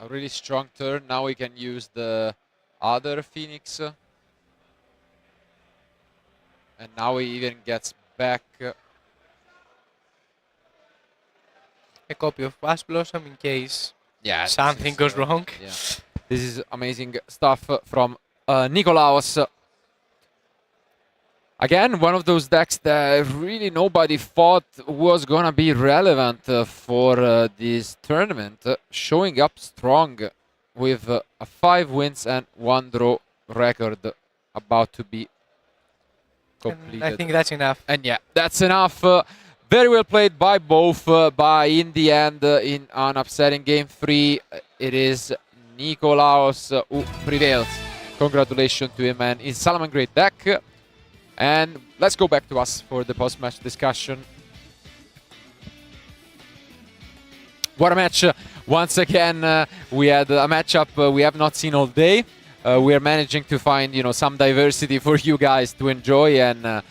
a really strong turn. Now we can use the other Phoenix. And now he even gets back. A copy of Ash Blossom in case Yeah, something goes wrong. Yeah. This is amazing stuff from Nikolaos. Again, one of those decks that really nobody thought was gonna be relevant for this tournament, showing up strong with a 5 wins and 1 draw record about to be completed. And I think that's enough. And yeah, that's enough. Very well played by both. By in the end, in an upsetting game 3, it is Nikolaos who prevails. Congratulations to him and his Salaman Great deck. And let's go back to us for the post-match discussion. What a match. Once again, we had a matchup we have not seen all day. We are managing to find, some diversity for you guys to enjoy, and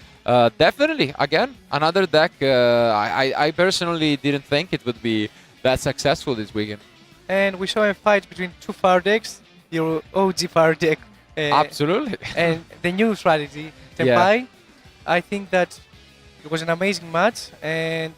definitely, again, another deck. I personally didn't think it would be that successful this weekend. And we saw a fight between two fire decks, your OG fire deck. Absolutely. And the new strategy, Tempai, I think that it was an amazing match, and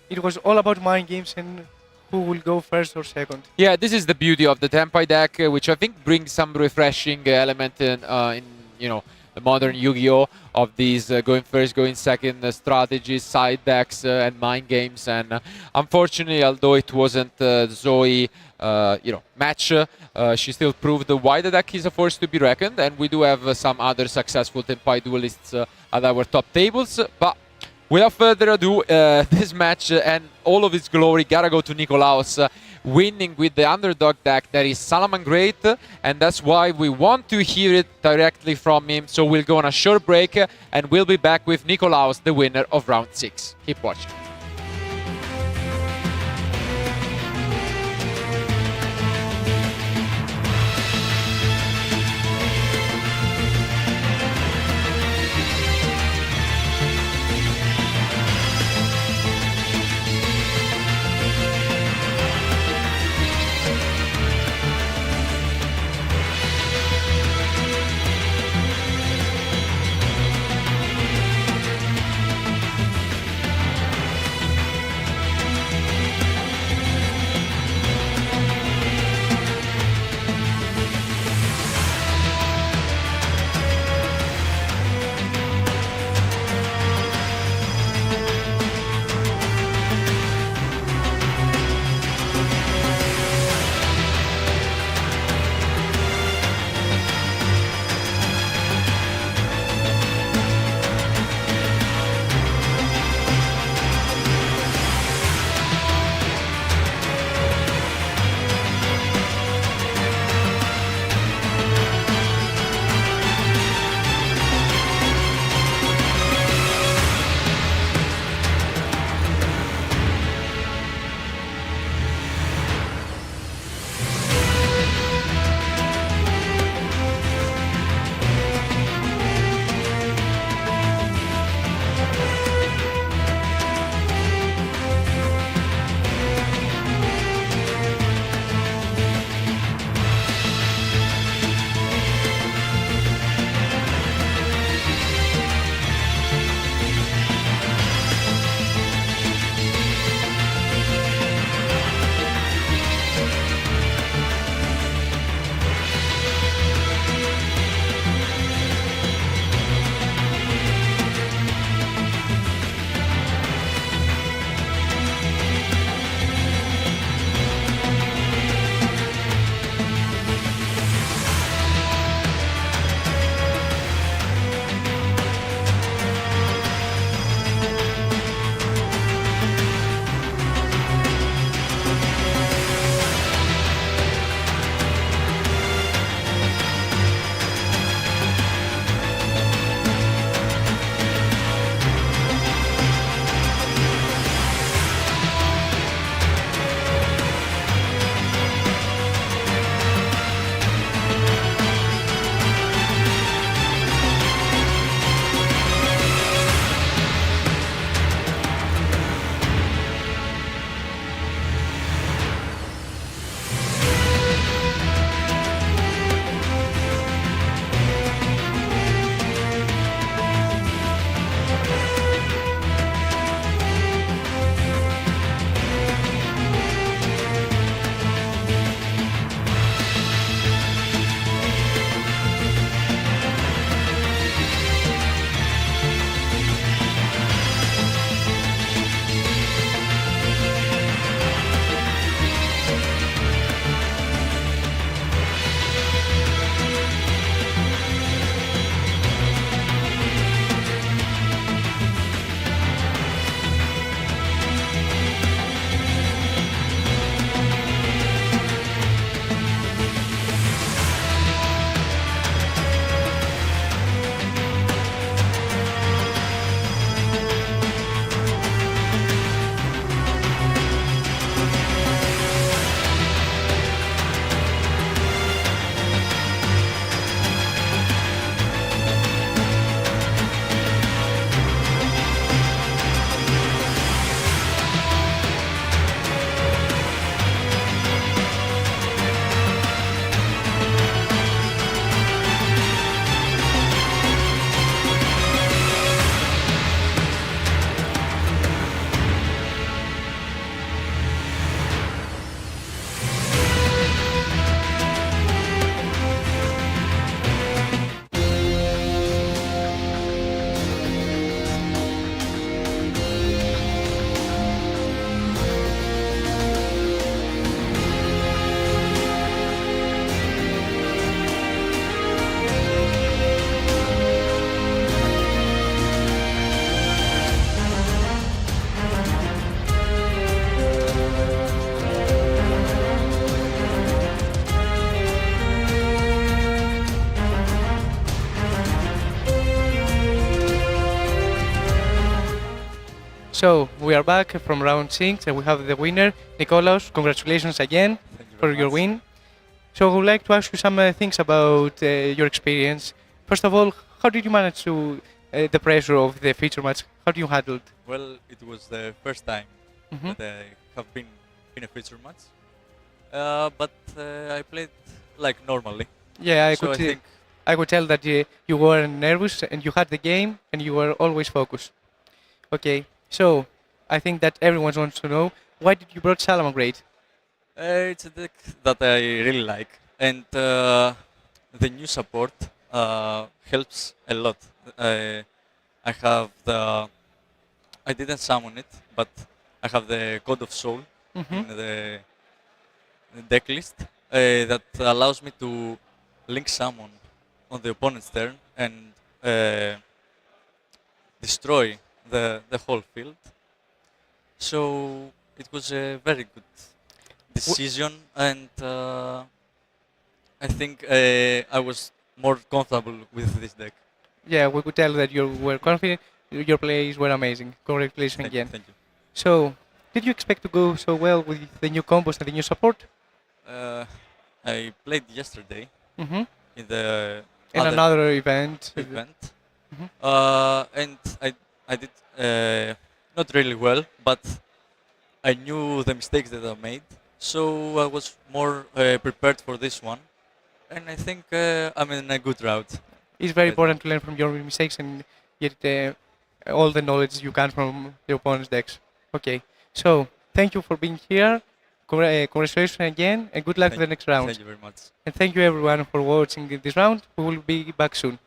it was all about mind games and who will go first or second. Yeah, this is the beauty of the Tenpai deck, which I think brings some refreshing element in the modern Yu-Gi-Oh! Of these going first, going second strategies, side decks, and mind games. And unfortunately, although it wasn't Zoe, match, she still proved why the deck is a force to be reckoned. And we do have some other successful Tenpai duelists at our top tables, but. Without further ado, this match and all of its glory gotta go to Nikolaos, winning with the underdog deck that is Salaman Great, and that's why we want to hear it directly from him. So we'll go on a short break, and we'll be back with Nikolaos, the winner of round 6. Keep watching. So we are back from round 6 and we have the winner, Nikolaos. Congratulations again for your win. So I would like to ask you some things about your experience. First of all, how did you manage to the pressure of the feature match? How do you handle it? Well, it was the first time that I have been in a feature match, but I played like normally. Yeah, So I could tell that you were nervous and you had the game and you were always focused. Okay, so I think that everyone wants to know, why did you brought Salamangreat? It's a deck that I really like, and the new support helps a lot. I have I didn't summon it, but I have the Code of Soul in the deck list that allows me to link summon on the opponent's turn and destroy the whole field. So it was a very good decision, and I think I was more comfortable with this deck. Yeah, we could tell that you were confident. Your plays were amazing. Congratulations again. Thank you. So, did you expect to go so well with the new combos and the new support? I played yesterday Mm-hmm. in the In other another event. event, and I did not really well, but I knew the mistakes that I made, so I was more prepared for this one, and I think I'm in a good route. It's very Right. important to learn from your mistakes and get all the knowledge you can from the opponent's decks. Okay, so thank you for being here. Congratulations again, and good luck Thank for the next round. Thank you very much. And thank you everyone for watching this round. We will be back soon.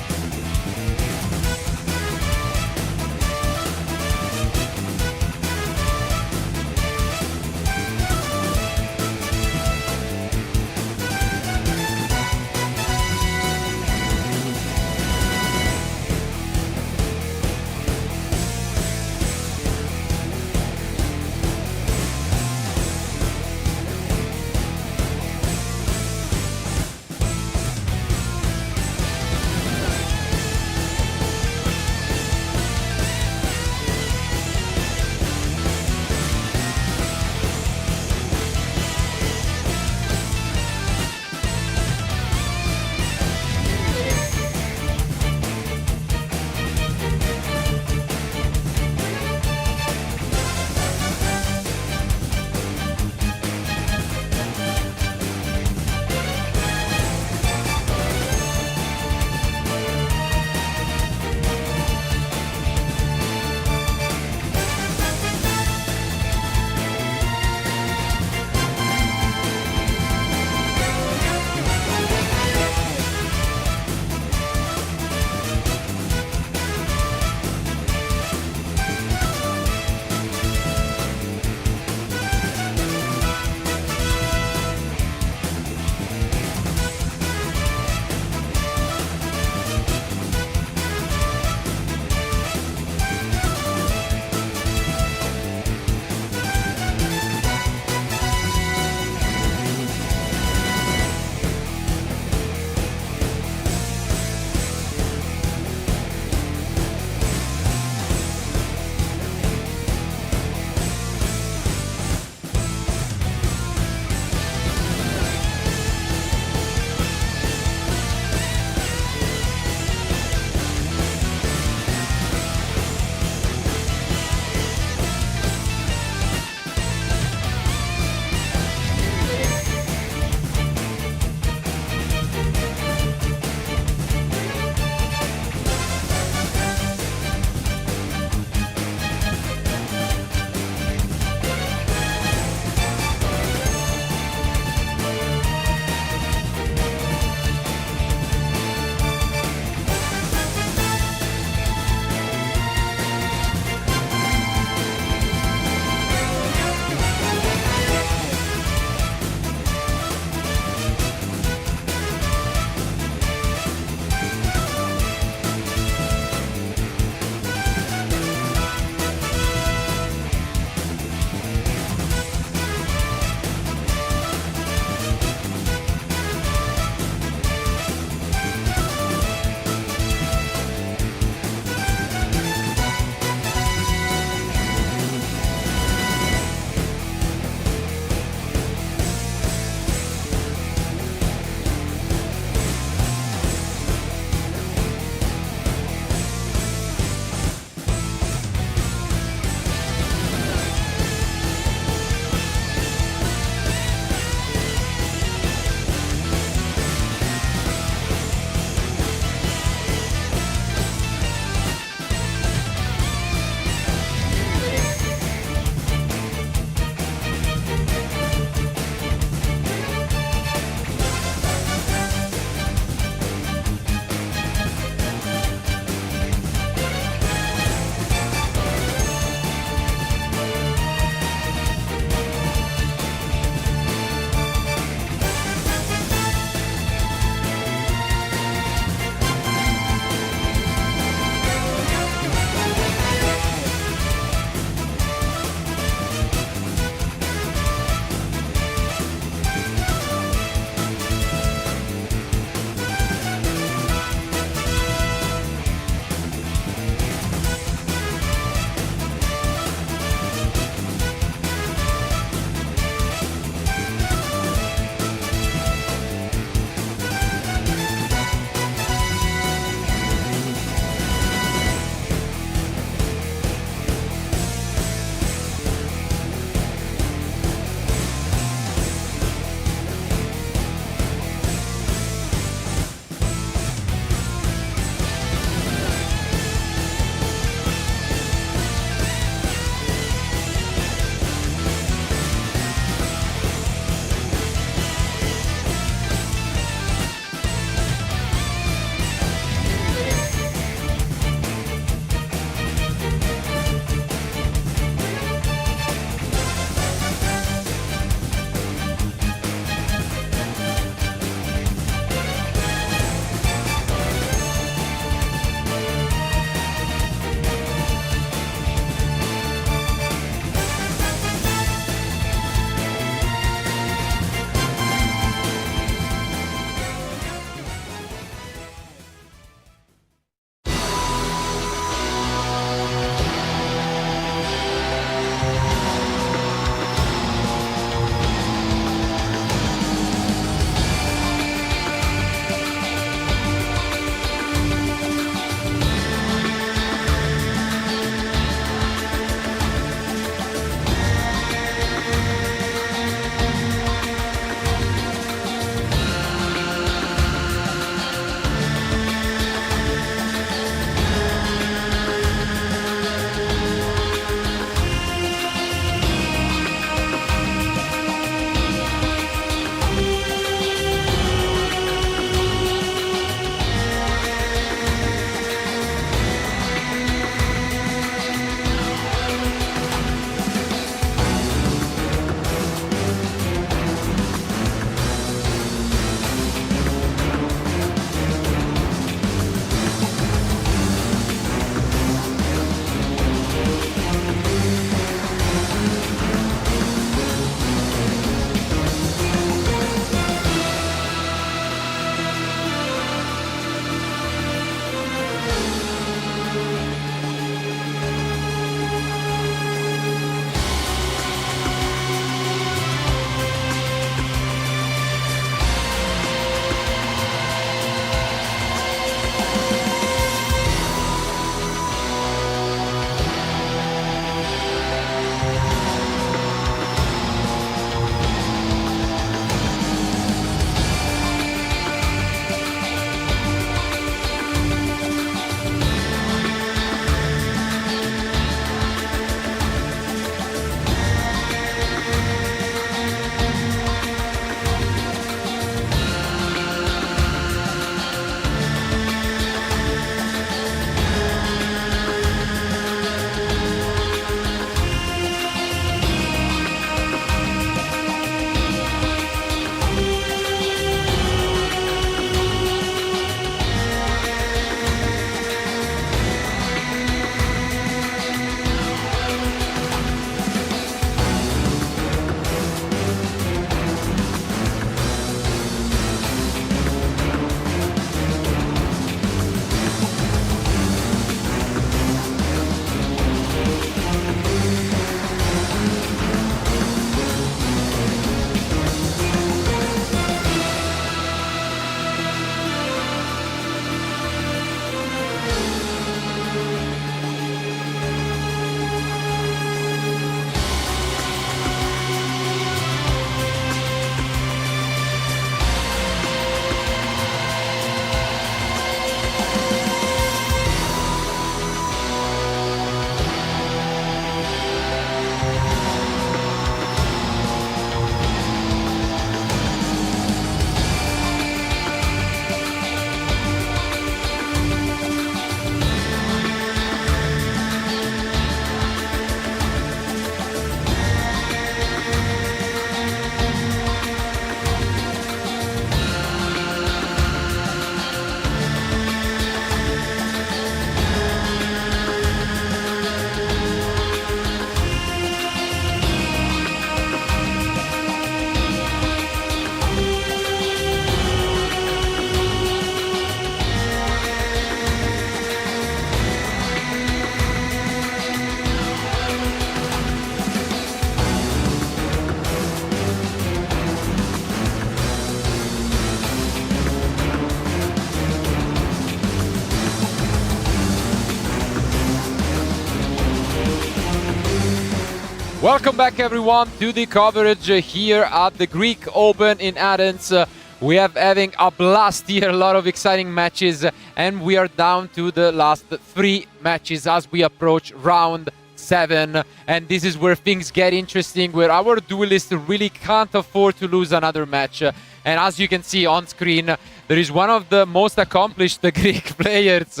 Welcome back, everyone, to the coverage here at the Greek Open in Athens. We have having a blast here, a lot of exciting matches, and we are down to the last 3 matches as we approach round 7. And this is where things get interesting, where our duelists really can't afford to lose another match. And as you can see on screen, there is one of the most accomplished Greek players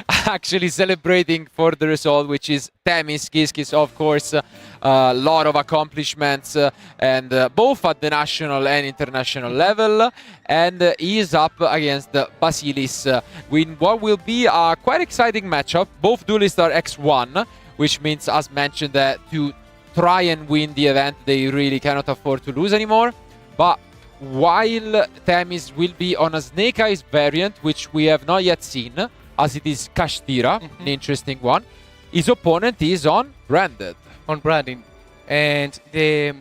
actually celebrating for the result, which is Themis Kiskis, of course. A lot of accomplishments, and both at the national and international level. And he is up against Basilis in what will be a quite exciting matchup. Both duelists are X1, which means, as mentioned, that to try and win the event, they really cannot afford to lose anymore. But while Themis will be on a Snake Eyes variant, which we have not yet seen, as it is Kashtira, an interesting one, his opponent is on Branded. On Branded. And the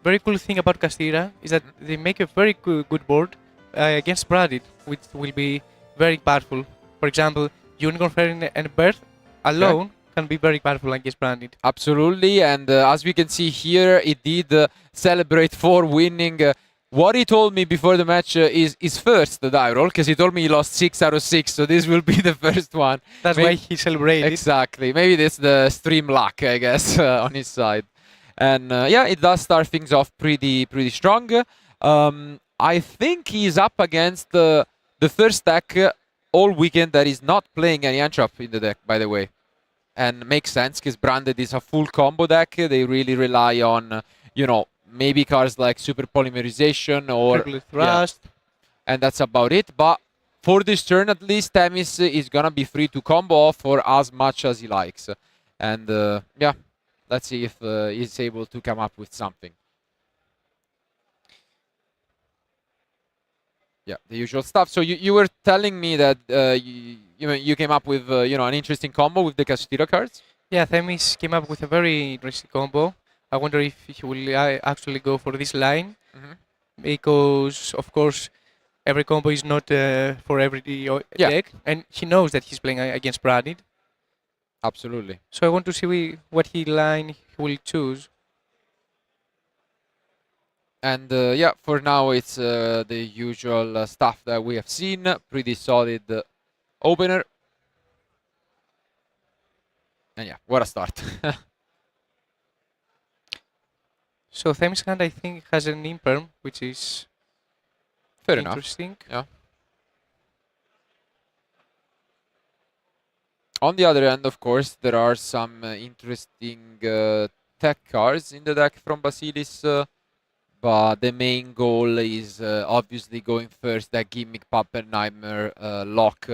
very cool thing about Kashtira is that they make a very good board against Branded, which will be very powerful. For example, Unicorn Fairy and Birth alone can be very powerful against Branded. Absolutely, and as we can see here, it did celebrate for winning. What he told me before the match is his first die roll, because he told me he lost 6 out of 6, so this will be the first one. That's why he celebrated. Exactly. Maybe that's the stream luck, I guess, on his side. And yeah, it does start things off pretty strong. I think he's up against the first deck all weekend that is not playing any Anthrop in the deck, by the way. And makes sense, because Branded is a full combo deck. They really rely on, you know, maybe cards like Super Polymerization or Thrust. Yeah, and that's about it. But for this turn, at least, Themis is gonna be free to combo off for as much as he likes. And yeah, let's see if he's able to come up with something. Yeah, the usual stuff. So you were telling me that you came up with you know, an interesting combo with the Kashtira cards. Yeah, Themis came up with a very interesting combo. I wonder if he will actually go for this line, because of course every combo is not for every deck, and he knows that he's playing against Branded. Absolutely. So I want to see what line he will choose. And yeah, for now it's the usual stuff that we have seen. Pretty solid opener. And yeah, what a start. So Themis hand, I think, has an imperm, which is fair interesting. Enough. Yeah. On the other end, of course, there are some interesting tech cards in the deck from Basilis, but the main goal is obviously going first that Gimmick Pappenheimer lock,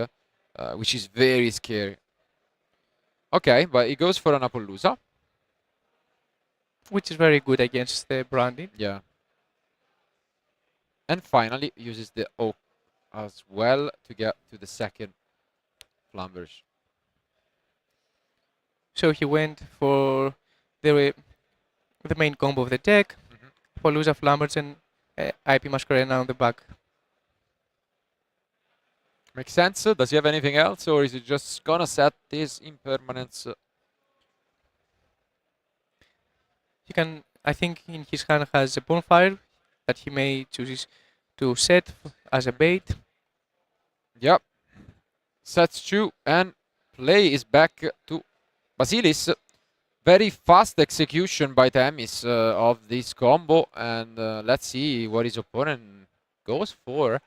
which is very scary. Okay, but he goes for an Appaloosa. Which is very good against the Branded. Yeah. And finally uses the Oak as well to get to the second Flamberge. So he went for the main combo of the deck, Appaloosa, Flamberge, and IP Masquerena on the back. Makes sense. Does he have anything else, or is he just gonna set this impermanence? He can, I think, in his hand has a bonfire that he may choose to set as a bait. Yep. Sets 2 and play is back to Basilis. Very fast execution by Themis of this combo, and let's see what his opponent goes for.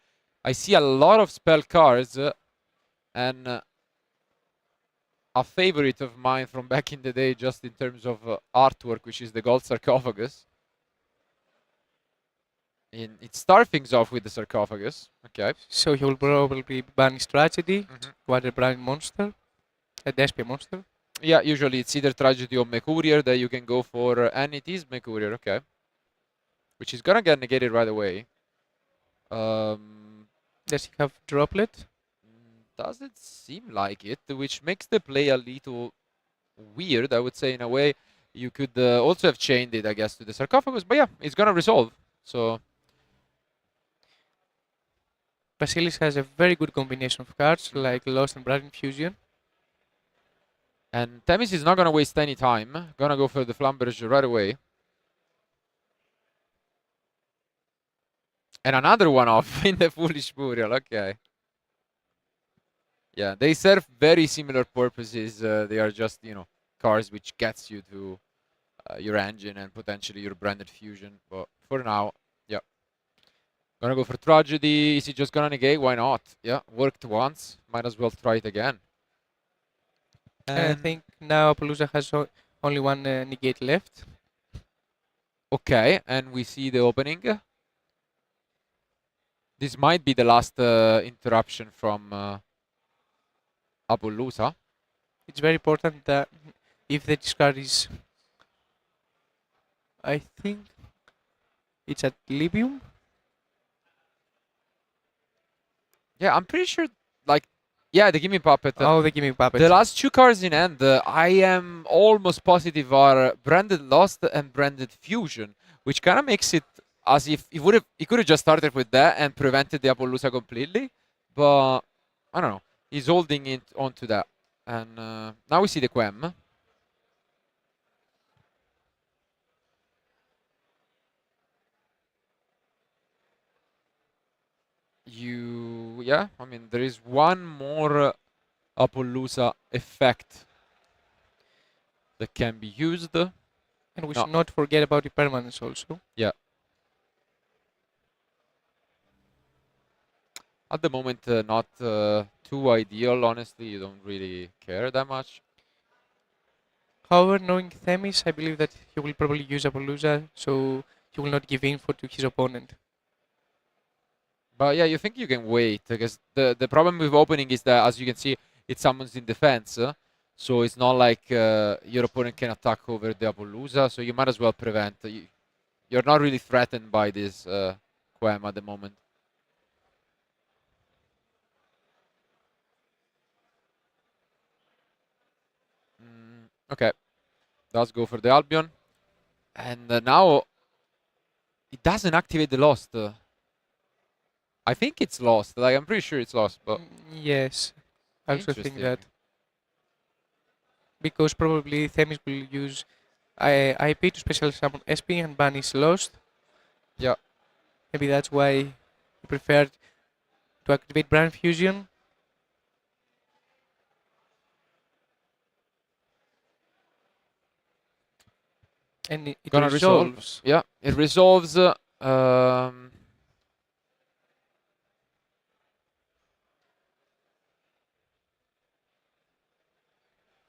I see a lot of spell cards, and a favorite of mine from back in the day, just in terms of artwork, which is the gold sarcophagus. It starts things off with the sarcophagus. Okay. So he will probably banish Tragedy, Water Brand Monster, a Despia monster. Yeah, usually it's either Tragedy or Mercurier that you can go for, and it is Mercurier, okay. Which is gonna get negated right away. Does he have Droplet? Doesn't seem like it, which makes the play a little weird, I would say, in a way. You could also have chained it, I guess, to the sarcophagus, but yeah, it's gonna resolve. So Basilis has a very good combination of cards, like Lost and Blood Infusion. And Temis is not going to waste any time. Gonna go for the Flamberge right away. And another one off in the Foolish Burial. Okay. Yeah, they serve very similar purposes. They are just, cars which gets you to your engine and potentially your branded fusion. But for now, yeah. Gonna go for Tragedy. Is he just gonna negate? Why not? Yeah, worked once. Might as well try it again. And I think now Appaloosa has only one negate left. Okay, and we see the opening. This might be the last interruption from Appaloosa. It's very important that if the discard is, I think it's at Libium. Yeah, I'm pretty sure, yeah, the Gimme Puppet. Oh, the Gimme Puppet. The last two cards in hand, I am almost positive are Branded Lost and Branded Fusion, which kind of makes it as if he could have just started with that and prevented the Appaloosa completely, but I don't know. He's holding it onto that, and now we see the Quem. Yeah, I mean, there is one more Appaloosa effect that can be used. And we should not forget about the permanence also. Yeah. At the moment, not too ideal, honestly. You don't really care that much. However, knowing Themis, I believe that he will probably use Appaloosa, so he will not give info to his opponent. But yeah, you think you can wait, because the problem with opening is that, as you can see, it summons in defense. So it's not like your opponent can attack over the Appaloosa, so you might as well prevent. You're not really threatened by this Quem at the moment. Okay, let's go for the Albion. And now it doesn't activate the Lost. I think it's lost. Like, I'm pretty sure it's lost, but yes, I also think that. Because probably Themis will use IP to special summon SP and banish Lost. Yeah. Maybe that's why he preferred to activate Brand Fusion. And it resolves. Yeah, it resolves.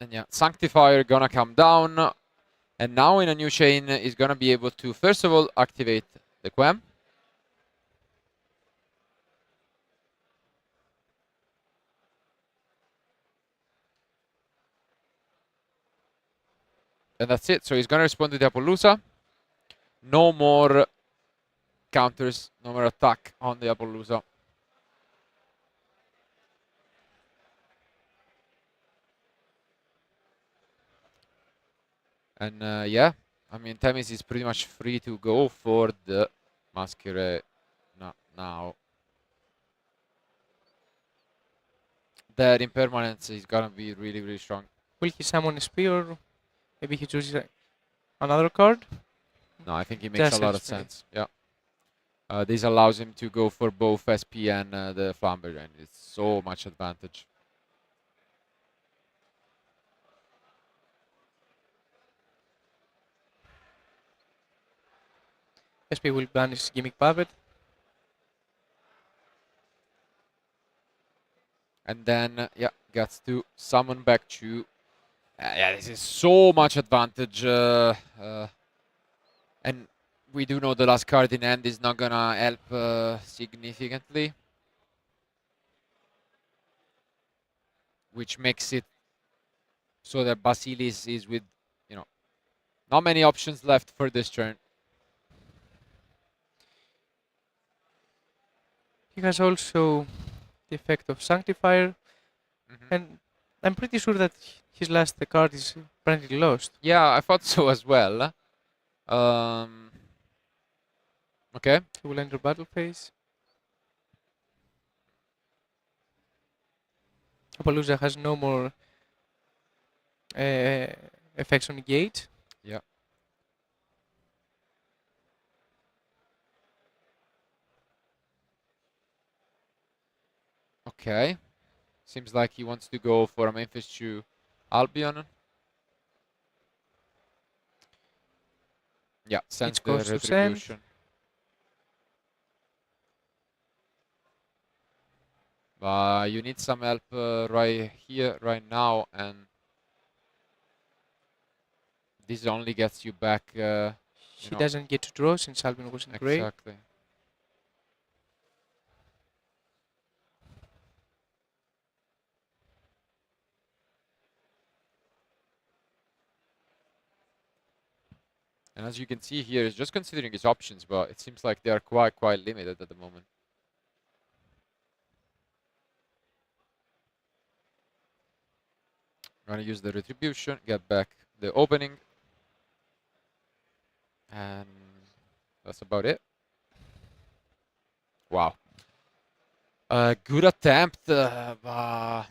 And yeah, Sanctifier gonna come down. And now in a new chain is gonna be able to, first of all, activate the Quem. And that's it. So he's gonna respond to the Appaloosa. No more counters, no more attack on the Appaloosa. And yeah, I mean, Themis is pretty much free to go for the Masquerade now. That impermanence is gonna be really, really strong. Will he summon a SP or maybe he chooses another card? No, I think it makes a lot of sense. Yeah. This allows him to go for both SP and the Flamberge, and it's so much advantage. SP will banish Gimmick Puppet. And then, yeah, gets to summon back Chu. Yeah, this is so much advantage. And we do know the last card in hand is not gonna help significantly. Which makes it so that Basilis is with, not many options left for this turn. He has also the effect of Sanctifier. And I'm pretty sure that his last card is Branded Lost. Yeah, I thought so as well. Okay. He will enter battle phase. Appaloosa has no more effects on gate. Yeah. Okay. Seems like he wants to go for a Memphis to Albion. Yeah, sends Each the goes to send. retribution. You need some help right here, right now, and this only gets you back. He doesn't get to draw since Albion was in gray. Exactly. And as you can see here, he's just considering his options, but it seems like they are quite limited at the moment. I'm gonna use the retribution, get back the opening, and that's about it. Wow. Good attempt, but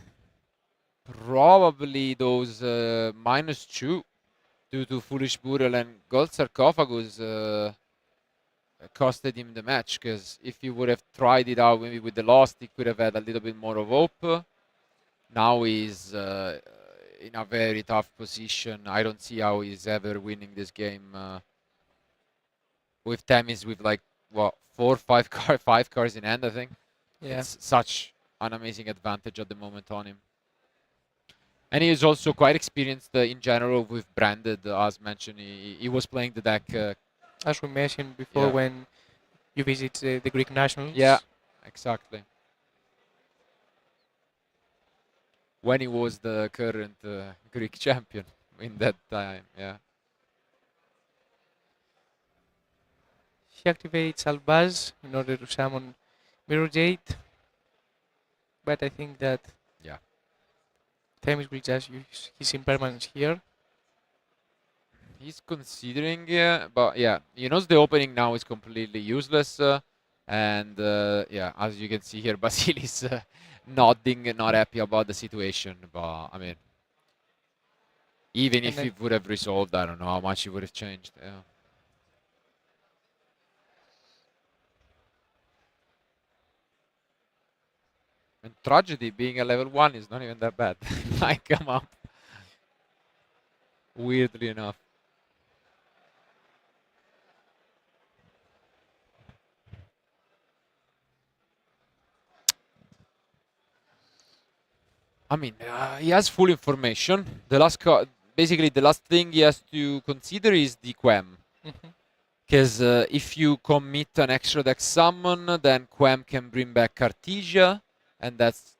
probably those -2 due to Foolish Burel and Gold Sarcophagus costed him the match, because if he would have tried it out maybe with the Lost, he could have had a little bit more of hope. Now he's in a very tough position. I don't see how he's ever winning this game with Temis with like, what, 5 cards in hand, I think. Yeah. It's such an amazing advantage at the moment on him. And he is also quite experienced in general with Branded, as mentioned. He was playing the deck. As we mentioned before, Yeah. when you visit the Greek nationals. Yeah, exactly. When he was the current Greek champion in that time, yeah. He activates Albaz in order to summon Mirror Jade. But I think that Yeah. Themis will just use his impermanence here. He's considering, but yeah, he knows the opening now is completely useless. And yeah, as you can see here, Basilis nodding, not happy about the situation. But I mean, even if he would have resolved, I don't know how much he would have changed. Yeah. And Tragedy being a level 1 is not even that bad. Might come up. Weirdly enough. I mean, he has full information. Basically, the last thing he has to consider is the Quem. Because if you commit an extra deck summon, then Quem can bring back Cartesia, and that's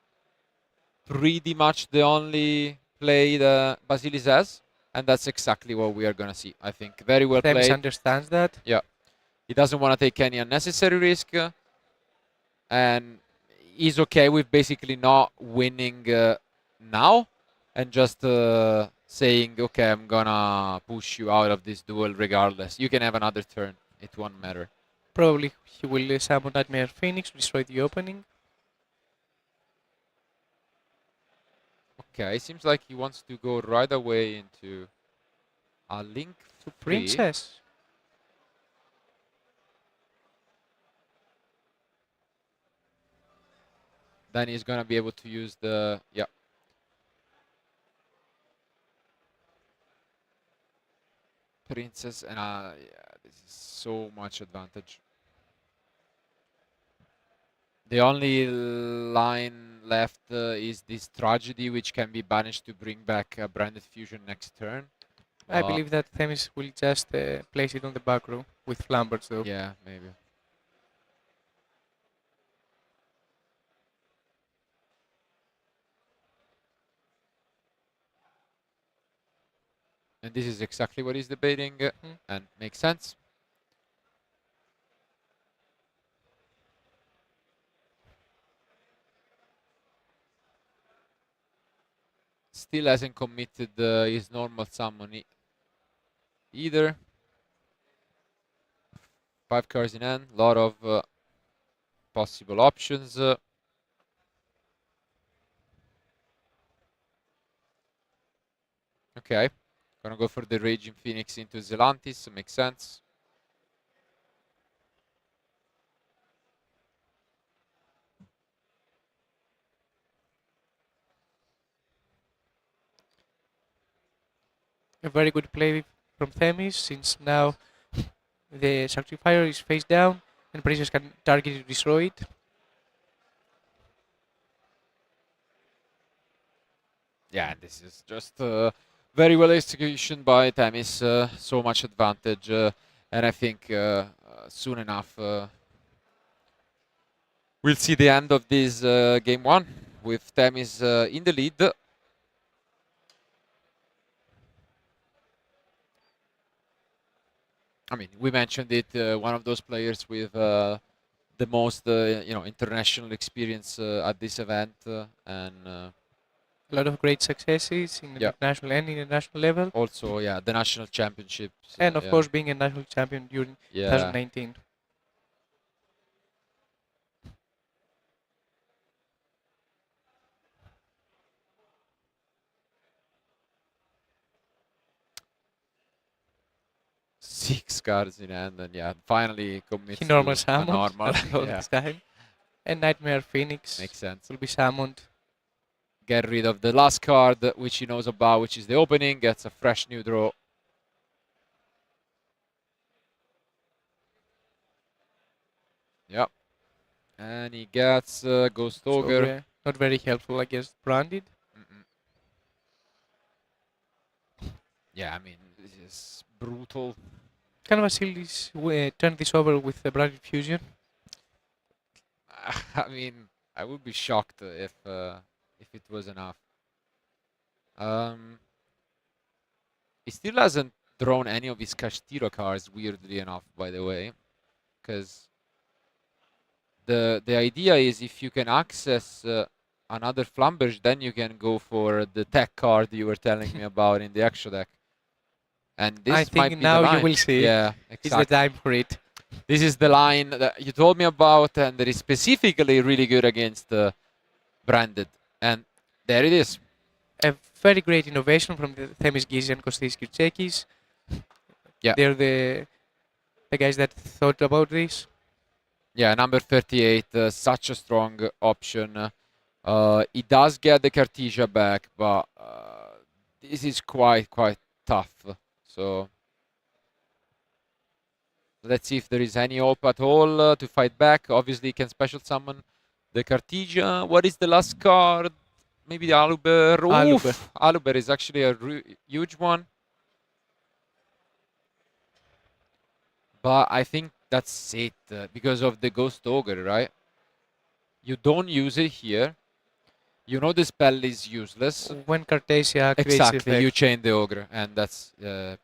pretty much the only play that Basilis has. And that's exactly what we are going to see, I think. Very well Themis played. understands that. Yeah. He doesn't want to take any unnecessary risk. And he's okay with basically not winning now and just saying, okay, I'm gonna push you out of this duel regardless. You can have another turn. It won't matter. Probably he will summon Nightmare Phoenix to destroy the opening. Okay, seems like he wants to go right away into a Link to Princess. Then he's gonna be able to use the Princess, and yeah, this is so much advantage. The only line left is this Tragedy, which can be banished to bring back a Branded Fusion next turn. I believe that Themis will just place it on the back row with Flamberts, though. Yeah, maybe. And this is exactly what he's debating, and makes sense. Still hasn't committed his normal summon either. 5 cards in hand, lot of possible options. Okay. Gonna go for the Raging Phoenix into Zelantis. Makes sense. A very good play from Themis, since now the Sacrifier is face down and Precious can target to destroy it. Yeah, this is just very well execution by Themis. So much advantage, and I think soon enough we'll see the end of this game one with Themis in the lead. I mean, we mentioned it. One of those players with the most, international experience at this event, and A lot of great successes in the national and international level. Also, yeah, the national championships. And of course, being a national champion during 2019. Six cards in hand, and yeah, finally commits He normal to a summoned normal. this time. And Nightmare Phoenix Makes sense. will be summoned. Get rid of the last card, which he knows about, which is the opening. Gets a fresh new draw. Yep. And he gets Ghost Ogre. Not very helpful against Branded. Yeah, I mean, this is brutal. Can Vasilis turn this over with the Branded Fusion? I mean, I would be shocked if it was enough. He still hasn't drawn any of his Castillo cards, weirdly enough, by the way, because the idea is if you can access another Flamberge, then you can go for the tech card you were telling me about in the extra deck. And this I think might be now the line. you will see. Yeah, exactly. It's the time for it. This is the line that you told me about, and that is specifically really good against Branded. And there it is. A very great innovation from the Themis Gizi and Kostis Kirchekis. Yeah. They're the guys that thought about this. Yeah, number 38, such a strong option. He does get the Cartesia back, but this is quite tough. So let's see if there is any hope at all to fight back. Obviously, he can special summon the Cartesia. What is the last card? Maybe the Aluber. Oof, Aluber is actually a huge one. But I think that's it because of the Ghost Ogre, right? You don't use it here. You know the spell is useless. When Cartesia activates Exactly, effect, you chain the Ogre, and that's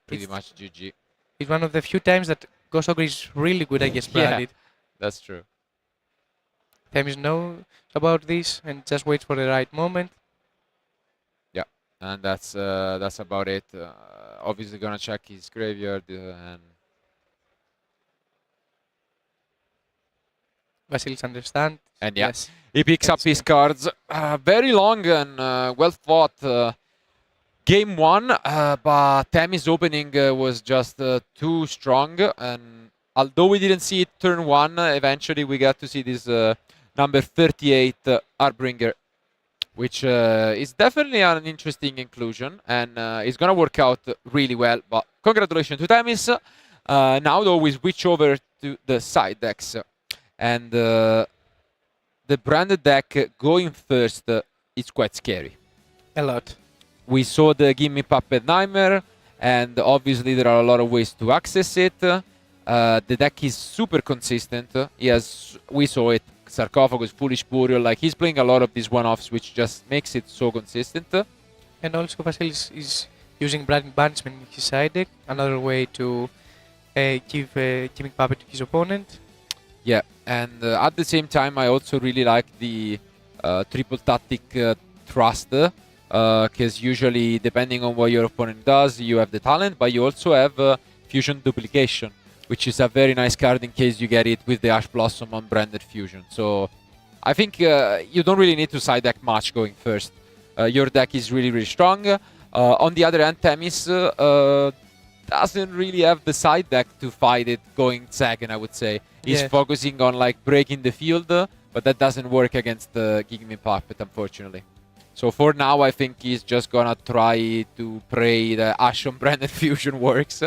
pretty much GG. It's one of the few times that Ghost Ogre is really good against Branded. That's true. Themis knows about this and just waits for the right moment. Yeah, and that's about it. Obviously gonna check his graveyard and Vasilis understands. And yeah, yes. he picks up his cards. Very long and well fought game one, but Themis' opening was just too strong. And although we didn't see it turn one, eventually we got to see this number 38 Artbringer, which is definitely an interesting inclusion, and it's going to work out really well. But congratulations to Themis. Now though we switch over to the side decks. And the Branded deck going first is quite scary. A lot. We saw the Gimme Puppet Nightmare, and obviously there are a lot of ways to access it. The deck is super consistent. We saw it, Sarcophagus, Foolish Burial, like he's playing a lot of these one-offs, which just makes it so consistent. And also Vasilis is using Branded Banishment in his side deck, another way to give Gimme Puppet to his opponent. Yeah, and at the same time, I also really like the triple tactic thrust, because usually, depending on what your opponent does, you have the talent, but you also have fusion duplication, which is a very nice card in case you get it with the Ash Blossom on Branded Fusion. So I think you don't really need to side deck much going first. Your deck is really, really strong. On the other hand, Themis doesn't really have the side deck to fight it going second, I would say. He's focusing on like breaking the field, but that doesn't work against the Give Me Puppet, unfortunately. So for now, I think he's just gonna try to pray the Ash on Branded Fusion works.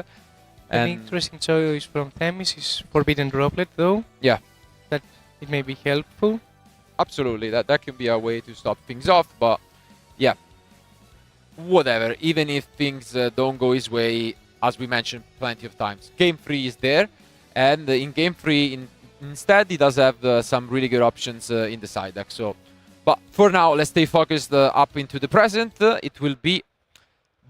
An interesting choice from Themis is Forbidden Droplet, though. Yeah. That it may be helpful. Absolutely, that can be a way to stop things off, but yeah. Whatever, even if things don't go his way, as we mentioned plenty of times, Game 3 is there, and in Game 3, instead, he does have some really good options in the side deck. So, but for now, let's stay focused up into the present. It will be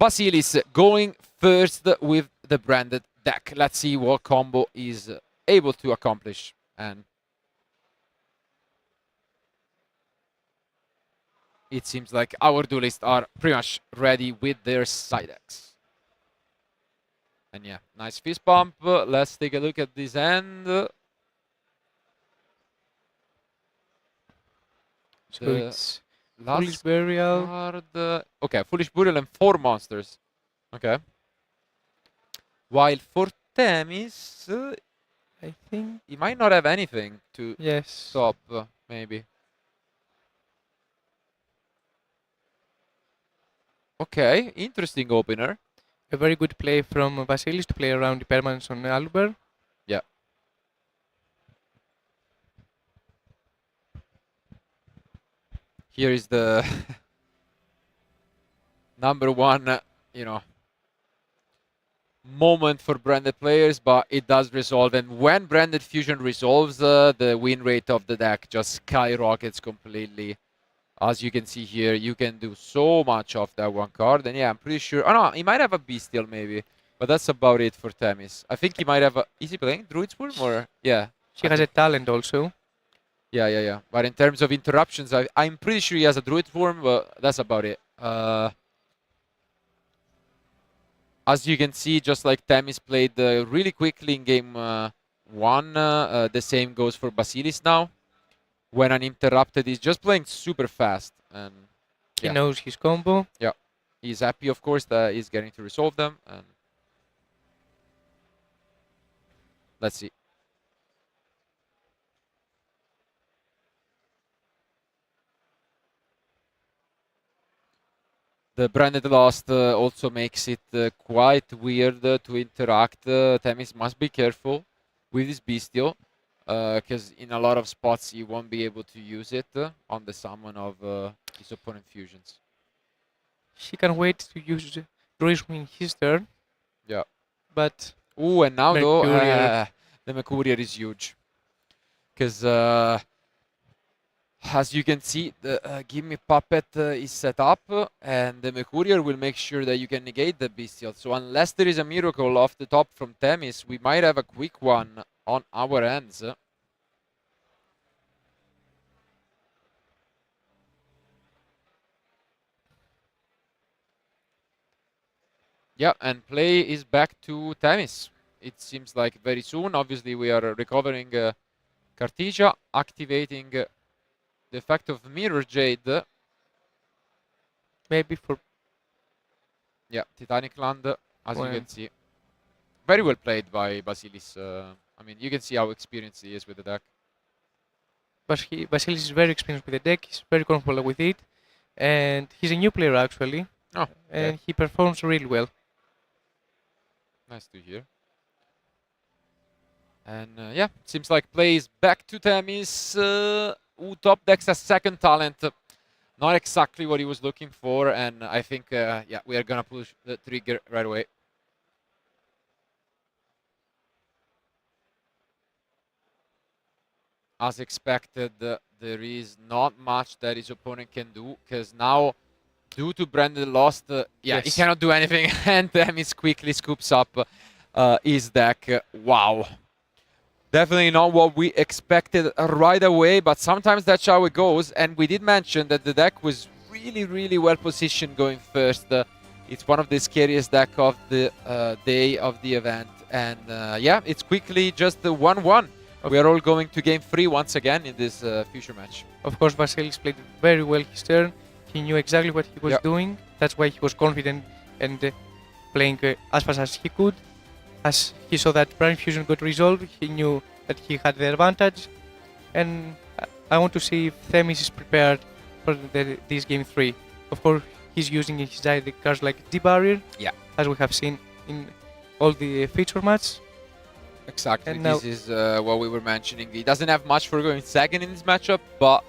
Basilis going first with the branded deck. Let's see what combo is able to accomplish. And it seems like our duelists are pretty much ready with their side decks. And yeah, nice fist bump. Let's take a look at this hand. So it's Foolish Burial. Card, okay, Foolish Burial and 4 monsters. Okay. While for Themis, I think he might not have anything to stop, maybe. Okay, interesting opener. A very good play from Vasilis to play around the permanence on Aluber. Yeah. Here is the number one, moment for branded players, but it does resolve. And when branded fusion resolves, the win rate of the deck just skyrockets completely. As you can see here, you can do so much off that one card. And yeah, I'm pretty sure... Oh no, he might have a Bestial maybe. But that's about it for Themis. I think he might have a... Is he playing Druid's Worm or... Yeah. He has a talent also. Yeah. But in terms of interruptions, I'm pretty sure he has a Druid's Worm, but that's about it. As you can see, just like Themis played really quickly in game 1, the same goes for Basilis now. When uninterrupted, he's just playing super fast. And he knows his combo. Yeah. He's happy, of course, that he's getting to resolve them. And let's see. The branded lost also makes it quite weird to interact. Themis must be careful with his Bestial. Because in a lot of spots you won't be able to use it on the summon of his opponent fusions. He can wait to use Druid's Worm in his turn. Yeah. But... Ooh, and now Mercurial. though, the Mercurial is huge. Because as you can see, the Give Me Puppet is set up, and the Mercurial will make sure that you can negate the Bestial. So unless there is a miracle off the top from Themis, we might have a quick one on our ends. Yeah, and play is back to Themis. It seems like very soon. Obviously, we are recovering Cartesia, activating the effect of Mirror Jade. Maybe for... Yeah, Titanic Land, as you can see. Very well played by Basilis. I mean, you can see how experienced he is with the deck. But Basilis is very experienced with the deck. He's very comfortable with it. And he's a new player, actually. Oh, and he performs really well. Nice to hear. And yeah, seems like play is back to Themis, who top decks a second talent. Not exactly what he was looking for, and I think, yeah, we are gonna push the trigger right away. As expected, there is not much that his opponent can do, because now, due to Brandon lost, he cannot do anything, and Themis quickly scoops up his deck. Wow. Definitely not what we expected right away, but sometimes that's how it goes. And we did mention that the deck was really, really well positioned going first. It's one of the scariest deck of the day of the event. And yeah, it's quickly just the 1-1. We are all going to game 3 once again in this future match. Of course, Vasilis played very well his turn. He knew exactly what he was doing. That's why he was confident and playing as fast as he could. As he saw that Prime Fusion got resolved, he knew that he had the advantage. And I want to see if Themis is prepared for this game 3. Of course, he's using his side cards like D-Barrier, as we have seen in all the feature matches. Exactly, this is what we were mentioning. He doesn't have much for going second in this matchup, but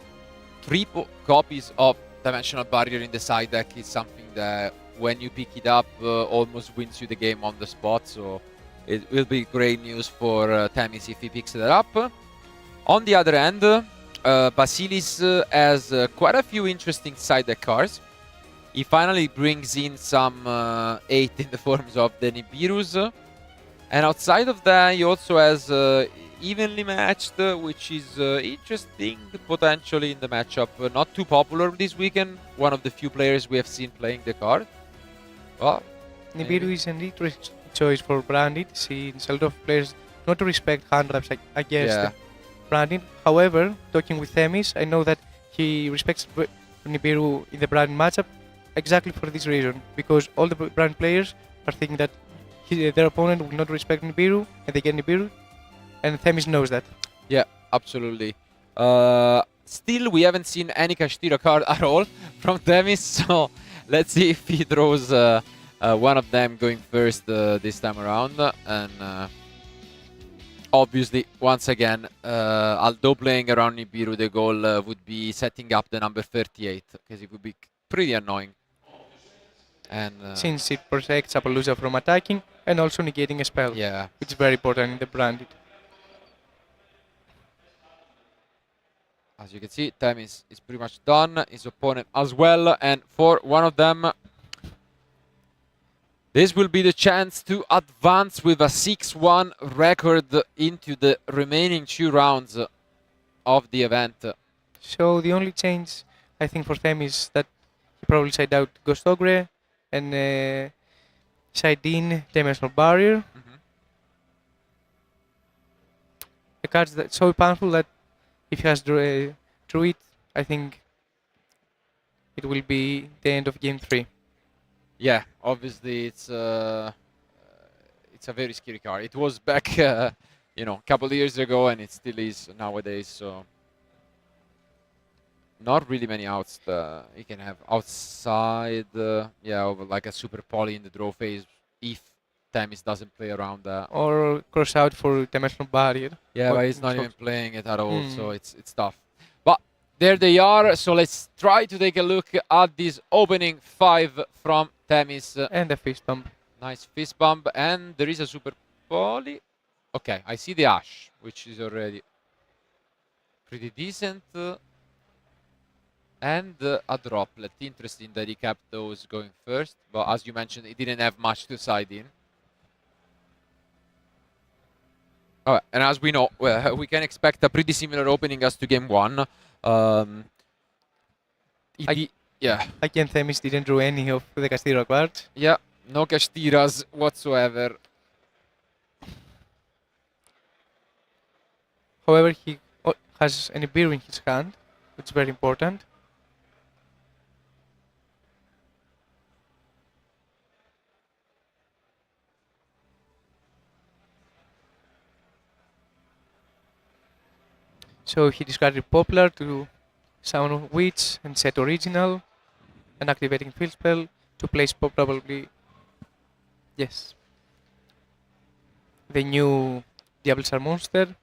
3 copies of Dimensional Barrier in the side deck is something that when you pick it up almost wins you the game on the spot, so it will be great news for Themis if he picks that up. On the other end, Basilis has quite a few interesting side deck cards. He finally brings in some 8 in the forms of the Nibirus. And outside of that, he also has evenly matched, which is interesting potentially in the matchup. Not too popular this weekend. One of the few players we have seen playing the card. Well, Nibiru is an interesting choice for Branded, since a lot of players not respect hand wraps against Branded. However, talking with Themis, I know that he respects Nibiru in the Branded matchup exactly for this reason, because all the Brand players are thinking that their opponent will not respect Nibiru, and they get Nibiru, and Themis knows that. Yeah, absolutely. Still, we haven't seen any Kashtira card at all from Themis, so let's see if he throws one of them going first this time around. And obviously, once again, although playing around Nibiru, the goal would be setting up the number 38, because it would be pretty annoying. And since it protects Appaloosa from attacking and also negating a spell, which is very important in the Branded. As you can see, Themis is pretty much done, his opponent as well, and for one of them, this will be the chance to advance with a 6-1 record into the remaining 2 rounds of the event. So the only change, I think, for Themis is that he probably side out Ghost Ogre and side in Dimensional Barrier. The card's that so powerful that if he has Druid, I think it will be the end of game 3. Yeah, obviously it's a very scary card. It was back, you know, a couple of years ago, and it still is nowadays. So not really many outs you can have outside. Of like a super poly in the draw phase if Themis doesn't play around that. Or cross out for Dimensional Barrier. Yeah, but he's not even playing it at all, so it's tough. But there they are. So let's try to take a look at this opening 5 from Themis. And a fist bump. Nice fist bump. And there is a super poly. Okay, I see the Ash, which is already pretty decent. And a droplet. Interesting that he kept those going first. But as you mentioned, he didn't have much to side in. Alright, and as we know, we can expect a pretty similar opening as to game 1. Again, Themis didn't draw any of the Kashtira cards. Yeah, no Kashtiras whatsoever. However, he has an Nibiru in his hand, which is very important. So he discarded Poplar to summon Witch and set Original, and activating Field Spell to place probably, the new Diablosaur monster,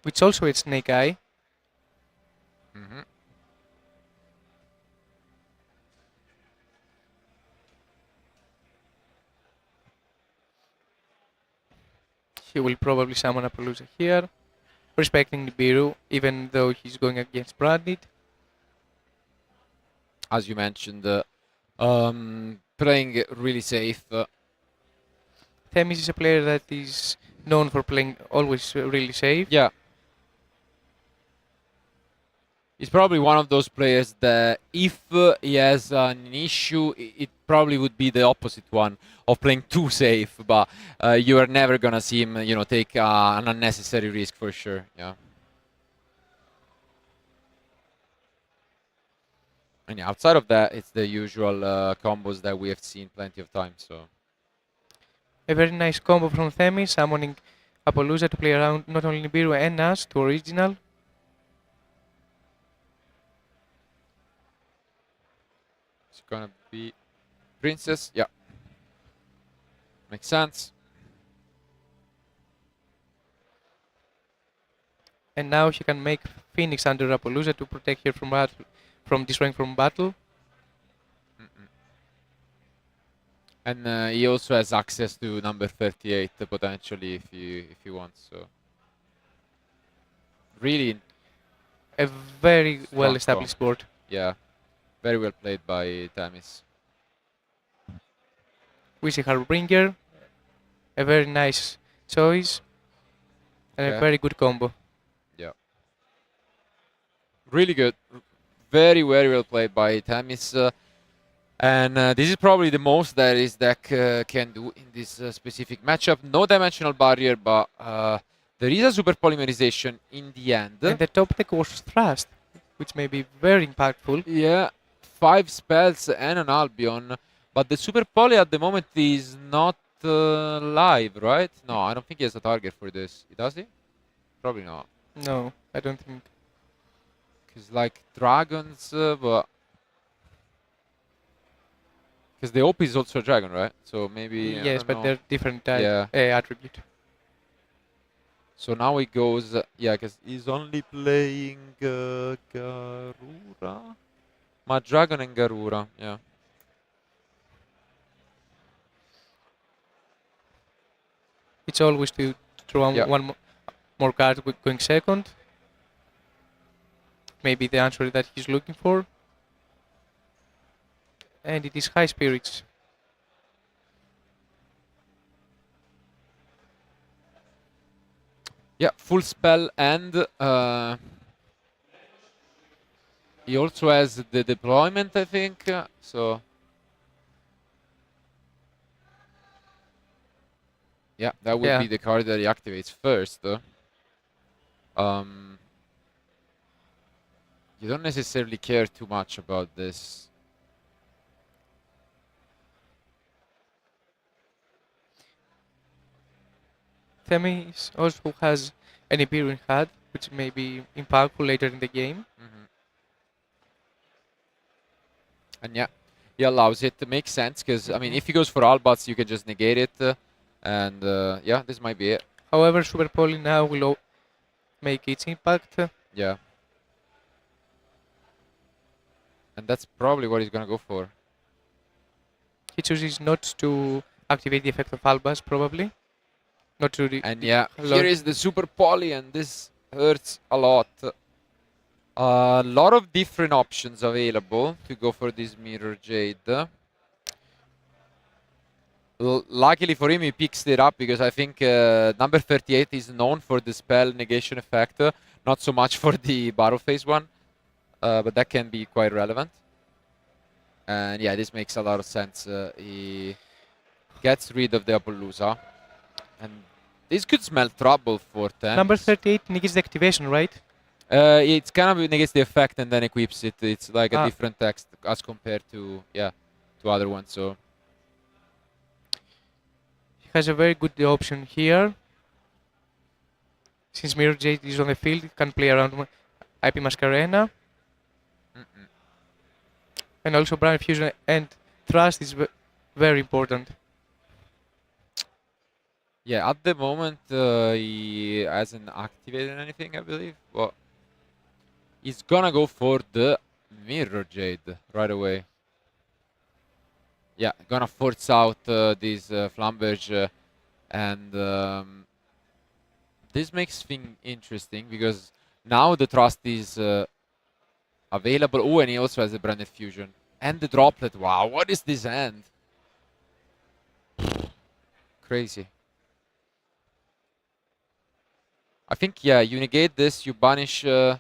which also is Snake Eye. He will probably summon Appaloosa here, respecting Nibiru, even though he's going against Branded. As you mentioned, playing really safe. Themis is a player that is known for playing always really safe. Yeah. He's probably one of those players that if he has an issue, it probably would be the opposite one of playing too safe. But you are never going to see him, you know, take an unnecessary risk for sure. Yeah. And yeah, outside of that, it's the usual combos that we have seen plenty of times. So A very nice combo from Themi, summoning Appaloosa to play around not only Nibiru and us to original. it's gonna be Princess. Yeah, makes sense. And now he can make Phoenix under Appaloosa to protect her from destroying from battle. And he also has access to number 38 potentially if he wants. So really, A very strong well-established board. yeah, very well played by Tamis. We see Harbinger, a very nice choice, and a Okay. very good combo. Yeah, really good, very well played by Tamis. And this is probably the most that his deck can do in this specific matchup. No dimensional barrier, but there is a super polymerization in the end. And the top deck was Thrust, which may be very impactful. Yeah, 5 spells and an Albion, but the super poly at the moment is not live, right? No, I don't think he has a target for this. Does he? Probably not. No, I don't think. Because like dragons, but because the OP is also a dragon, right? So maybe I Yes, don't but know. they're different type Yeah. attribute. So now he goes, yeah, because he's only playing Garura, Mad Dragon and Garura, yeah. It's always to draw Yeah. one more card going second. Maybe the answer that he's looking for. And it is High Spirits. Yeah, full spell and he also has the deployment, I think. So yeah, that would be the card that he activates first. You don't necessarily care too much about this. Themi also has an Imperial Hat, which may be impactful later in the game. And yeah, he allows it to make sense because, I mean, if he goes for Albats, you can just negate it. And yeah, this might be it. However, Super Poly now will make its impact. Yeah. And that's probably what he's going to go for. He chooses not to activate the effect of Albas, probably. Not to. And yeah, here is the Super Poly, and this hurts a lot. A lot of different options available to go for this Mirror Jade. Luckily for him, he picks it up because I think number 38 is known for the spell negation effect, not so much for the battle phase one, but that can be quite relevant. And yeah, this makes a lot of sense. He gets rid of the Appaloosa, and this could smell trouble for Thames. Number 38 negates the activation, right? It's kind of negates the effect and then equips it. It's like a different text as compared to to other ones. So he has a very good option here. Since Mirror Jade is on the field, he can play around IP Mascarena. And also Brand Fusion and Trust is very important. yeah, at the moment he hasn't activated anything, I believe, but he's gonna go for the Mirror Jade right away. Yeah, gonna force out this Flamberge, and this makes things interesting because now the Trust is available. Oh, and he also has a Branded Fusion and the Droplet. Wow, what is this hand? Crazy. I think, yeah, you negate this, you banish... you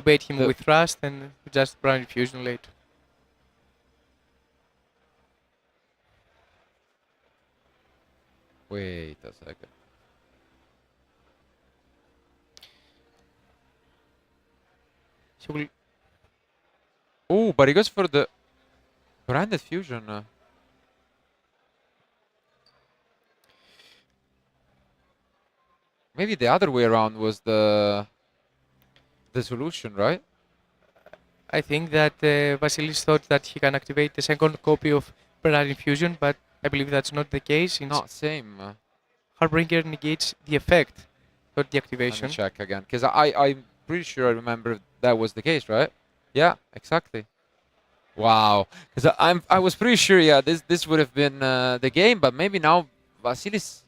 bait him with Thrust and just Brand Fusion later. Wait a second. Oh, but he goes for the branded fusion. Maybe the other way around was the solution, right? I think that Vasilis thought that he can activate the second copy of Branded Fusion, but I believe that's not the case since Not same. Harbinger negates the effect, not the Let activation. me check again, because I'm pretty sure I remember that was the case, right? Yeah, exactly. Wow, because I was pretty sure, yeah, this would have been the game, but maybe now Vasilis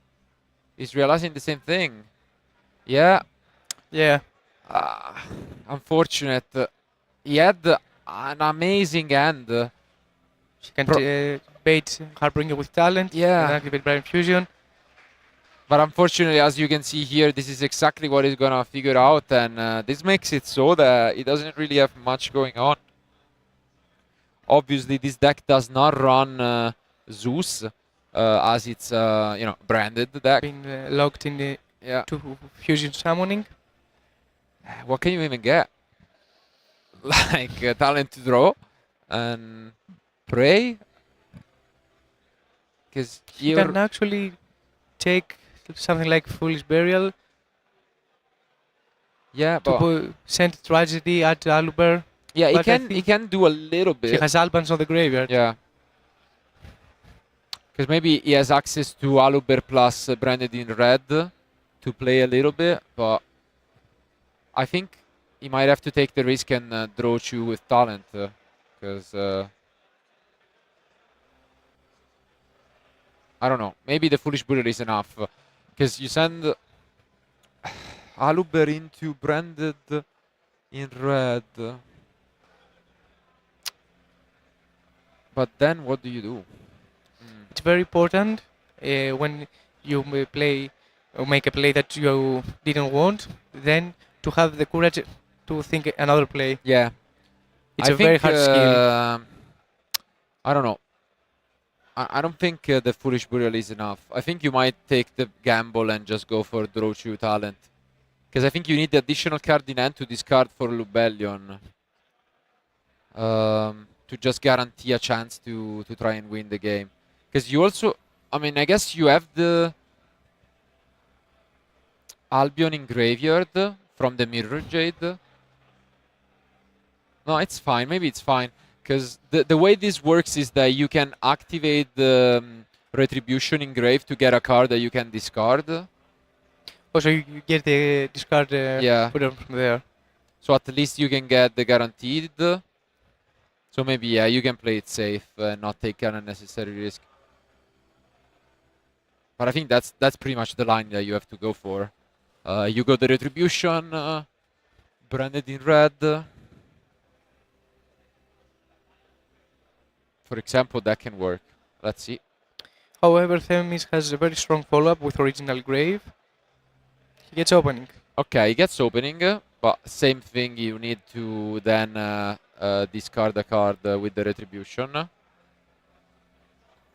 is realizing the same thing. Yeah. Yeah. Unfortunate. He had an amazing end. She can bait Harbinger with talent Yeah. and activate Branded Fusion. But unfortunately, as you can see here, this is exactly what he's gonna figure out, and this makes it so that he doesn't really have much going on. Obviously, this deck does not run Zeus, as it's branded deck. Being locked in the to fusion summoning. What can you even get? Like talent to draw and pray, because You can actually take something like Foolish Burial. Yeah, to send Tragedy at Aluber. Yeah, he can do a little bit. He has Albans on the graveyard. Yeah. Because maybe he has access to Aluber plus branded in red to play a little bit, but I think he might have to take the risk and draw you with talent, because I don't know. Maybe the Foolish Burial is enough, because you send Aluber into branded in red. But then what do you do? It's very important when you play or make a play that you didn't want, then to have the courage to think another play. Yeah. It's a very hard skill. I don't know. I don't think the Foolish Burial is enough. I think you might take the gamble and just go for draw 2 talent. Because I think you need the additional card in hand to discard for Lubellion. To just guarantee a chance to try and win the game. Because you also, I mean, I guess you have the Albion in graveyard from the Mirror Jade. No, it's fine. Maybe it's fine. Because the way this works is that you can activate the Retribution in grave to get a card that you can discard. Also, you get the discard from there. So at least you can get the guaranteed. So maybe, yeah, you can play it safe and not take an unnecessary risk. But I think that's pretty much the line that you have to go for. You go the Retribution, branded in red. For example, that can work. Let's see. However, Themis has a very strong follow-up with Original Grave. He gets opening. Okay, he gets opening, but same thing, you need to then discard a card with the Retribution.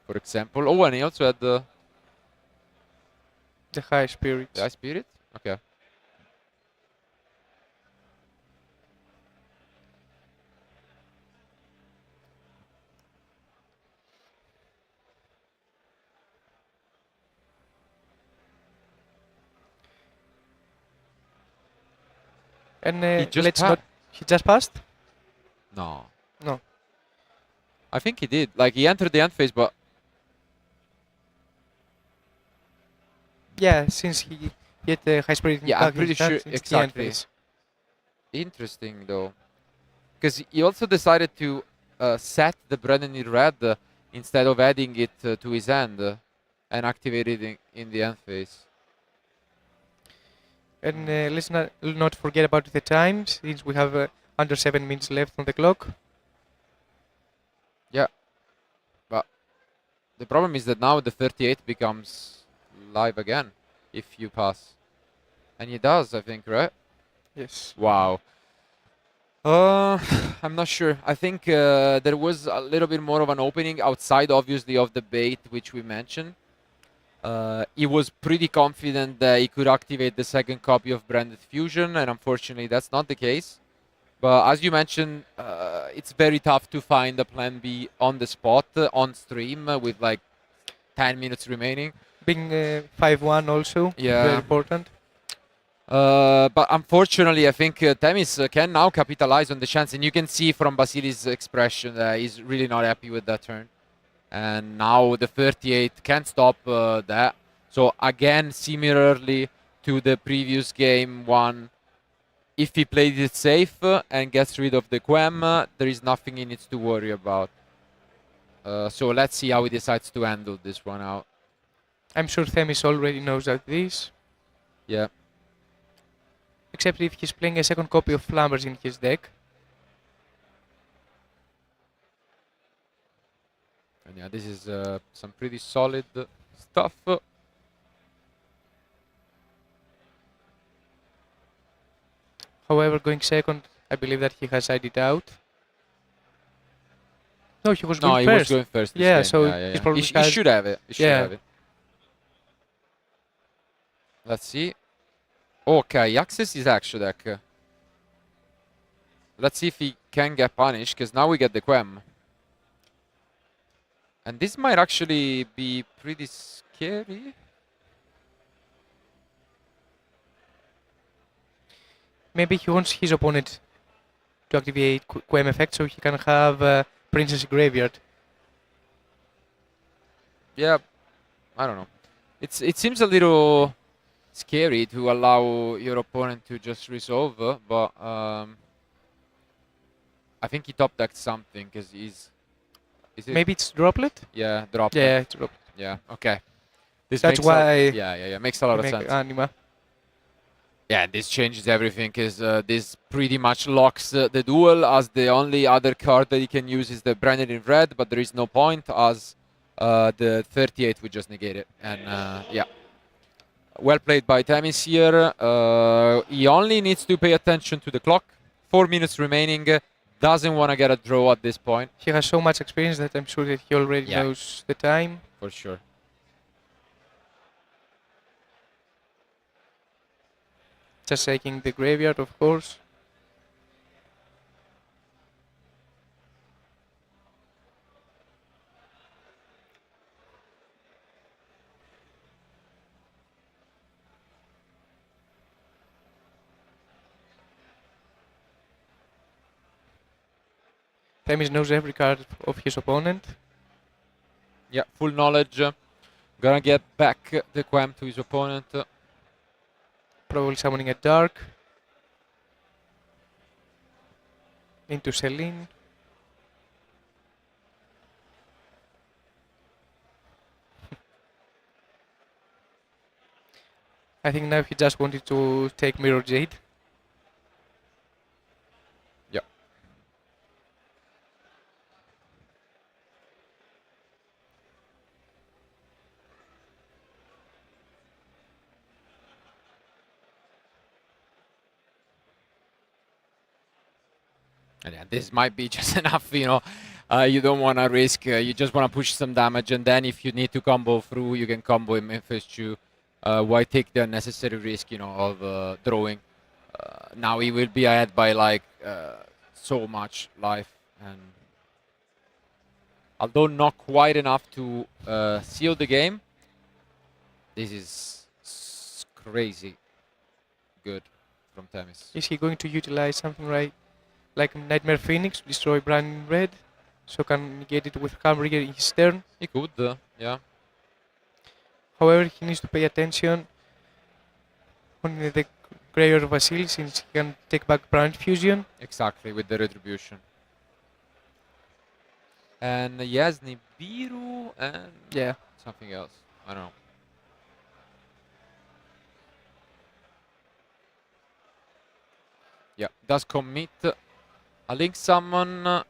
For example. Oh, and he also had the High Spirit. The High Spirit? Okay. And he just passed? No. No. I think he did. Like, he entered the end phase, but... Yeah, since he hit the High Spirit. Yeah, I'm pretty sure. Exactly. Interesting, though. Because he also decided to set the Brennan in red instead of adding it to his hand and activate it in the end phase. And let's not forget about the time, since we have under 7 minutes left on the clock. Yeah. But the problem is that now the 38 becomes live again if you pass. And he does, I think, right? Yes. Wow. I'm not sure. I think there was a little bit more of an opening outside, obviously, of the bait, which we mentioned. He was pretty confident that he could activate the second copy of Branded Fusion, and unfortunately, that's not the case. But as you mentioned, it's very tough to find a plan B on the spot, on stream, with like 10 minutes remaining. Being 5-1 also, very important. But unfortunately, I think Themis can now capitalize on the chance, and you can see from Basili's expression that he's really not happy with that turn. And now the 38 can't stop that. So again, similarly to the previous game one, if he plays it safe and gets rid of the Quem, there is nothing he needs to worry about. So let's see how he decides to handle this one out. I'm sure Themis already knows that this. Yeah. Except if he's playing a second copy of Flammers in his deck. And yeah, this is some pretty solid stuff. However, going second, I believe that he has ID out. No, he was going he first. was going first. This Yeah, game. so he's probably he should have it. He should Yeah. have it. Let's see. Okay, access is actual deck. Let's see if he can get punished, because now we get the Quem. And this might actually be pretty scary. Maybe he wants his opponent to activate Quem effect so he can have Princess Graveyard. Yeah, I don't know. It seems a little scary to allow your opponent to just resolve, but I think he top decked something, because he's... Maybe it's Droplet? Yeah, drop. Yeah, it's Droplet. Yeah, okay. This That's makes why... yeah, makes a lot of sense. Anima. Yeah, this changes everything, because this pretty much locks the duel, as the only other card that he can use is the Branded in red, but there is no point, as the 38 would just negate it. And yeah, well played by Themis here. He only needs to pay attention to the clock. 4 minutes remaining. Doesn't want to get a draw at this point. He has so much experience that I'm sure that he already knows the time. For sure. Just taking the graveyard, of course. Themis knows every card of his opponent. Yeah, full knowledge. Gonna get back the Quem to his opponent. Probably summoning a Dark. Into Celine. I think now he just wanted to take Mirror Jade. Yeah. And yeah, this might be just enough, you know. You don't want to risk, you just want to push some damage, and then if you need to combo through, you can combo him in phase 2. Why take the unnecessary risk, you know, of drawing? Now he will be ahead by like so much life, and although not quite enough to seal the game, this is crazy good from Themis. Is he going to utilize something like Nightmare Phoenix to destroy Branding Red, so can negate it with Calmrigger in his turn? He could, yeah. However, he needs to pay attention on the Graveyard of Vasily, since he can take back Brand Fusion. Exactly, with the Retribution. And yes, Nibiru and Yeah. something else. I don't know. Yeah, does commit a Link Summon.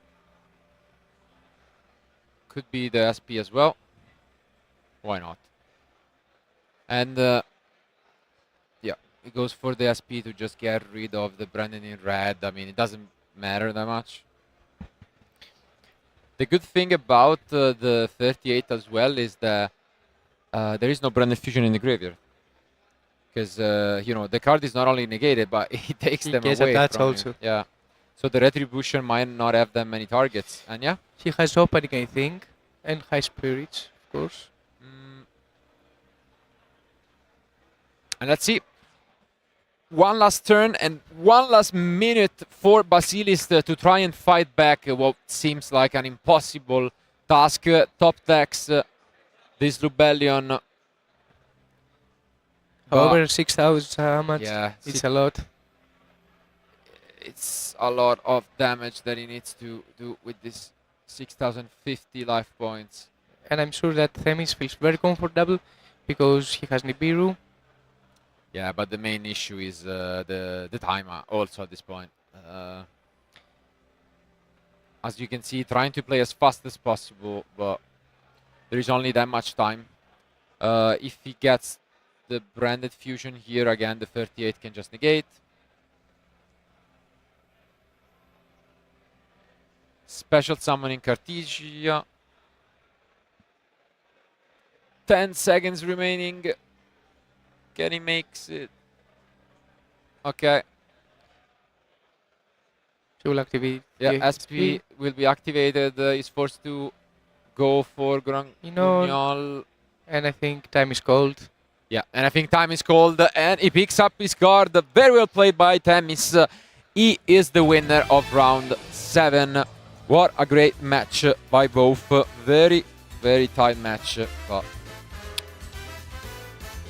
Could be the SP as well. Why not? And yeah, it goes for the SP to just get rid of the Brandon in red. I mean, it doesn't matter that much. The good thing about the 38 as well is that there is no Brandon Fusion in the graveyard. Because, you know, the card is not only negated, but it takes them away That's from also. you. Yeah. So the Retribution might not have that many targets. And yeah? He has opening, I think, and high spirits, of course. And let's see. One last turn and one last minute for Basilis to try and fight back what seems like an impossible task. Top decks this Lubellion. Over 6,000 how much? Yeah, it's a lot. It's a lot of damage that he needs to do with this 6,050 life points. And I'm sure that Themis feels very comfortable because he has Nibiru. Yeah, but the main issue is the timer also at this point. As you can see, trying to play as fast as possible, but there is only that much time. If he gets the branded fusion here, again, the 38 can just negate. Special summoning Cartesia. 10 seconds remaining. Can he makes it? Okay. She will activate. Yeah, SP will be activated. He's forced to go for Grugnol. And I think time is cold. Yeah, and I think time is cold. And he picks up his card. Very well played by Themis. He is the winner of round 7. What a great match by both. Very, very tight match. But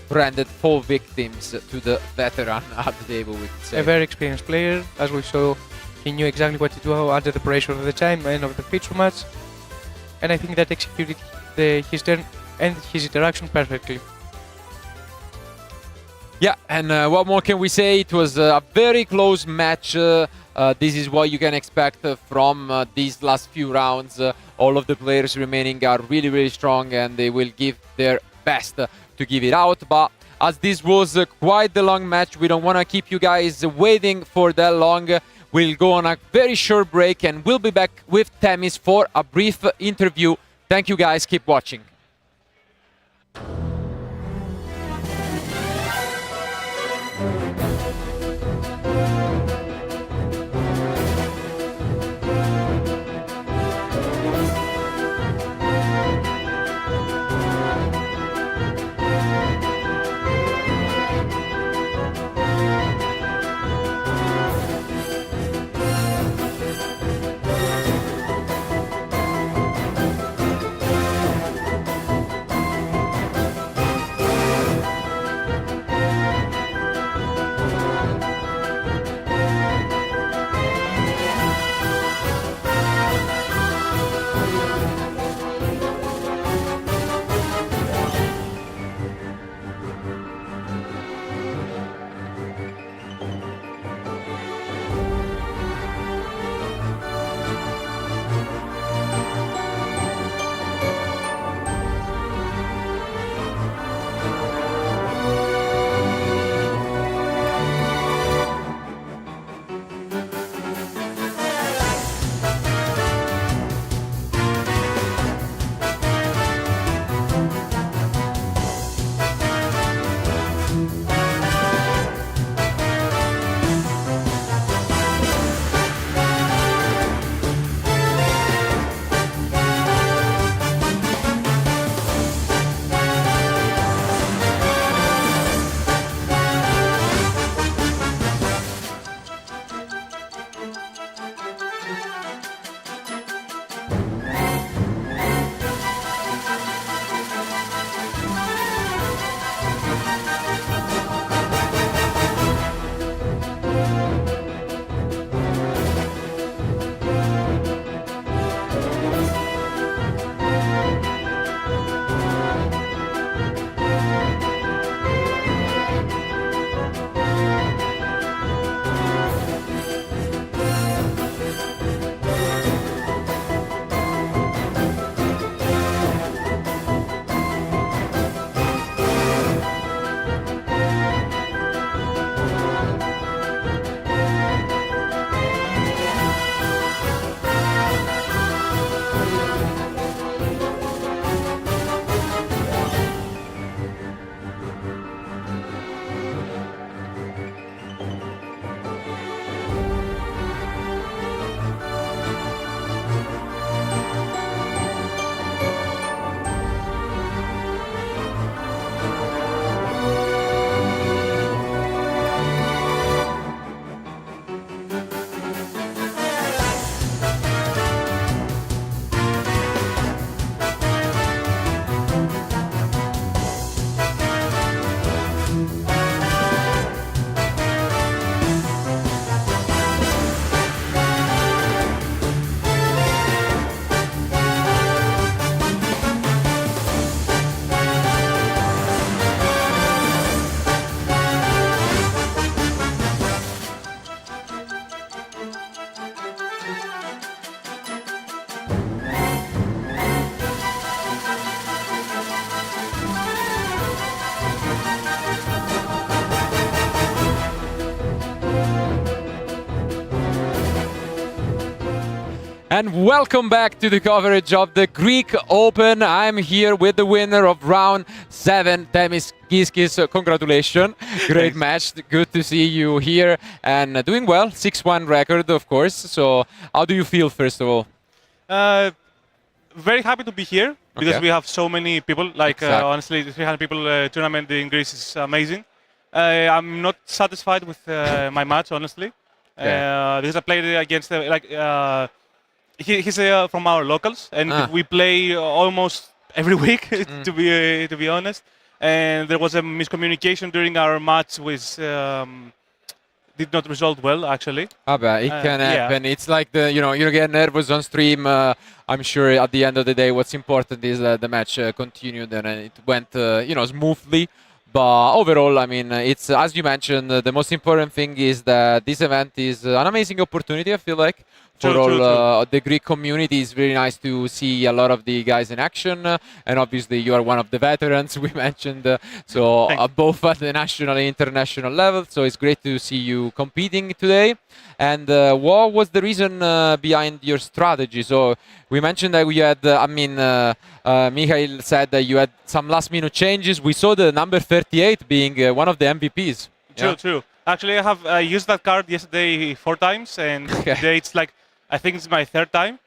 branded 4 victims to the veteran at the table, we could say. A very experienced player. As we saw, he knew exactly what to do under the pressure of the time and of the feature match. And I think that executed his turn and his interaction perfectly. Yeah, and what more can we say? It was a very close match. This is what you can expect from these last few rounds. All of the players remaining are really, really strong, and they will give their best to give it out. But as this was quite the long match, we don't want to keep you guys waiting for that long. We'll go on a very short break, and we'll be back with Themis for a brief interview. Thank you guys, keep watching. And welcome back to the coverage of the Greek Open. I'm here with the winner of round 7, Themis Giskis. Congratulations. Great match. Good to see you here and doing well. 6-1 record, of course. So how do you feel, first of all? Very happy to be here because we have so many people. Like, honestly, the 300 people tournament in Greece is amazing. I'm not satisfied with my match, honestly. Because I played against, he's from our locals, and we play almost every week, to be honest. And there was a miscommunication during our match, which did not result well, actually. But it can happen. Yeah. It's like you get nervous on stream. I'm sure at the end of the day, what's important is that the match continued and it went, smoothly. But overall, I mean, it's as you mentioned, the most important thing is that this event is an amazing opportunity, I feel like, for all the Greek community. It's very nice to see a lot of the guys in action. And obviously, you are one of the veterans we mentioned. Both at the national and international level. So it's great to see you competing today. And what was the reason behind your strategy? So we mentioned that we had, Mikhail said that you had some last-minute changes. We saw the number 38 being one of the MVPs. True. Actually, I have used that card yesterday 4 times, and today it's like, I think it's my 3rd time.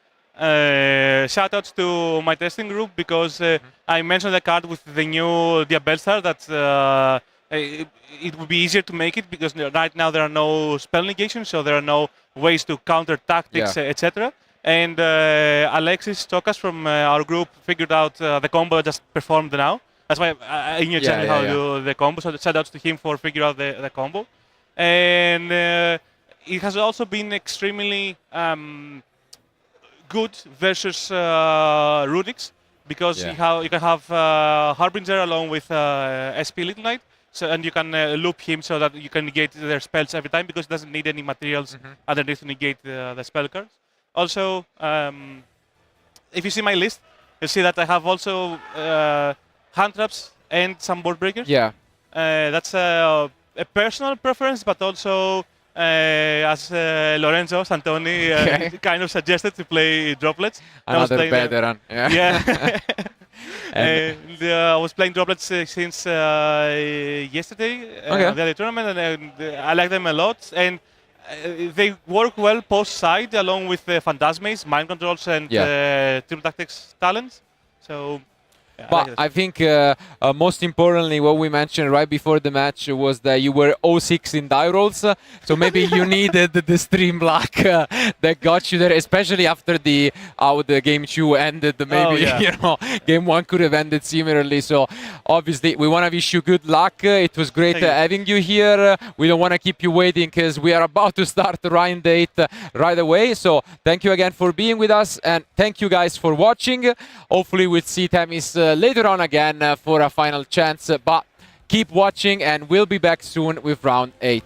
Shoutouts to my testing group because I mentioned the card with the new Diabelstar that it would be easier to make it because right now there are no spell negations, so there are no ways to counter tactics, etc. And Alexis Tokas from our group figured out the combo I just performed now. That's why I knew exactly how to do the combo, so shout outs to him for figuring out the combo. And it has also been extremely good versus Rudix because you can have Harbinger along with SP Little Knight, and you can loop him so that you can negate their spells every time because it doesn't need any materials underneath to negate the spell cards. Also, if you see my list, you'll see that I have also hand traps and some board breakers. That's a personal preference, but also as Lorenzo Santoni kind of suggested to play droplets. Another veteran. And I was playing droplets since yesterday, the other tournament, and I like them a lot. And they work well post-side along with Phantasma's, Mind Controls, and Triple Tactics talents. So. But I think most importantly, what we mentioned right before the match was that you were 0-6 in die rolls. So maybe you needed the stream luck that got you there, especially after how the game 2 ended. Maybe game 1 could have ended similarly. So obviously, we want to wish you good luck. It was great having you here. We don't want to keep you waiting because we are about to start the round 8 right away. So thank you again for being with us, and thank you guys for watching. Hopefully, we'll see Themis later on again for a final chance, but keep watching and we'll be back soon with round 8.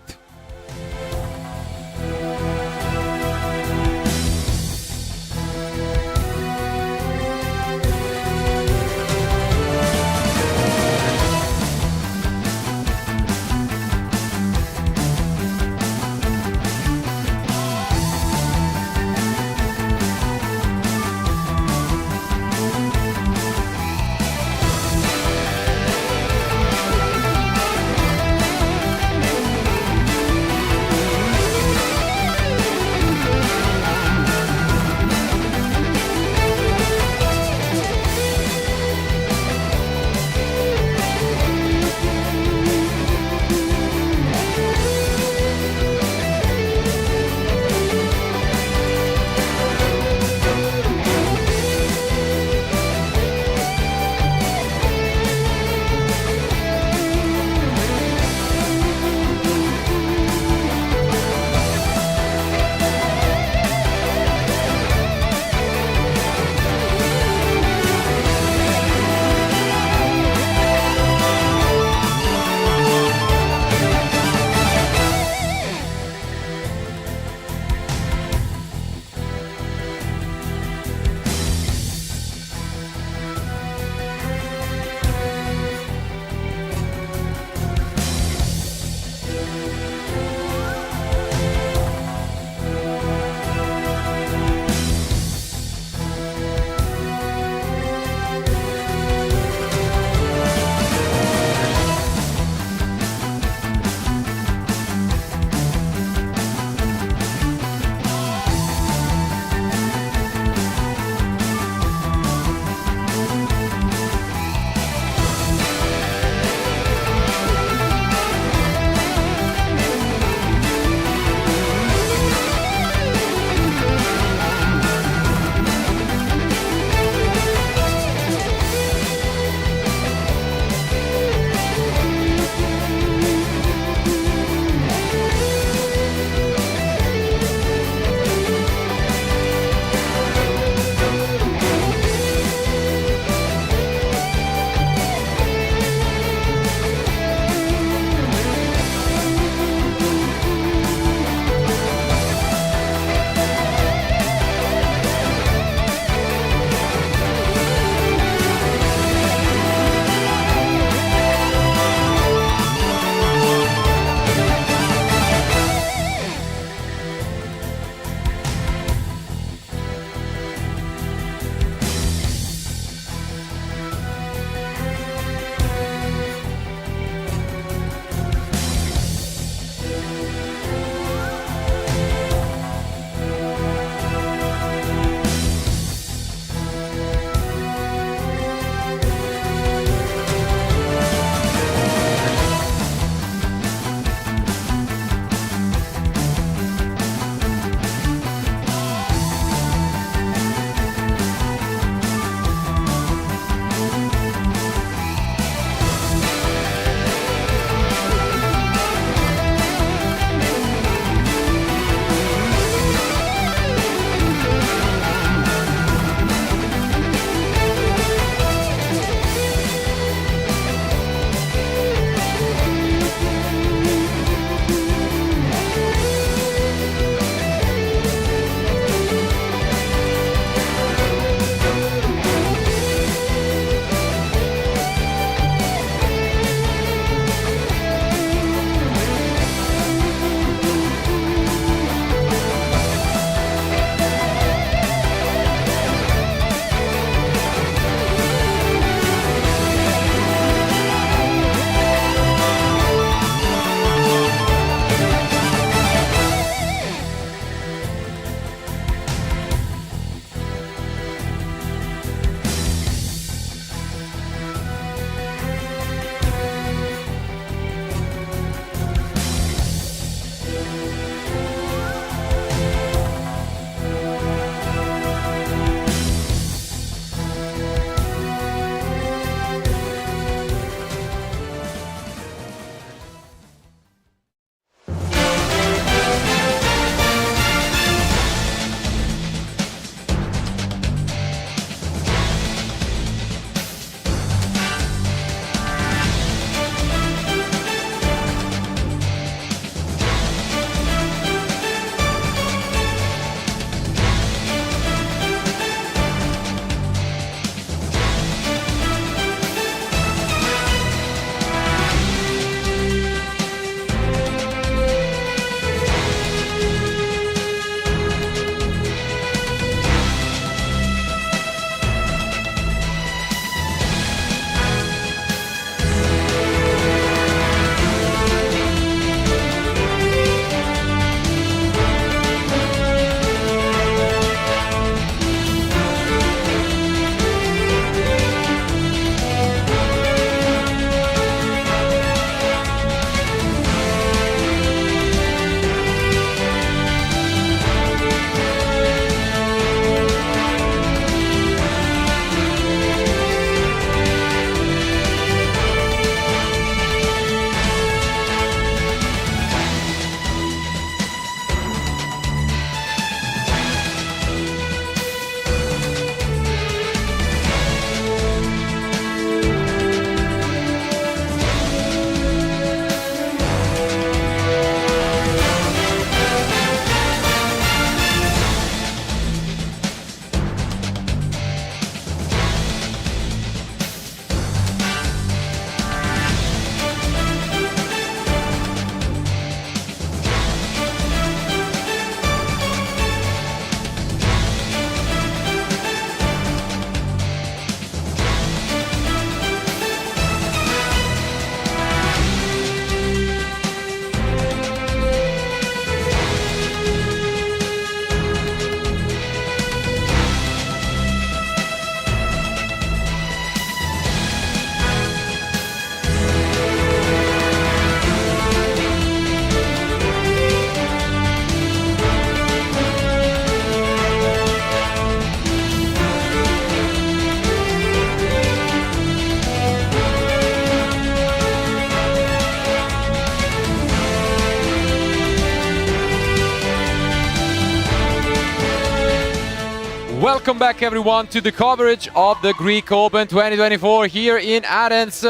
Welcome back, everyone, to the coverage of the Greek Open 2024 here in Athens.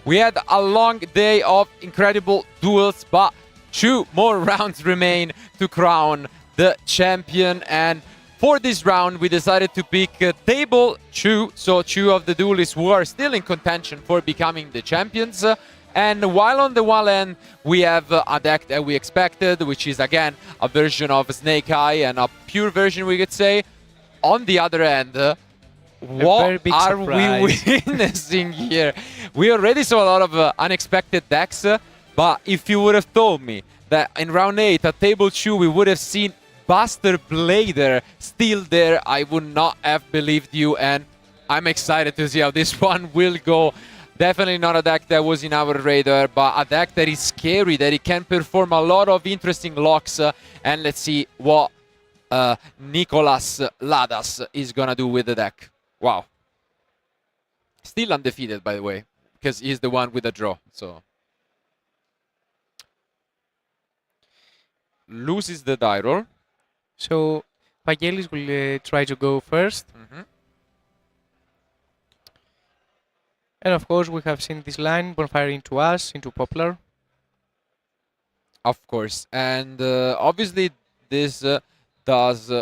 We had a long day of incredible duels, but 2 more rounds remain to crown the champion. And for this round, we decided to pick table 2, so 2 of the duelists who are still in contention for becoming the champions. And while on the one end, we have a deck that we expected, which is, again, a version of Snake Eye and a pure version, we could say. On the other end, what are we witnessing here? We already saw a lot of unexpected decks, but if you would have told me that in round 8 at table 2 we would have seen Buster Blader still there, I would not have believed you, and I'm excited to see how this one will go. Definitely not a deck that was in our radar, but a deck that is scary, that it can perform a lot of interesting locks, and let's see what Nicolas Ladas is gonna do with the deck. Wow. Still undefeated, by the way, because he's the one with a draw, so. Loses the die roll. So Vangelis will try to go first. And of course we have seen this line, Bonfire into us, into Poplar. Of course, and obviously this does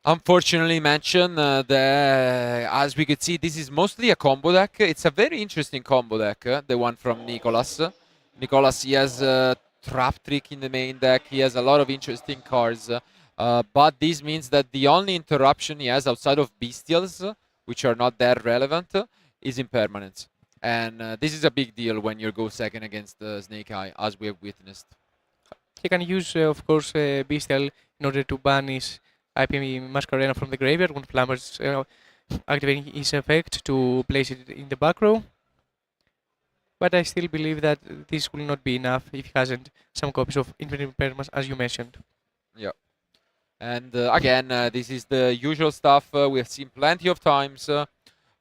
unfortunately mention that, as we could see, this is mostly a combo deck. It's a very interesting combo deck, the one from Nicolas. Nicolas, he has Trap Trick in the main deck. He has a lot of interesting cards. But this means that the only interruption he has outside of Bestials, which are not that relevant, is Impermanence. And this is a big deal when you go second against Snake Eye, as we have witnessed. He can use, of course, Bestial in order to banish IP Masquerena from the graveyard when Flammer's activating his effect to place it in the back row. But I still believe that this will not be enough if he hasn't some copies of Infinite Impermanence, as you mentioned. Yeah. And again, this is the usual stuff we have seen plenty of times.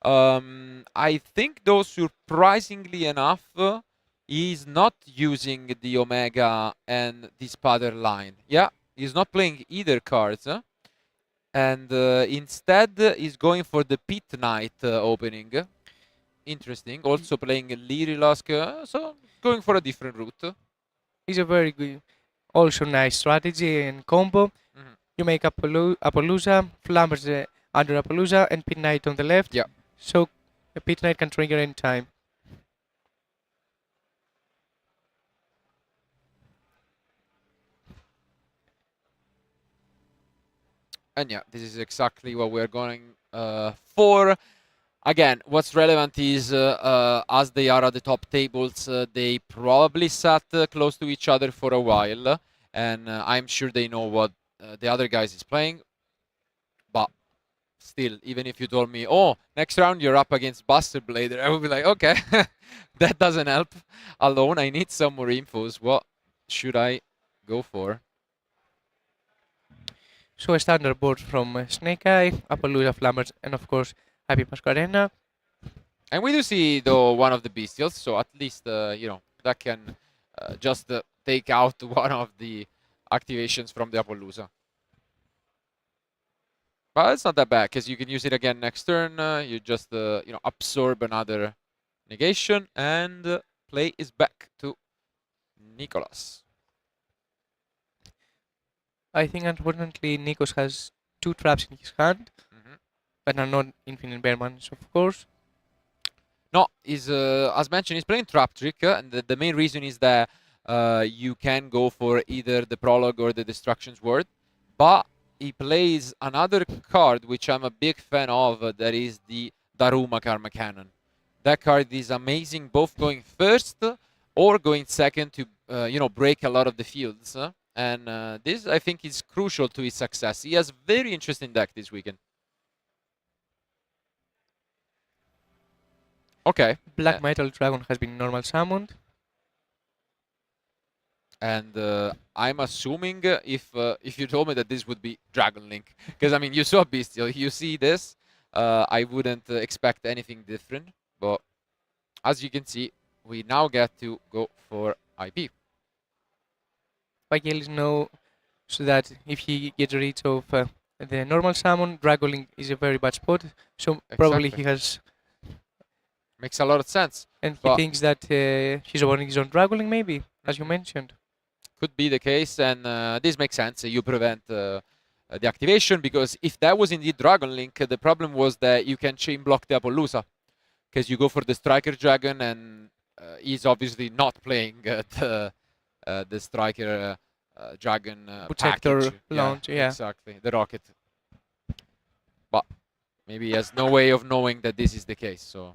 I think, though, surprisingly enough, he's not using the Omega and the Spatter line. Yeah, he's not playing either cards. And instead, he's going for the Pit Knight opening. Interesting. Also playing Lyrilusk, so going for a different route. It's a very good, also nice strategy and combo. You make Apollousa, Flammers under Apollousa, and Pit Knight on the left. Yeah. So a Pit Knight can trigger any time. And yeah, this is exactly what we're going for. Again, what's relevant is, as they are at the top tables, they probably sat close to each other for a while. And I'm sure they know what the other guys is playing. But still, even if you told me, oh, next round you're up against Buster Blader, I would be like, okay, that doesn't help alone. I need some more infos. What should I go for? So a standard board from Snake Eye, Apollousa, Flammers, and of course Happy Masquerena. And we do see, though, one of the Bestials, so at least, you know, that can just take out one of the activations from the Apollousa. But it's not that bad, because you can use it again next turn. You just, you know, absorb another negation, and play is back to Nicolas. I think, unfortunately, Nikos has 2 traps in his hand, but are not Infinite Impermanence, of course. No, he's, as mentioned, he's playing Trap Trick, and the main reason is that you can go for either the Prologue or the Destruction's Word, but he plays another card, which I'm a big fan of, that is the Daruma Karma Cannon. That card is amazing, both going first or going second to, you know, break a lot of the fields. And this, I think, is crucial to his success. He has a very interesting deck this weekend. Okay. Black Metal Dragon has been normal summoned. And I'm assuming if you told me that this would be Dragon Link, because I mean, you saw Bestial, you see this, I wouldn't expect anything different. But as you can see, we now get to go for IP. Vangelis knows that if he gets rid of the normal summon, Dragolink is a very bad spot. So probably he has, Makes a lot of sense. and he But thinks that his opponent is on Dragolink, maybe, as you mentioned. could be the case, and this makes sense. You prevent the activation, because if that was indeed Dragon Link, the problem was that you can chain block the Apollousa, because you go for the Striker Dragon, and he's obviously not playing the Striker Dragon Protector package. launch, yeah. Exactly, the rocket. But maybe he has no way of knowing that this is the case. So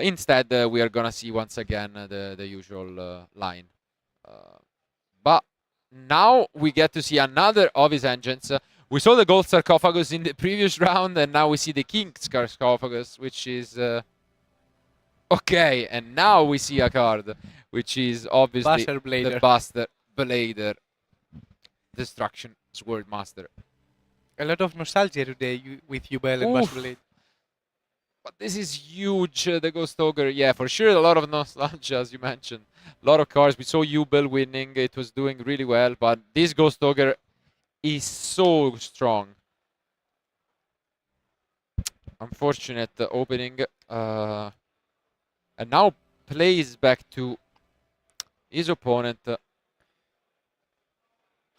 instead, we are gonna see once again the usual line. But now we get to see another of his engines. We saw the gold sarcophagus in the previous round, and now we see the king sarcophagus, which is okay. And now we see a card, which is obviously the Buster Blader Destruction Sword Master. A lot of nostalgia today with Yubel and Buster Blade. But this is huge, the Ghost Ogre. Yeah, for sure, a lot of nostalgia, as you mentioned. A lot of cards. We saw Yubel winning. It was doing really well. But this Ghost Ogre is so strong. Unfortunate opening. And now plays back to his opponent.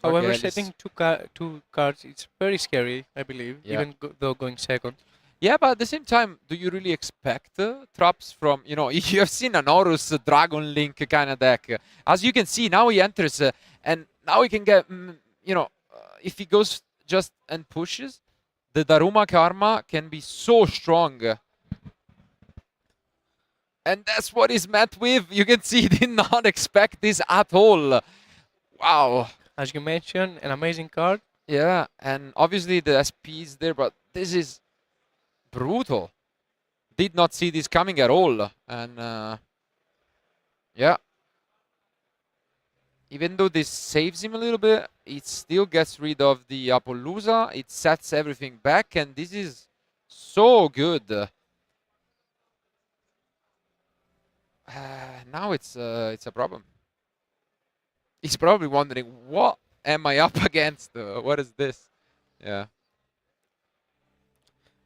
However, setting two cards, it's very scary, I believe, even though going second. Yeah, but at the same time, do you really expect traps from, you know, you have seen an Horus Dragon Link kind of deck. As you can see, now he enters, and now he can get, you know, if he goes just and pushes, the Daruma Karma can be so strong. And that's what he's met with. You can see he did not expect this at all. Wow. As you mentioned, an amazing card. Yeah, and obviously the SP is there, but this is brutal. Did not see this coming at all. And yeah. Even though this saves him a little bit, it still gets rid of the Apollousa. It sets everything back, and this is so good. Now it's a problem. He's probably wondering, what am I up against? What is this? Yeah.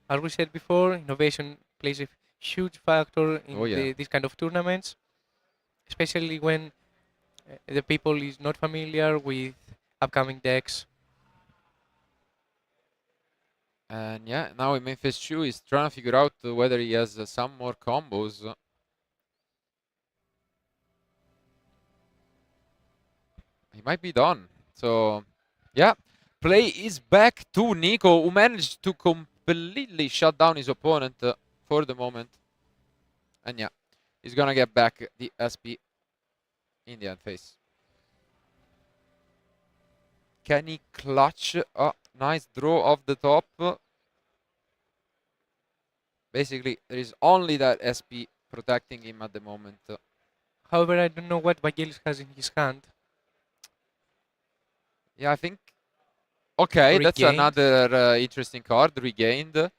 As we said before, innovation plays a huge factor in these kind of tournaments, especially when the people is not familiar with upcoming decks. And yeah, now in Memphis Shu is trying to figure out whether he has some more combos. He might be done. So, yeah. Play is back to Nico, who managed to completely shut down his opponent for the moment. And yeah, he's gonna get back the SP in the end phase. Can he clutch? Oh, nice draw off the top. Basically, there is only that SP protecting him at the moment. However, I don't know what Vangelis has in his hand. Yeah, I think. Okay, Regained. That's another interesting card. Regained.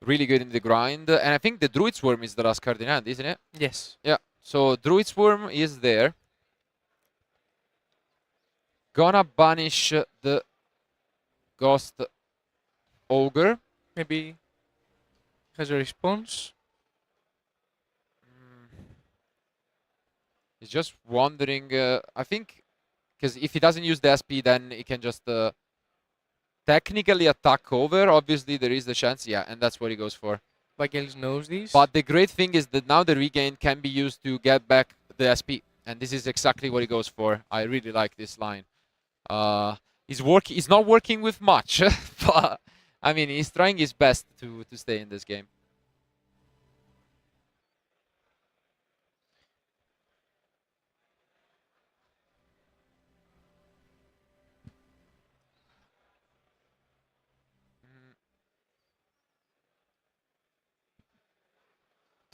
Really good in the grind. And I think the Druid Swarm is the last card in hand, isn't it? Yes. Yeah, so Druid Swarm is there. Gonna banish the Ghost Ogre. Maybe has a response. He's just wondering, I think, because if he doesn't use the SP, then he can just technically attack over. Obviously, there is the chance, yeah, and that's what he goes for. Vangelis knows this. But the great thing is that now the regain can be used to get back the SP, and this is exactly what he goes for. I really like this line. He's not working with much, but I mean, he's trying his best to stay in this game.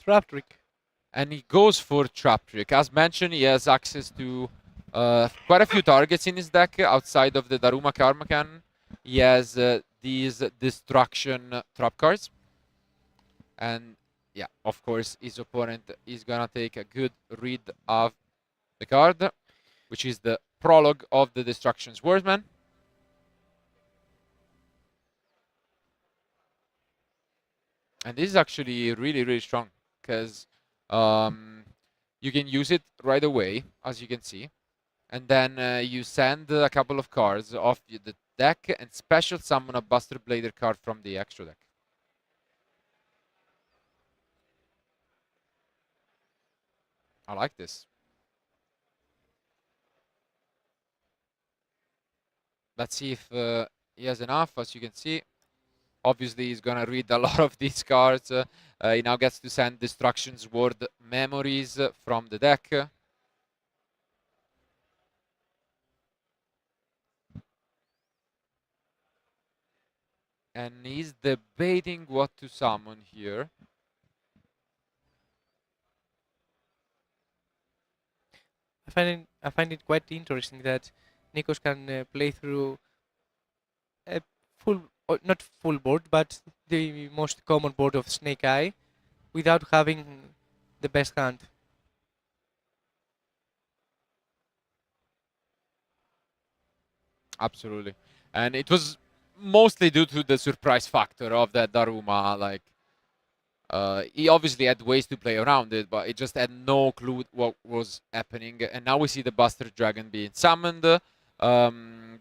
Trap Trick. And he goes for Trap Trick. As mentioned, he has access to quite a few targets in his deck outside of the Daruma Karma Cannon. He has these Destruction Trap cards. And yeah, of course, his opponent is gonna take a good read of the card, which is the prologue of the Destruction Swordsman. And this is actually really, really strong because you can use it right away, as you can see. And then you send a couple of cards off the deck and special summon a Buster Blader card from the extra deck. I like this. Let's see if he has enough. As you can see, obviously he's gonna read a lot of these cards. He now gets to send Destruction's Word Memories from the deck. And he's debating what to summon here. I find it quite interesting that Nikos can play through a full, not full board, but the most common board of Snake Eye without having the best hand. Absolutely. And it was mostly due to the surprise factor of that Daruma. Like, he obviously had ways to play around it, but he just had no clue what was happening. And now we see the Buster Dragon being summoned.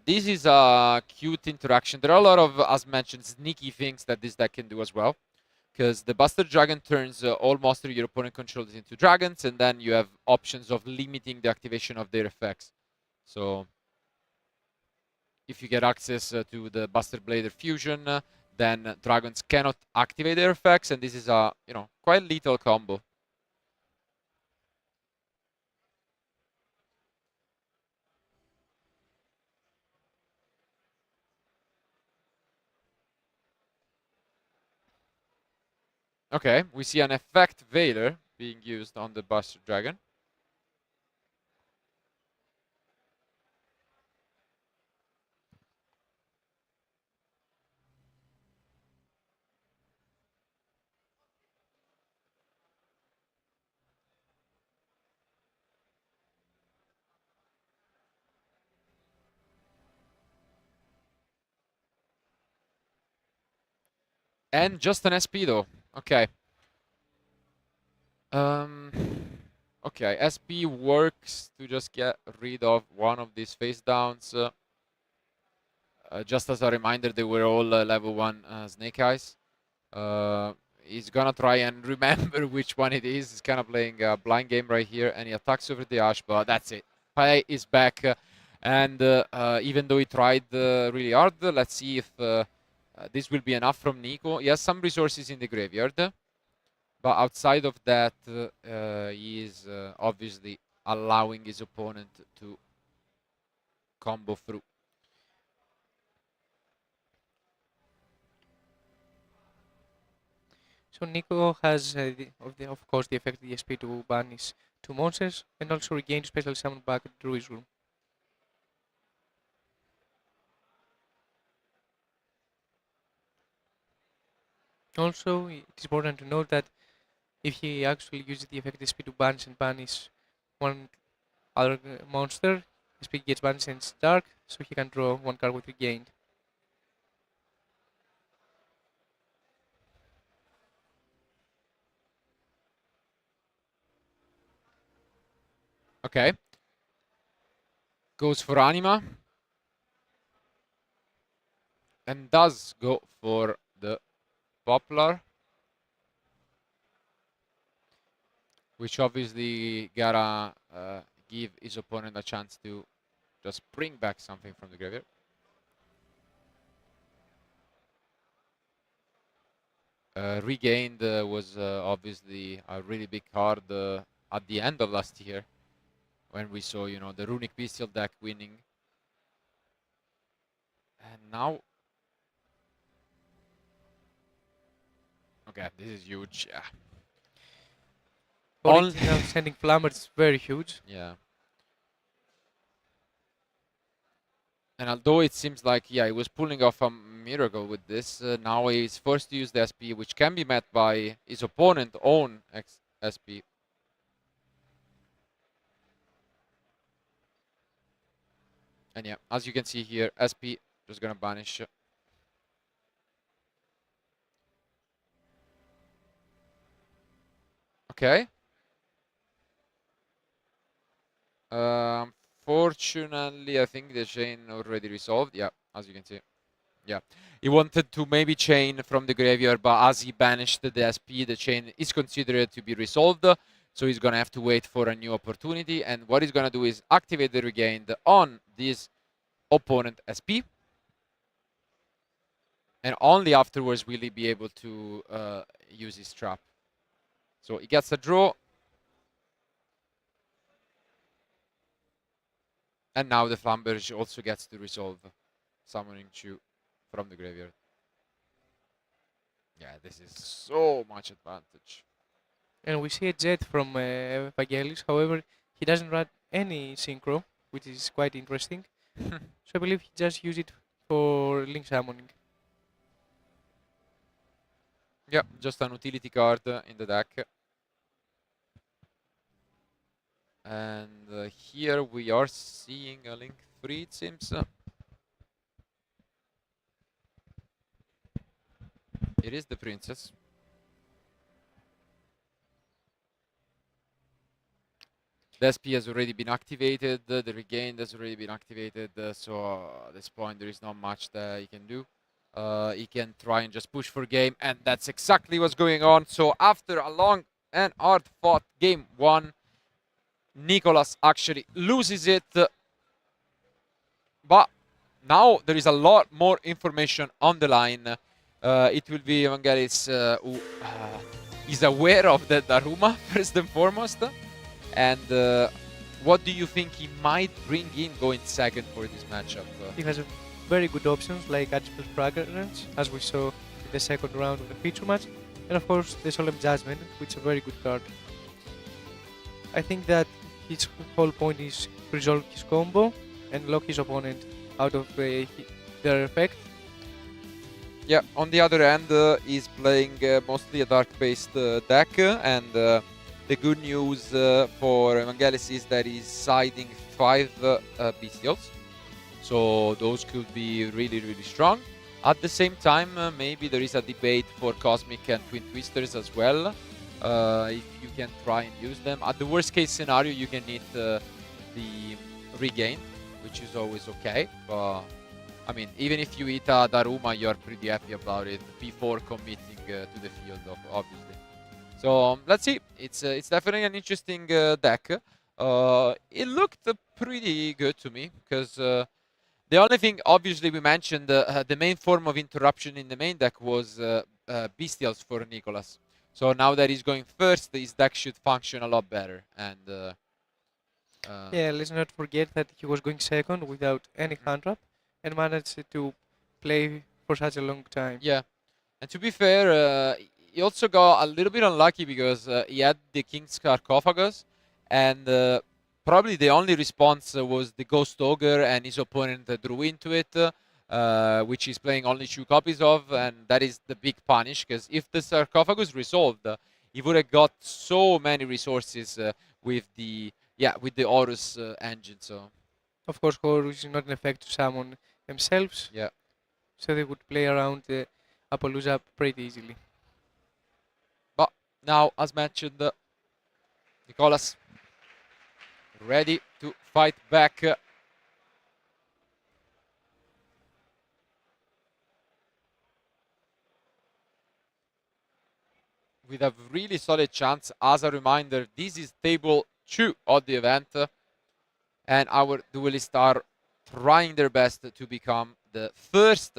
This is a cute interaction. There are a lot of, as mentioned, sneaky things that this deck can do as well. Because the Buster Dragon turns all monsters your opponent controls into dragons, and then you have options of limiting the activation of their effects. So if you get access to the Buster Blader fusion, then dragons cannot activate their effects, and this is a quite lethal combo. Okay, we see an effect Veiler being used on the Buster Dragon. And just an SP though. Okay. Okay, SP works to just get rid of one of these face downs. Just as a reminder, they were all level 1 Snake Eyes. He's gonna try and remember which one it is. He's kind of playing a blind game right here, and he attacks over the Ash, but that's it. Pai is back, and even though he tried really hard, let's see if this will be enough from Nico. He has some resources in the graveyard, but outside of that, he is obviously allowing his opponent to combo through. So Nico has, of course, the effect ESP to banish 2 monsters and also regain special summon back at Druid's Room. Also, it is important to note that if he actually uses the effect ESP to banish and banish one other monster, ESP gets banished and it's dark, so he can draw 1 card with regained. Okay. Goes for Anima. And does go for the Poplar. Which obviously gotta give his opponent a chance to just bring back something from the graveyard. Regained was obviously a really big card at the end of last year when we saw, the Runic Bestial deck winning. And now... Okay, this is huge, yeah. Original sending Flammer is very huge. Yeah. And although it seems like, yeah, he was pulling off a miracle with this, now he's forced to use the SP, which can be met by his opponent's own SP. And yeah, as you can see here, SP just gonna banish. Okay. Fortunately, I think the chain already resolved. Yeah, as you can see. Yeah, he wanted to maybe chain from the graveyard, but as he banished the SP, the chain is considered to be resolved. So he's gonna have to wait for a new opportunity. And what he's gonna do is activate the regained on this opponent SP. And only afterwards will he be able to use his trap. So he gets a draw. And now the Flamberge also gets to resolve summoning Chu from the graveyard. Yeah, this is so much advantage. And we see a jet from Vangelis. However, he doesn't run any synchro, which is quite interesting. So I believe he just used it for link summoning. Yeah, just an utility card in the deck. And here we are seeing a link 3, it seems. It is the princess. The SP has already been activated, the regained has already been activated, so at this point there is not much that he can do. He can try and just push for game, and that's exactly what's going on. So after a long and hard-fought game 1, Nicolas actually loses it. But now there is a lot more information on the line. It will be Vangelis who is aware of the Daruma, first and foremost. And what do you think he might bring in going second for this matchup? He has very good options like Adipose Fragrance, as we saw in the second round of the feature match, and of course the Solemn Judgment, which is a very good card. I think that his whole point is to resolve his combo and lock his opponent out of their effect. Yeah, on the other hand, he's playing mostly a dark-based deck, and the good news for Vangelis is that he's siding 5 Bestials. So those could be really, really strong. At the same time, maybe there is a debate for Cosmic and Twin Twisters as well. If you can try and use them. At the worst case scenario, you can hit the regain, which is always okay. But I mean, even if you hit a Daruma, you're pretty happy about it before committing to the field, obviously. So let's see. It's definitely an interesting deck. It looked pretty good to me because the only thing, obviously, we mentioned the main form of interruption in the main deck was Bestials for Nicolas. So now that he's going first, his deck should function a lot better. And yeah, let's not forget that he was going second without any hand trap and managed to play for such a long time. Yeah, and to be fair, he also got a little bit unlucky because he had the King's Sarcophagus, and probably the only response was the Ghost Ogre, and his opponent drew into it, which he's playing only 2 copies of, and that is the big punish, because if the Sarcophagus resolved, he would have got so many resources with the Horus engine. So of course, Horus is not an effect to summon themselves. Yeah. So they would play around Appaloosa pretty easily. But now, as mentioned, Nicolas ready to fight back. With a really solid chance. As a reminder, this is table 2 of the event. And our duelists are trying their best to become the first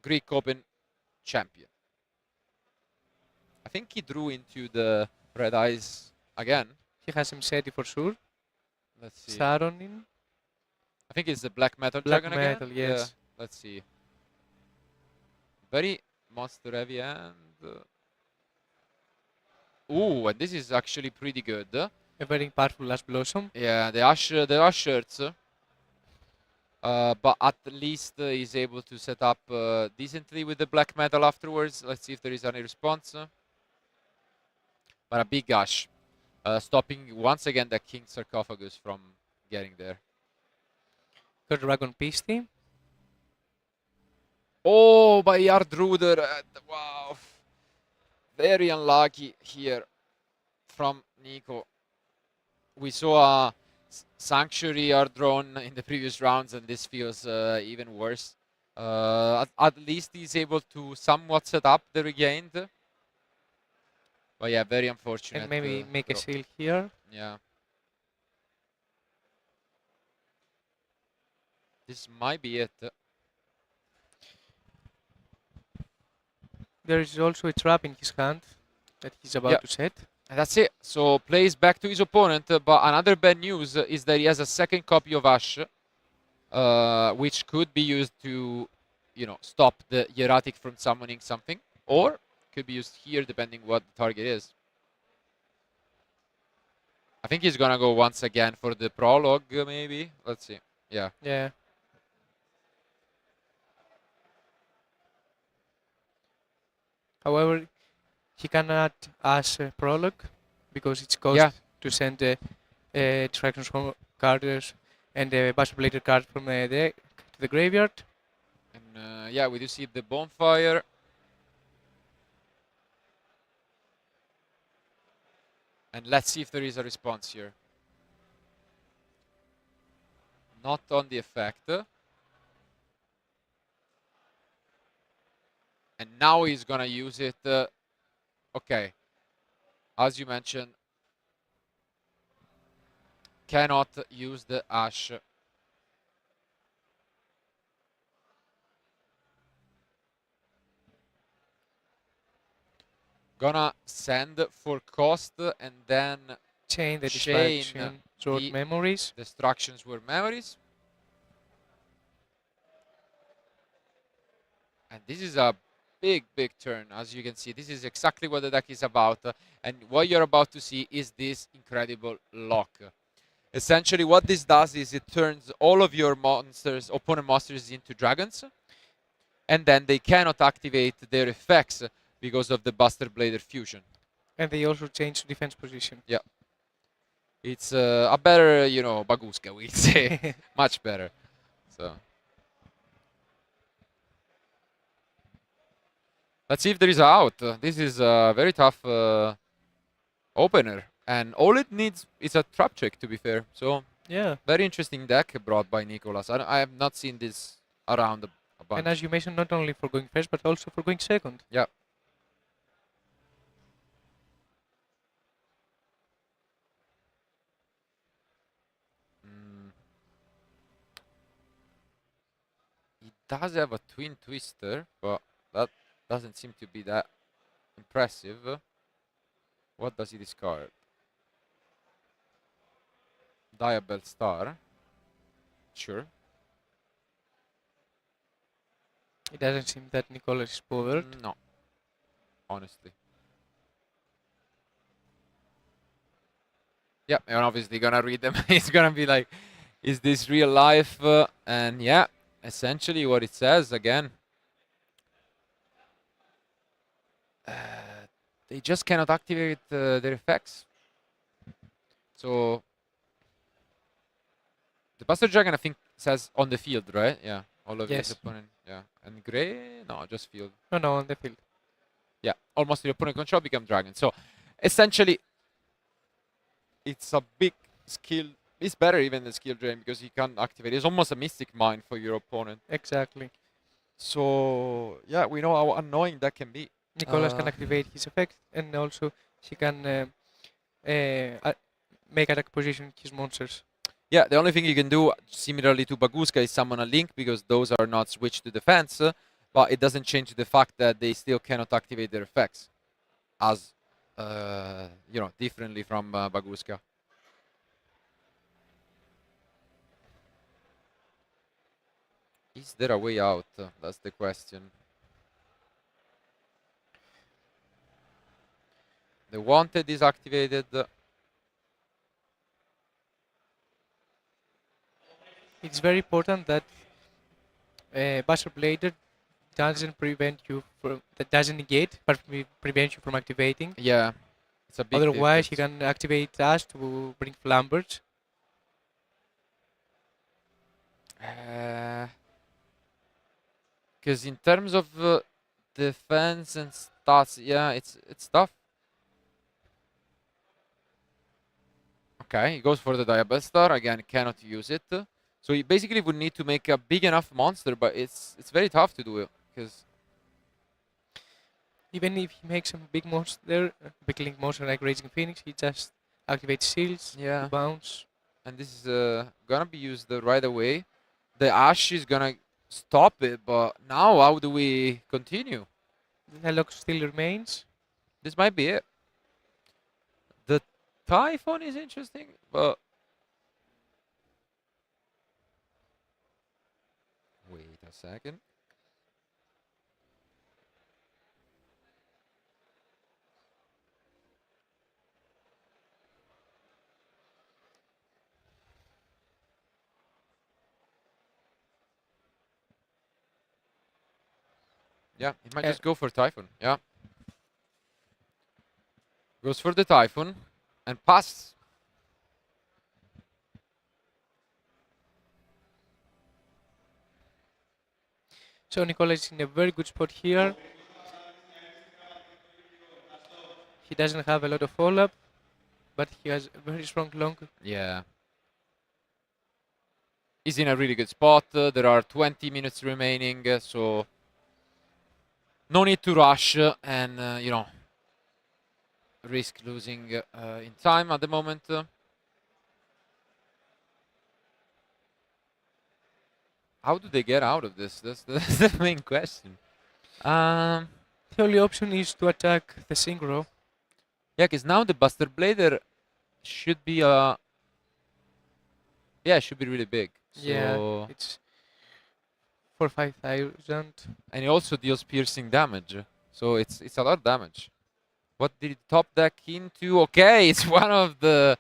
Greek Open champion. I think he drew into the red eyes again. He has him Seti for sure. Let's see. Saronin. I think it's the Black Metal Black Dragon Metal, again. yes. Yeah, let's see. Very monster heavy and... Ooh, and this is actually pretty good. A very powerful Last Blossom. Yeah, the Ash shirts. But at least he's able to set up decently with the Black Metal afterwards. Let's see if there is any response. But a big Ash. Stopping once again the King Sarcophagus from getting there. Got Dragon Pisti. Oh, by Yard Ruder. Wow. Very unlucky here from Nico. We saw a Sanctuary or drone in the previous rounds, and this feels even worse. At least he's able to somewhat set up the regained. But yeah, very unfortunate. And maybe make a seal here. Yeah. This might be it. There is also a trap in his hand that he's about to set. And that's it. So plays back to his opponent. But another bad news is that he has a second copy of Ash, which could be used to, stop the Hieratic from summoning something, or could be used here depending what the target is. I think he's gonna go once again for the prologue, maybe. Let's see. Yeah. Yeah. However, he cannot ask a prologue because it's cost to send Distractions from cards and a Bastard Blader card from the deck to the graveyard. And yeah, we do see the bonfire. And let's see if there is a response here. Not on the effect. And now he's gonna use it. Okay. As you mentioned, cannot use the Ash. Gonna send for cost and then chain the distraction, short memories. Distractions were memories. And this is a big turn, as you can see. This is exactly what the deck is about. And what you're about to see is this incredible lock. Essentially, what this does is it turns all of your monsters, opponent monsters, into dragons. And then they cannot activate their effects because of the Bastard Blader fusion. And they also change defense position. Yeah. It's a better, Baguska, we'd say. Much better. So let's see if there is a out. This is a very tough opener. And all it needs is a trap trick, to be fair. So yeah, very interesting deck brought by Nicolas. I have not seen this around a bunch. And as you mentioned, not only for going first, but also for going second. Yeah. He does have a Twin Twister, but that doesn't seem to be that impressive. What does he discard? Diabell Star. Sure. It doesn't seem that Nicolas is bothered. No. Honestly. Yeah, and obviously gonna read them. It's gonna be like, is this real life? And yeah, essentially what it says again. They just cannot activate their effects. So the Bastard Dragon, I think, says on the field, right? Yeah, all of his opponent. Yeah, and Gray, no, just field. No, on the field. Yeah, almost the opponent control become dragon. So essentially, it's a big skill. It's better even than skill drain because he can't activate. It's almost a Mystic Mine for your opponent. Exactly. So yeah, we know how annoying that can be. Nicolas can activate his effect, and also he can make attack position his monsters. Yeah, the only thing you can do, similarly to Baguska, is summon a Link because those are not switched to defense, but it doesn't change the fact that they still cannot activate their effects, as differently from Baguska. Is there a way out? That's the question. The Wanted is activated. It's very important that Bastard Blader doesn't negate, but prevent you from activating. Yeah, it's a big Otherwise, difference. he can activate us to bring Flambers. Because in terms of defense and stats, yeah, it's tough. Okay, he goes for the Diabell Star. Again, cannot use it. So he basically would need to make a big enough monster, but it's very tough to do it because even if he makes a big monster, big link monster like Raging Phoenix, he just activates shields, yeah, bounce. and this is gonna be used right away. The Ash is gonna stop it, but now how do we continue? The lock still remains. This might be it. The Typhon is interesting, but wait a second. Yeah, he might just go for Typhon. Yeah. Goes for the Typhon and pass. So Nicola is in a very good spot here. He doesn't have a lot of follow-up, but he has a very strong long. Yeah. He's in a really good spot. There are 20 minutes remaining, so no need to rush and, you know, risk losing in time at the moment. How do they get out of this? That's the main question. The only option is to attack the Synchro. Yeah, because now the Buster Blader should be yeah, should be really big. Yeah, So it's for 5,000. and it also deals piercing damage. So it's a lot of damage. What did it top deck into? Okay, it's one of the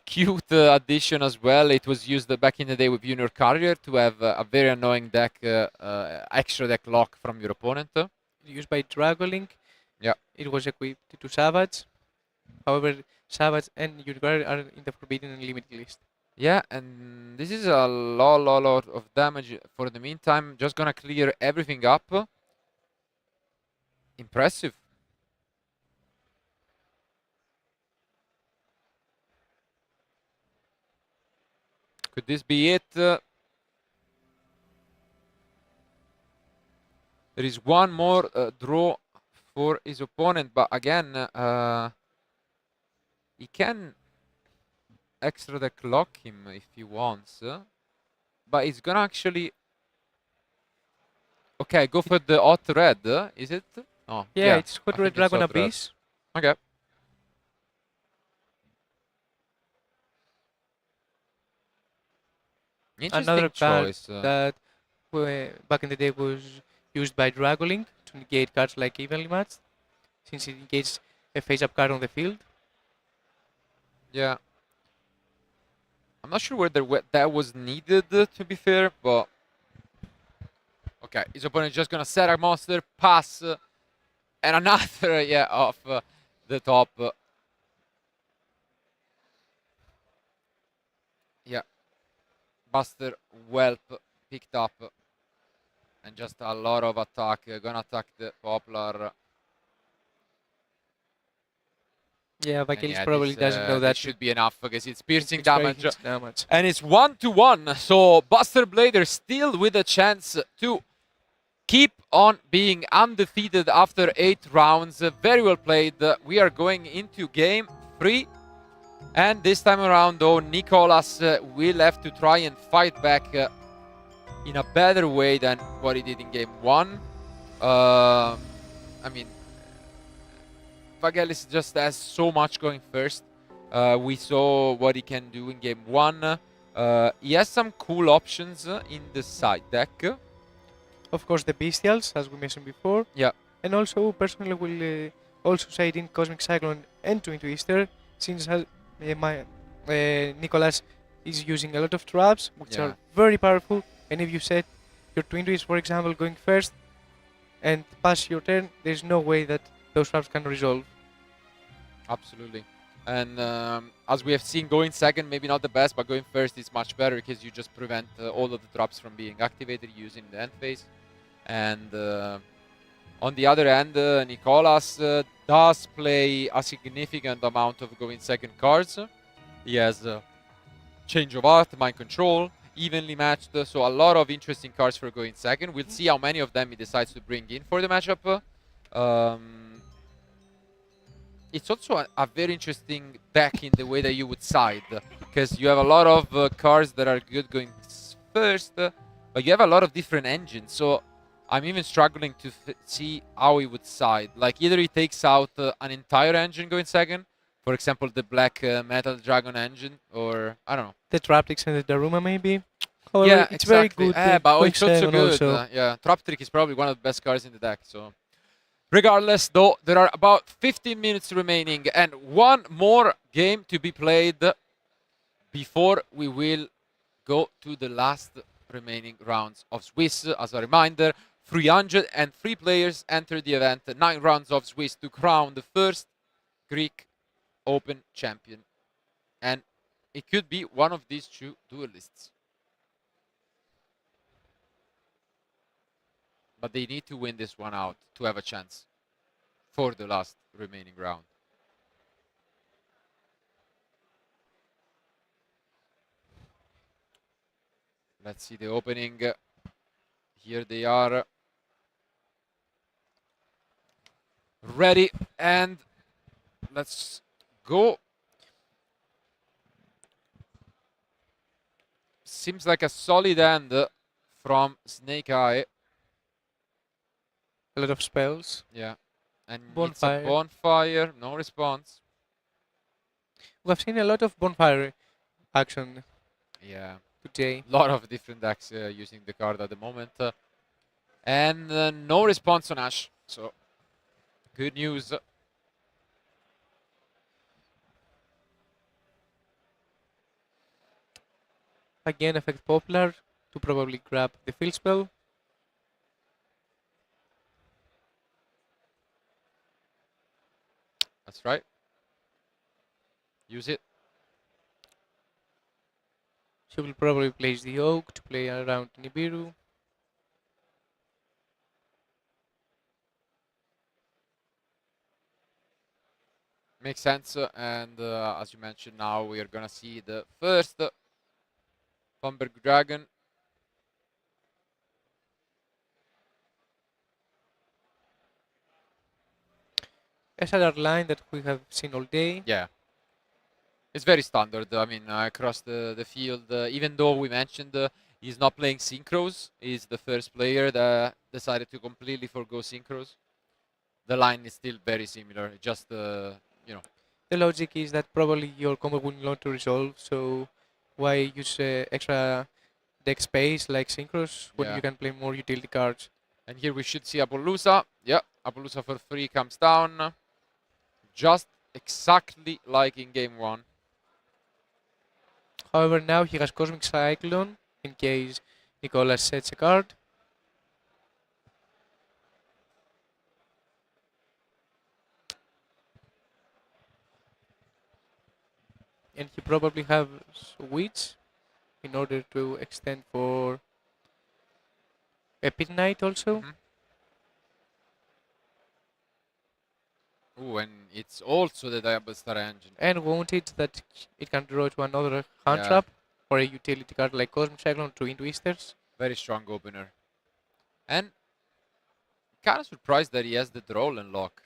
cute addition as well. It was used back in the day with Junior Carrier to have a very annoying deck, extra deck lock from your opponent. Used by Dragolink. Yeah. It was equipped to Savage. However, Savage and Junior Carrier are in the Forbidden and Limited list. Yeah, and this is a lot of damage for the meantime. Just gonna clear everything up. Impressive. Could this be it? There is one more draw for his opponent, but again, he can extra deck lock him if he wants. But he's gonna actually... Okay, go for the hot red, is it? Oh, Yeah, it's I Hot Red think it's Dragon hot red. Abyss. Okay. Interesting Another card choice. that back in the day was used by Dragolink to negate cards like Evenly Matched, since it negates a face-up card on the field. Yeah. I'm not sure whether that was needed, to be fair, but... Okay, his opponent is just gonna set a monster, pass, and another, yeah, off the top. Yeah. Buster Whelp picked up. And just a lot of attack. Gonna attack the Poplar. Yeah, And Vakelis yeah, probably this, doesn't know that. this should be enough because it's piercing It's very damage. huge damage. And it's 1-1. So Buster Blader still with a chance to keep on being undefeated after 8 rounds. Very well played. We are going into game 3. And this time around, though, Nicolas will have to try and fight back in a better way than what he did in game 1. I mean, Vagelis just has so much going first. We saw what he can do in game 1. He has some cool options in the side deck. Of course, the Bestials, as we mentioned before. Yeah. And also, personally, will also say it in Cosmic Cyclone and Twin Twister, since Nicolas is using a lot of traps, which are very powerful. And if you set your Twin Twist, for example, going first and pass your turn, there's no way that those traps can resolve. Absolutely. And as we have seen, going second, maybe not the best, but going first is much better because you just prevent all of the traps from being activated using the end phase. And on the other hand, Nicolas does play a significant amount of going second cards. He has Change of Art, Mind Control, evenly matched. So a lot of interesting cards for going second. We'll see how many of them he decides to bring in for the matchup. It's also a very interesting deck in the way that you would side, because you have a lot of cards that are good going first, but you have a lot of different engines. So I'm even struggling to see how he would side. Like either he takes out an entire engine going second, for example, the black Metal Dragon engine, or I don't know. The Traptrix and the Daruma maybe. However, Yeah, it's exactly. very good. But going it's also second good. also. Yeah, Traptrick is probably one of the best cards in the deck. So, regardless, though, there are about 15 minutes remaining and one more game to be played before we will go to the last remaining rounds of Swiss. As a reminder, 303 players enter the event, 9 rounds of Swiss to crown the first Greek Open champion. And it could be one of these two duelists. But they need to win this one out to have a chance for the last remaining round. Let's see the opening. Here they are. Ready, and let's go. Seems like a solid end from Snake Eye. A lot of spells. Yeah. And Bonfire. it's a bonfire, no response. We have seen a lot of bonfire action Yeah. today. A lot of different decks using the card at the moment. And no response on Ash. So, good news. Again, effect popular to probably grab the field spell. That's right. Use it. She will probably place the Oak to play around Nibiru. Makes sense. And as you mentioned, now we are going to see the first Thunberg Dragon. SLR line that we have seen all day. Yeah. It's very standard. I mean, across the field, even though we mentioned he's not playing synchros, he's the first player that decided to completely forgo synchros. The line is still very similar. Just, you know. The logic is that probably your combo will not resolve, so why use extra deck space like synchros when Yeah. you can play more utility cards? And here we should see Apollousa. Yeah, Apollousa for free comes down. Just exactly like in game one. However, now he has Cosmic Cyclone in case Nicolas sets a card. And he probably has Witch in order to extend for Epic Knight also. Ooh, and it's also the Diablo Star engine. And wanted that it can draw to another hand Yeah. trap or a utility card like Cosmic Cyclone to Twisters. Very strong opener. And kind of surprised that he has the draw unlock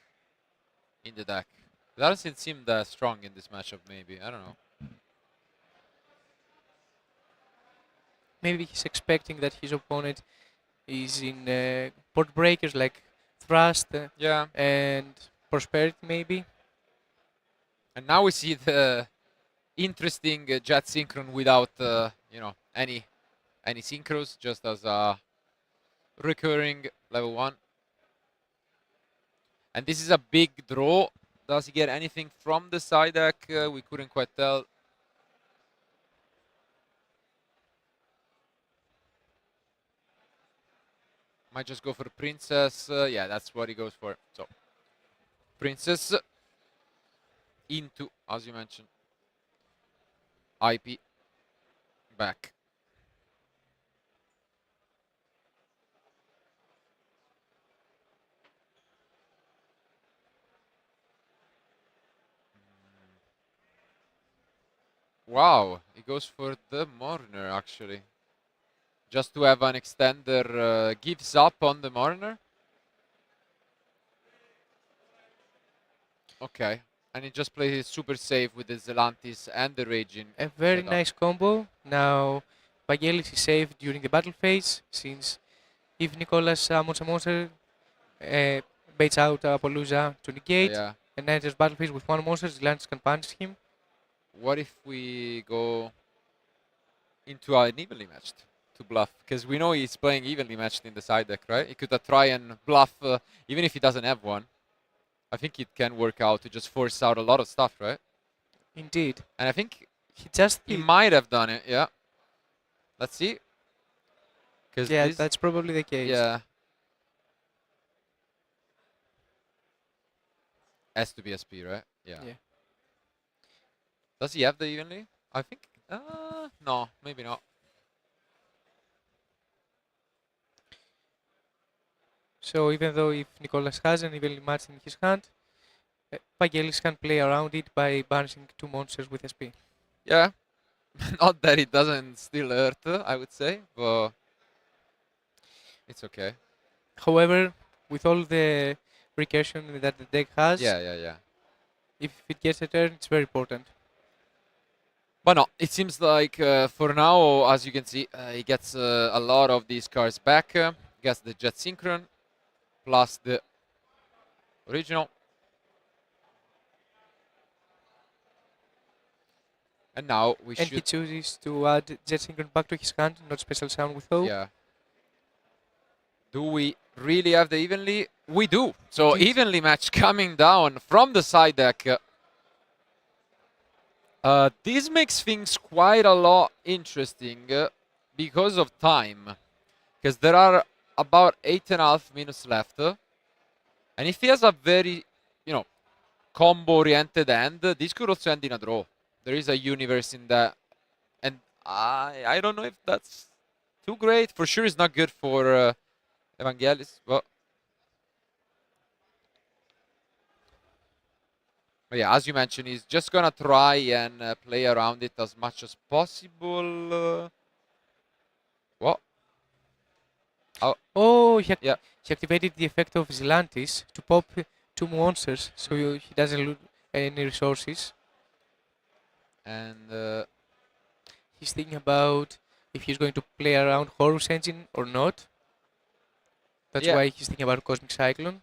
in the deck. That doesn't seem that strong in this matchup, maybe. I don't know. Maybe he's expecting that his opponent is in port breakers like Thrust Yeah. and Prosperity maybe. And now we see the interesting Jet Synchron without, you know, any synchros, just as a recurring level 1. And this is a big draw. Does he get anything from the side deck? We couldn't quite tell. Might just go for Princess. Yeah, that's what he goes for. So, Princess into, as you mentioned, IP back. Wow, he goes for the Marner actually. Just to have an extender, gives up on the Marner. Okay, and he just plays it super safe with the Zelantis and the Raging. A very setup. nice combo. Now, Vangelis is safe during the battle phase, since if Nicolas summons a monster, baits out Appaloosa to negate, Yeah. and enters battle phase with one monster, Zelantis can punish him. What if we go into an evenly matched to bluff? Because we know he's playing evenly matched in the side deck, right? He could try and bluff, even if he doesn't have one. I think it can work out to just force out a lot of stuff, right? Indeed. And I think He might have done it, yeah. Let's see. Yeah, that's probably the case. Yeah. Has to be SP, right? Yeah. Does he have the evenly? I think. No, maybe not. So even though if Nicolas has an evenly matched in his hand, Vangelis can play around it by banishing two monsters with SP. Yeah. Not that it doesn't still hurt, I would say, but it's okay. However, with all the recursion that the deck has, Yeah. if it gets a turn, it's very important. But no, it seems like for now, as you can see, he gets a lot of these cards back. Gets the Jet Synchron, plus the original. And now we And he should... chooses to add Jet Synchron back to his hand, not Special Sound with hope. Yeah. Do we really have the evenly? We do. So Indeed. evenly match coming down from the side deck. This makes things quite a lot interesting because of time. Because there are about 8.5 minutes left. And if he has a very, combo-oriented end, this could also end in a draw. There is a universe in that. And I don't know if that's too great. For sure it's not good for Evangelis. But yeah, as you mentioned, he's just going to try and play around it as much as possible. What? Oh, he activated the effect of Zelantis to pop two monsters, so he doesn't lose any resources. And he's thinking about if he's going to play around Horus Engine or not. That's why he's thinking about Cosmic Cyclone.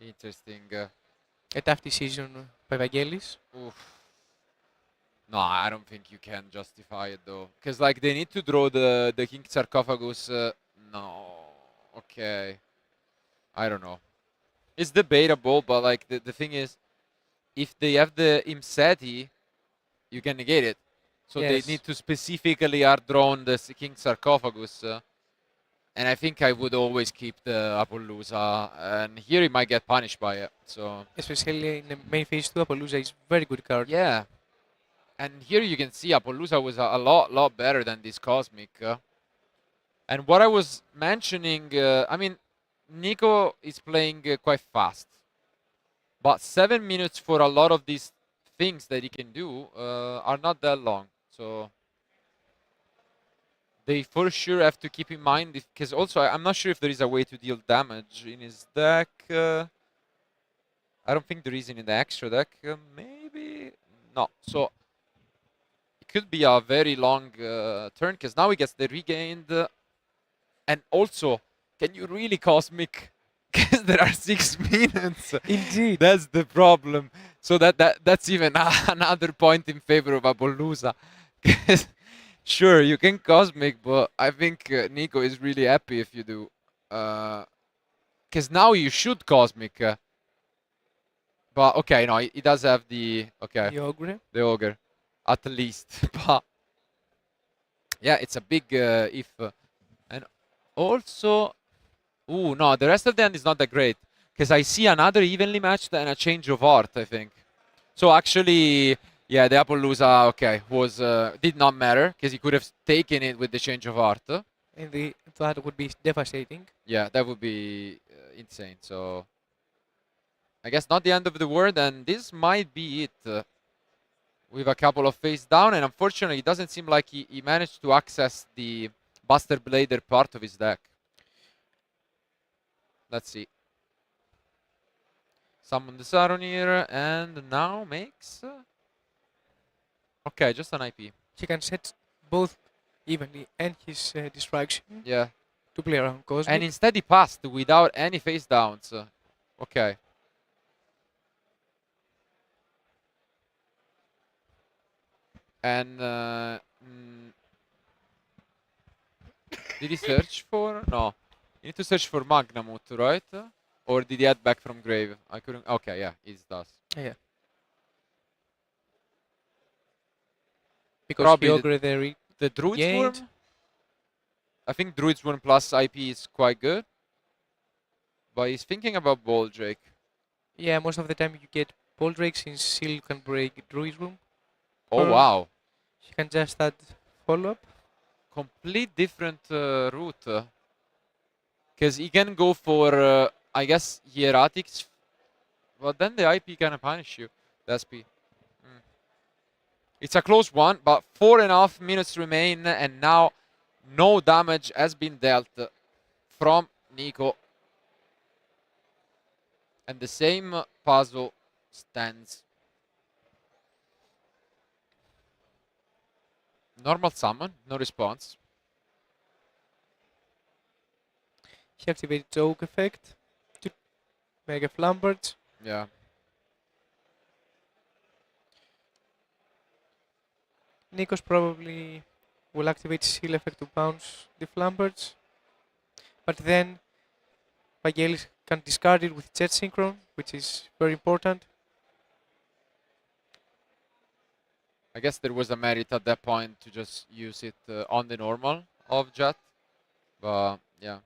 Interesting. A tough decision by Vangelis. Oof. No, I don't think you can justify it though. Because like they need to draw the King Sarcophagus. No. Okay. I don't know. It's debatable, but like the thing is, if they have the Imseti, you can negate it. So they need to specifically are drawn the King Sarcophagus. And I think I would always keep the Appaloosa. And here he might get punished by it. So especially in the main phase 2, Appaloosa is very good card. Yeah. And here you can see Appaloosa was a lot better than this Cosmic. And what I was mentioning, I mean, Nico is playing quite fast. But 7 minutes for a lot of these things that he can do are not that long. So they for sure have to keep in mind, because also I'm not sure if there is a way to deal damage in his deck. I don't think there is in the extra deck. Maybe? No. So it could be a very long turn, because now he gets the regained. And also, can you really Cosmic? Because there are 6 minutes. Indeed. That's the problem. So that's even another point in favor of Appaloosa. Sure, you can Cosmic, but I think Nico is really happy if you do. Because now you should Cosmic. But okay, no, he does have the... Okay. The Ogre. The Ogre. At least. But yeah, it's a big if. And also... Ooh, no, the rest of the end is not that great. Because I see another evenly matched and a change of art, I think. So actually, yeah, the Appaloosa, okay, was did not matter. Because he could have taken it with the change of art. And that would be devastating. Yeah, that would be insane. So I guess not the end of the world. And this might be it. with a couple of face down, and unfortunately, it doesn't seem like he managed to access the Buster Blader part of his deck. Let's see. Summon the Saron here, and now makes... okay, just an IP. He can set both evenly and his distraction Yeah. to play around Cosmic. And instead he passed without any face downs. Okay. And did he search for? No. You need to search for Magnamut, right? Or did he add back from grave? I couldn't. Okay, yeah, it does. Yeah. Because Probably he ogre the Druid's gained. Worm? I think Druid's Worm plus IP is quite good. But he's thinking about Ball Drake. Yeah, most of the time you get Ball Drake since Seal can break Druid's Room. Oh, Or wow. he can just add follow-up. Complete different route. Because he can go for, I guess, Hieratics. But then the IP can punish you. The SP. It's a close one, but 4.5 minutes remain, and now no damage has been dealt from Nico. And the same puzzle stands. Normal summon, no response. He activated Choke effect to make a Flambert. Yeah. Nikos probably will activate Seal effect to bounce the Flamberts. But then Vangelis can discard it with Jet Synchron, which is very important. I guess there was a merit at that point to just use it on the normal of Jet. But, yeah.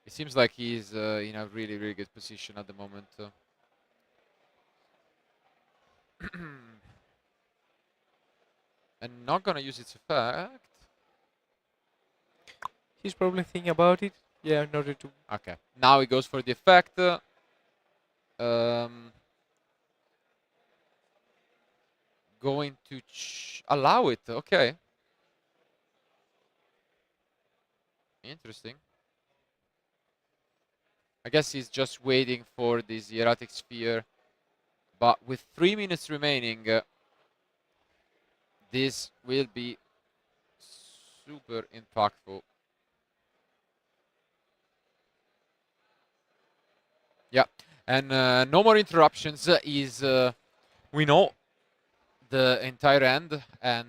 It seems like he's in a really, really good position at the moment. And not gonna use its effect. He's probably thinking about it. Yeah, in order to... Okay. Now he goes for the effect. Going to allow it. Okay. Interesting. I guess he's just waiting for this Hieratic Sphere. But with 3 minutes remaining, this will be super impactful. Yeah, and no more interruptions is, we know, the entire end. And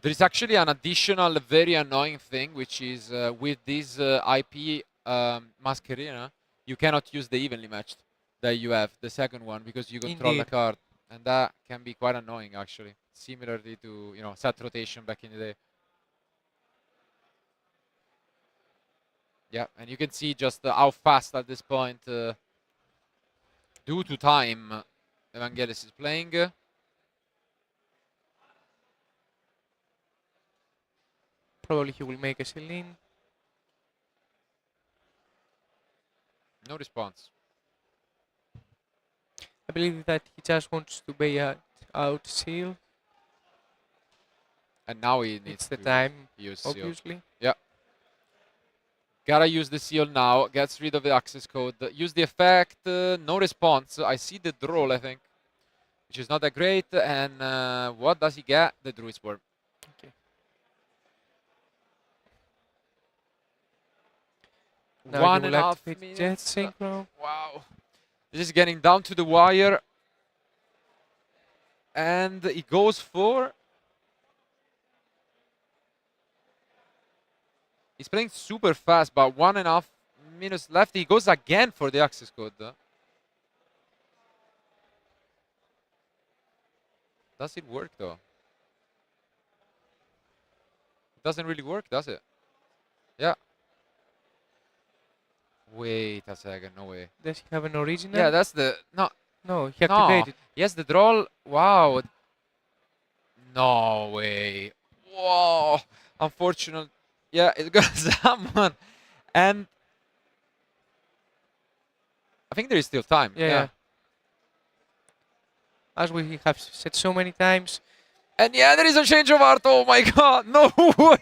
there is actually an additional very annoying thing, which is with this IP Masquerena, you cannot use the evenly matched that you have, the second one, because you control the card. And that can be quite annoying, actually. Similarly to, you know, set rotation back in the day. Yeah, and you can see just how fast at this point, due to time, Evangelis is playing. Probably he will make a Celine. No response. I believe that he just wants to buy out Seal. And now he needs It's the to time, use Seal. obviously. Yeah. Gotta use the Seal now. Gets rid of the access code. Use the effect. No response. I see the draw, I think, which is not that great. And what does he get? The Druid's Worm. Okay. Now 1.5 minutes. Jet Synchro. Wow. This is getting down to the wire. And he goes for... He's playing super fast, but 1.5 minutes left. He goes again for the access code. Does it work, though? It doesn't really work, does it? Yeah. Wait a second, no way. Does he have an original? Yeah, that's the... No. No, he activated. Yes, the draw. Wow. No way. Whoa. Unfortunate. Yeah, it's gonna summon. And think there is still time. Yeah. As we have said so many times. And yeah, there is a change of heart. Oh my god, no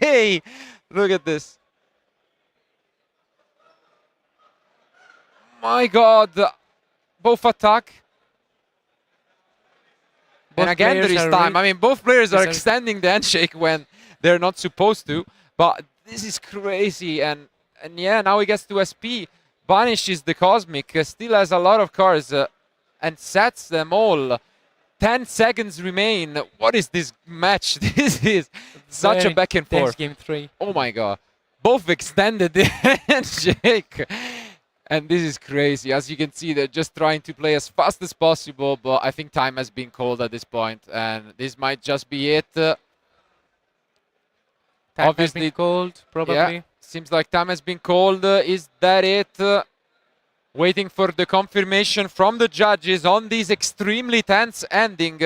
way! Look at this. My god, both attack. And again, there is time. I mean, both players are extending the handshake when they're not supposed to. But this is crazy. And yeah, now he gets to SP. Banishes the Cosmic. Still has a lot of cards. And sets them all. 10 seconds remain. What is this match? This is such a back and forth. Game 3. Oh my god. Both extended the handshake. And this is crazy. As you can see, they're just trying to play as fast as possible. But I think time has been called at this point. And this might just be it. Time Obviously, has been called, probably. Yeah, seems like time has been called. Is that it? Waiting for the confirmation from the judges on this extremely tense ending.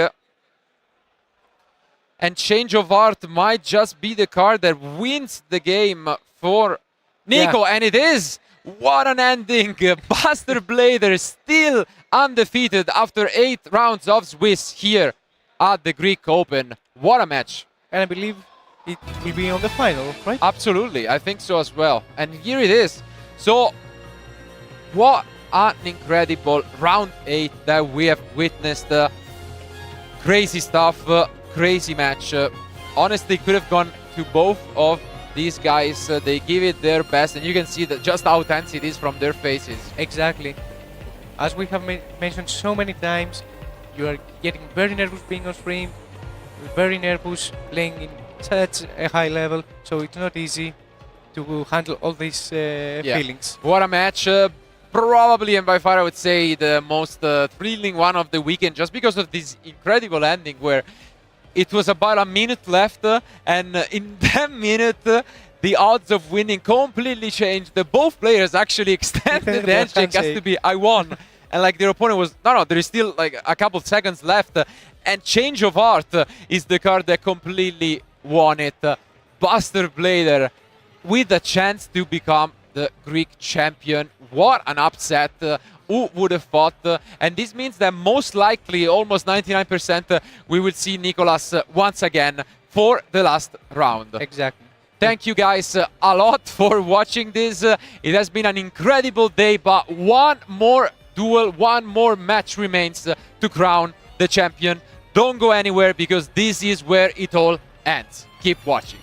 And Change of Heart might just be the card that wins the game for Nico. Yeah. And it is! What an ending! Buster Blader still undefeated after 8 rounds of Swiss here at the Greek Open. What a match. And I believe it will be on the final, right? Absolutely, I think so as well. And here it is. So, what an incredible round 8 that we have witnessed. Crazy stuff, crazy match. Honestly, could have gone to both of these guys. They give it their best, and you can see that just how tense it is from their faces. Exactly. As we have mentioned so many times, you are getting very nervous being on stream, very nervous playing in such a high level, so it's not easy to handle all these feelings. What a match. Probably, and by far I would say, the most thrilling one of the weekend, just because of this incredible ending where it was about a minute left, and in that minute, the odds of winning completely changed. Both players actually extended the handshake as to be, I won. And like their opponent was, no, there is still like a couple seconds left. And Change of Heart is the card that completely won it. Buster Blader with a chance to become the Greek champion. What an upset. Who would have thought? And this means that most likely, almost 99%, we will see Nicolas once again for the last round. Exactly. Thank you guys a lot for watching this. It has been an incredible day, but one more duel, one more match remains to crown the champion. Don't go anywhere, because this is where it all ends. Keep watching.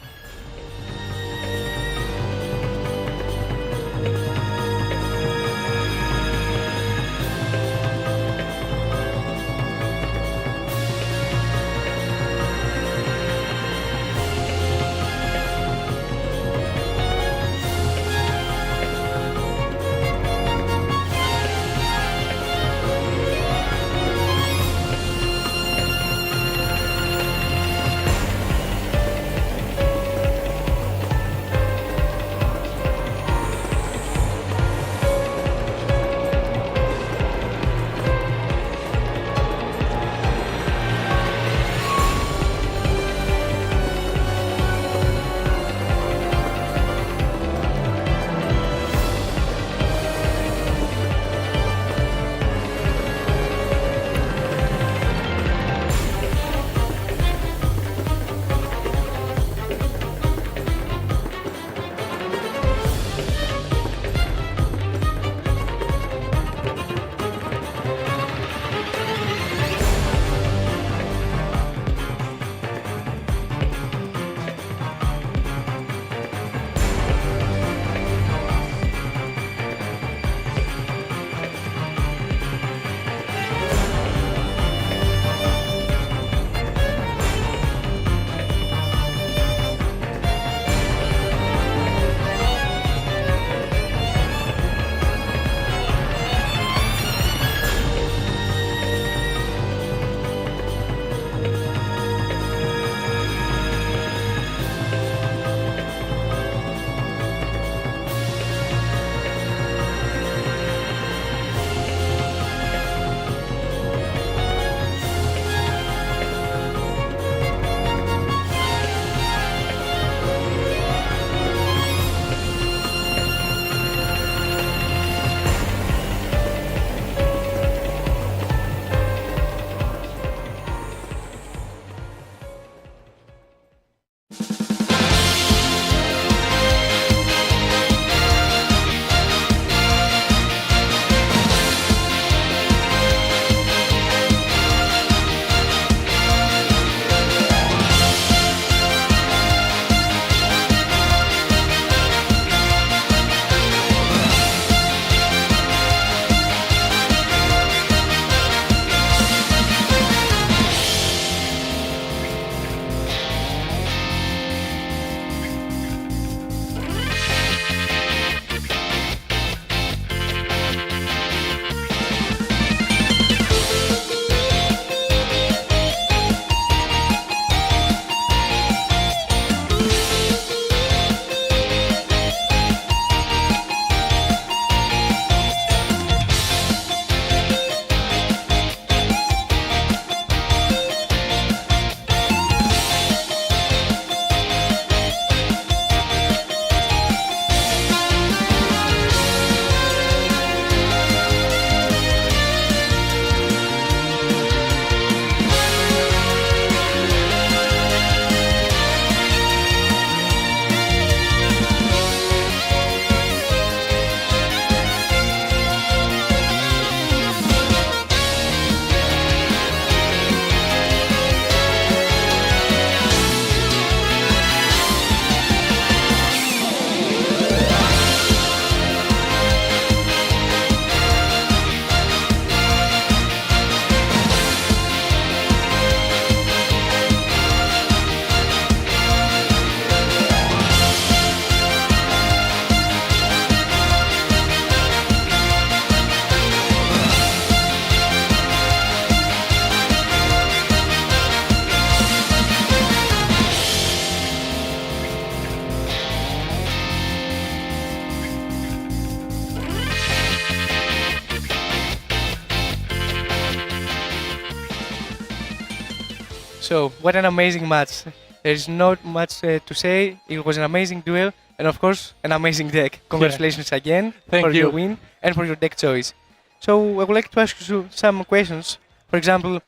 So, what an amazing match. There's not much to say. It was an amazing duel, and of course, an amazing deck. Congratulations again Thank for you. your win and for your deck choice. So, I would like to ask you some questions. For example,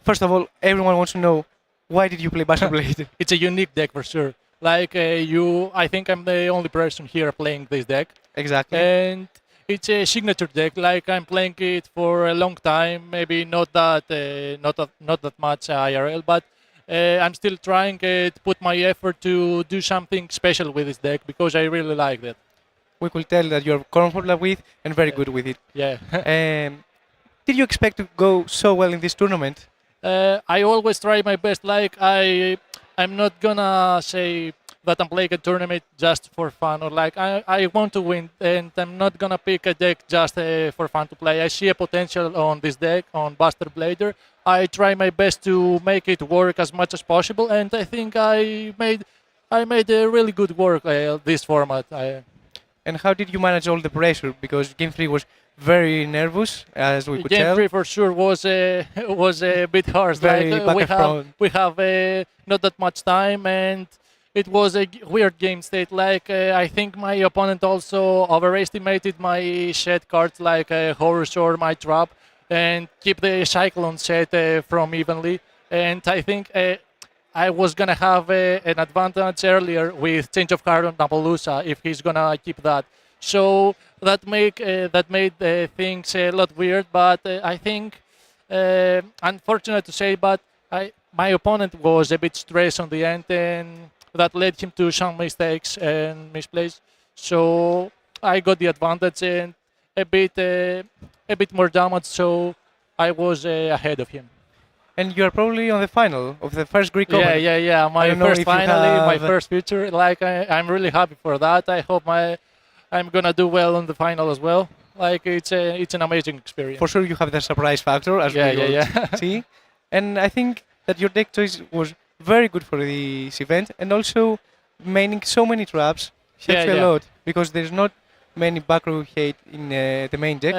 first of all, everyone wants to know, why did you play Buster Blade? It's a unique deck for sure. Like I think I'm the only person here playing this deck. Exactly. And it's a signature deck. Like I'm playing it for a long time. Maybe not that much IRL, but I'm still trying to put my effort to do something special with this deck because I really like it. We could tell that you're comfortable with and very good with it. Yeah. Did you expect to go so well in this tournament? I always try my best. Like I'm not gonna say that I'm playing a tournament just for fun, or like I want to win, and I'm not gonna pick a deck just for fun to play. I see a potential on this deck, on Buster Blader. I try my best to make it work as much as possible, and I think I made a really good work this format. And how did you manage all the pressure? Because Game 3 was very nervous, as we could Game tell. 3 for sure was a bit harsh. Very Like, back we have not that much time, and it was a weird game state. Like I think my opponent also overestimated my shed cards, like Horus or my trap, and keep the Cyclone set from evenly. And I think I was gonna have an advantage earlier with change of card on Napalooza if he's gonna keep that. So that made things a lot weird. But I think, unfortunate to say, but my opponent was a bit stressed on the end, and that led him to some mistakes and misplays. So I got the advantage and a bit more damage. So I was ahead of him. And you are probably on the final of the first Greek Open. Yeah. I My don't know first if you finally, my have- first future. Like I'm really happy for that. I hope I'm gonna do well in the final as well. Like it's an amazing experience. For sure you have the surprise factor, as we will see. And I think that your deck choice was very good for this event, and also maining so many traps helps a lot, because there's not many back row hate in the main deck.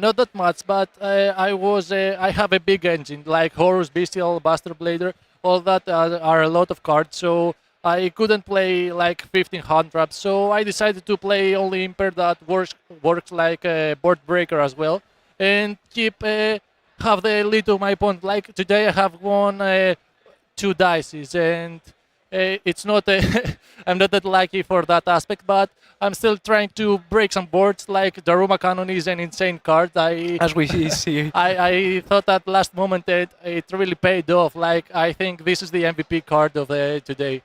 Not that much, but I have a big engine like Horus, Bestial, Buster Blader. All that are a lot of cards, so I couldn't play like 15 hand traps. So I decided to play only Imper that works like a board breaker as well, and keep have the lead of my opponent. Like today, I have won 2 dices, and it's not I'm not that lucky for that aspect, but I'm still trying to break some boards. Like Daruma Cannon is an insane card. As we see. I thought at last moment it really paid off. Like I think this is the MVP card of today.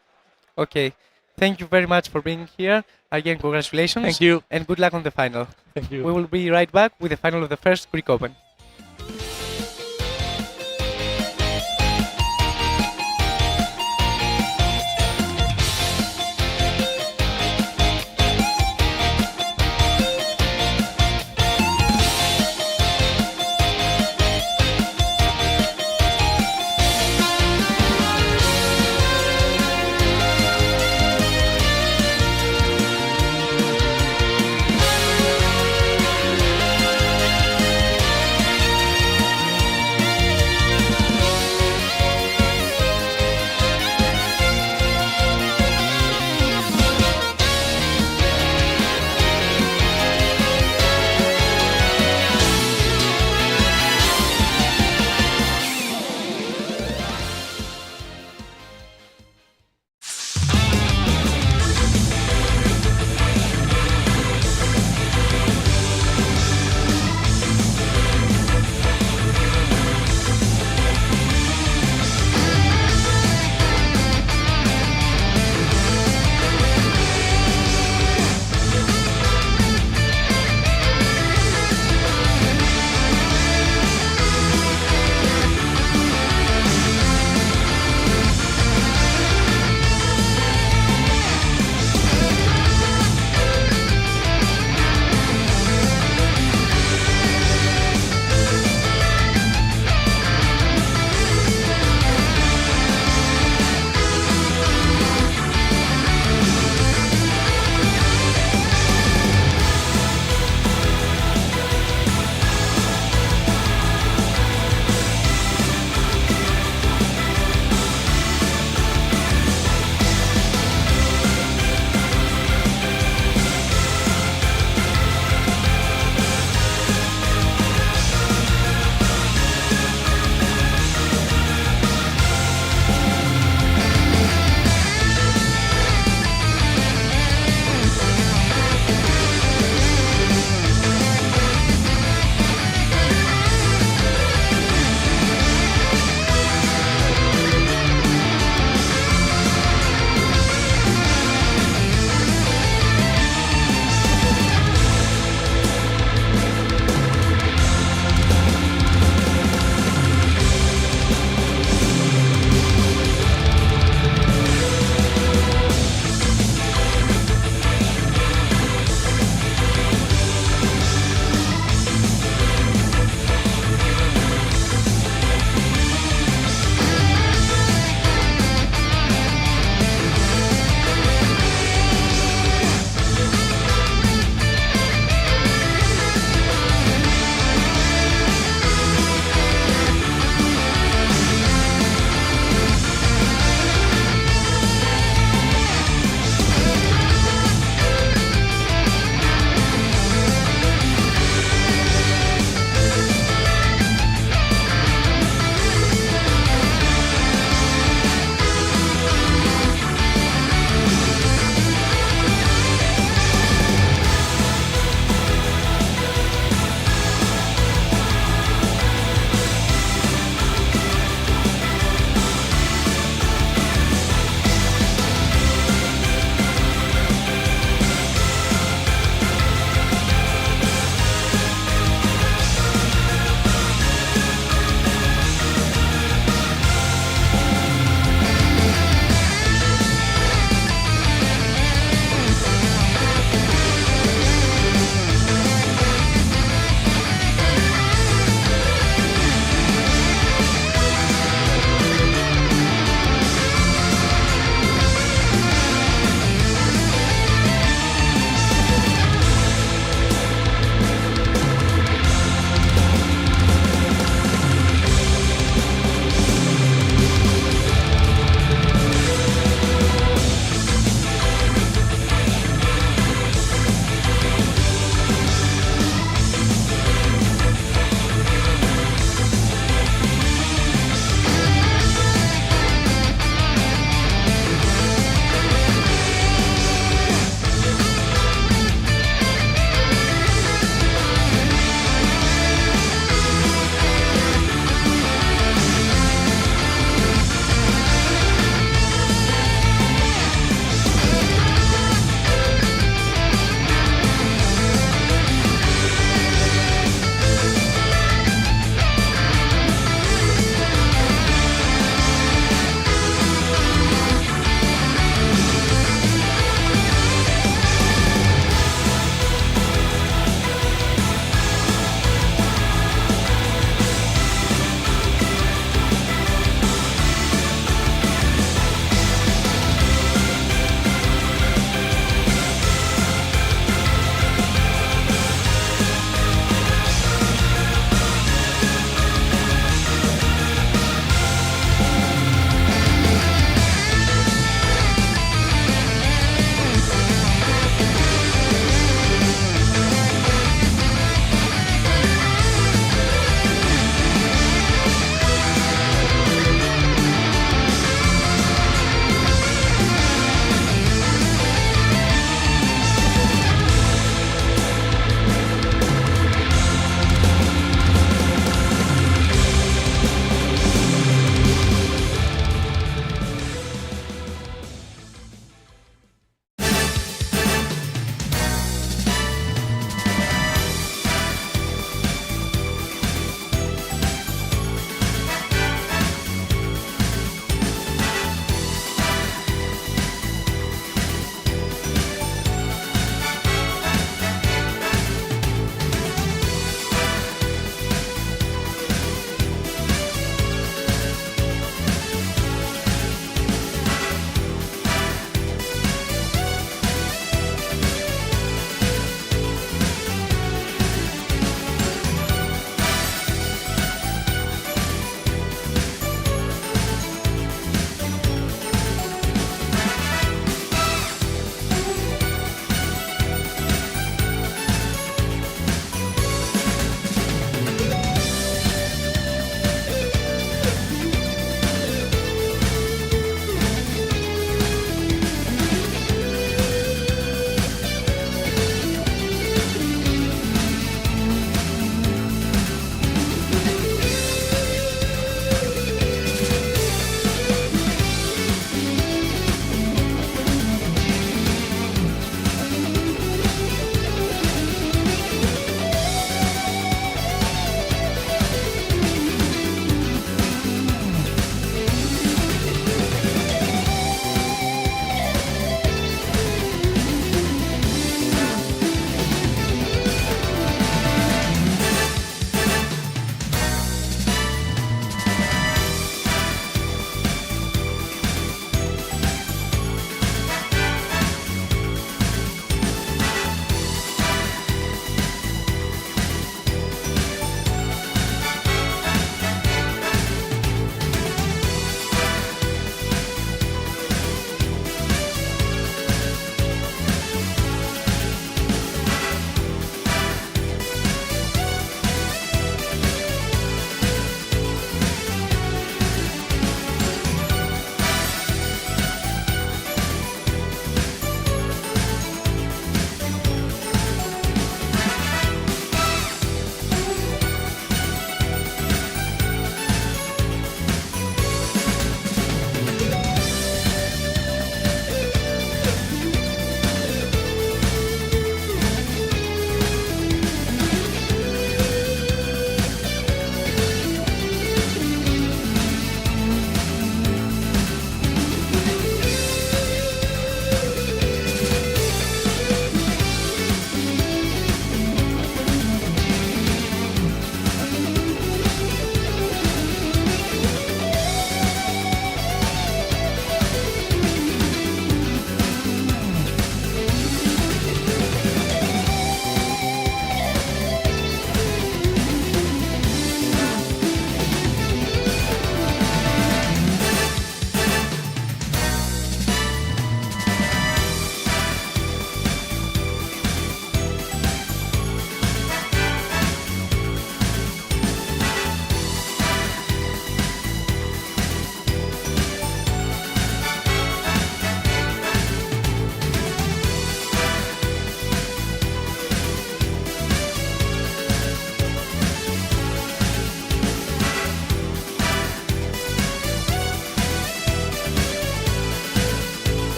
Okay. Thank you very much for being here. Again, congratulations. Thank you. And good luck on the final. Thank you. We will be right back with the final of the first Greek Open.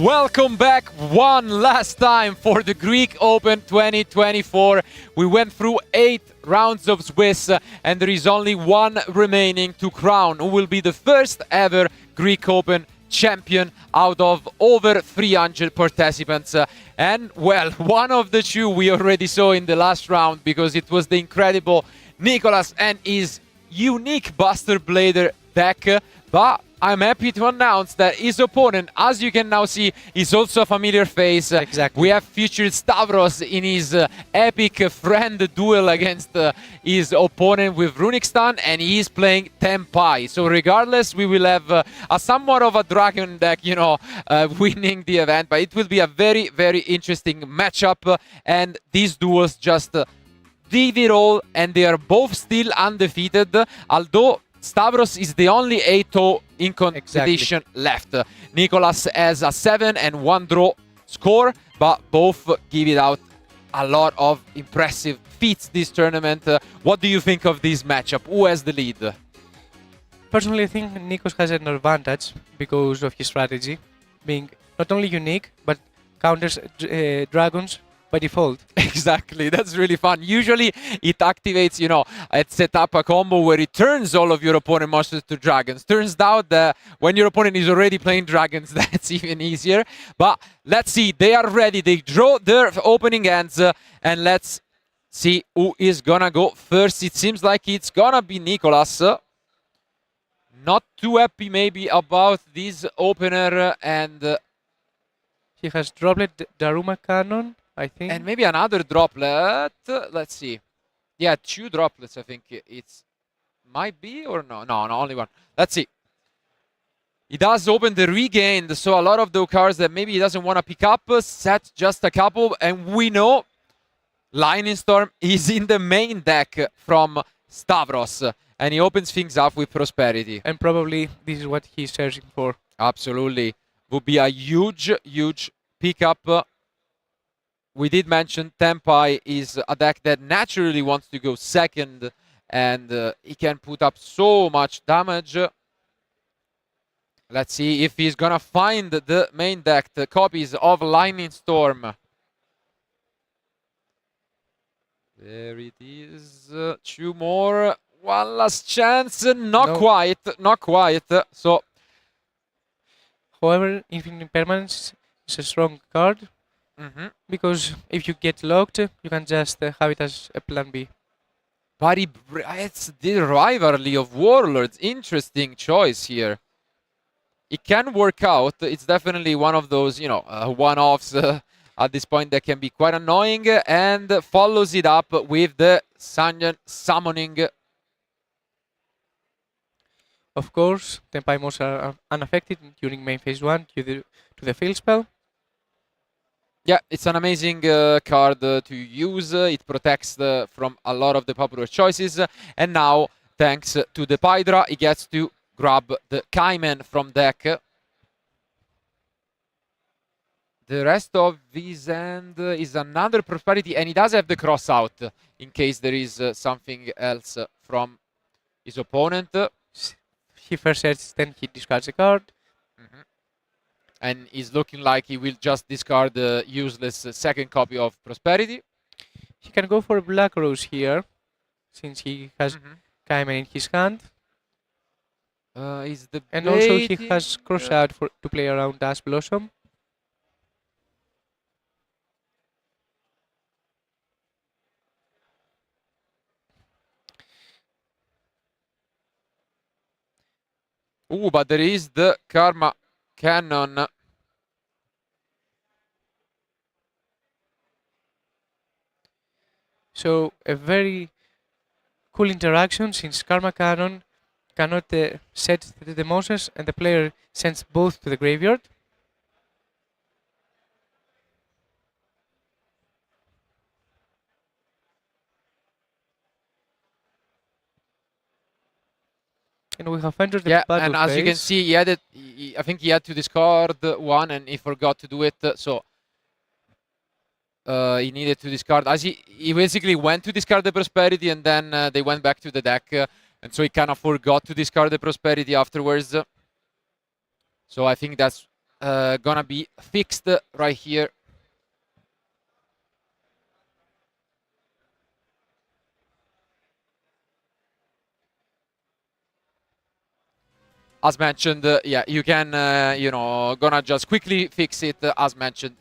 Welcome back one last time for the Greek Open 2024. We went through 8 rounds of Swiss and there is only one remaining to crown who will be the first ever Greek Open champion out of over 300 participants. And well, one of the two we already saw in the last round because it was the incredible Nicolas and his unique Buster Blader deck. But I'm happy to announce that his opponent, as you can now see, is also a familiar face. Exactly. We have featured Stavros in his epic friend duel against his opponent with Runic Stun, and he is playing Tenpai. So regardless, we will have a somewhat of a dragon deck, you know, winning the event. But it will be a very, very interesting matchup. And these duels just did it all, and they are both still undefeated, although Stavros is the only 8-0 in competition left. Nicolas has a 7 and 1 draw score, but both give it out a lot of impressive feats this tournament. What do you think of this matchup? Who has the lead? Personally, I think Nikos has an advantage because of his strategy, being not only unique, but counters dragons by default. Exactly, that's really fun. Usually it activates, you know, it set up a combo where it turns all of your opponent monsters to dragons. Turns out that when your opponent is already playing dragons, that's even easier. But let's see, they are ready. They draw their opening hands and let's see who is gonna go first. It seems like it's gonna be Nicolas. Not too happy maybe about this opener, and he has dropped Daruma Cannon, I think. And maybe another droplet. Let's see. Yeah, 2 droplets, I think it's might be, or no, only one. Let's see. He does open the regained, so a lot of the cards that maybe he doesn't want to pick up, set just a couple, and we know Lightning Storm is in the main deck from Stavros, and he opens things up with Prosperity. And probably this is what he's searching for. Absolutely. Would be a huge, huge pickup. We did mention Tenpai is a deck that naturally wants to go second, and he can put up so much damage. Let's see if he's gonna find the main deck, the copies of Lightning Storm. There it is. 2 more. One last chance. Not quite. So, however, Infinite Impermanence is a strong card. Because if you get locked, you can just have it as a plan B. But it's the rivalry of Warlords. Interesting choice here. It can work out. It's definitely one of those, you know, one-offs at this point that can be quite annoying, and follows it up with the Sanyan summoning. Of course, Tenpai monsters are unaffected during main phase 1 to the field spell. Yeah, it's an amazing card to use. It protects from a lot of the popular choices. And now, thanks to the Pydra, he gets to grab the Cayman from deck. The rest of his hand is another Prosperity, and he does have the cross out in case there is something else from his opponent. He first searches, then he discards a card. And he's looking like he will just discard the useless second copy of Prosperity. He can go for Black Rose here, since he has Cayman in his hand. And also he has Cross Out to play around Ash Blossom. Ooh, but there is the Karma Cannon. So a very cool interaction, since Karma Cannon cannot set the monsters and the player sends both to the graveyard. And we have entered the battle and as phase. you can see, I think he had to discard one and he forgot to do it, so he needed to discard. As he basically went to discard the Prosperity, and then they went back to the deck, and so he kind of forgot to discard the Prosperity afterwards. So I think that's gonna be fixed right here. As mentioned, yeah, you can, gonna just quickly fix it, as mentioned.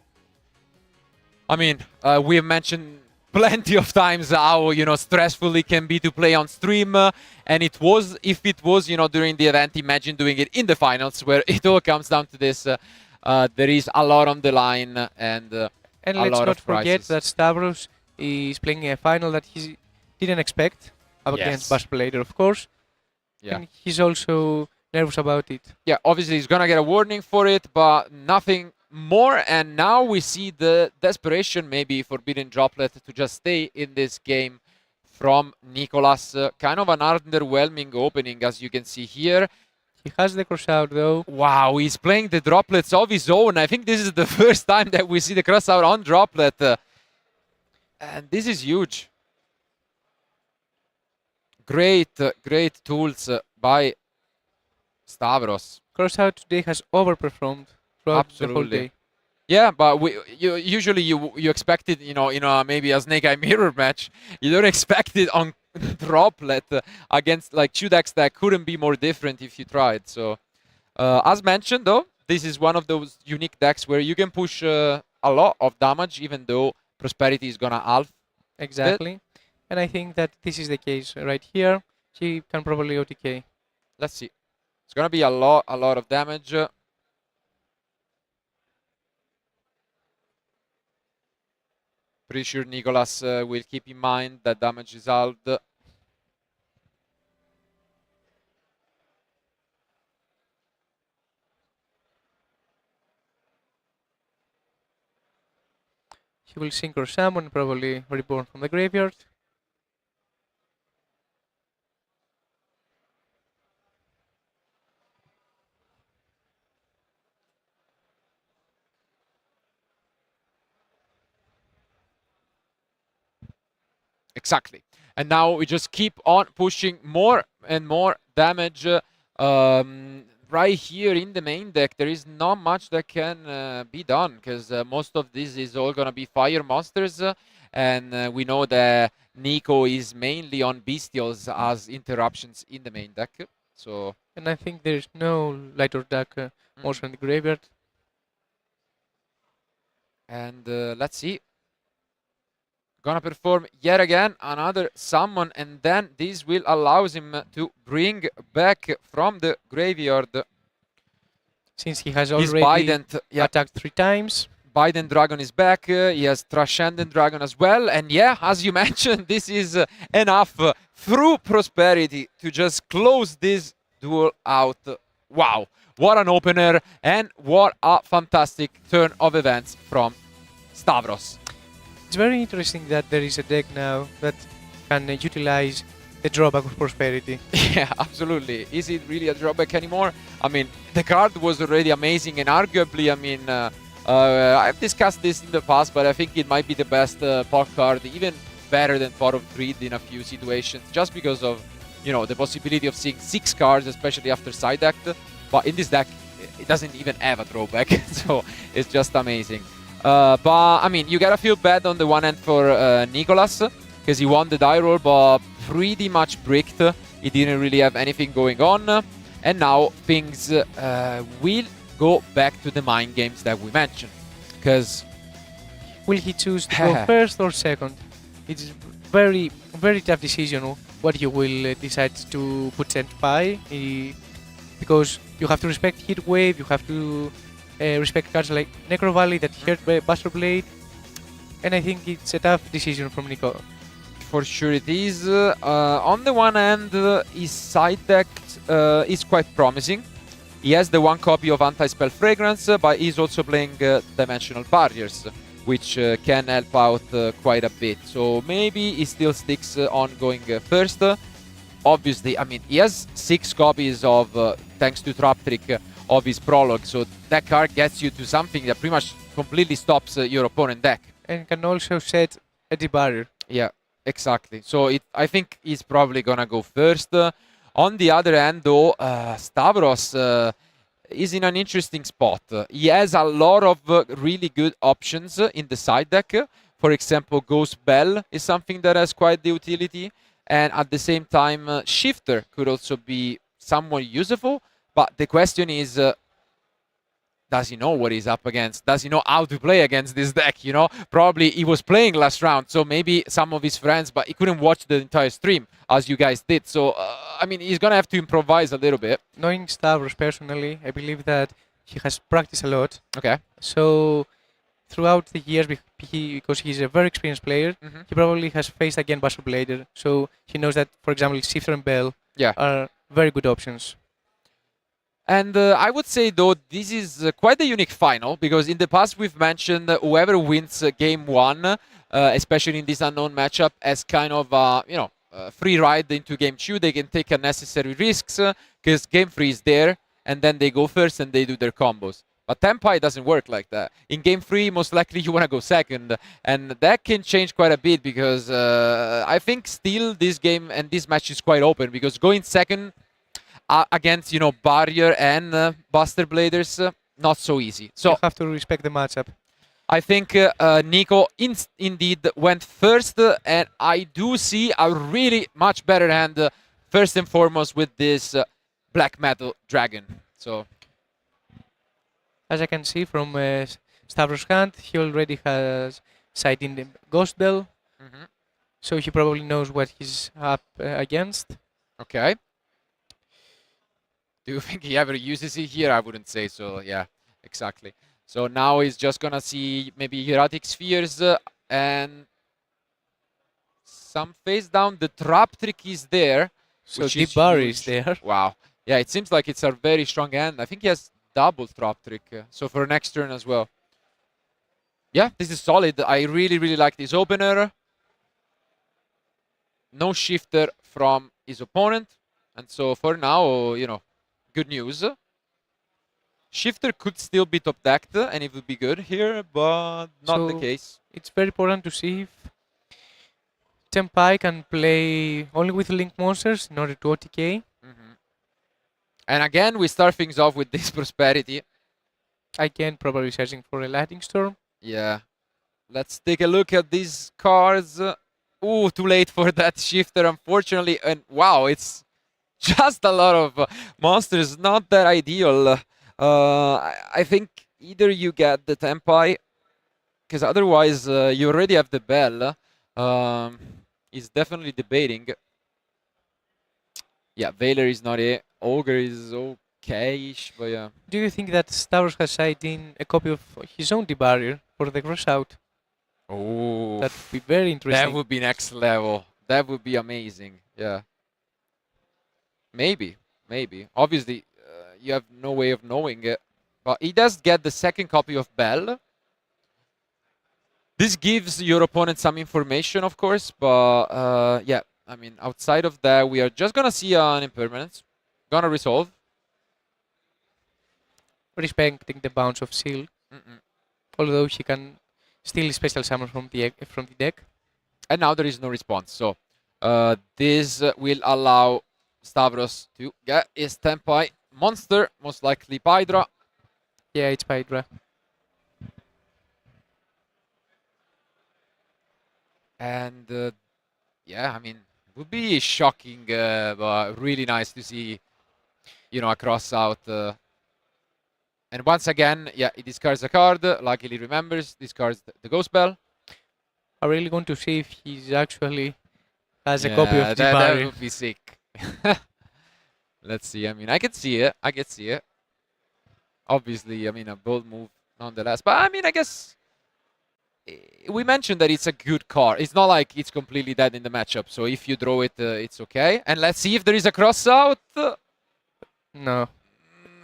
I mean, we have mentioned plenty of times how, stressful it can be to play on stream. And it was, if it was, during the event, imagine doing it in the finals, where it all comes down to this. There is a lot on the line, and a let's lot not of forget prizes. that Stavros is playing a final that he didn't expect against Bass Blader, of course. Yeah. And he's also nervous about it. Yeah, obviously he's gonna get a warning for it, but nothing more. And now we see the desperation, maybe Forbidden Droplet, to just stay in this game from Nicolas. Kind of an underwhelming opening, as you can see here. He has the cross out though. Wow, he's playing the droplets of his own. I think this is the first time that we see the cross out on droplet. And this is huge. Great tools by Stavros. Crossout today has overperformed throughout the whole day. Yeah, but usually you expect it, in maybe a Snake Eye Mirror match. You don't expect it on droplet against like two decks that couldn't be more different if you tried. So, as mentioned, though, this is one of those unique decks where you can push a lot of damage, even though Prosperity is gonna half. Exactly, and I think that this is the case right here. He can probably OTK. Let's see. It's gonna be a lot of damage. Pretty sure Nicolas will keep in mind that damage is halved. He will synchro summon, probably reborn from the graveyard. Exactly. And now we just keep on pushing more and more damage. Right here in the main deck, there is not much that can be done, because most of this is all going to be fire monsters. And we know that Nico is mainly on bestials as interruptions in the main deck. So, and I think there's no lighter deck also in the graveyard. And let's see. Gonna perform yet again another summon, and then this will allow him to bring back from the graveyard. Since he has already attacked 3 times. Biden Dragon is back. He has Transcendent Dragon as well. And yeah, as you mentioned, this is enough through Prosperity to just close this duel out. Wow, what an opener, and what a fantastic turn of events from Stavros. It's very interesting that there is a deck now that can utilize the drawback of Prosperity. Yeah, absolutely. Is it really a drawback anymore? I mean, the card was already amazing, and arguably, I mean, I've discussed this in the past, but I think it might be the best POC card, even better than Pot of Greed in a few situations, just because of, the possibility of seeing 6 cards, especially after side deck. But in this deck, it doesn't even have a drawback, so it's just amazing. But, I mean, you gotta feel bad on the one end for Nicolas, because he won the die roll, but pretty much bricked. He didn't really have anything going on. And now things will go back to the mind games that we mentioned. Because will he choose to go first or second? It's very, very tough decision what you will decide to put Senpai. Because you have to respect Heat Wave, you have to respect cards like Necro Valley that hurt by Buster Blade, and I think it's a tough decision from Nico. For sure it is. On the one hand, his side deck is quite promising. He has the 1 copy of Anti-Spell Fragrance, but he's also playing Dimensional Barriers, which can help out quite a bit. So maybe he still sticks on going first. Obviously, I mean, he has 6 copies of, thanks to Trap Trick, of his Prologue, so that card gets you to something that pretty much completely stops your opponent deck. And can also set a debarrier. Yeah, exactly. So I think he's probably gonna go first. On the other hand, though, Stavros, is in an interesting spot. He has a lot of really good options in the side deck. For example, Ghost Bell is something that has quite the utility, and at the same time, Shifter could also be somewhat useful. But the question is, does he know what he's up against? Does he know how to play against this deck? You know, probably he was playing last round, so maybe some of his friends, but he couldn't watch the entire stream as you guys did. So, I mean, he's gonna have to improvise a little bit. Knowing Stavros personally, I believe that he has practiced a lot. Okay. So throughout the years, because he's a very experienced player, he probably has faced again Bastard Blader. So he knows that, for example, Shifter and Bell are very good options. And I would say, though, this is quite a unique final, because in the past we've mentioned whoever wins game one, especially in this unknown matchup, as kind of a free ride into game two. They can take unnecessary risks because game three is there, and then they go first and they do their combos. But Tempai doesn't work like that. In game three, most likely you want to go second, and that can change quite a bit, because I think still this game and this match is quite open, because going second against, Barrier and Buster Bladers, not so easy. So you have to respect the matchup. I think Nico indeed went first, and I do see a really much better hand, first and foremost, with this Black Metal Dragon. So, as I can see from Stavros' hand, he already has side in the Ghost Bell, so he probably knows what he's up against. Okay. Do you think he ever uses it here? I wouldn't say so. Yeah, exactly. So now he's just gonna see maybe Hieratic Spheres and some face down. The trap trick is there. So Deep Bar is there. Wow. Yeah, it seems like it's a very strong hand. I think he has double trap trick. So for next turn as well. Yeah, this is solid. I really, really like this opener. No shifter from his opponent. And so for now, good news. Shifter could still be top decked, and it would be good here, but not the case. It's very important to see if Tempai can play only with Link monsters in order to OTK. And again, we start things off with this Prosperity. Again, probably searching for a Lightning Storm. Yeah. Let's take a look at these cards. Ooh, too late for that Shifter, unfortunately. And wow, it's just a lot of monsters. Not that ideal. I think either you get the Tempai, because otherwise you already have the Bell. He's definitely debating. Yeah, Veiler is not it. Ogre is okay-ish, but yeah. Do you think that Stavros has side in a copy of his own D-Barrier for the cross-out? Oh, that would be very interesting. That would be next level. That would be amazing. Yeah. Maybe. Obviously, you have no way of knowing it. But he does get the second copy of Bell. This gives your opponent some information, of course. But yeah, I mean, outside of that, we are just going to see an impermanence. Gonna resolve. Respecting the bounce of Seal. Although he can steal special summon from the deck. And now there is no response. So this will allow Stavros to get his Tempai monster, most likely Pydra. Yeah, it's Pydra. And yeah, I mean, it would be shocking, but really nice to see, a cross out. And once again, yeah, he discards a card. Luckily remembers, discards the Ghost Bell. I really want to see if he's actually has a copy of the that would be sick. Let's see. I mean, I can see it. Obviously, I mean, a bold move nonetheless. But I mean, I guess we mentioned that it's a good card. It's not like it's completely dead in the matchup. So if you draw it, it's okay. And let's see if there is a cross out. No.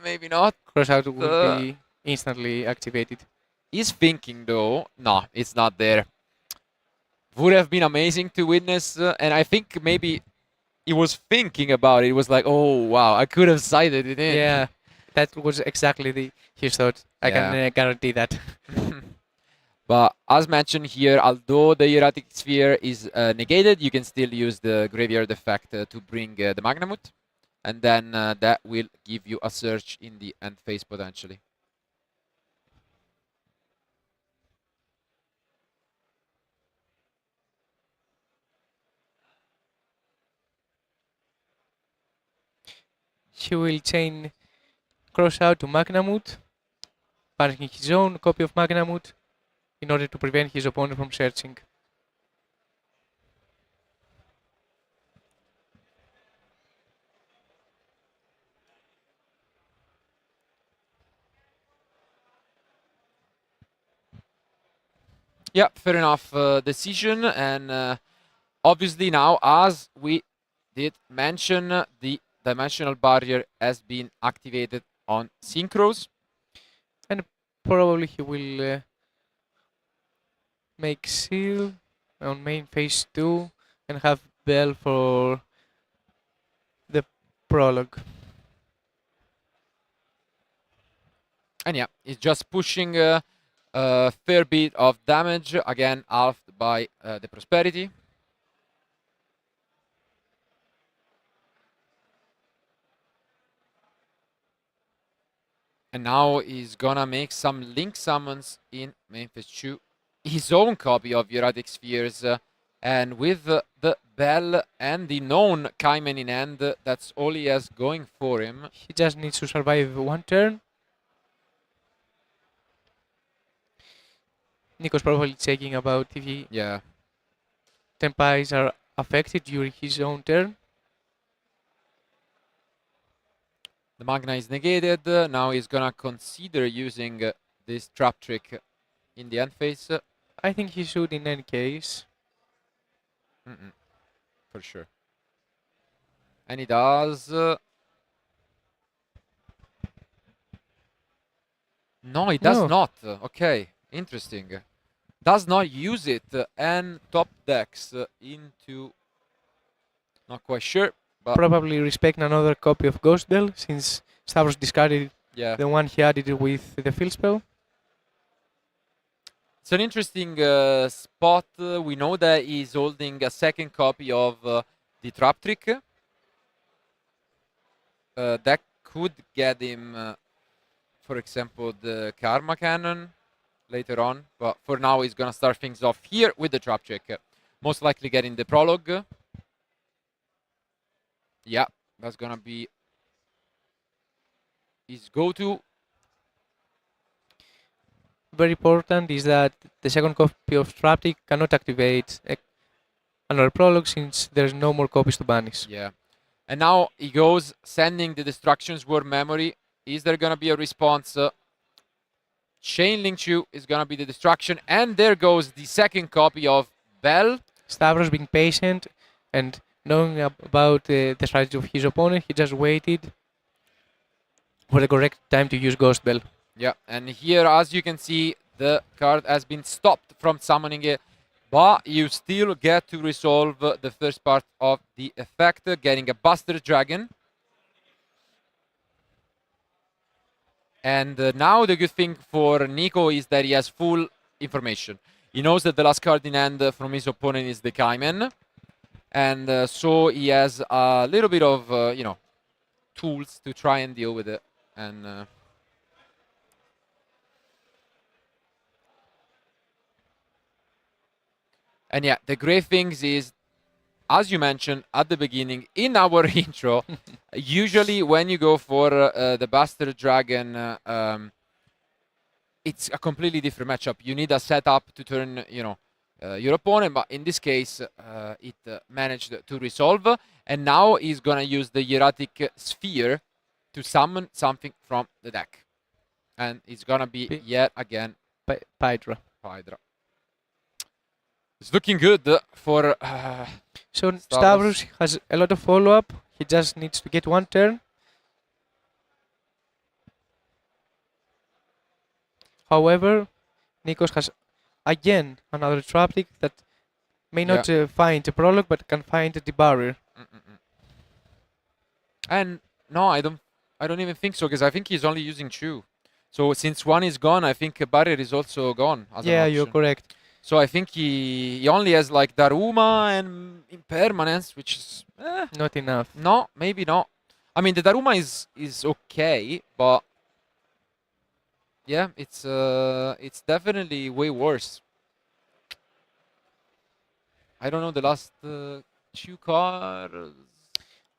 Maybe not. Cross out will be instantly activated. He's thinking though. No, it's not there. Would have been amazing to witness. And I think maybe he was thinking about it. He was like, oh, wow, I could have sided it in. Yeah, that was exactly his thought. I can guarantee that. But as mentioned here, although the Hieratic Sphere is negated, you can still use the Graveyard effect to bring the Magnamut. and then that will give you a surge in the end phase potentially. He will chain cross out to Magnamut, banishing his own copy of Magnamut in order to prevent his opponent from searching. Yeah, fair enough decision. And obviously now, as we did mention, the dimensional barrier has been activated on Synchros. And probably he will make seal on main phase 2 and have Bell for the prologue. And yeah, he's just pushing a fair bit of damage, again halved by the Prosperity. And now he's gonna make some link summons in main phase 2. His own copy of Erratic Spheres. And with the Bell and the known Cayman in hand, that's all he has going for him. He just needs to survive one turn. Nico's probably checking about if he Tempais are affected during his own turn. The Magna is negated. Now he's gonna consider using this trap trick in the end phase. I think he should in any case. For sure. And he does. No, he does not. Okay, interesting. Does not use it and top decks into. Not quite sure. But probably respect another copy of Ghost Bell since Stavros discarded the one he added with the field spell. It's an interesting spot. We know that he's holding a second copy of the trap trick. That could get him, for example, the Karma Cannon later on. But for now, he's going to start things off here with the trap trick. Most likely getting the prologue. Yeah, that's going to be his go-to. Very important is that the second copy of Traptic cannot activate another prologue since there's no more copies to banish. Yeah. And now he goes sending the Destruction's Word Memory. Is there going to be a response? Chain Link Chew is going to be the destruction. And there goes the second copy of Bell. Stavros being patient and knowing about the strategy of his opponent, he just waited for the correct time to use Ghost Bell. Yeah, and here, as you can see, the card has been stopped from summoning it, but you still get to resolve the first part of the effect, getting a Buster Dragon. And now the good thing for Nico is that he has full information. He knows that the last card in hand from his opponent is the Cayman, and so he has a little bit of, tools to try and deal with it. And yeah, the great things is, as you mentioned at the beginning in our intro, usually when you go for the Buster Dragon, it's a completely different matchup. You need a setup to turn, your opponent, but in this case, it managed to resolve. And now he's gonna use the Hieratic Sphere to summon something from the deck, and it's gonna be yet again Pydra. It's looking good for. So Stavros has a lot of follow-up. He just needs to get one turn. However, Nikos has again another traptic that may not find a prologue, but can find the barrier. And no, I don't even think so, because I think he's only using two. So since one is gone, I think a barrier is also gone. As yeah, you're correct. So I think he only has like Daruma and Impermanence, which is not enough. No, maybe not. I mean, the Daruma is okay, but yeah, it's definitely way worse. I don't know the last 2 cards.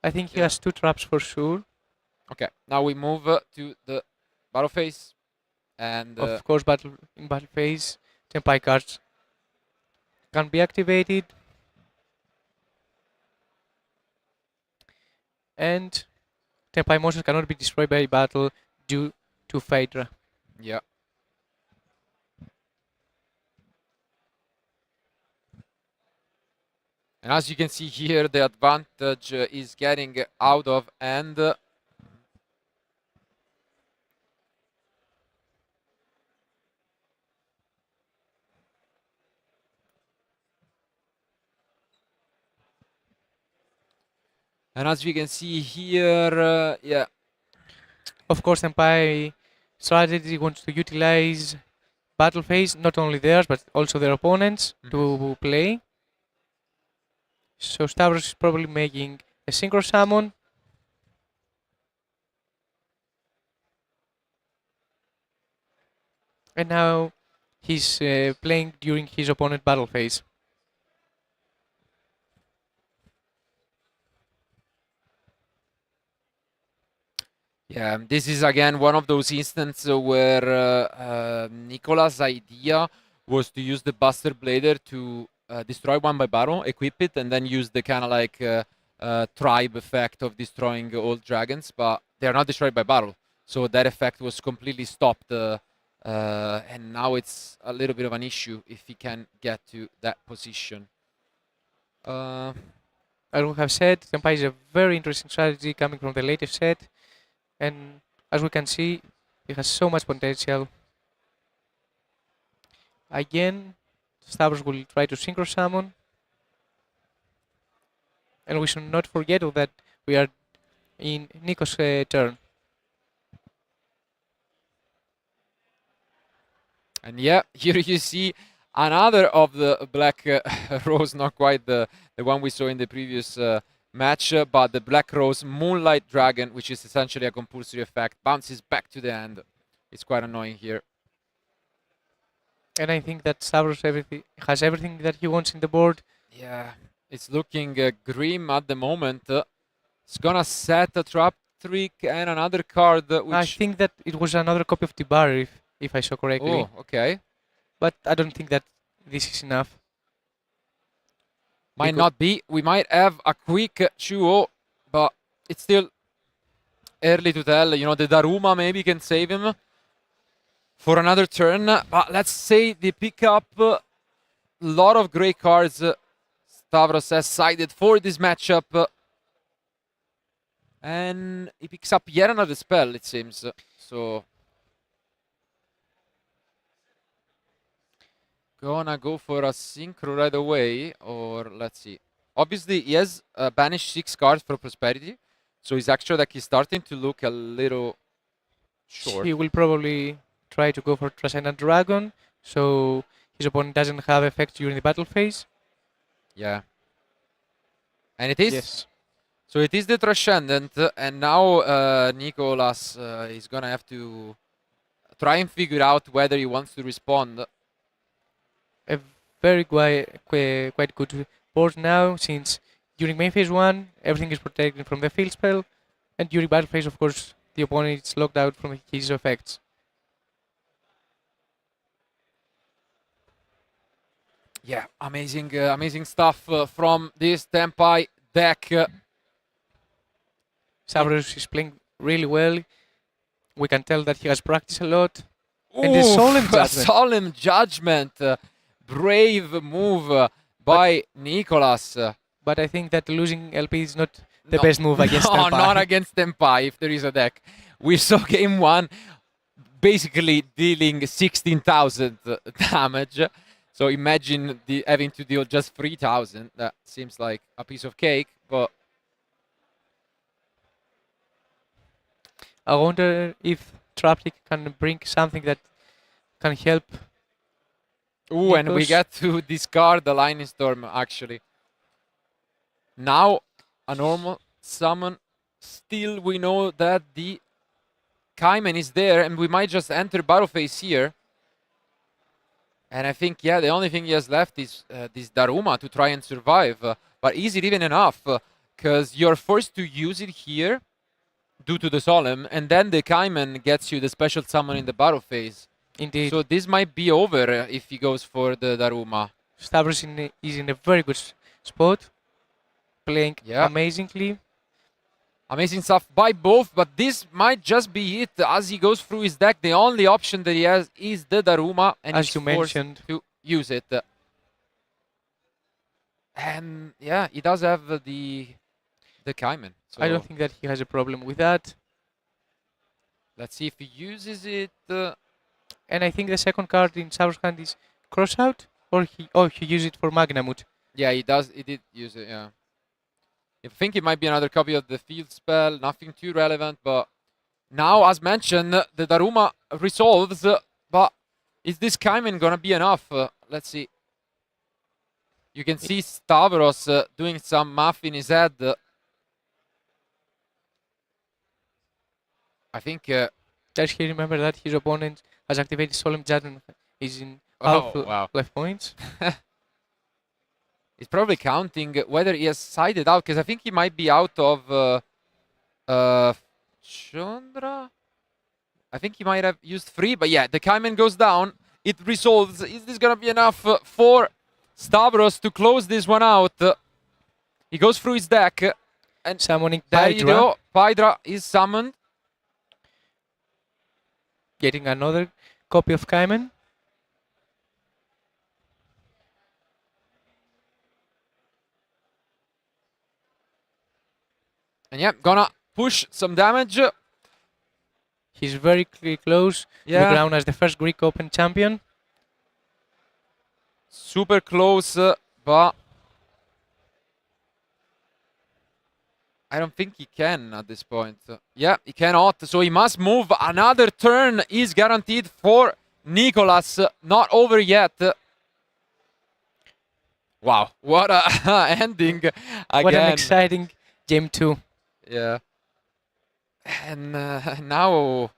I think he has 2 traps for sure. Okay, now we move to the battle phase, and Of course, in battle phase, Senpai cards can be activated, and Senpai monsters cannot be destroyed by battle due to Phaedra. yeah. And as you can see here, the advantage is getting out of hand. And as we can see here, yeah. Of course, Senpai strategy wants to utilize battle phase, not only theirs, but also their opponents to play. So Stavros is probably making a synchro summon. And now he's playing during his opponent battle phase. Yeah, this is again one of those instances where Nicolas' idea was to use the Buster Blader to destroy one by battle, equip it, and then use the kind of like tribe effect of destroying all dragons, but they are not destroyed by battle. So that effect was completely stopped, and now it's a little bit of an issue if he can get to that position. As we have said, Senpai is a very interesting strategy coming from the latest set. And as we can see, it has so much potential. Again, Stavros will try to synchro summon. And we should not forget that we are in Nikos' turn. And yeah, here you see another of the black rose, not quite the one we saw in the previous match, but the Black Rose Moonlight Dragon, which is essentially a compulsory effect, bounces back to the end. It's quite annoying here. And I think that Stavros has everything that he wants in the board. Yeah, it's looking grim at the moment. It's gonna set a trap trick and another card. Which I think that it was another copy of Tibar, if I saw correctly. Oh, okay. But I don't think that this is enough. Might not be. We might have a quick 2-0, but it's still early to tell. You know, the Daruma maybe can save him for another turn. But let's say they pick up a lot of great cards. Stavros has sided for this matchup. And he picks up yet another spell, it seems. So gonna go for a synchro right away, or let's see. Obviously, he has banished 6 cards for prosperity, so his extra deck is starting to look a little short. He will probably try to go for Transcendent Dragon, so his opponent doesn't have effects during the battle phase. Yeah. And it is. Yes. So it is the Transcendent, and now Nicolas is gonna have to try and figure out whether he wants to respond. A very quite good board now, since during main phase 1 everything is protected from the field spell, and during battle phase, of course, the opponent is locked out from his effects. Yeah, amazing stuff from this Senpai deck. Stavros is playing really well. We can tell that he has practiced a lot. Ooh, and the Solemn Judgment. Solemn Judgment. Brave move by Nicolas. But I think that losing LP is not the best move against Senpai. No, not against Senpai, if there is a deck. We saw game 1 basically dealing 16,000 damage. So imagine having to deal just 3,000. That seems like a piece of cake, but I wonder if Traptic can bring something that can help. Ooh, and we get to discard the Lightning Storm, actually. Now, a normal summon still we know that the Kaiman is there, and we might just enter battle phase here. And I think, yeah, the only thing he has left is this Daruma to try and survive. But is it even enough? Because you're forced to use it here due to the Solemn, and then the Kaiman gets you the special summon in the battle phase. Indeed. So this might be over if he goes for the Daruma. Stavros is in a very good spot, playing Yeah. amazingly. Amazing stuff by both, but this might just be it. As he goes through his deck, the only option that he has is the Daruma, and As he's you forced mentioned. to use it. And yeah, he does have the Kaiman. So I don't think that he has a problem with that. let's see if he uses it. And I think the second card in Stavros' hand is Crossout, or he used it for Magnamut. Yeah, he does. He did use it. Yeah. I think it might be another copy of the field spell. Nothing too relevant, but now, as mentioned, the Daruma resolves. But is this Kaiman gonna be enough? Let's see. You can see Stavros doing some math in his head. I think. Does he remember that his opponent has activated Solemn Judgment, is in Oh, half wow. life points? He's probably counting whether he has sided out, because I think he might be out of Chandra. I think he might have used 3, but yeah, the Kaiman goes down. It resolves. Is this gonna be enough for Stavros to close this one out? He goes through his deck, and Summoning there you Hydra, go. Hydra is summoned. getting another copy of Kaiman. And yeah, gonna push some damage. He's very close to the Yeah, ground as the first Greek Open champion. super close, but I don't think he can at this point. Yeah, he cannot, so he must move. Another turn is guaranteed for Nicolas. Not over yet. Wow, what a ending again. What an exciting game 2. Yeah. And now,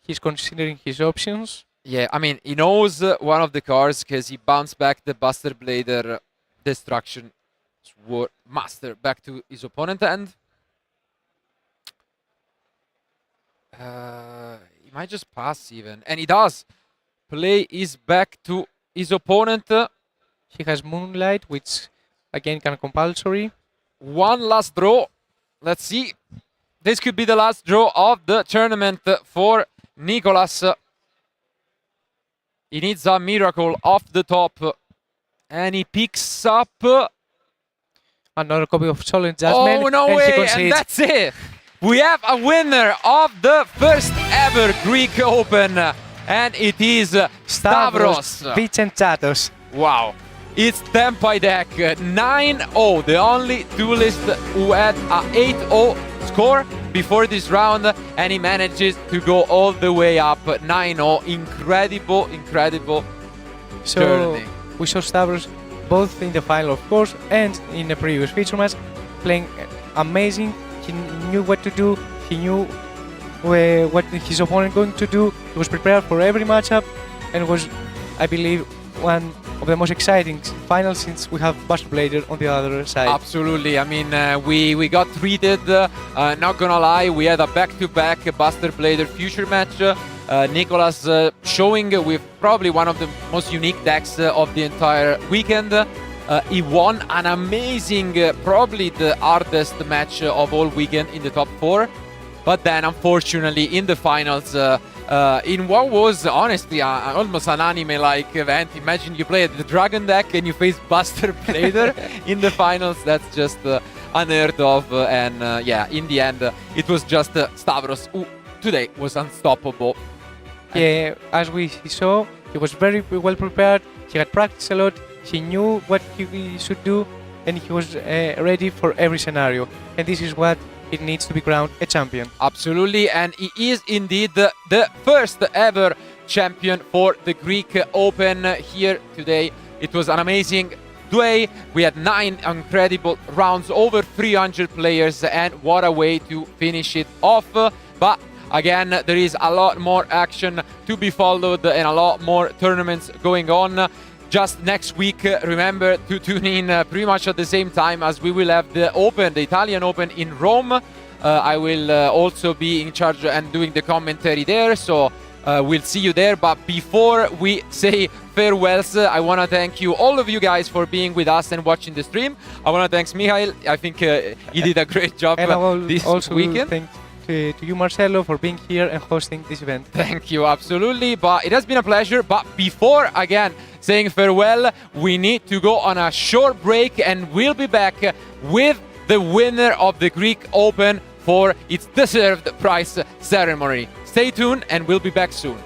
He's considering his options. yeah, I mean, he knows one of the cards because he bounced back the Buster Blader Destruction Sword Master back to his opponent, and he might just pass even. And he does. Play is back to his opponent. He has Moonlight, which again can compulsory. One last draw. Let's see. This could be the last draw of the tournament for Nicolas. He needs a miracle off the top. And he picks up... Another copy of Solemn Judgment. Oh, no and he way! And concedes. that's it! We have a winner of the first ever Greek Open. And it is Stavros. Vicentatos. Wow. It's Tempai deck 9-0, the only duelist who had a 8-0 score before this round, and he manages to go all the way up 9-0. Incredible, incredible So journey. we saw Stavros both in the final, of course, and in the previous feature match, playing amazing. He knew what to do. He knew what his opponent going to do. He was prepared for every matchup, and was, I believe, one of the most exciting finals since we have Buster Blader on the other side. Absolutely. I mean, we got treated. Not gonna lie, we had a back-to-back Buster Blader future match. Nicolas showing with probably one of the most unique decks of the entire weekend. He won an amazing, probably the hardest match of all weekend in the top 4. But then, unfortunately, in the finals, in what was honestly almost an anime-like event. Imagine you play the Dragon deck and you face Buster Blader in the finals. That's just unheard of. And yeah, in the end, it was just Stavros who today was unstoppable. Yeah, as we saw, he was very well prepared. He had practiced a lot. He knew what he should do, and he was ready for every scenario. And this is what it needs to be crowned a champion. Absolutely, and he is indeed the first ever champion for the Greek Open here today. It was an amazing today. We had 9 incredible rounds, over 300 players, and what a way to finish it off. But again, there is a lot more action to be followed and a lot more tournaments going on. Just next week, remember to tune in pretty much at the same time, as we will have the Open, the Italian Open in Rome. I will also be in charge and doing the commentary there, so we'll see you there. But before we say farewells, I want to thank you, all of you guys, for being with us and watching the stream. I want to thank Michael. I think he did a great job this weekend. Thank to you, Marcelo, for being here and hosting this event. Thank you, absolutely. But it has been a pleasure. But before, again, saying farewell, we need to go on a short break, and we'll be back with the winner of the Greek Open for its deserved prize ceremony. Stay tuned, and we'll be back soon.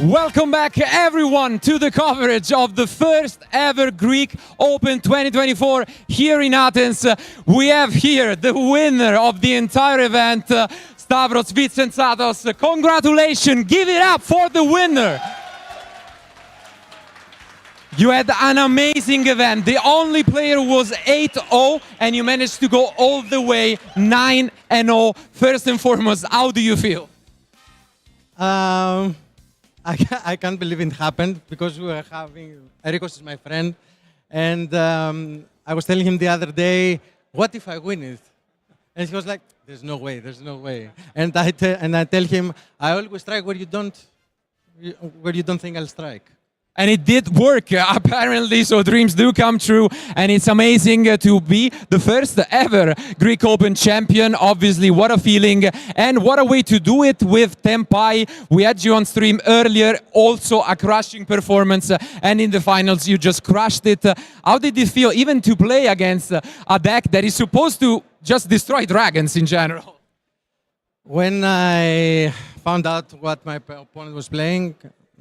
Welcome back everyone to the coverage of the first ever Greek Open 2024 here in Athens. We have here the winner of the entire event, Stavros Vitsentsatos. Congratulations, give it up for the winner. You had an amazing event. The only player was 8-0 and you managed to go all the way 9-0. First and foremost, how do you feel? I can't believe it happened because we were having, Erikos is my friend, and I was telling him the other day, what if I win it? And he was like, there's no way, there's no way. And I tell him, I always strike where you don't think I'll strike. And it did work, apparently, so dreams do come true. And it's amazing to be the first ever Greek Open champion. Obviously, what a feeling and what a way to do it with Tempai. We had you on stream earlier, also a crushing performance. And in the finals, you just crushed it. How did it feel even to play against a deck that is supposed to just destroy dragons in general? When I found out what my opponent was playing,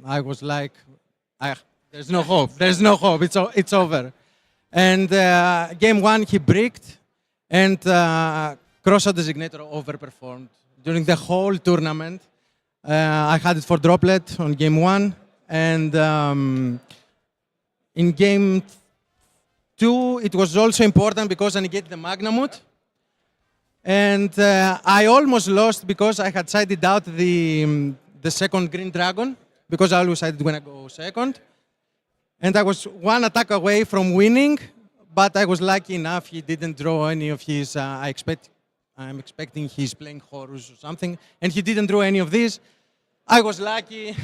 I was like, there's no hope. There's no hope. It's over. And game one, he bricked, and Crossout Designator overperformed during the whole tournament. I had it for droplet on game one, and in game two, it was also important because I negated the Magnamut. And I almost lost because I had sided out the second green dragon, because I always decided when I go second. And I was one attack away from winning, but I was lucky enough he didn't draw any of his, I'm expecting he's playing Horus or something, and he didn't draw any of these. I was lucky.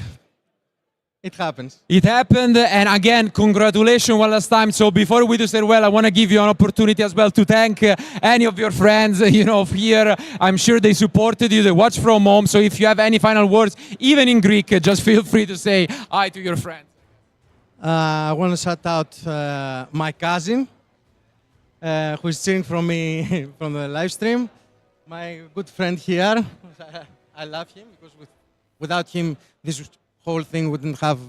It happens. It happened, and again, congratulations one last time. So before we do say well, I want to give you an opportunity as well to thank any of your friends, here. I'm sure they supported you, they watched from home. So if you have any final words, even in Greek, just feel free to say hi to your friends. I want to shout out my cousin, who is cheering from me from the live stream. My good friend here. I love him because without him, this whole thing wouldn't have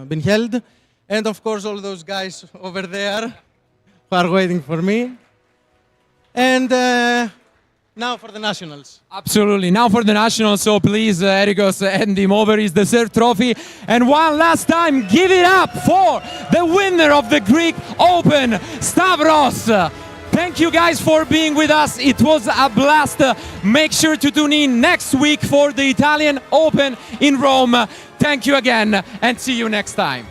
been held. And of course, all those guys over there who are waiting for me. And now for the Nationals. Absolutely. Now for the Nationals. So please, Erikos, hand him over his dessert trophy. And one last time, give it up for the winner of the Greek Open, Stavros. Thank you guys for being with us. It was a blast. Make sure to tune in next week for the Italian Open in Rome. Thank you again and see you next time.